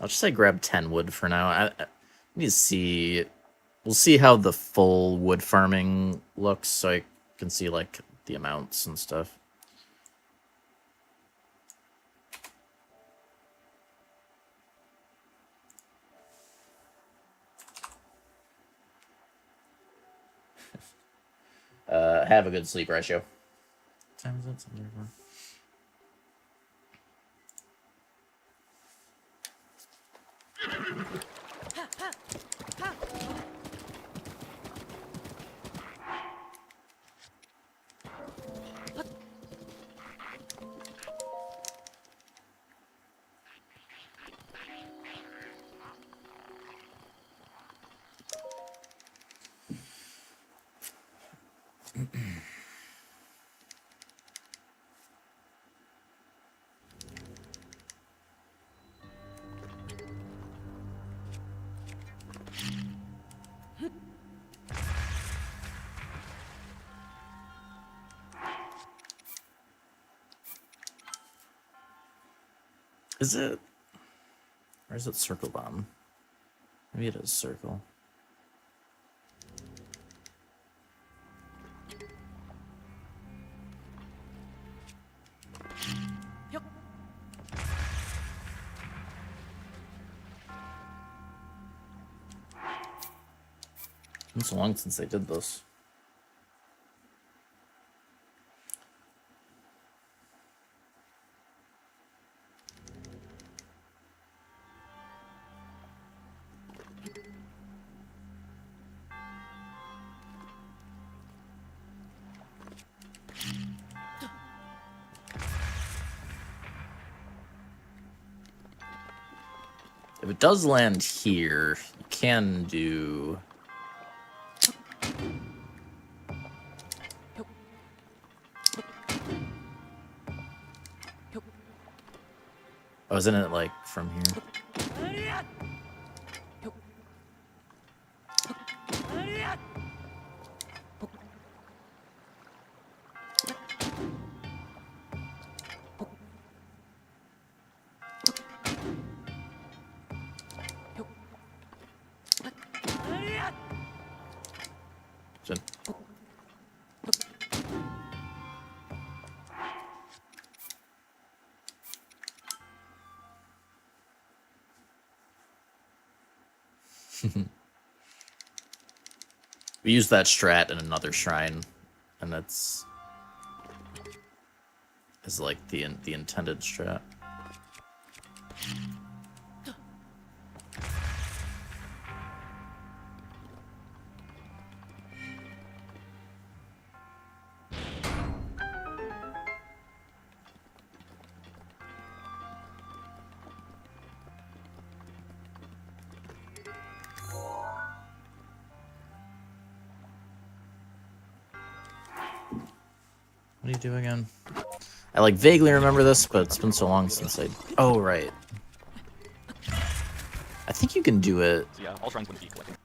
I'll just say grab 10 wood for now. I need to see. We'll see how the full wood farming looks, so I can see like the amounts and stuff. Have a good sleep ratio. What time is it? Is it? Or is it Circle Bomb? Maybe it is Circle. It's been so long since they did this. If it does land here, you can do... Oh, isn't it like from here? We use that strat in another shrine, and that's is like the intended strat. What do you do again? I like vaguely remember this, but it's been so long since I... Oh, right. I think you can do it. So yeah, all shrines wouldn't be collecting.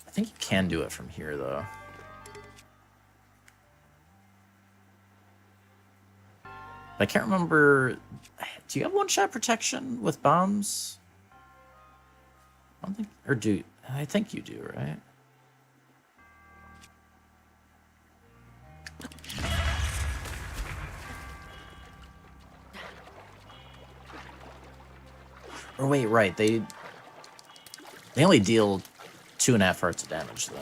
I think you can do it from here, though. I can't remember. Do you have one-shot protection with bombs? I don't think, or do I think you do, right? Or wait, right? They only deal 2.5 hearts of damage, though.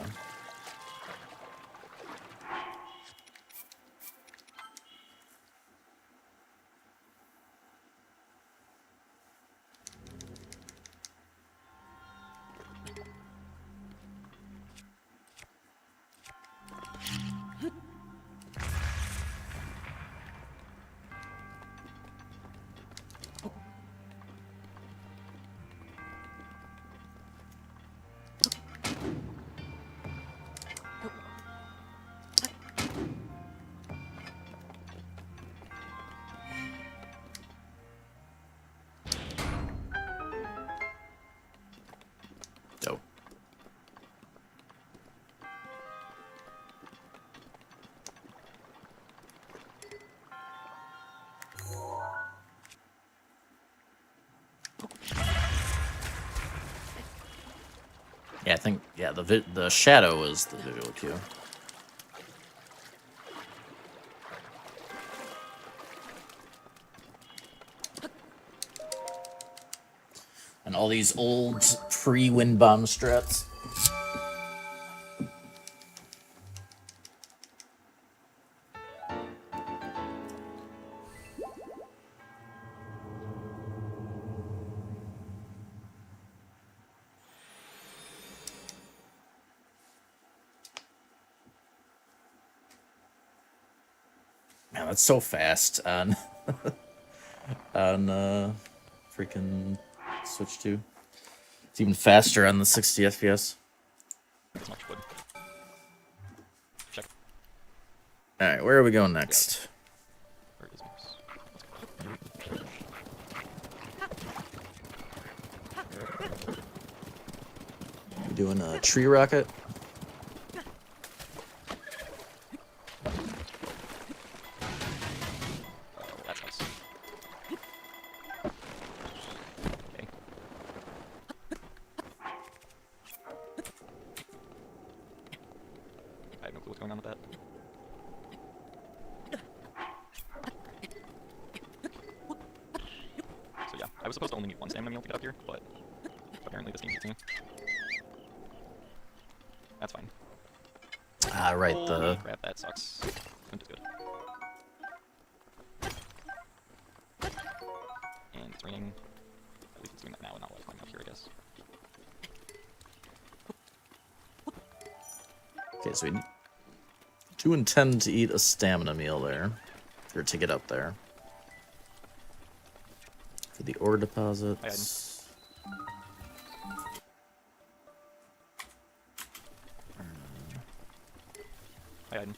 Dope. Yeah, I think the shadow is the visual cue. And all these old pre-wind bomb strats. Man, that's so fast on on freaking Switch 2. It's even faster on the 60 FPS. As much wood. Check. All right, where are we going next? Where is Moose? You doing a tree rocket? That's nice. Okay. I have no clue what's going on with that. So yeah, I was supposed to only need one stamina meal to get up here, but apparently this game beats me. That's fine. Ah, right. Holy crap, that sucks. Flint is good. And it's raining. At least it's doing that now and not while I'm up here, I guess. Okay, so we do intend to eat a stamina meal there, or to get up there. For the ore deposits. Hi, Aiden.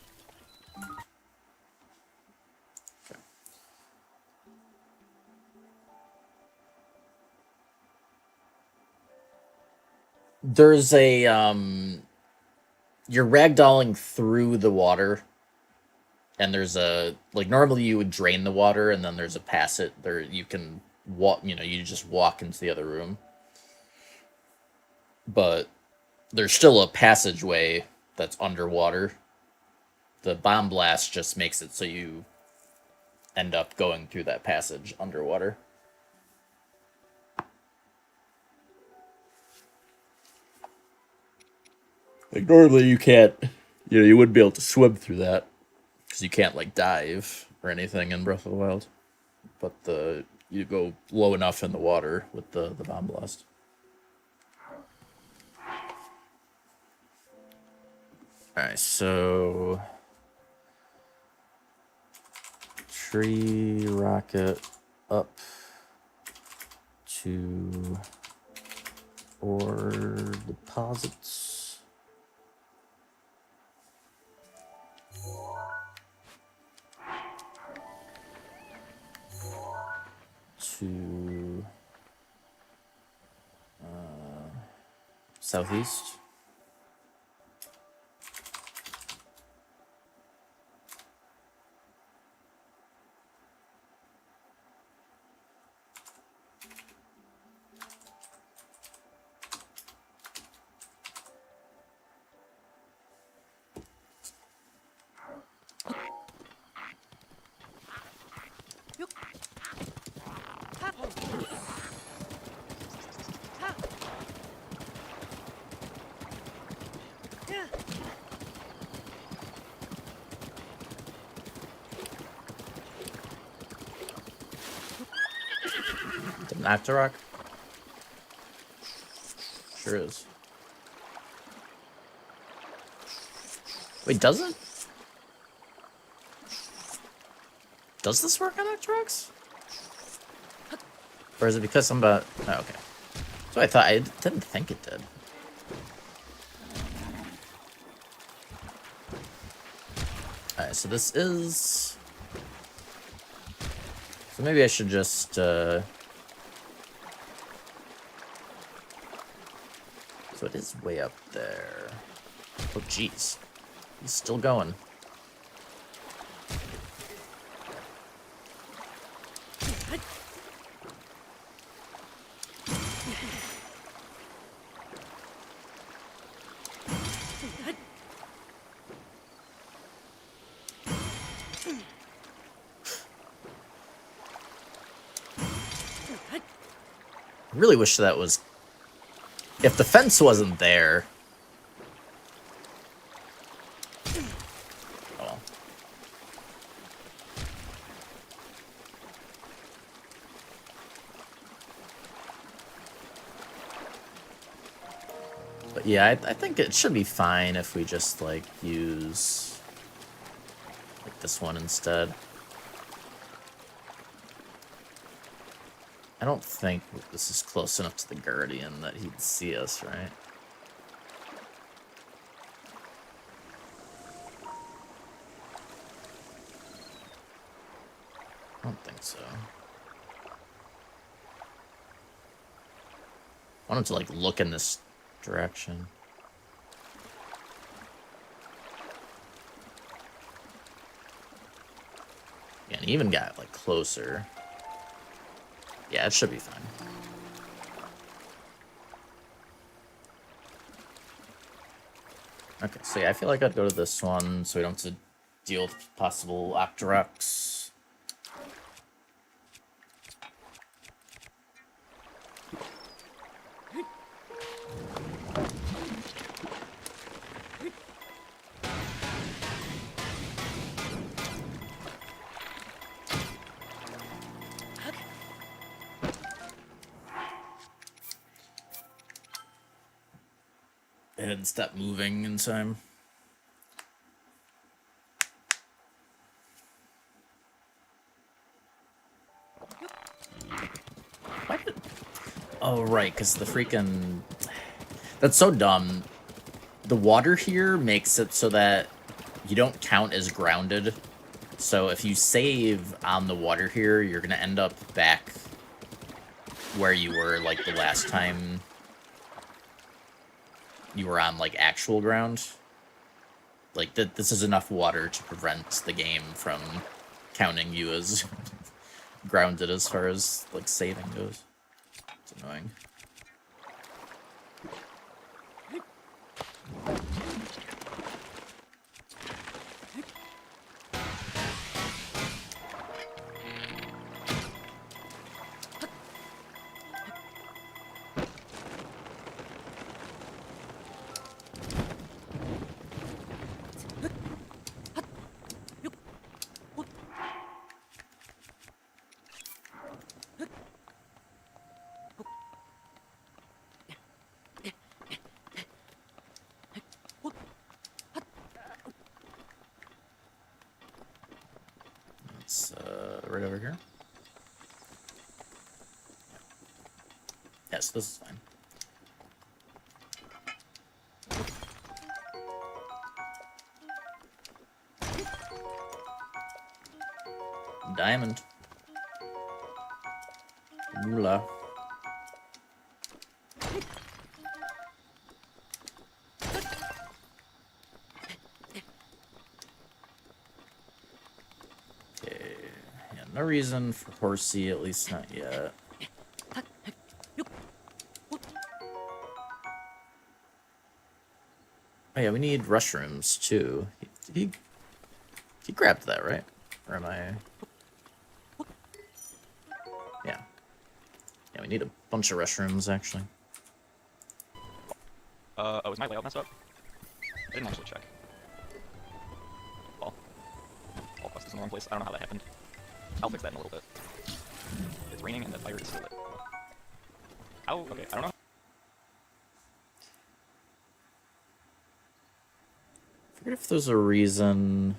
There's a you're ragdolling through the water, and there's a, like, normally you would drain the water, and then there's a passage there you can walk. You just walk into the other room, but there's still a passageway that's underwater. The bomb blast just makes it so you end up going through that passage underwater. Like, normally you can't, you wouldn't be able to swim through that, because you can't, like, dive or anything in Breath of the Wild. But you go low enough in the water with the bomb blast. Alright, so tree rocket up to ore deposits. To southeast. Octorok? Sure is. Wait, does it? Does this work on Octoroks? Or is it because I'm about... Oh, okay. So I thought... I didn't think it did. Alright, so this is... So maybe I should just... So it is way up there. Oh, jeez. He's still going. I really wish that was... If the fence wasn't there... Oh well. But yeah, I think it should be fine if we just, like, use... like this one instead. I don't think this is close enough to the Guardian that he'd see us, right? I don't think so. I want him to, like, look in this direction. Yeah, and he even got, like, closer. Yeah, it should be fine. Okay, so yeah, I feel like I'd go to this one so we don't have to deal with possible Octoroks. It didn't stop moving in time. Why did... Oh, right, because the freaking... That's so dumb. The water here makes it so that you don't count as grounded. So if you save on the water here, you're going to end up back where you were, like, the last time you were on, like, actual ground. Like, this is enough water to prevent the game from counting you as grounded as far as, like, saving goes. It's annoying. Right over here. Yes, this is fine. Diamond. Moolah. No reason for Horsey, at least not yet. Oh yeah, we need rushrooms too. He grabbed that, right? Or am I? Yeah. Yeah, we need a bunch of rushrooms actually. Oh, is my layout messed up? I didn't actually check. Well, all quest is in the wrong place. I don't know how that happened. I'll fix that in a little bit. It's raining and the fire is still lit. How? Okay, I don't know. I forget if there's a reason.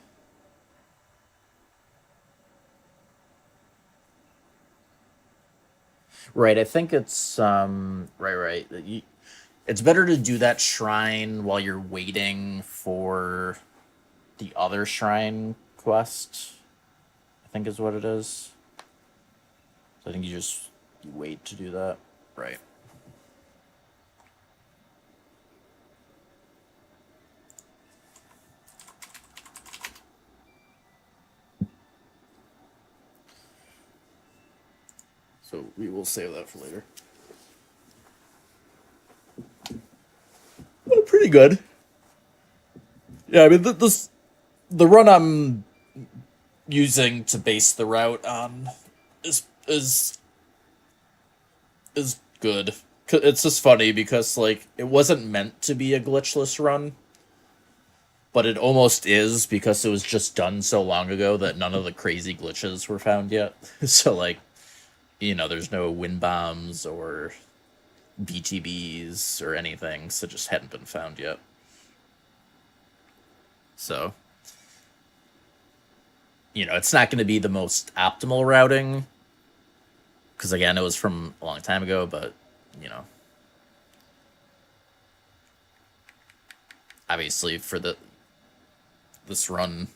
Right, I think it's right. It's better to do that shrine while you're waiting for the other shrine quest, I think is what it is. So I think you wait to do that. Right. So we will save that for later. Pretty good. Yeah, I mean, the run I'm using to base the route on is good. It's just funny because, like, it wasn't meant to be a glitchless run, but it almost is because it was just done so long ago that none of the crazy glitches were found yet. So, like, you know, there's no wind bombs or BTBs or anything, so just hadn't been found yet. So, you know, it's not going to be the most optimal routing, because again, it was from a long time ago, but, you know, obviously for this run,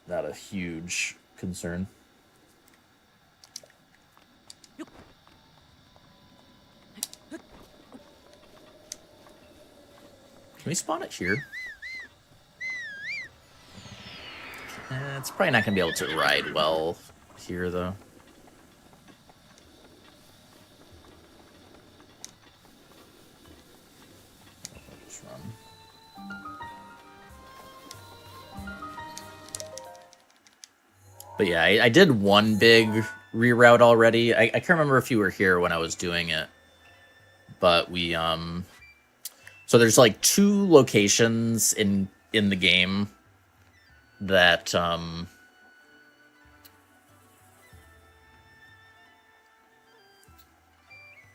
not a huge concern. Can we spawn it here? It's probably not going to be able to ride well here, though. Just run. But yeah, I did one big reroute already. I can't remember if you were here when I was doing it. But we, so there's like 2 locations in the game that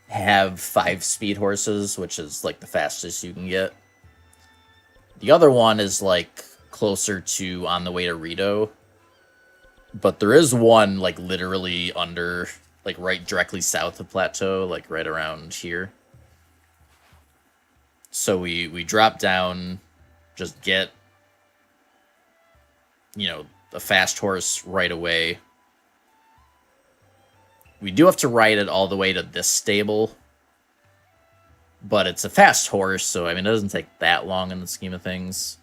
have 5-speed horses, which is like the fastest you can get. The other one is like closer to on the way to Rito, but there is one like literally under, like right directly south of Plateau, like right around here. So we drop down, just get, you know, a fast horse right away. We do have to ride it all the way to this stable, but it's a fast horse, so I mean, it doesn't take that long in the scheme of things.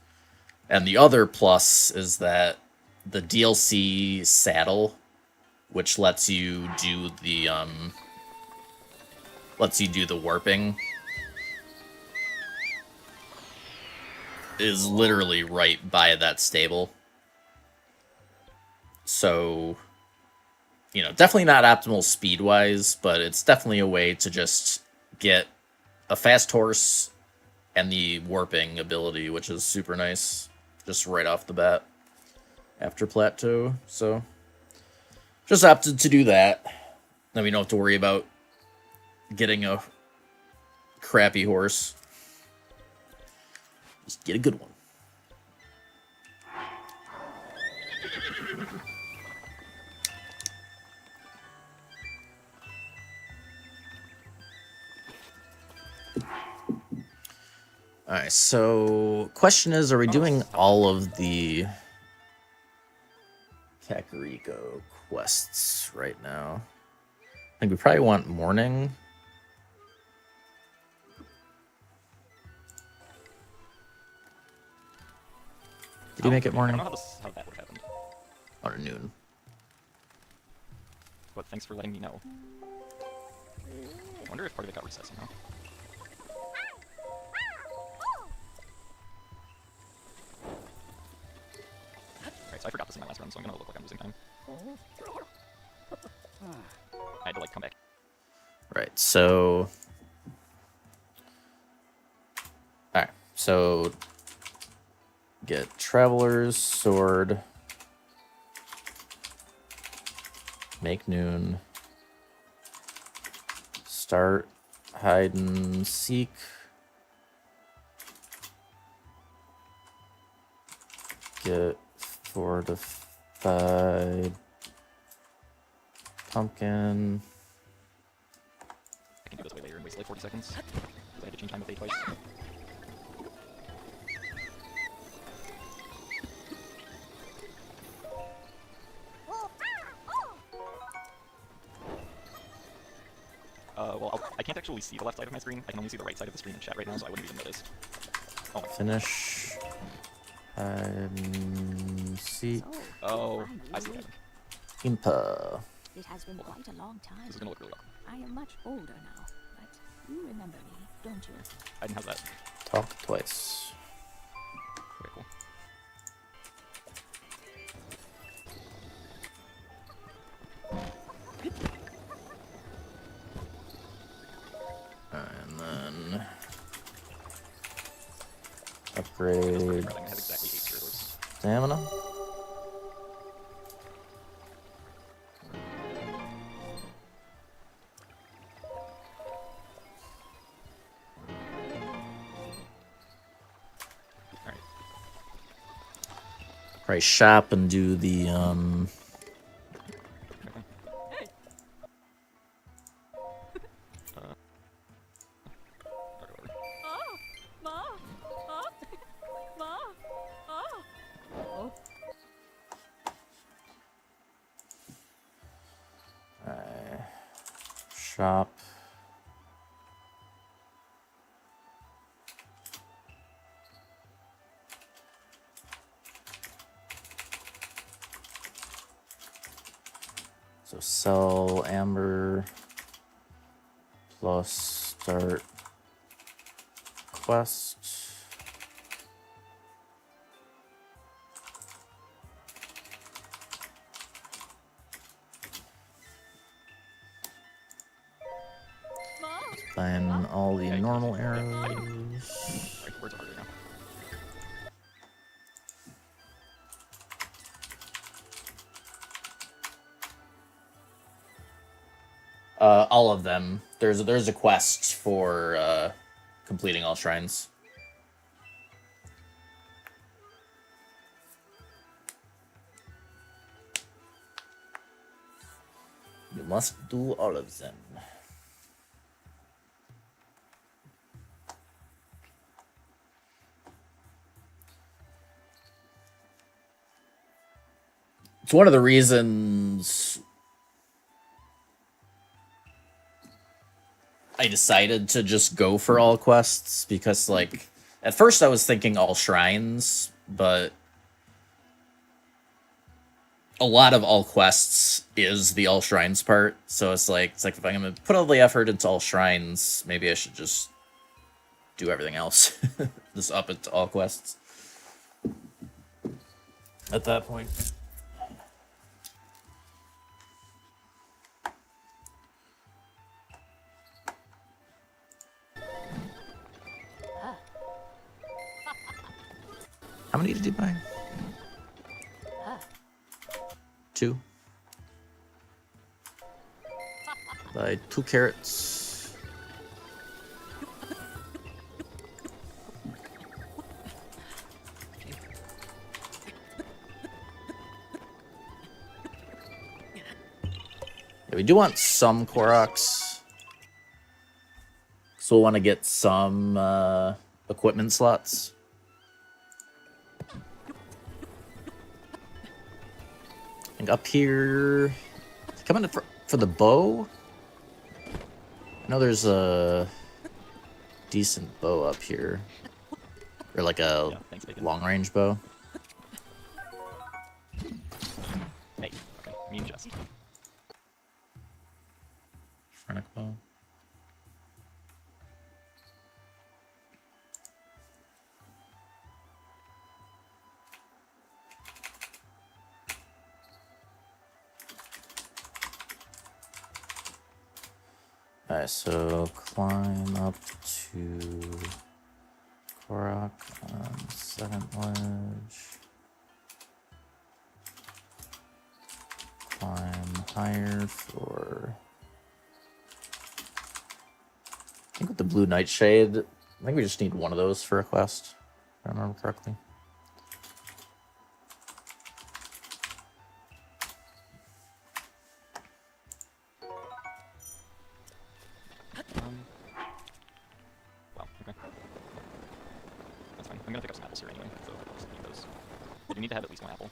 And the other plus is that the DLC saddle, which lets you do the warping, is literally right by that stable. So, you know, definitely not optimal speed-wise, but it's definitely a way to just get a fast horse and the warping ability, which is super nice, just right off the bat after Plateau. So, just opted to do that. Then we don't have to worry about getting a crappy horse. Just get a good one. Alright, so question is, are we doing all of the Kakariko quests right now? I think we probably want morning. Did he make it I morning? don't know how that would have happened. Or noon? But thanks for letting me know. I wonder if part of it got reset somehow. Alright, so I forgot this in my last run, so I'm gonna look like I'm losing time. I had to like come back. Right, so... Alright, so... Get Traveler's Sword. Make noon. Start hide and seek. Get fortified pumpkin. I can do this way later and waste like 40 seconds. Because I had to change time with A twice. Well, I can't actually see the left side of my screen. I can only see the right side of the screen in chat right now, so I wouldn't even notice. Oh, Finish. Seek. oh, I see that. Impa. It has been quite a long time. This is gonna look really awkward. I am much older now, but you remember me, don't you? Aiden, how's that? Talk twice. Very cool. And then upgrade I have exactly 8 heroes. stamina. Alright. Probably shop and do the shop. So sell amber plus start quest. Then all the normal arrows. Alright, words are harder now. All of them. There's a quest for completing all shrines. You must do all of them. It's one of the reasons I decided to just go for all quests, because like at first I was thinking all shrines, but a lot of all quests is the all shrines part. So it's like if I'm gonna put all the effort into all shrines, maybe I should just do everything else. Just up it to all quests. At that point. How many did you buy? 2. Buy 2 carrots. Yeah, we do want some Koroks. So we'll want to get some equipment slots. And up here, coming for the bow. I know there's a decent bow up here, or like a long range bow. Mean jest. Frenical. Alright, so climb up to Korok on second ledge. Climb higher for... I think with the blue nightshade, I think we just need one of those for a quest, if I remember correctly. Wow, okay. That's fine. I'm gonna pick up some apples here anyway, so I'll just need those. I do need to have at least one apple.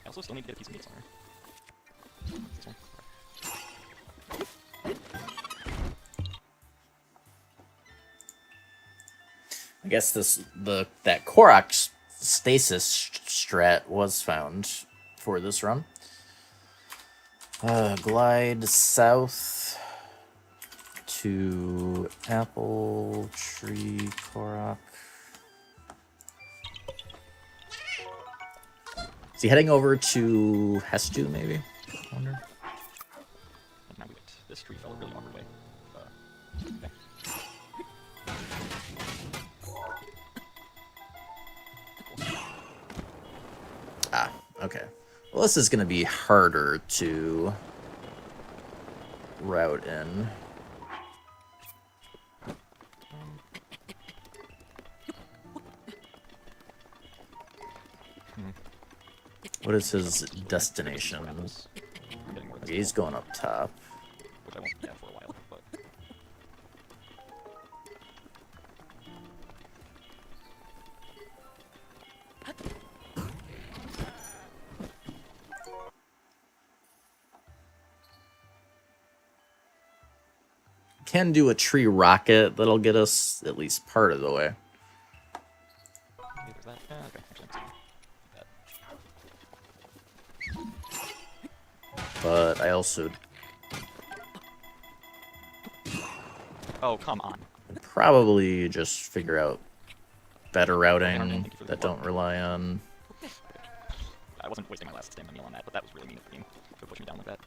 I also still need to get a piece of meat somewhere. This one? I guess that Korok stasis strat was found for this run. Glide south to Apple Tree Korok. Is he heading over to Hestu, maybe? I wonder. And now we wait. This tree fell a really awkward way. Okay. Ah, okay. Well, this is going to be harder to route in. What is his destination? Okay, he's going up top. Which I won't have for a while, but... Can do a tree rocket that'll get us at least part of the way. Okay, there's that. Yeah, okay. Actually, I'm that. But I also Oh, come on. probably just figure out better routing Thank you for the that don't rely on... I wasn't wasting my last stamina meal on that, but that was really mean of the game to push me down like that.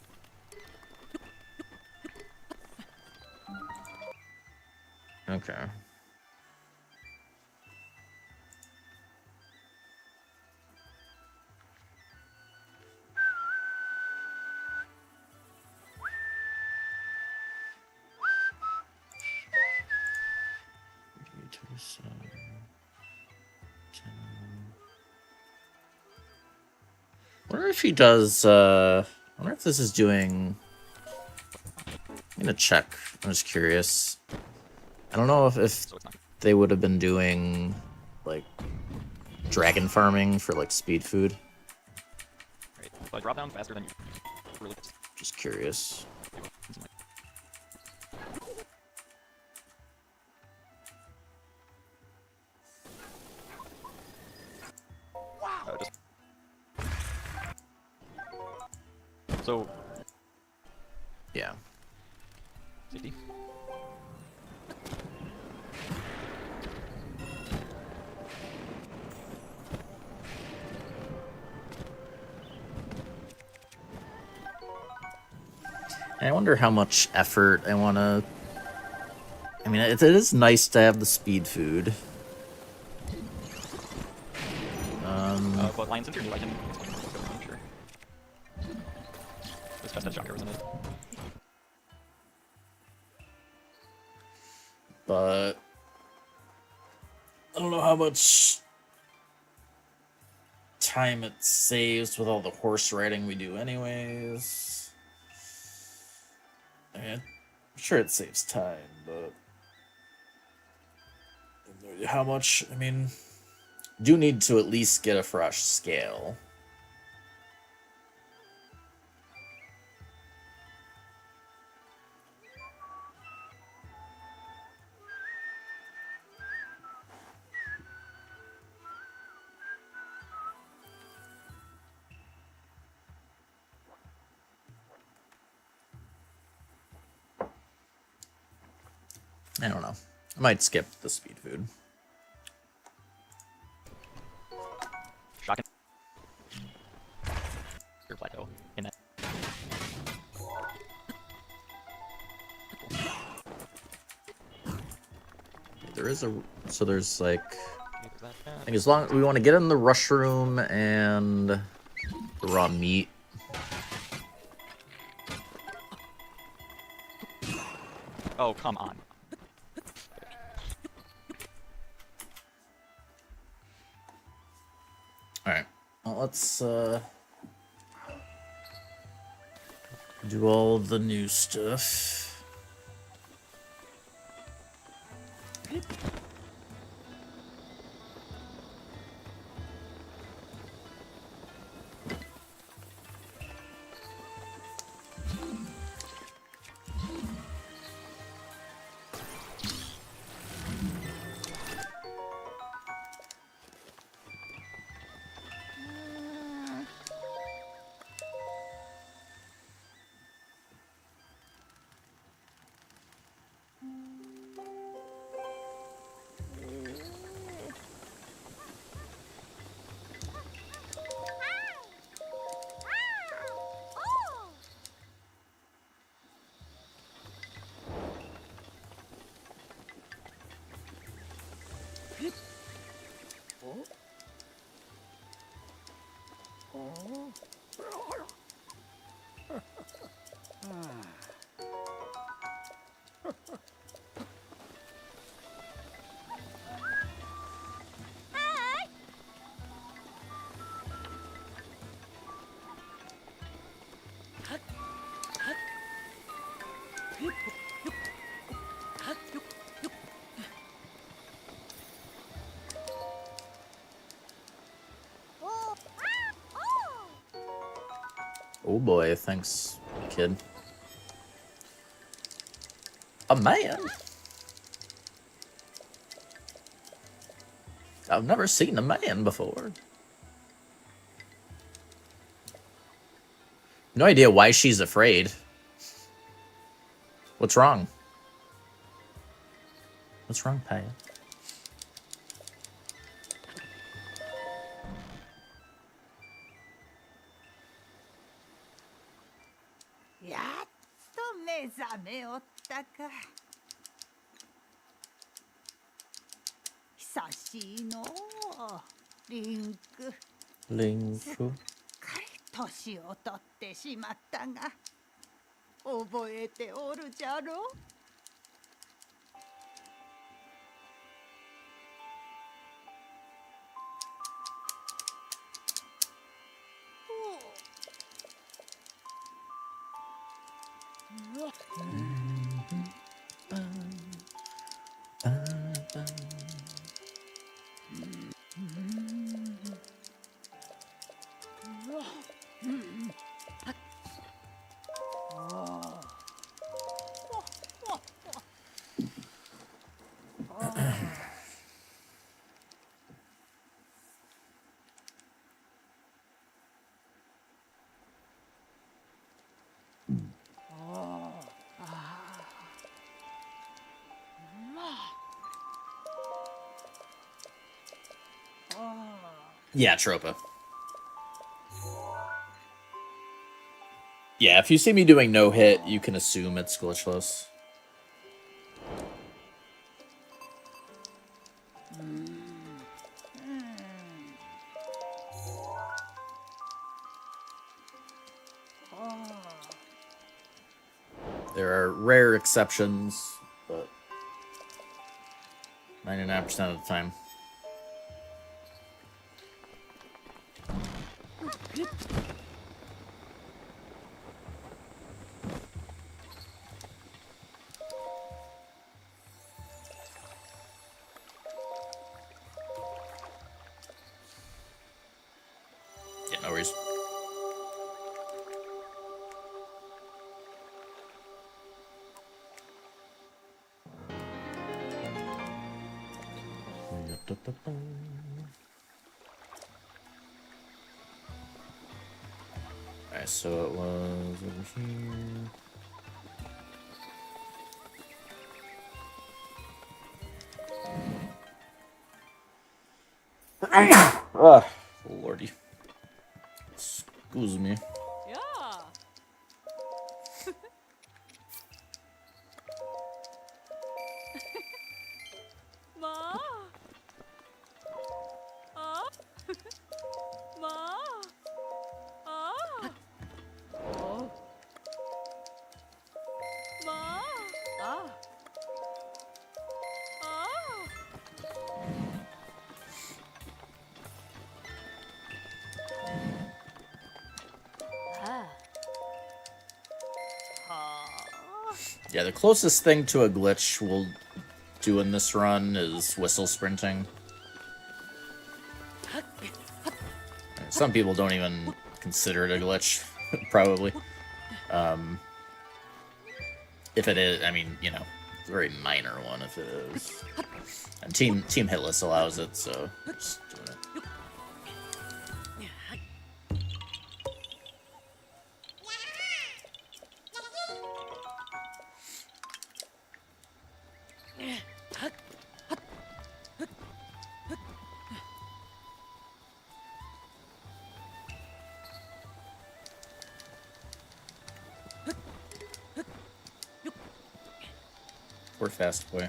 Okay. I wonder if he does, I wonder if this is doing... I'm gonna check. I'm just curious. I don't know if So it's not. they would have been doing, like, dragon farming for, like, speed food. Right. So I drop down faster than you. Really Just curious. just... So, Yeah. safety. I wonder how much effort I want to... I mean, it is nice to have the speed food. But Lion, since you're new, I can explain what's going on, sure. This chest has shocker, isn't it? But I don't know how much time it saves with all the horse riding we do anyways. I mean, I'm sure it saves time, but how much? I mean, do need to at least get a fresh scale. I don't know. I might skip the speed food. Shotgun. Your plateau in that. There is a so there's like That, I think as long we want to get in the rush room and the raw meat. Oh, come on. All right. Well, let's do all the new stuff. Oh boy, thanks, kid. A man? I've never seen a man before. No idea why she's afraid. What's wrong? What's wrong, Paya?やっと目覚めおったか。久しいのう、リンク。Link. すっかり年を取ってしまったが、覚えておるじゃろう。Yeah, Tropa. Yeah, if you see me doing no hit, you can assume it's glitchless. There are rare exceptions, but 99% of the time. Yeah, no worries. Alright, so it was over here. Oh, lordy. Excuse me. Yeah, the closest thing to a glitch we'll do in this run is whistle sprinting. Some people don't even consider it a glitch, probably. If it is, I mean, you know, it's a very minor one if it is. And Team Hitless allows it, so just doing it. Poor fast boy.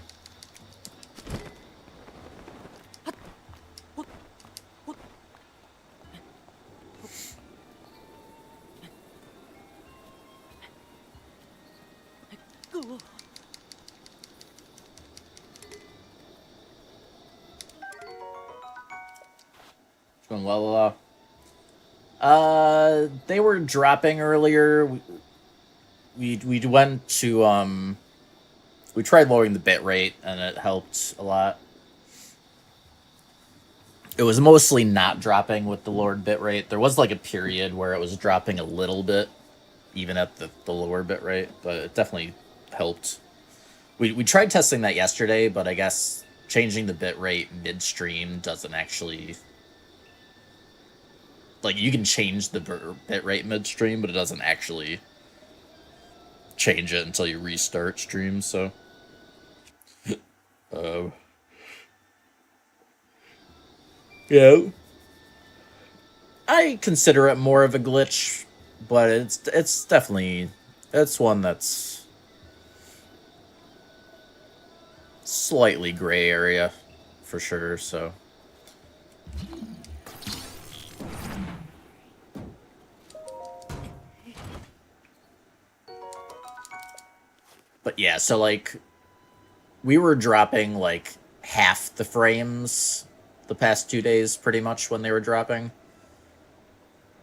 Going well. They were dropping earlier. We went to we tried lowering the bit rate and it helped a lot. It was mostly not dropping with the lowered bit rate. There was like a period where it was dropping a little bit, even at the lower bit rate, but it definitely helped. We tried testing that yesterday, but I guess changing the bit rate midstream doesn't actually... Like, you can change the bit rate midstream, but it doesn't actually change it until you restart stream, so... yeah. I consider it more of a glitch, but it's definitely... It's one that's... slightly gray area, for sure, so... But yeah, so like, we were dropping like half the frames the past 2 days, pretty much, when they were dropping.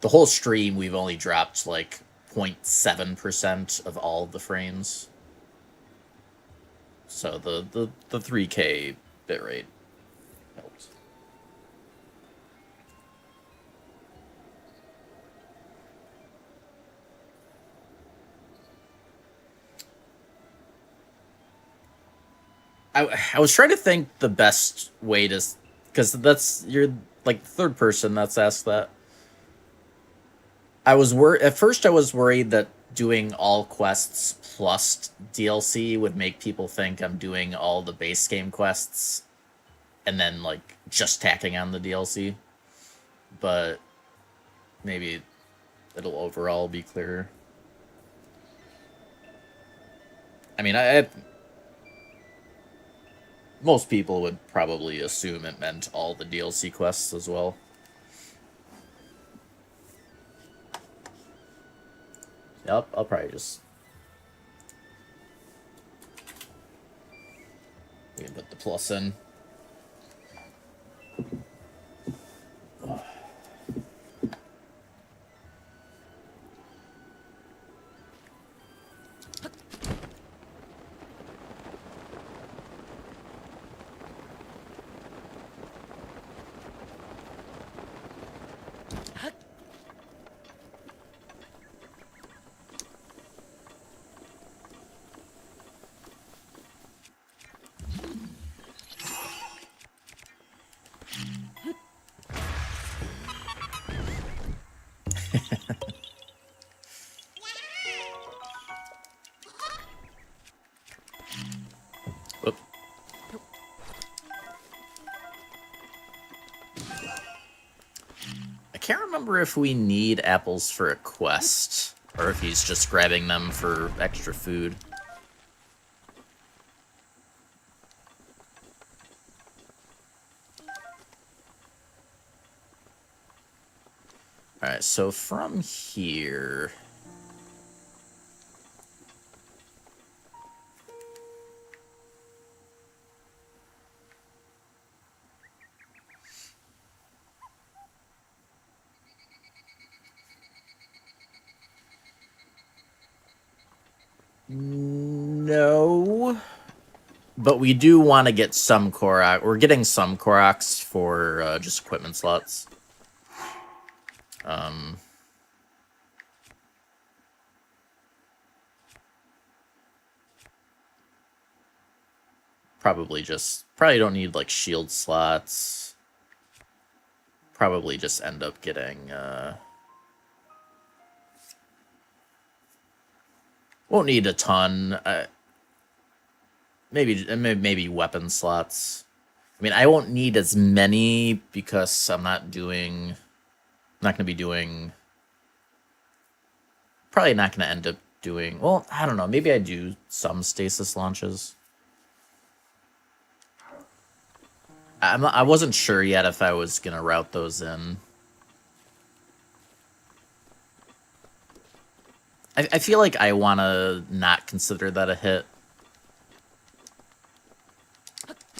The whole stream, we've only dropped like 0.7% of all of the frames. So the 3K bitrate helps. I was trying to think the best way to, because you're like the third person that's asked that. At first I was worried that doing all quests plus DLC would make people think I'm doing all the base game quests and then like just tacking on the DLC. But maybe it'll overall be clearer. I mean, most people would probably assume it meant all the DLC quests as well. Yep, I'll probably just... We can put the plus in. can't remember if we need apples for a quest, or if he's just grabbing them for extra food. Alright, so from here... No, but we do want to get some Korok. We're getting some Koroks for just equipment slots. Probably don't need like shield slots. Probably just end up getting won't need a ton. Maybe weapon slots. I mean, I won't need as many because I'm not going to be doing. Probably not going to end up doing. Well, I don't know. Maybe I do some stasis launches. I wasn't sure yet if I was going to route those in. I feel like I want to not consider that a hit.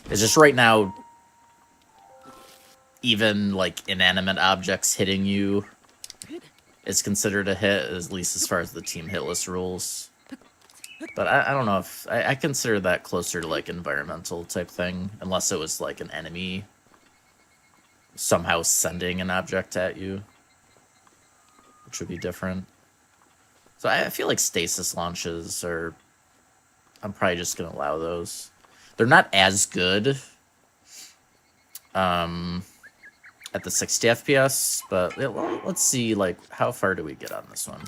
It's just right now, even like inanimate objects hitting you is considered a hit, at least as far as the team hitless rules. But I don't know if... I consider that closer to like environmental type thing, unless it was like an enemy somehow sending an object at you, which would be different. So I feel like stasis launches are... I'm probably just going to allow those. They're not as good at the 60 FPS, but let's see, like, how far do we get on this one?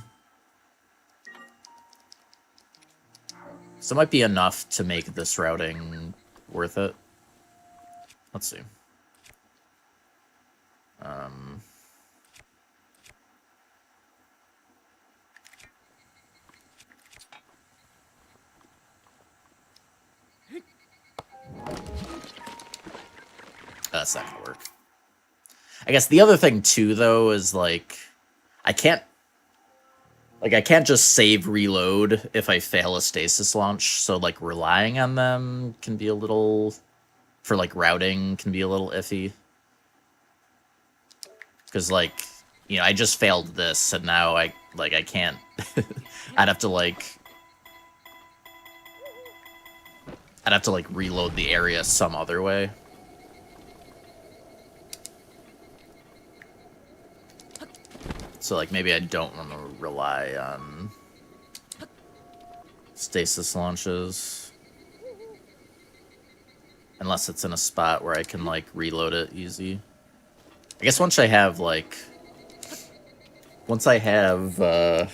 So it might be enough to make this routing worth it. Let's see. That's not gonna work. I guess the other thing too, though, is like I can't just save reload if I fail a stasis launch. So like relying on them can be a little, for like routing, can be a little iffy. Because like, you know, I just failed this and now I can't. I'd have to like reload the area some other way. So, like, maybe I don't want to rely on stasis launches. Unless it's in a spot where I can, like, reload it easy. I guess once I have, like... Once I have, the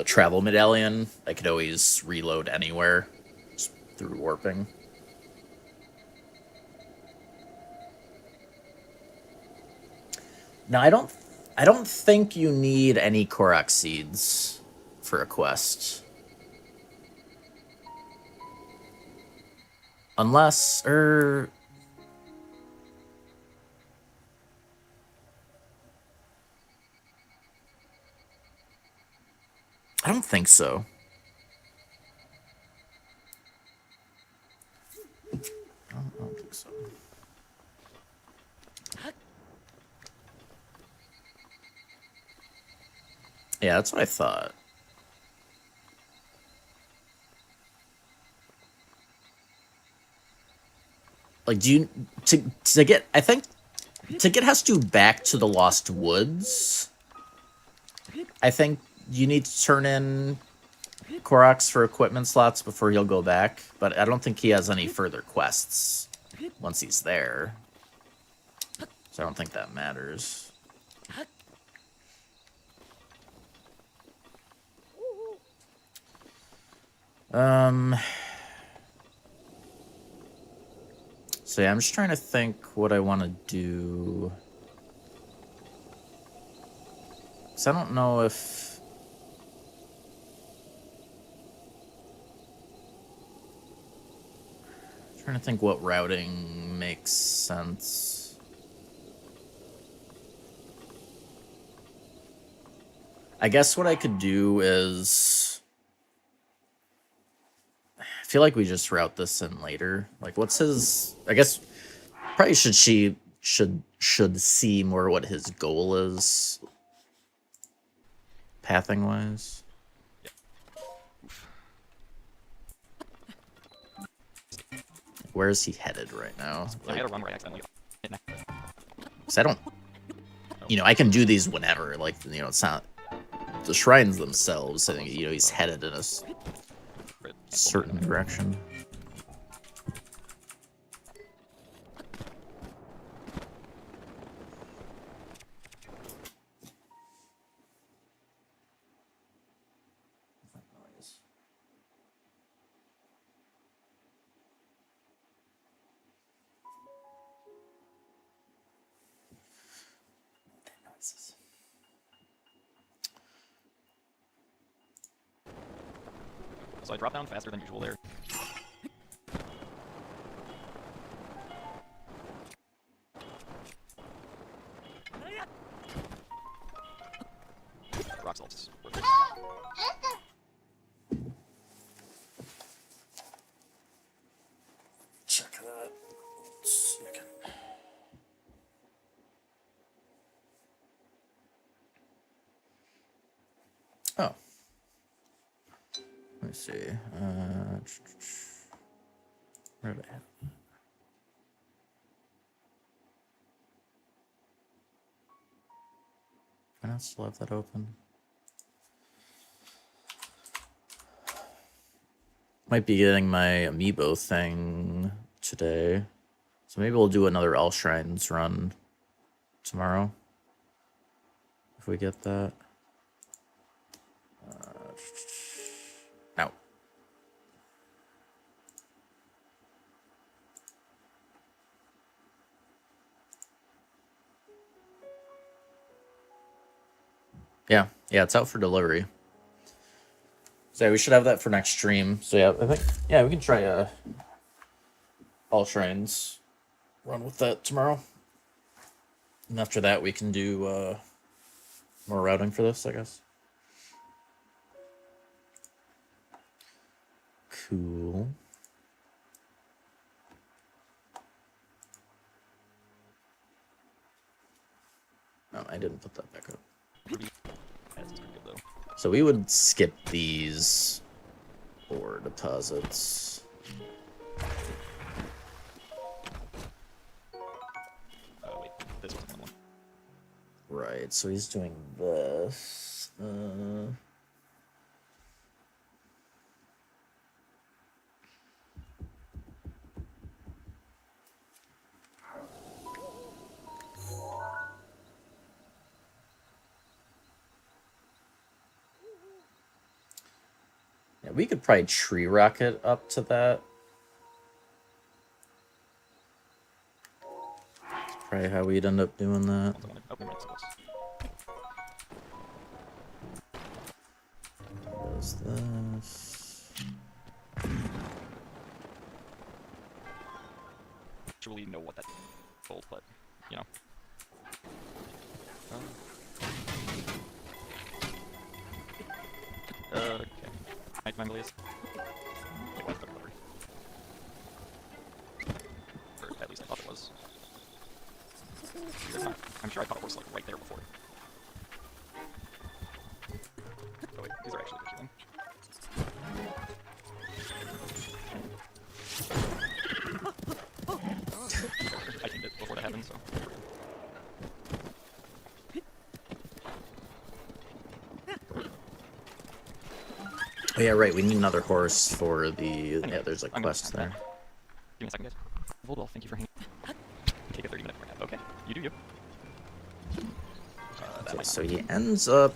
travel medallion, I could always reload anywhere just through warping. No, I don't think you need any Korok seeds for a quest. Unless, I don't think so. I don't think so. Yeah, that's what I thought. Like, do you... To get... I think... To get Hestu back to the Lost Woods, I think you need to turn in Koroks for equipment slots before he'll go back. But I don't think he has any further quests once he's there. So I don't think that matters. So yeah, I'm just trying to think what I want to do. 'Cause I don't know if... I'm trying to think what routing makes sense. I guess what I could do is... I feel like we just route this in later. Like, what's his... I guess probably should see more what his goal is, pathing wise. Where is he headed right now? I had a run where I accidentally hit neck. Cause I don't, you know, I can do these whenever. Like, you know, it's not the shrines themselves. I think, you know, he's headed in a certain direction. So I drop down faster than usual there. Rock salts. Check that. Second. Oh. Let me see. Where did I have it? I not still have that open. Might be getting my amiibo thing today. So maybe we'll do another All Shrines run tomorrow. If we get that. No. Yeah, it's out for delivery. So yeah, we should have that for next stream. So yeah, I think we can try All Shrines run with that tomorrow. And after that we can do more routing for this, I guess. Cool. Oh, I didn't put that back up. So we would skip these ore deposits. Oh wait, this wasn't one. Right, so he's doing this. Yeah, we could probably tree rocket up to that. That's probably how we'd end up doing that. Does this? Actually know what that told, but you know. Okay. Night time, please. It was delivery. Or at least I thought it was. I'm sure I thought it was like right there before. Oh wait, these are actually the two. I teamed it before that happened, so. Oh yeah, right. We need another horse for the. Anyway, yeah, there's a quest there. Give me a second, guys. Voldwell, thank you for hanging. Take a 30-minute nap. Okay, you do you. Okay, so he ends up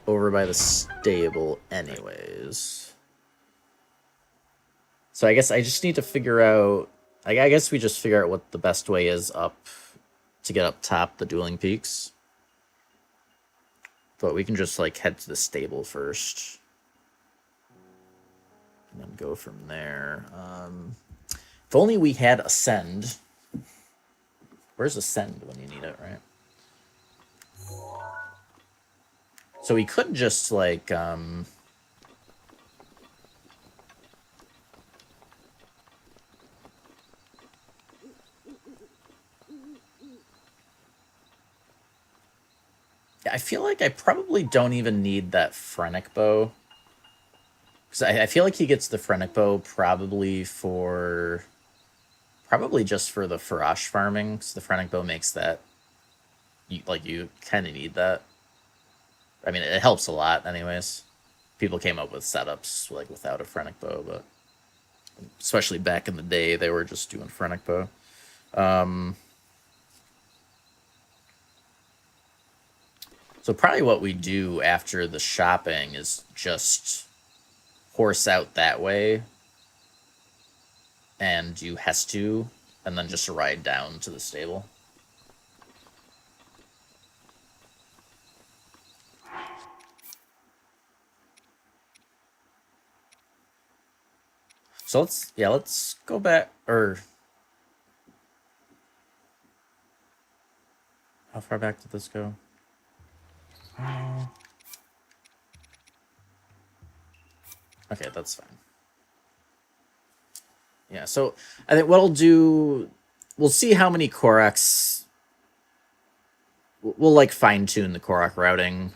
over by the stable, anyways. So I guess I just need to figure out... I guess we just figure out what the best way is up to get up top the Dueling Peaks. But we can just, like, head to the stable first. And then go from there. If only we had Ascend. Where's Ascend when you need it, right? So we could just, like, I feel like I probably don't even need that Phrenic Bow. Because I feel like he gets the Phrenic Bow probably for... Probably just for the Farash farming, because the Phrenic Bow makes that... You kind of need that. I mean, it helps a lot anyways. People came up with setups, like, without a Phrenic Bow, but... Especially back in the day, they were just doing Phrenic Bow. So probably what we do after the shopping is just horse out that way and do Hestu, and then just ride down to the stable. So let's go back, or how far back did this go? Okay, that's fine. Yeah, so I think what I'll do, we'll see how many Koroks. We'll like fine tune the Korok routing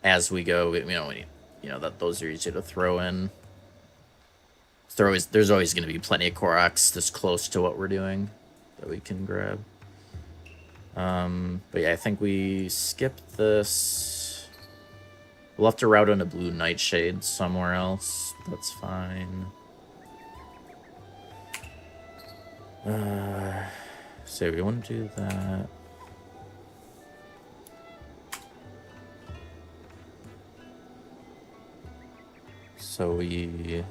as we go. That those are easy to throw in. There's always going to be plenty of Koroks this close to what we're doing that we can grab. But yeah, I think we skip this. We'll have to route on a blue Nightshade somewhere else. That's fine. So we want to do that. So we...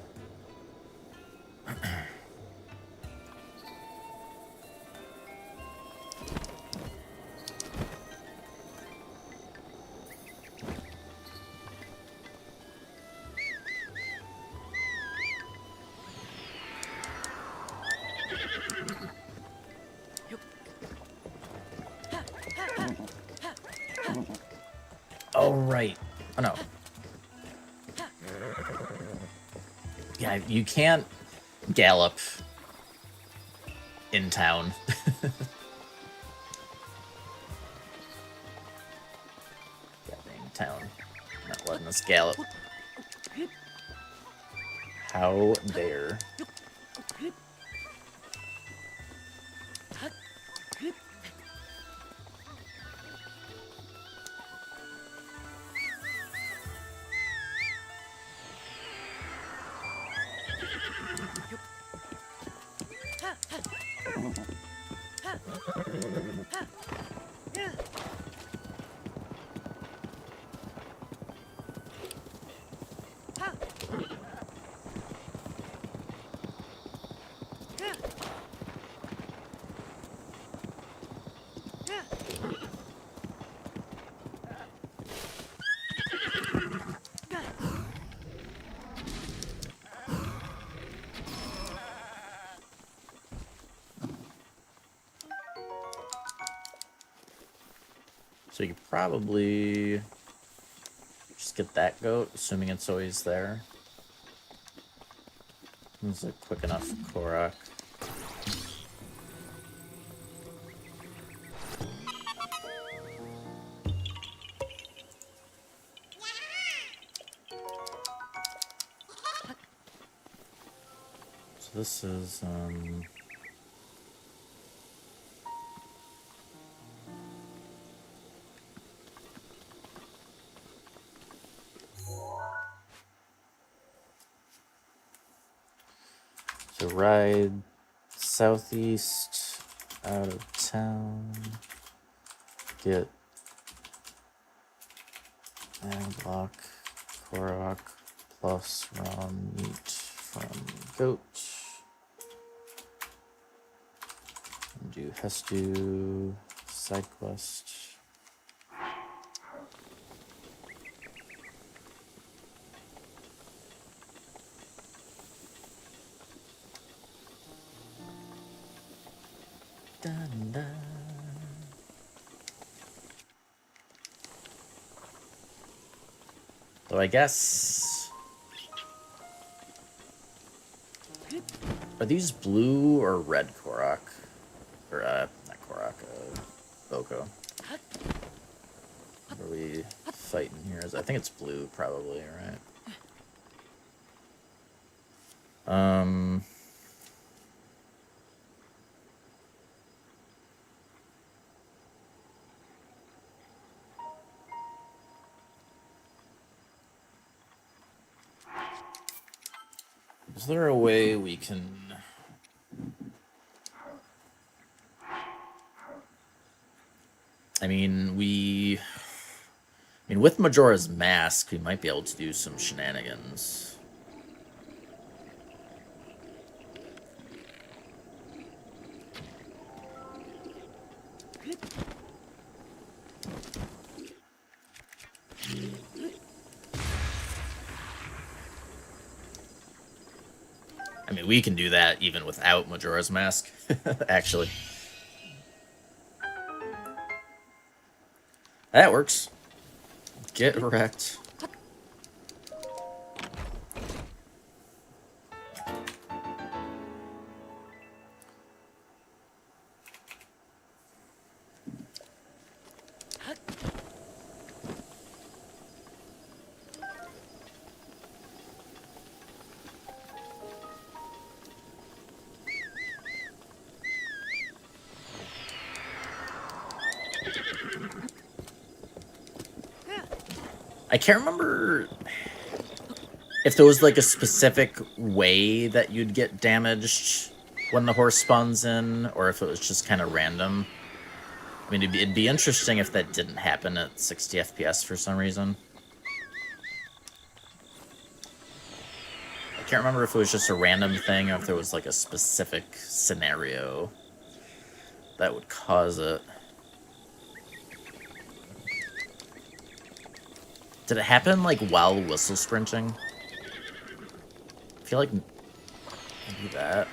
Oh, right. Oh, no. Yeah, you can't gallop in town. Goddamn town. Not letting us gallop. How dare. So you could probably just get that goat, assuming it's always there. It's a quick enough Korok. So this is so ride southeast out of town, get Block Korok plus raw meat from goat. has to side quest. Dun, dun. So I guess, are these blue or red Korok? Or, not Korok, Boko. What are we fighting here? I think it's blue, probably, right? Is there a way we can... I mean, with Majora's Mask, we might be able to do some shenanigans. I mean, we can do that even without Majora's Mask, actually. That works. Get wrecked. I can't remember if there was like a specific way that you'd get damaged when the horse spawns in, or if it was just kind of random. I mean, it'd be interesting if that didn't happen at 60 FPS for some reason. I can't remember if it was just a random thing or if there was like a specific scenario that would cause it. Did it happen, like, while whistle sprinting? I feel like maybe that.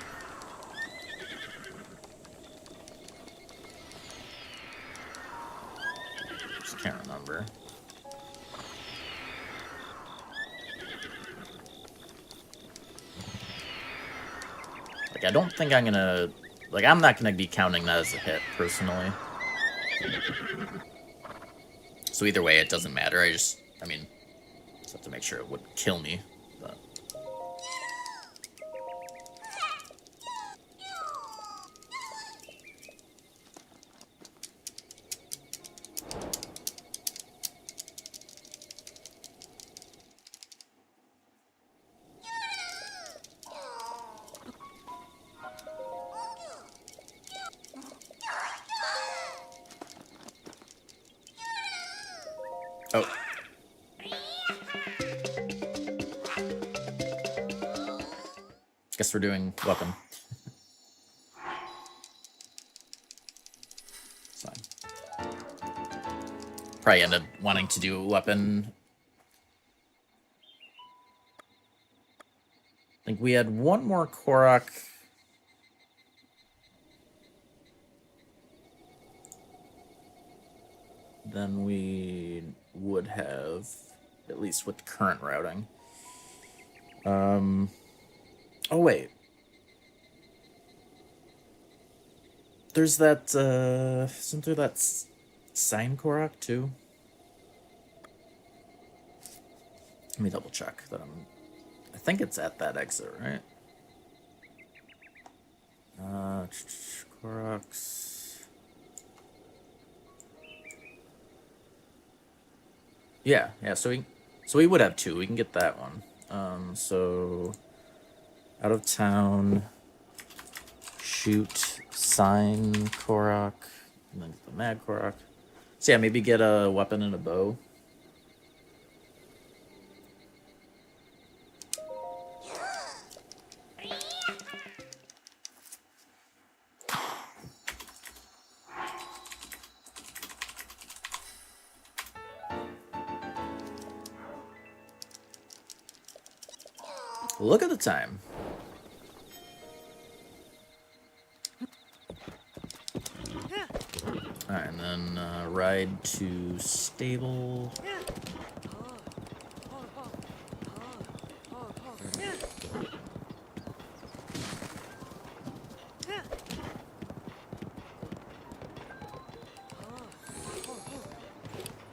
Just can't remember. Like, I don't think I'm gonna... Like, I'm not gonna be counting that as a hit, personally. So either way, it doesn't matter. I mean, just have to make sure it wouldn't kill me. But. Oh. Guess we're doing weapon. It's fine. Probably end up wanting to do a weapon. I think we had one more Korok. Than we would have, at least with current routing. Oh wait. There's that, isn't there that Sign Korok too? Let me double check that I think it's at that exit, right? Koroks. Yeah, so we would have two. We can get that one. So out of town, shoot Sign Korok, and then the Mad Korok. So yeah, maybe get a weapon and a bow. Look at the time. Alright, and then ride to stable. Okay,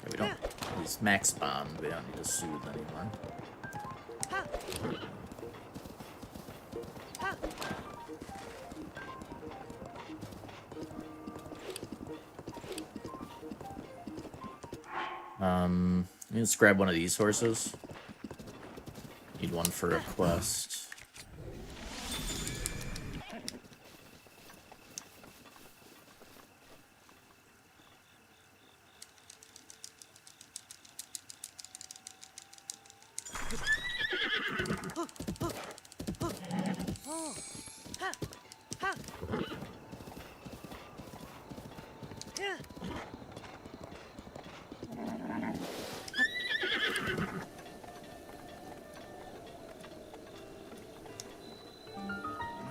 we don't. He's max bond. We don't need to soothe anymore. Let's grab one of these horses. Need one for a quest.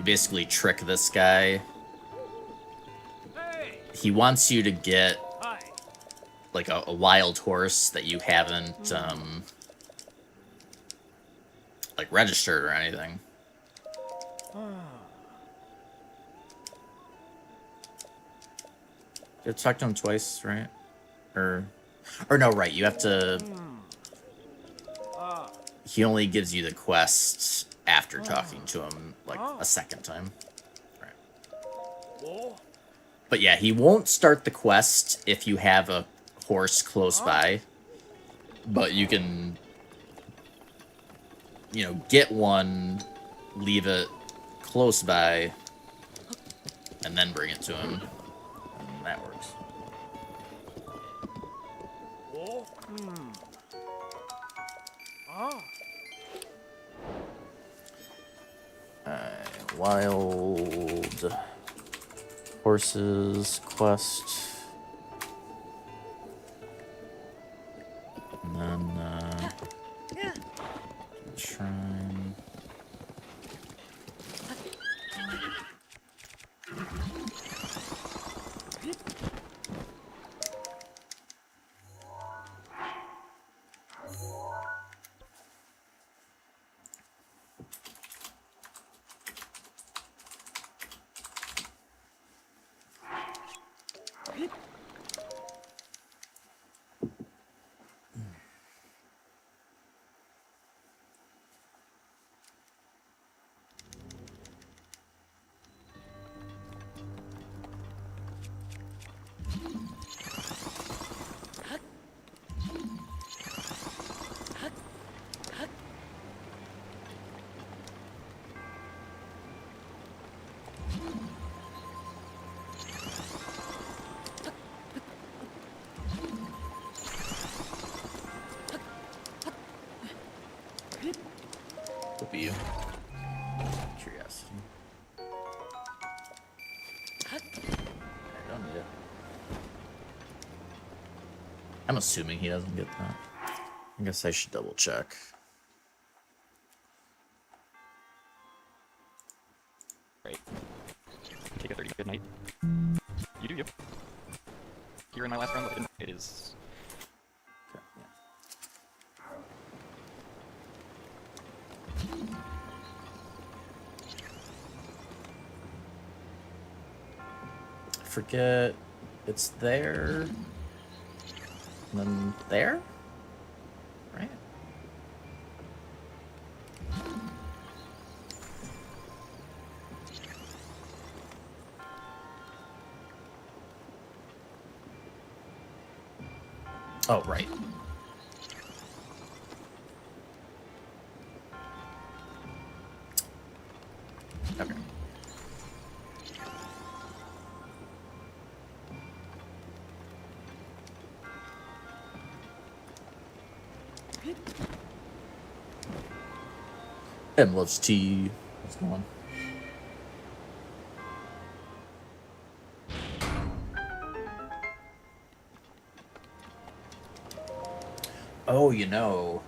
Basically trick this guy. He wants you to get like a wild horse that you haven't like registered or anything. You have to talk to him twice, right? Or no, right, you have to. He only gives you the quest after talking to him like a second time. Right. But yeah, he won't start the quest if you have a horse close by. But you can, you know, get one, leave it close by, and then bring it to him. And that works. Wild horses quest, and then shrine. Would be you. Curiosity. I don't need it. I'm assuming he doesn't get that. I guess I should double check. Great. Take a 30. Good night. You do you. Here in my last run, it is. Okay, yeah. Forget it's there, and then there, right? Oh, right. Okay. Loves tea. What's going on? Oh, you know.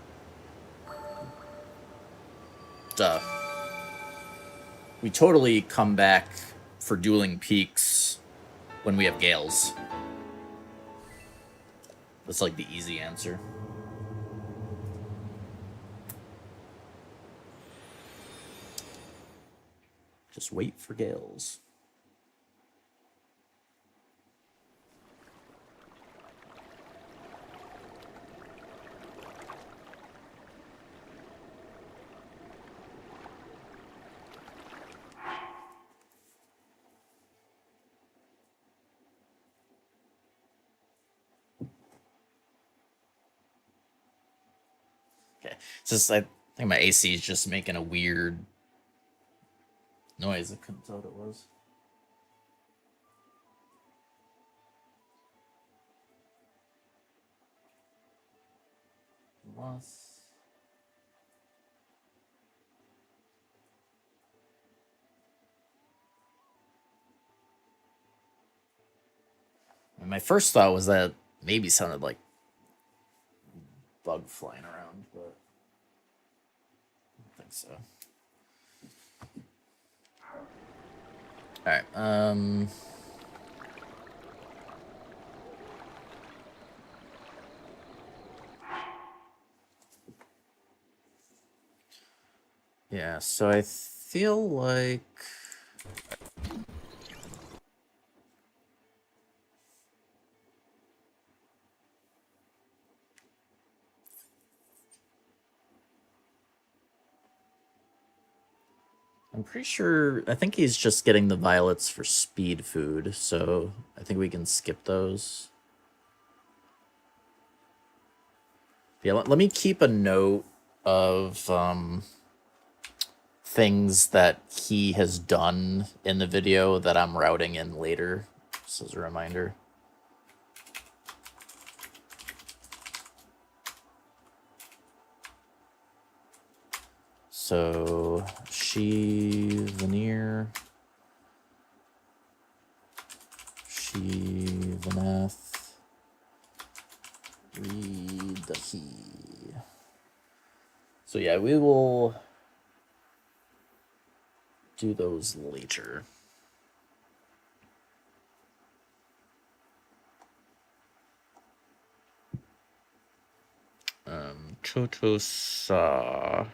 we totally come back for Dueling Peaks when we have Gales. That's like the easy answer. Just wait for Gales. Okay, it's just I think my AC is just making a weird noise. I couldn't tell what it was. And my first thought was that maybe sounded like bug flying around, but I don't think so. All right. Yeah, so I feel like I'm pretty sure, I think he's just getting the violets for speed food, so I think we can skip those. Yeah, let me keep a note of things that he has done in the video that I'm routing in later, just as a reminder. So, she, Veneer, she, Veneth, read the he. So yeah, we will do those later. Chotosa.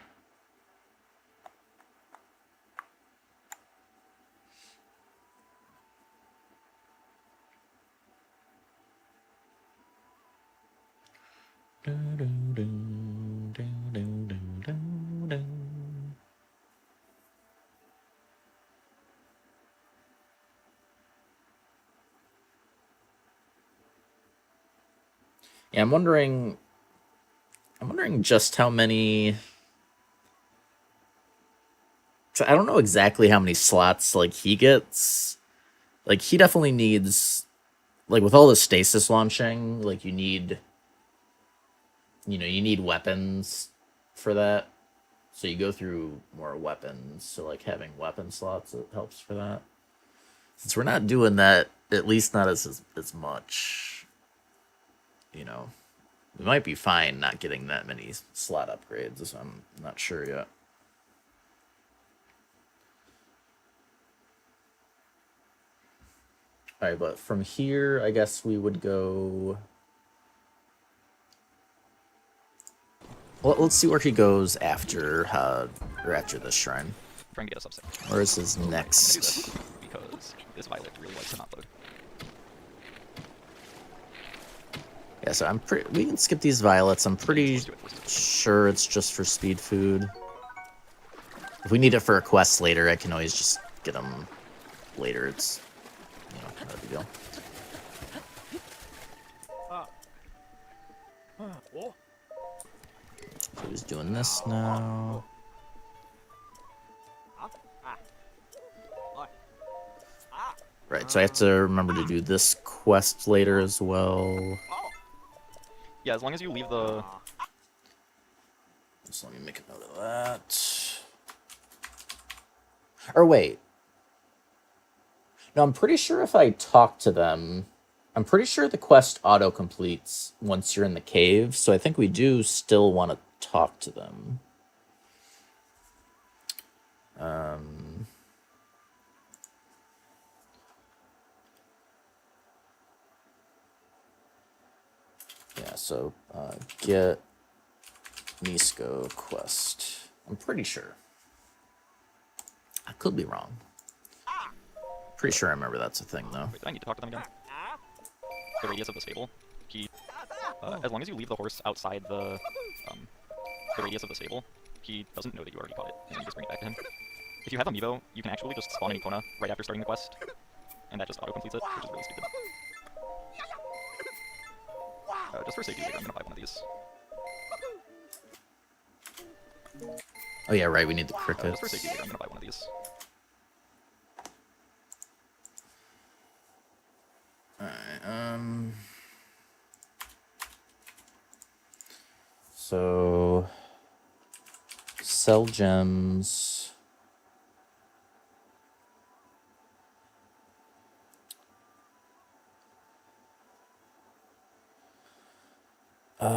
Yeah, I'm wondering just how many. So I don't know exactly how many slots like he gets. Like he definitely needs, like with all the stasis launching, like you need weapons for that. So you go through more weapons. So like having weapon slots, it helps for that. Since we're not doing that, at least not as much, we might be fine not getting that many slot upgrades. So I'm not sure yet. All right, but from here, I guess we would go. Well, let's see where he goes after this shrine. Try and get us upset. Where is his next? This because this violet really likes to not load. Yeah, so we can skip these violets. I'm pretty sure it's just for speed food. If we need it for a quest later, I can always just get them later. It's not a big deal. So he's doing this now. Right, so I have to remember to do this quest later as well. Yeah, as long as you leave the... So let me make a note of that. Or wait. No, I'm pretty sure if I talk to them, I'm pretty sure the quest auto-completes once you're in the cave, so I think we do still want to talk to them. Yeah, so get Nisko quest. I'm pretty sure. I could be wrong. Pretty sure I remember that's a thing, though. Wait, do I need to talk to them again? The radius of the stable. He, as long as you leave the horse outside the radius of the stable, he doesn't know that you already caught it, and you just bring it back to him. If you have Amiibo, you can actually just spawn an Epona right after starting the quest, and that just auto-completes it, which is really stupid. Just for safety later, I'm gonna buy one of these. Oh yeah, right, we need the crickets. Just for safety later, I'm gonna buy one of these. Alright, so sell gems.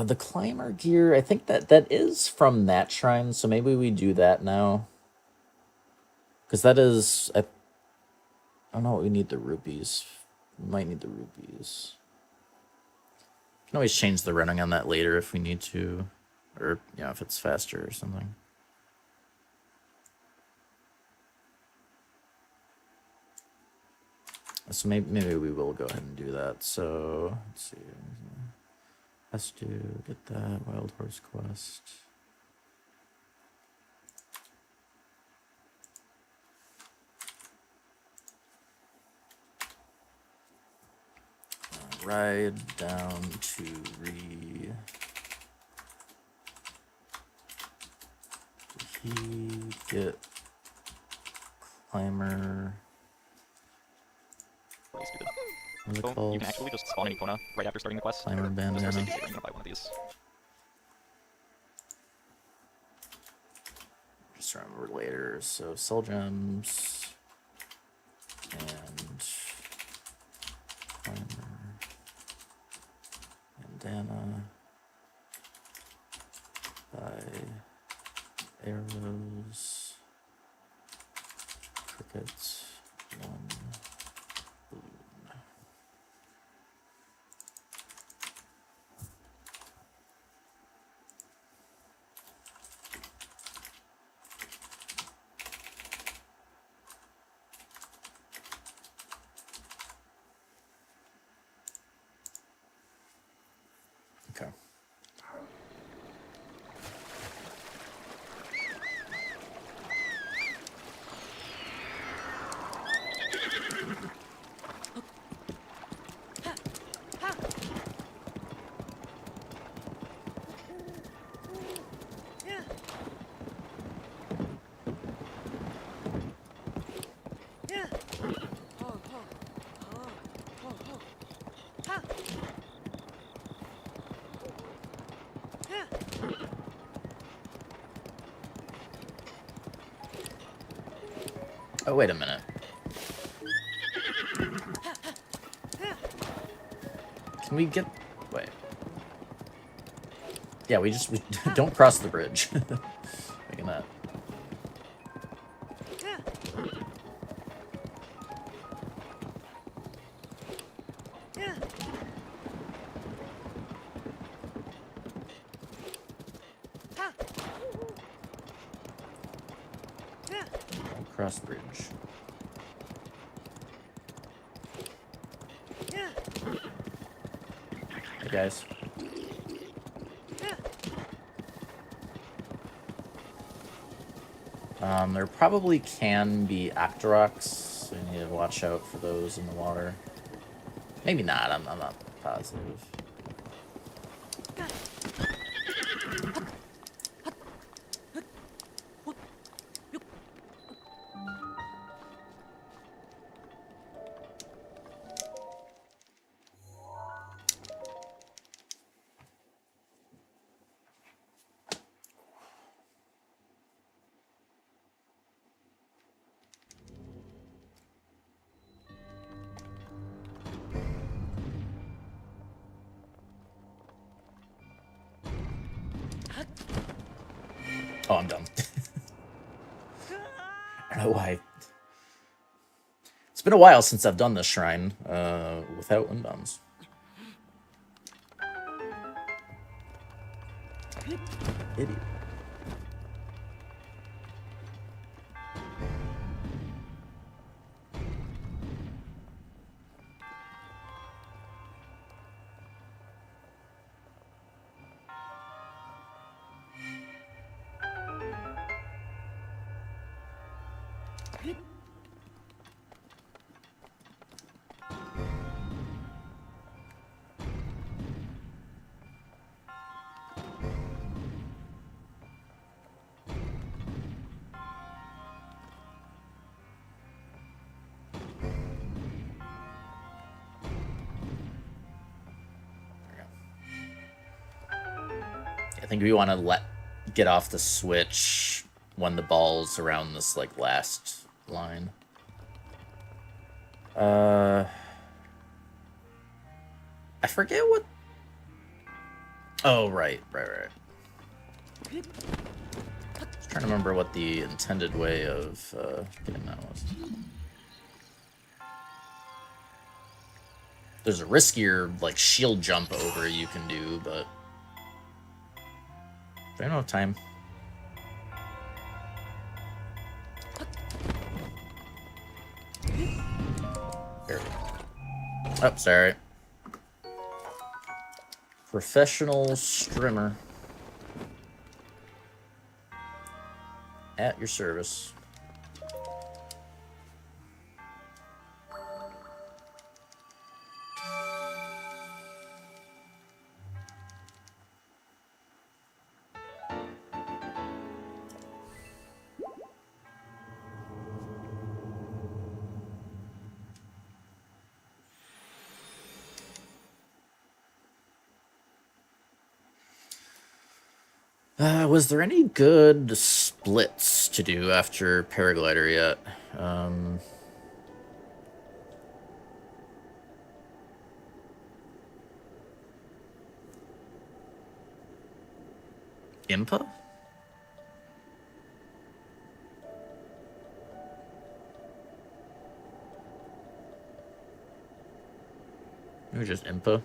The climber gear, I think that is from that shrine, so maybe we do that now. Because that is, I don't know what we need the rupees. We might need the rupees. We can always change the running on that later if we need to. Or, you know, if it's faster or something. So maybe we will go ahead and do that. So, let's see. Has to get that Wild Horse quest. Ride down to get climber. So you can actually just spawn an Epona right after starting the quest. Climber bandana. Just for safety, I'm gonna buy one of these. Just remember later. So sell gems and climber bandana. Buy arrows, crickets, 1 balloon. Okay. Oh, wait a minute. Can we get... Wait. Yeah, we don't cross the bridge. Making that. Cross bridge. Hey guys. There probably can be Octoroks, so we need to watch out for those in the water. Maybe not, I'm not positive. don't know why. It's been a while since I've done this shrine without Unbounds. Idiot. I think we want to get off the switch when the ball's around this like last line. I forget what. Oh, right. Just trying to remember what the intended way of getting that was. There's a riskier like shield jump over you can do, but I don't have time. There we go. Oh, sorry. Professional strimmer. At your service. Was there any good splits to do after Paraglider yet? Impa? Maybe just Impa?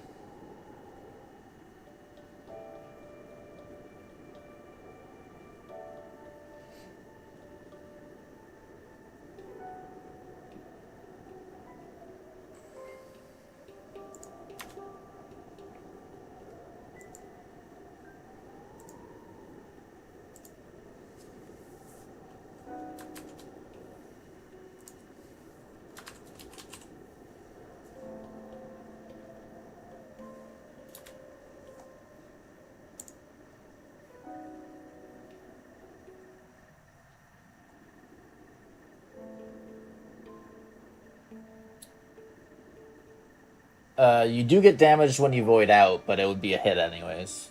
You do get damaged when you void out, but it would be a hit anyways.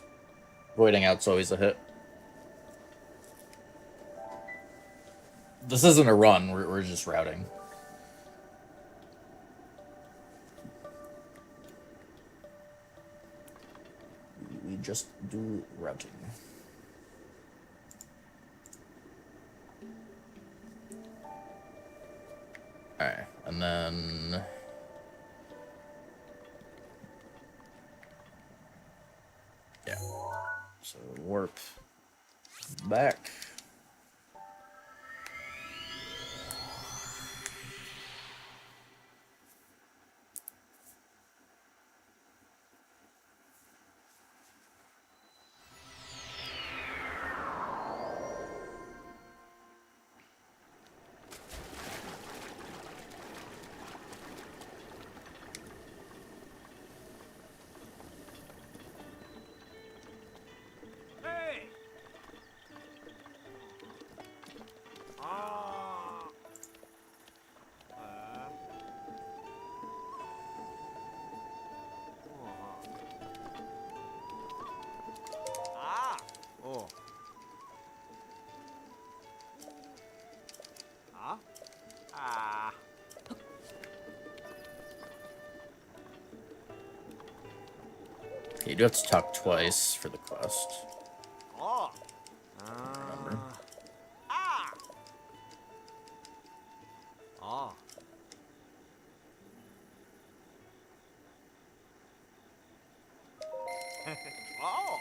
Voiding out's always a hit. This isn't a run, we're just routing. We just do routing. Alright, and then... yeah. So warp back. You do have to talk twice for the quest. Remember. Oh.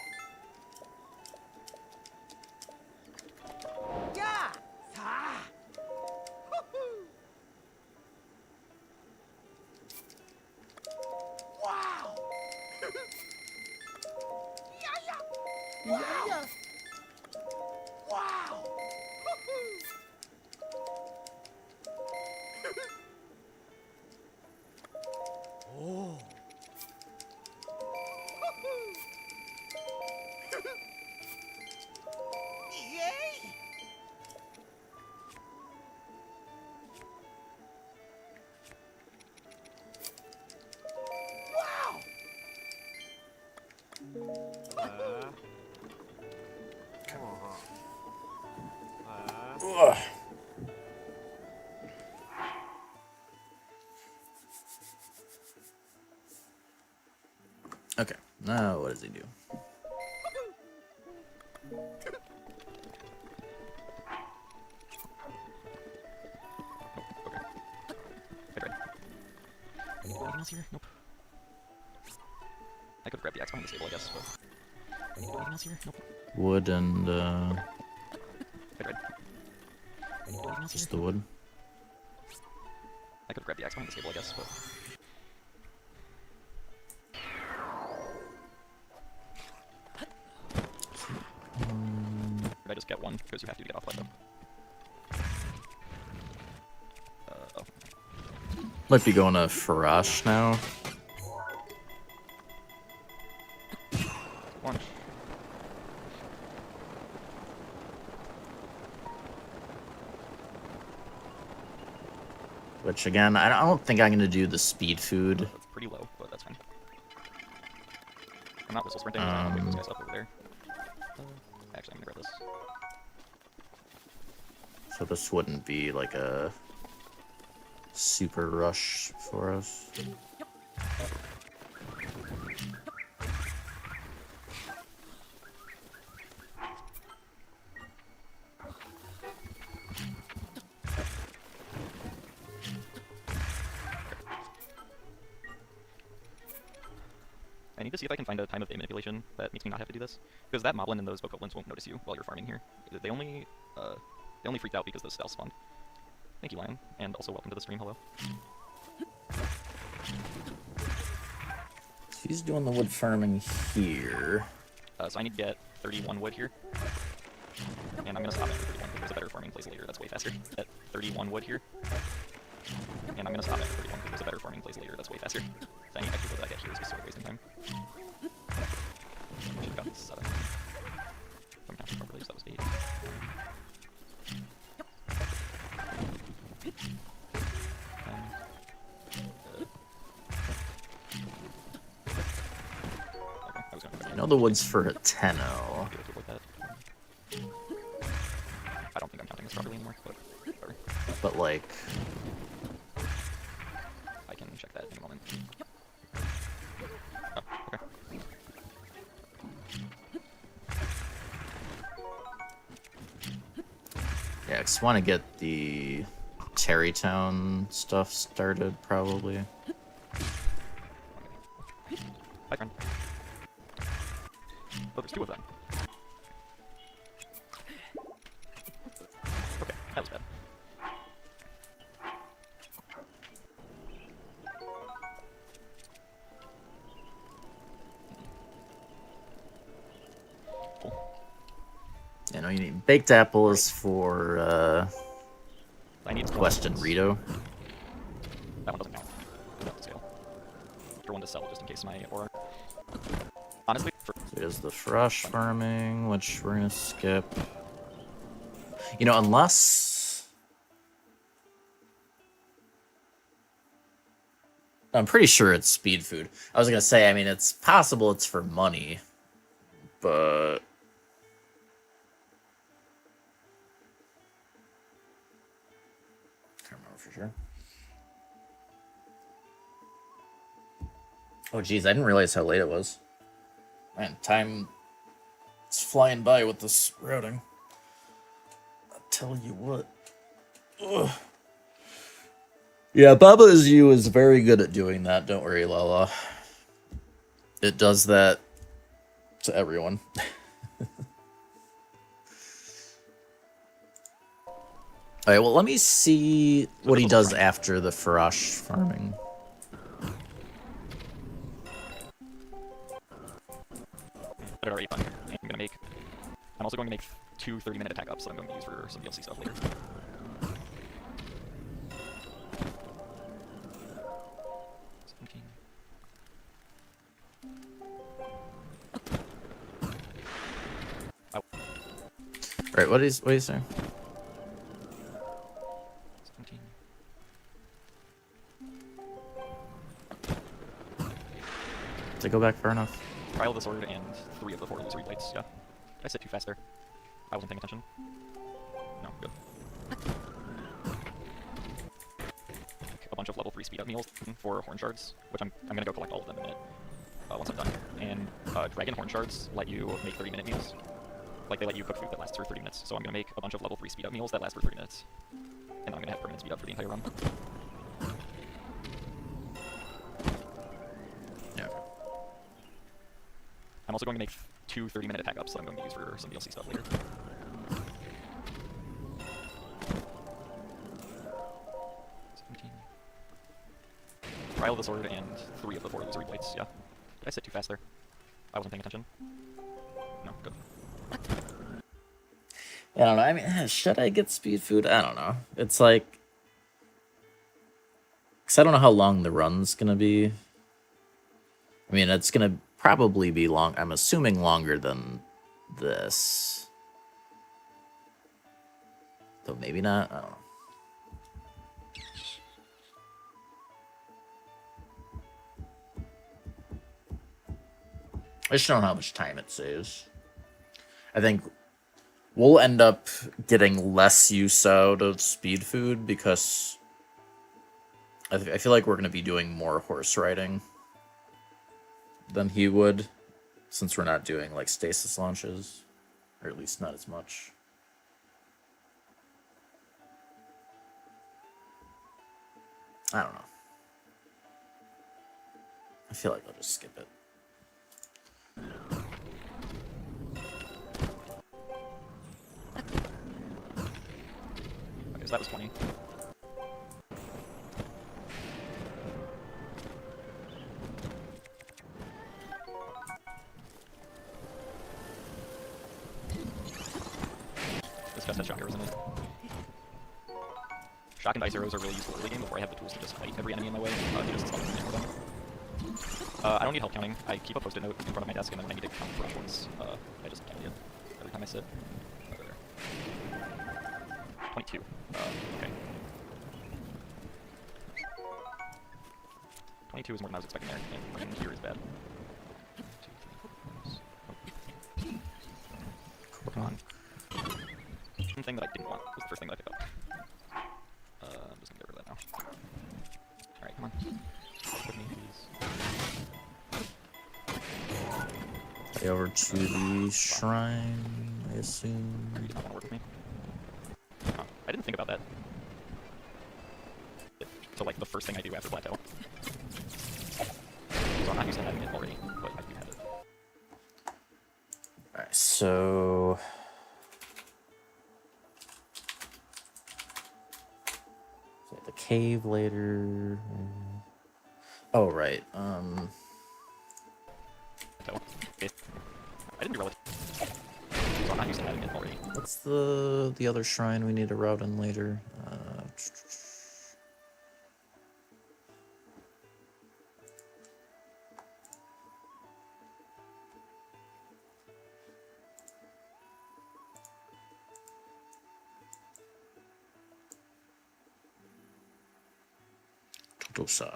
Yeah. Sa. Wow. Yeah. Wow. Wow. Oh. Yay! Wow! Ugh. Okay, now what does he do? Anything else here? Nope. I could grab the axe behind the table, I guess, but... Anything else here? Nope. Wood and, Anything else just here? the wood. I could grab the axe behind the table, I guess, but... Could I just get one? Because you have to get off like them. Oh. Might be going to Farash now. One. Which again, I don't think I'm gonna do the speed food. That's pretty low, but that's fine. I'm not whistle sprinting, so I'm gonna wake those guys up over there. Actually, I'm gonna grab this. So this wouldn't be like a super rush for us. I need to see if I can find a time of day manipulation that makes me not have to do this, because that moblin and those bokoblins won't notice you while you're farming here. They only freaked out because those stealth spawned. Thank you, Lion, and also welcome to the stream. Hello. He's doing the wood farming here. So I need to get 31 wood here, and I'm gonna stop at 31 because there's a better farming place later. That's way faster. At 31 wood here, and I'm gonna stop at 31 because there's a better farming place later. That's way faster. So any extra wood that I get here is just sort of wasting time. I should have gotten 7. If I'm counting properly, so that was 8. I know the wood's for a 10-0. I don't think I'm counting this properly anymore, but whatever. But like... I can check that in a moment. Oh, okay. Yeah, I just want to get the Terrytown stuff started, probably. Hi, friend. Oh, there's 2 of them. Okay, that was bad. Cool. You know, you need baked apples for I need Quest and Rito. That one doesn't count. Not to scale. For one to sell, just in case my aura. Honestly, for There's the Frosh farming, which we're gonna skip. You know, unless... I'm pretty sure it's speed food. I was gonna say, I mean, it's possible it's for money, but... Can't remember for sure. Oh, geez, I didn't realize how late it was. Man, time is flying by with this routing. I'll tell you what. Ugh. Yeah, Baba Is You is very good at doing that. Don't worry, Lala. It does that to everyone. All right, well, let me see what he does after the Farash farming. But already fun. I'm also going to make 2 30-minute attack ups that I'm going to use for some DLC stuff later. Right, what is saying? 17. Did I go back far enough? Trial of the Sword and 3 of the 4 illusory plates, yeah. Did I said too fast there? I wasn't paying attention. No, good. A bunch of level 3 speed up meals for horn shards, which I'm gonna go collect all of them in a minute, once I'm done. And dragon horn shards let you make 30-minute meals. Like, they let you cook food that lasts for 30 minutes. So I'm gonna make a bunch of level 3 speed up meals that last for 30 minutes. And I'm gonna have permanent speed up for the entire run. Yeah. I'm also going to make 2 30-minute attack ups that I'm going to use for some DLC stuff later. Trial of the Sword and 3 of the 4 illusory plates, yeah. Did I say too fast there? I wasn't paying attention. No, good. I don't know. I mean, should I get speed food? I don't know. It's like, because I don't know how long the run's gonna be. I mean, it's gonna probably be long. I'm assuming longer than this. Though maybe not. I don't know. I just don't know how much time it saves. I think we'll end up getting less use out of speed food because I feel like we're going to be doing more horse riding than he would, since we're not doing like stasis launches, or at least not as much. I don't know. I feel like I'll just skip it. Okay, so that was 20. This just has shock arrows in it. Shock and ice arrows are really useful early game before I have the tools to just fight every enemy in my way. To just stop them for them. I don't need help counting. I keep a post-it note in front of my desk, and then when I need to count for points, I just count it every time I sit. There. 22. Okay. 22 is more than I was expecting there, and here is bad. 1, 2, 3, 4. Come on. One thing that I didn't want was the first thing that I picked up. I'm just gonna get rid of that now. Alright, come on. With me, please. Over to the shrine, I assume. You do not want to work with me. Oh, I didn't think about that. So, like, the first thing I do after plateau. So I'm not used to having it already, but I do have it. Alright, so the cave later. Oh, right. Okay. I didn't realize. So I'm not used to having it already. What's the other shrine we need to route in later? Totosa.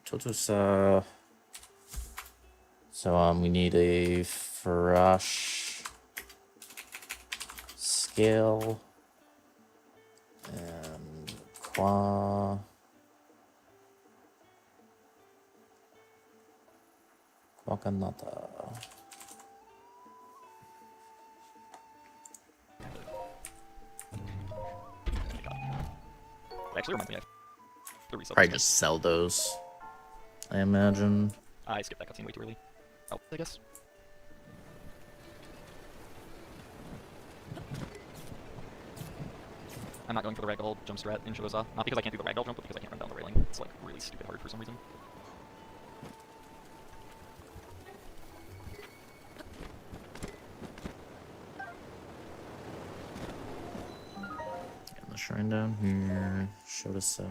Totosa. So we need a Farash scale and Qua. Wakanata. Actually, reminds me, I have to reset Probably this just sell those, I imagine. game. I skipped that cutscene way too early. Oh, I guess. I'm not going for the ragdoll jump strat in Shigosa. Not because I can't do the ragdoll jump, but because I can't run down the railing. It's like really stupid hard for some reason. Getting the shrine down here. Shigosa.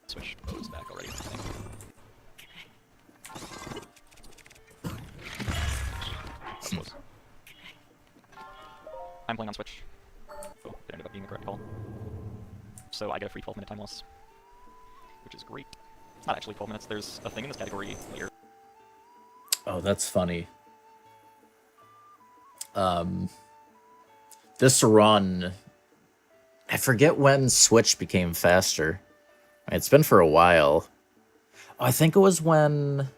Switch goes back already, I think. That was close. I'm playing on Switch. Oh, it ended up being the correct call. So I get a free 12-minute time loss, which is great. It's not actually 12 minutes. There's a thing in this category later. Oh, that's funny. This run, I forget when Switch became faster. It's been for a while. Oh, I think it was when...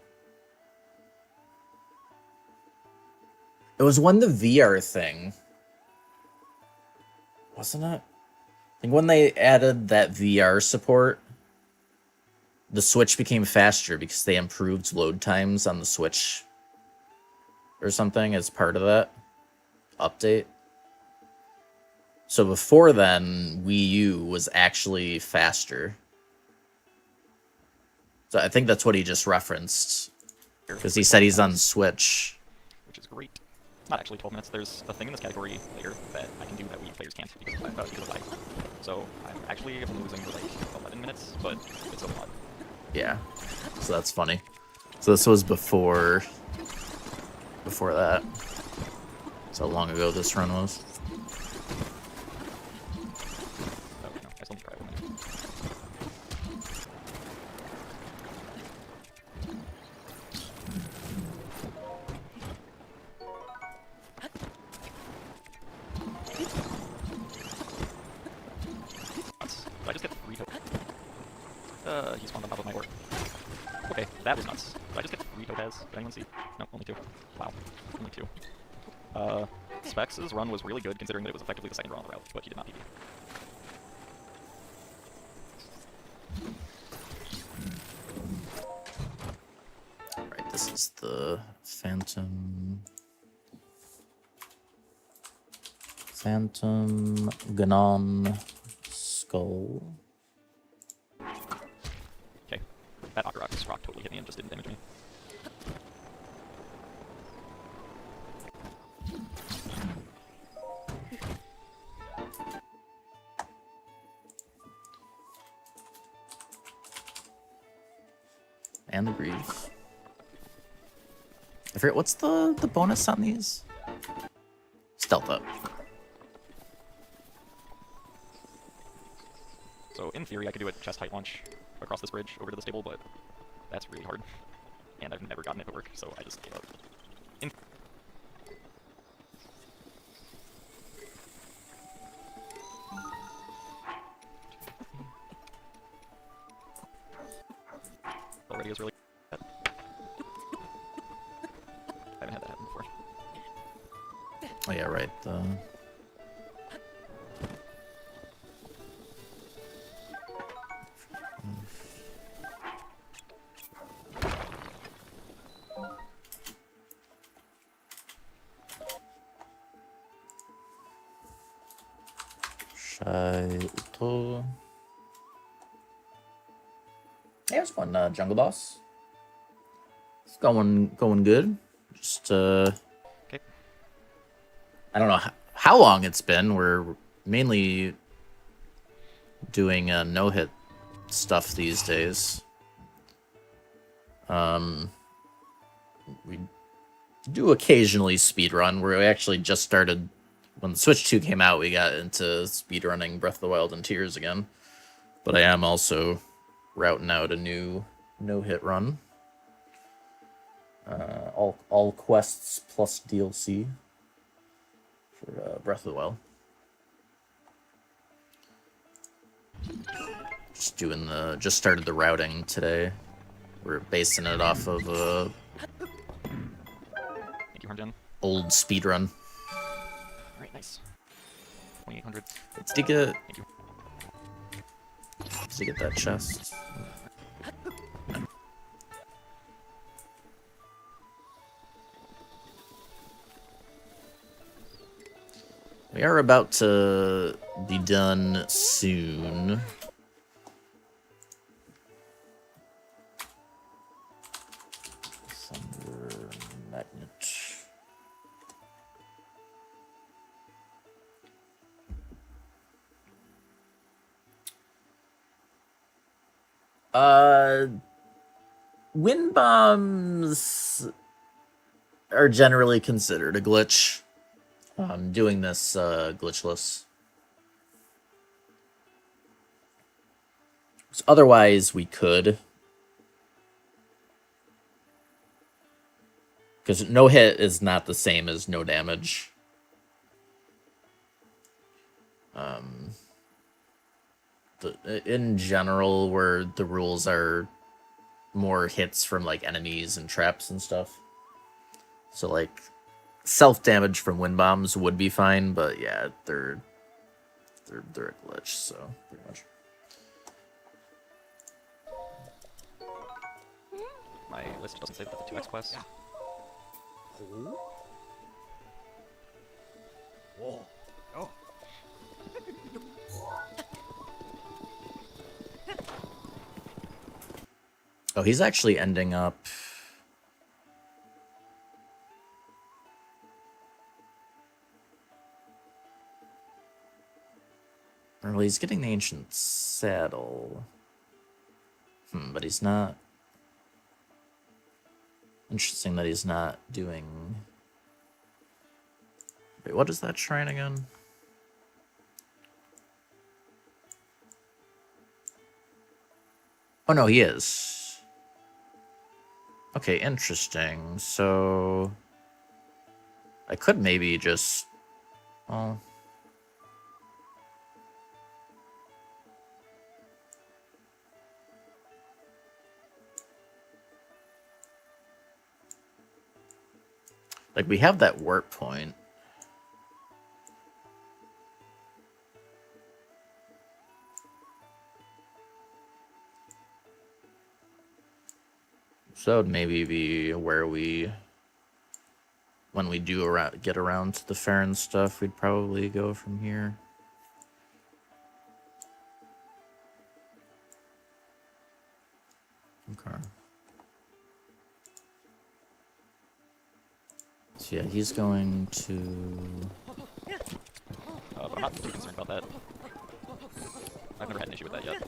It was when the VR thing... Wasn't it? I think when they added that VR support, the Switch became faster because they improved load times on the Switch or something as part of that update. So before then, Wii U was actually faster. So I think that's what he just referenced, because he said he's on Switch. Which is great. It's not actually 12 minutes. There's a thing in this category later that I can do that Wii players can't because of lag. So I'm actually losing for like 11 minutes, but it's still fun. Yeah, so that's funny. So this was before that. That's how long ago this run was. Oh, no, I still need to try one minute. Do I just get 3 tokens? He spawned on top of my orb. Okay, that was nuts. Do I just get 3 topaz? Did anyone see? No, only 2. Wow, only 2. Specs' run was really good considering that it was effectively the second draw on the route, but he did not PB. Alright, this is the Phantom Ganon Skull. Okay, that Octorock's rock totally hit me and just didn't damage me. And the Greaves. I forget, what's the bonus on these? Stealth up. So in theory I could do a chest height launch across this bridge over to the stable, but that's really hard. And I've never gotten it to work, so I just gave up. Already is really bad. I haven't had that happen before. Oh yeah, right. Shai Uto. Yeah, it's going Jungle Boss. It's going good. Just Okay. I don't know how long it's been. We're mainly doing no-hit stuff these days. We do occasionally speedrun. We actually just started when the Switch 2 came out. We got into speedrunning Breath of the Wild and Tears again. But I am also routing out a new no-hit run. All quests plus DLC for Breath of the Wild. Just started the routing today We're basing it off of a Thank you, Harmgen. old speedrun. Alright, nice. 2800. Did he get? Thank you. Did he get that chest? We are about to be done soon. Thunder magnet. Wind bombs are generally considered a glitch. I'm doing this glitchless. So otherwise, we could. Because no hit is not the same as no damage. In general, where the rules are more hits from like enemies and traps and stuff. So like self-damage from wind bombs would be fine, but yeah, they're a glitch, so pretty much. My list doesn't say that the 2x quest. Oh, he's actually ending up... Well, he's getting the ancient saddle. But he's not... Interesting that he's not doing... Wait, what is that shrine again? Oh no, he is. Okay, interesting. So... I could maybe just... Well... Like, we have that warp point. So that would maybe be where we... When we do get around to the fair and stuff, we'd probably go from here. Okay. So yeah, he's going to... But I'm not too concerned about that. I've never had an issue with that yet.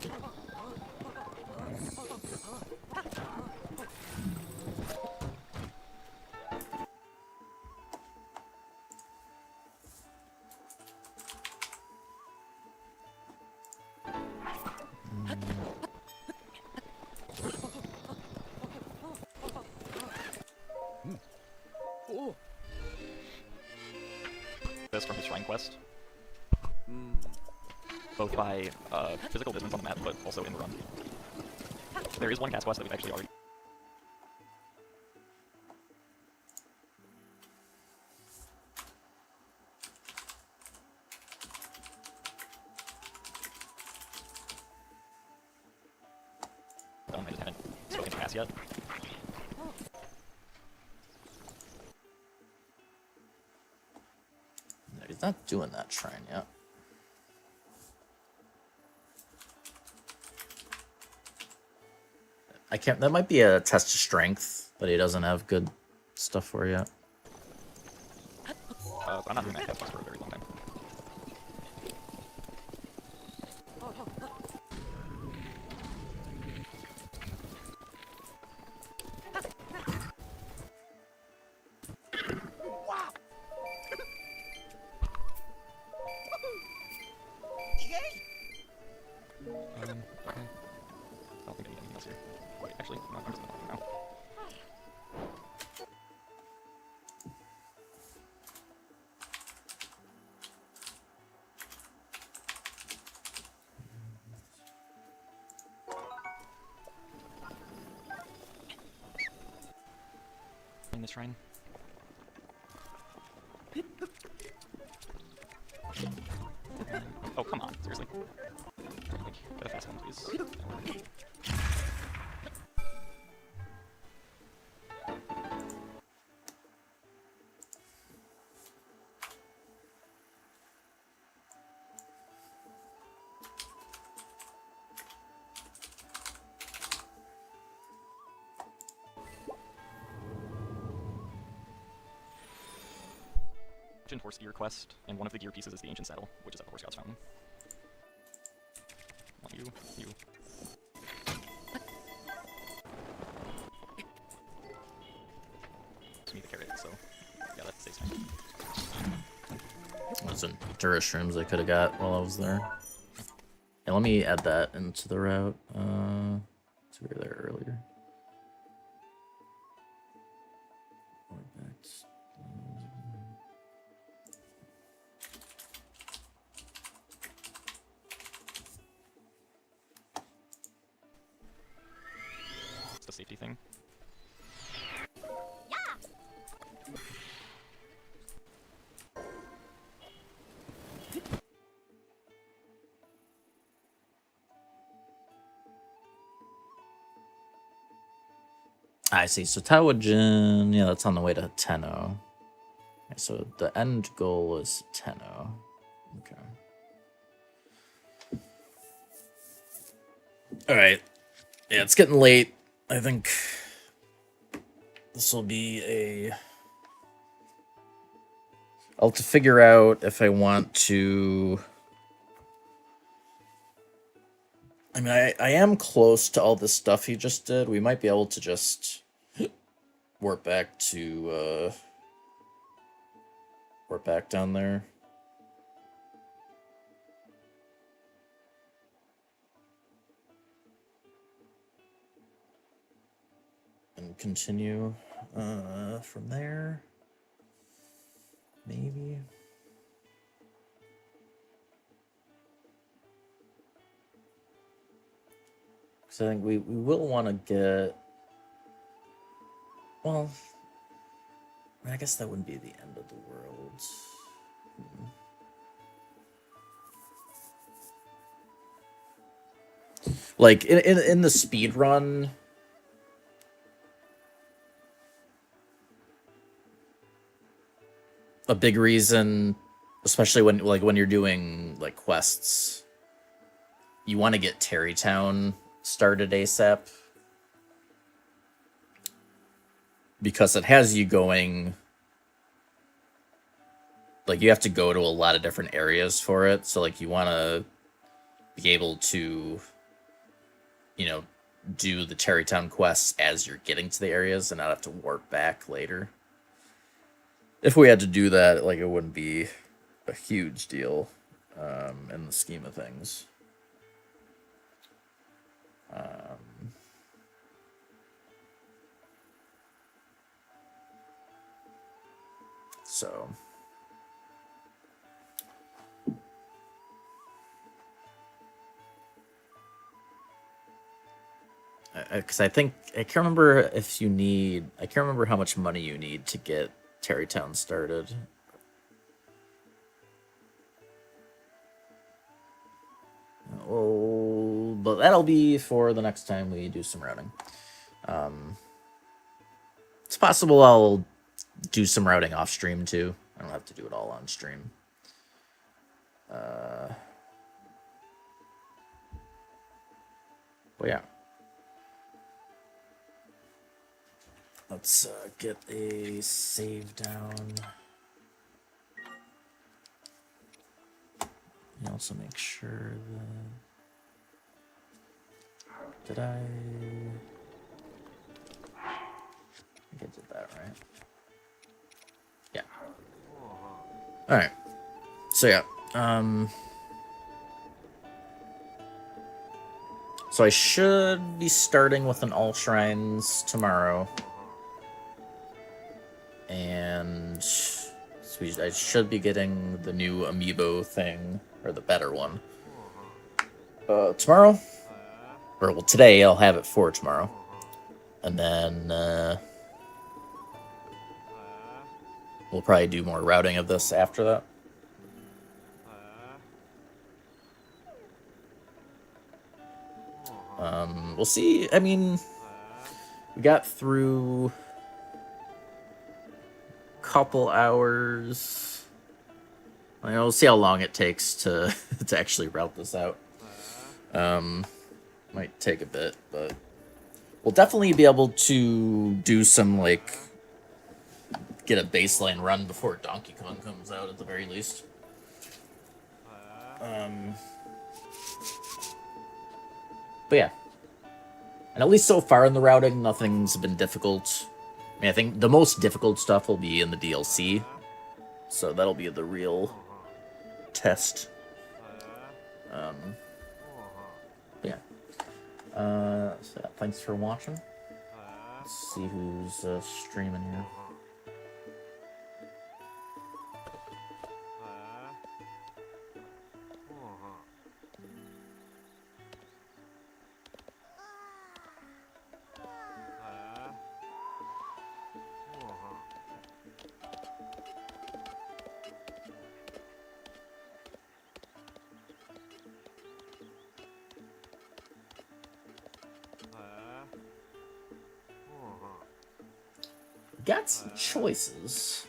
This from his shrine quest. Both by physical distance on the map, but also in the run. There is one cast quest that we've actually already... done. I just haven't spoken to Cass yet. No, he's not doing that shrine yet. I can't... That might be a test of strength, but he doesn't have good stuff for yet. I'm not doing that cast quest for a very long time. Okay. I don't think I need anything else here. Wait, actually, no, I'm just gonna now. in this shrine. Oh, come on, seriously. Get a fast one, please. Horse gear quest, and one of the gear pieces is the ancient saddle, which is at the Horse God's Fountain. Want you. Just need the carrot, so yeah, that saves time. Those Endura shrooms I could have got while I was there. Yeah, let me add that into the route. So we were there earlier. The safety thing. I see. So Tawajin, yeah, that's on the way to Tenno. Okay, so the end goal is Tenno. Okay. All right. Yeah, it's getting late. I think this will be a... I'll have to figure out if I want to... I mean, I am close to all this stuff he just did. We might be able to just warp back to, warp back down there. And continue, from there. Maybe. So I think we will want to get... Well, I guess that wouldn't be the end of the world. Like, in the speed run... A big reason, especially when you're doing, like, quests, you want to get Tarrytown started ASAP. Because it has you going... Like, you have to go to a lot of different areas for it. So, like, you want to be able to, you know, do the Tarrytown quests as you're getting to the areas and not have to warp back later. If we had to do that, like, it wouldn't be a huge deal in the scheme of things. So... Because I think... I can't remember if you need... I can't remember how much money you need to get Tarrytown started. Oh, but that'll be for the next time we do some routing. It's possible I'll do some routing off stream too. I don't have to do it all on stream. But yeah. Let's get a save down. And also make sure that... Did I think I did that right? Yeah. Alright. So yeah. So I should be starting with an all shrines tomorrow. And so I should be getting the new amiibo thing, or the better one, tomorrow. Or, well, today I'll have it for tomorrow. And then, We'll probably do more routing of this after that. We'll see. I mean, we got through a couple hours. I mean, we'll see how long it takes to to actually route this out. Might take a bit, but we'll definitely be able to do some, like, get a baseline run before Donkey Kong comes out at the very least. But yeah. And at least so far in the routing, nothing's been difficult. I mean, I think the most difficult stuff will be in the DLC. So that'll be the real test. Yeah. So yeah, thanks for watching. Let's see who's streaming here. Got some choices.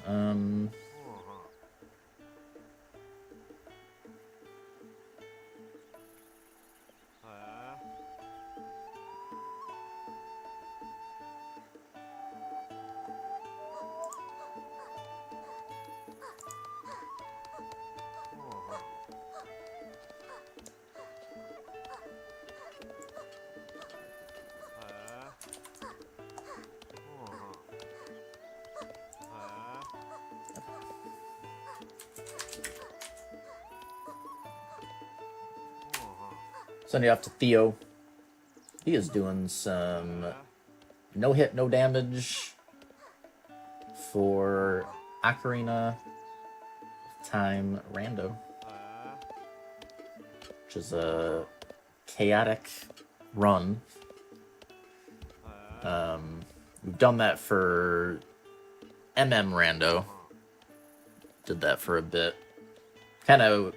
Send you off to Theo. He is doing some no hit, no damage for Ocarina Time Rando, which is a chaotic run. We've done that for MM Rando. Did that for a bit. Kind of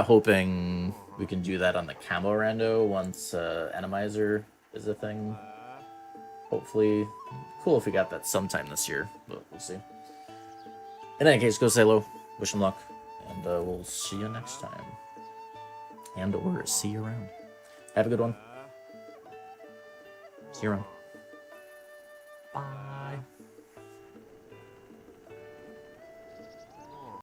hoping we can do that on the Camo Rando once Enemizer is a thing. Hopefully. Cool if we got that sometime this year, but we'll see. In any case, go say hello, wish them luck, and we'll see you next time. And or see you around. Have a good one. See you around. Bye.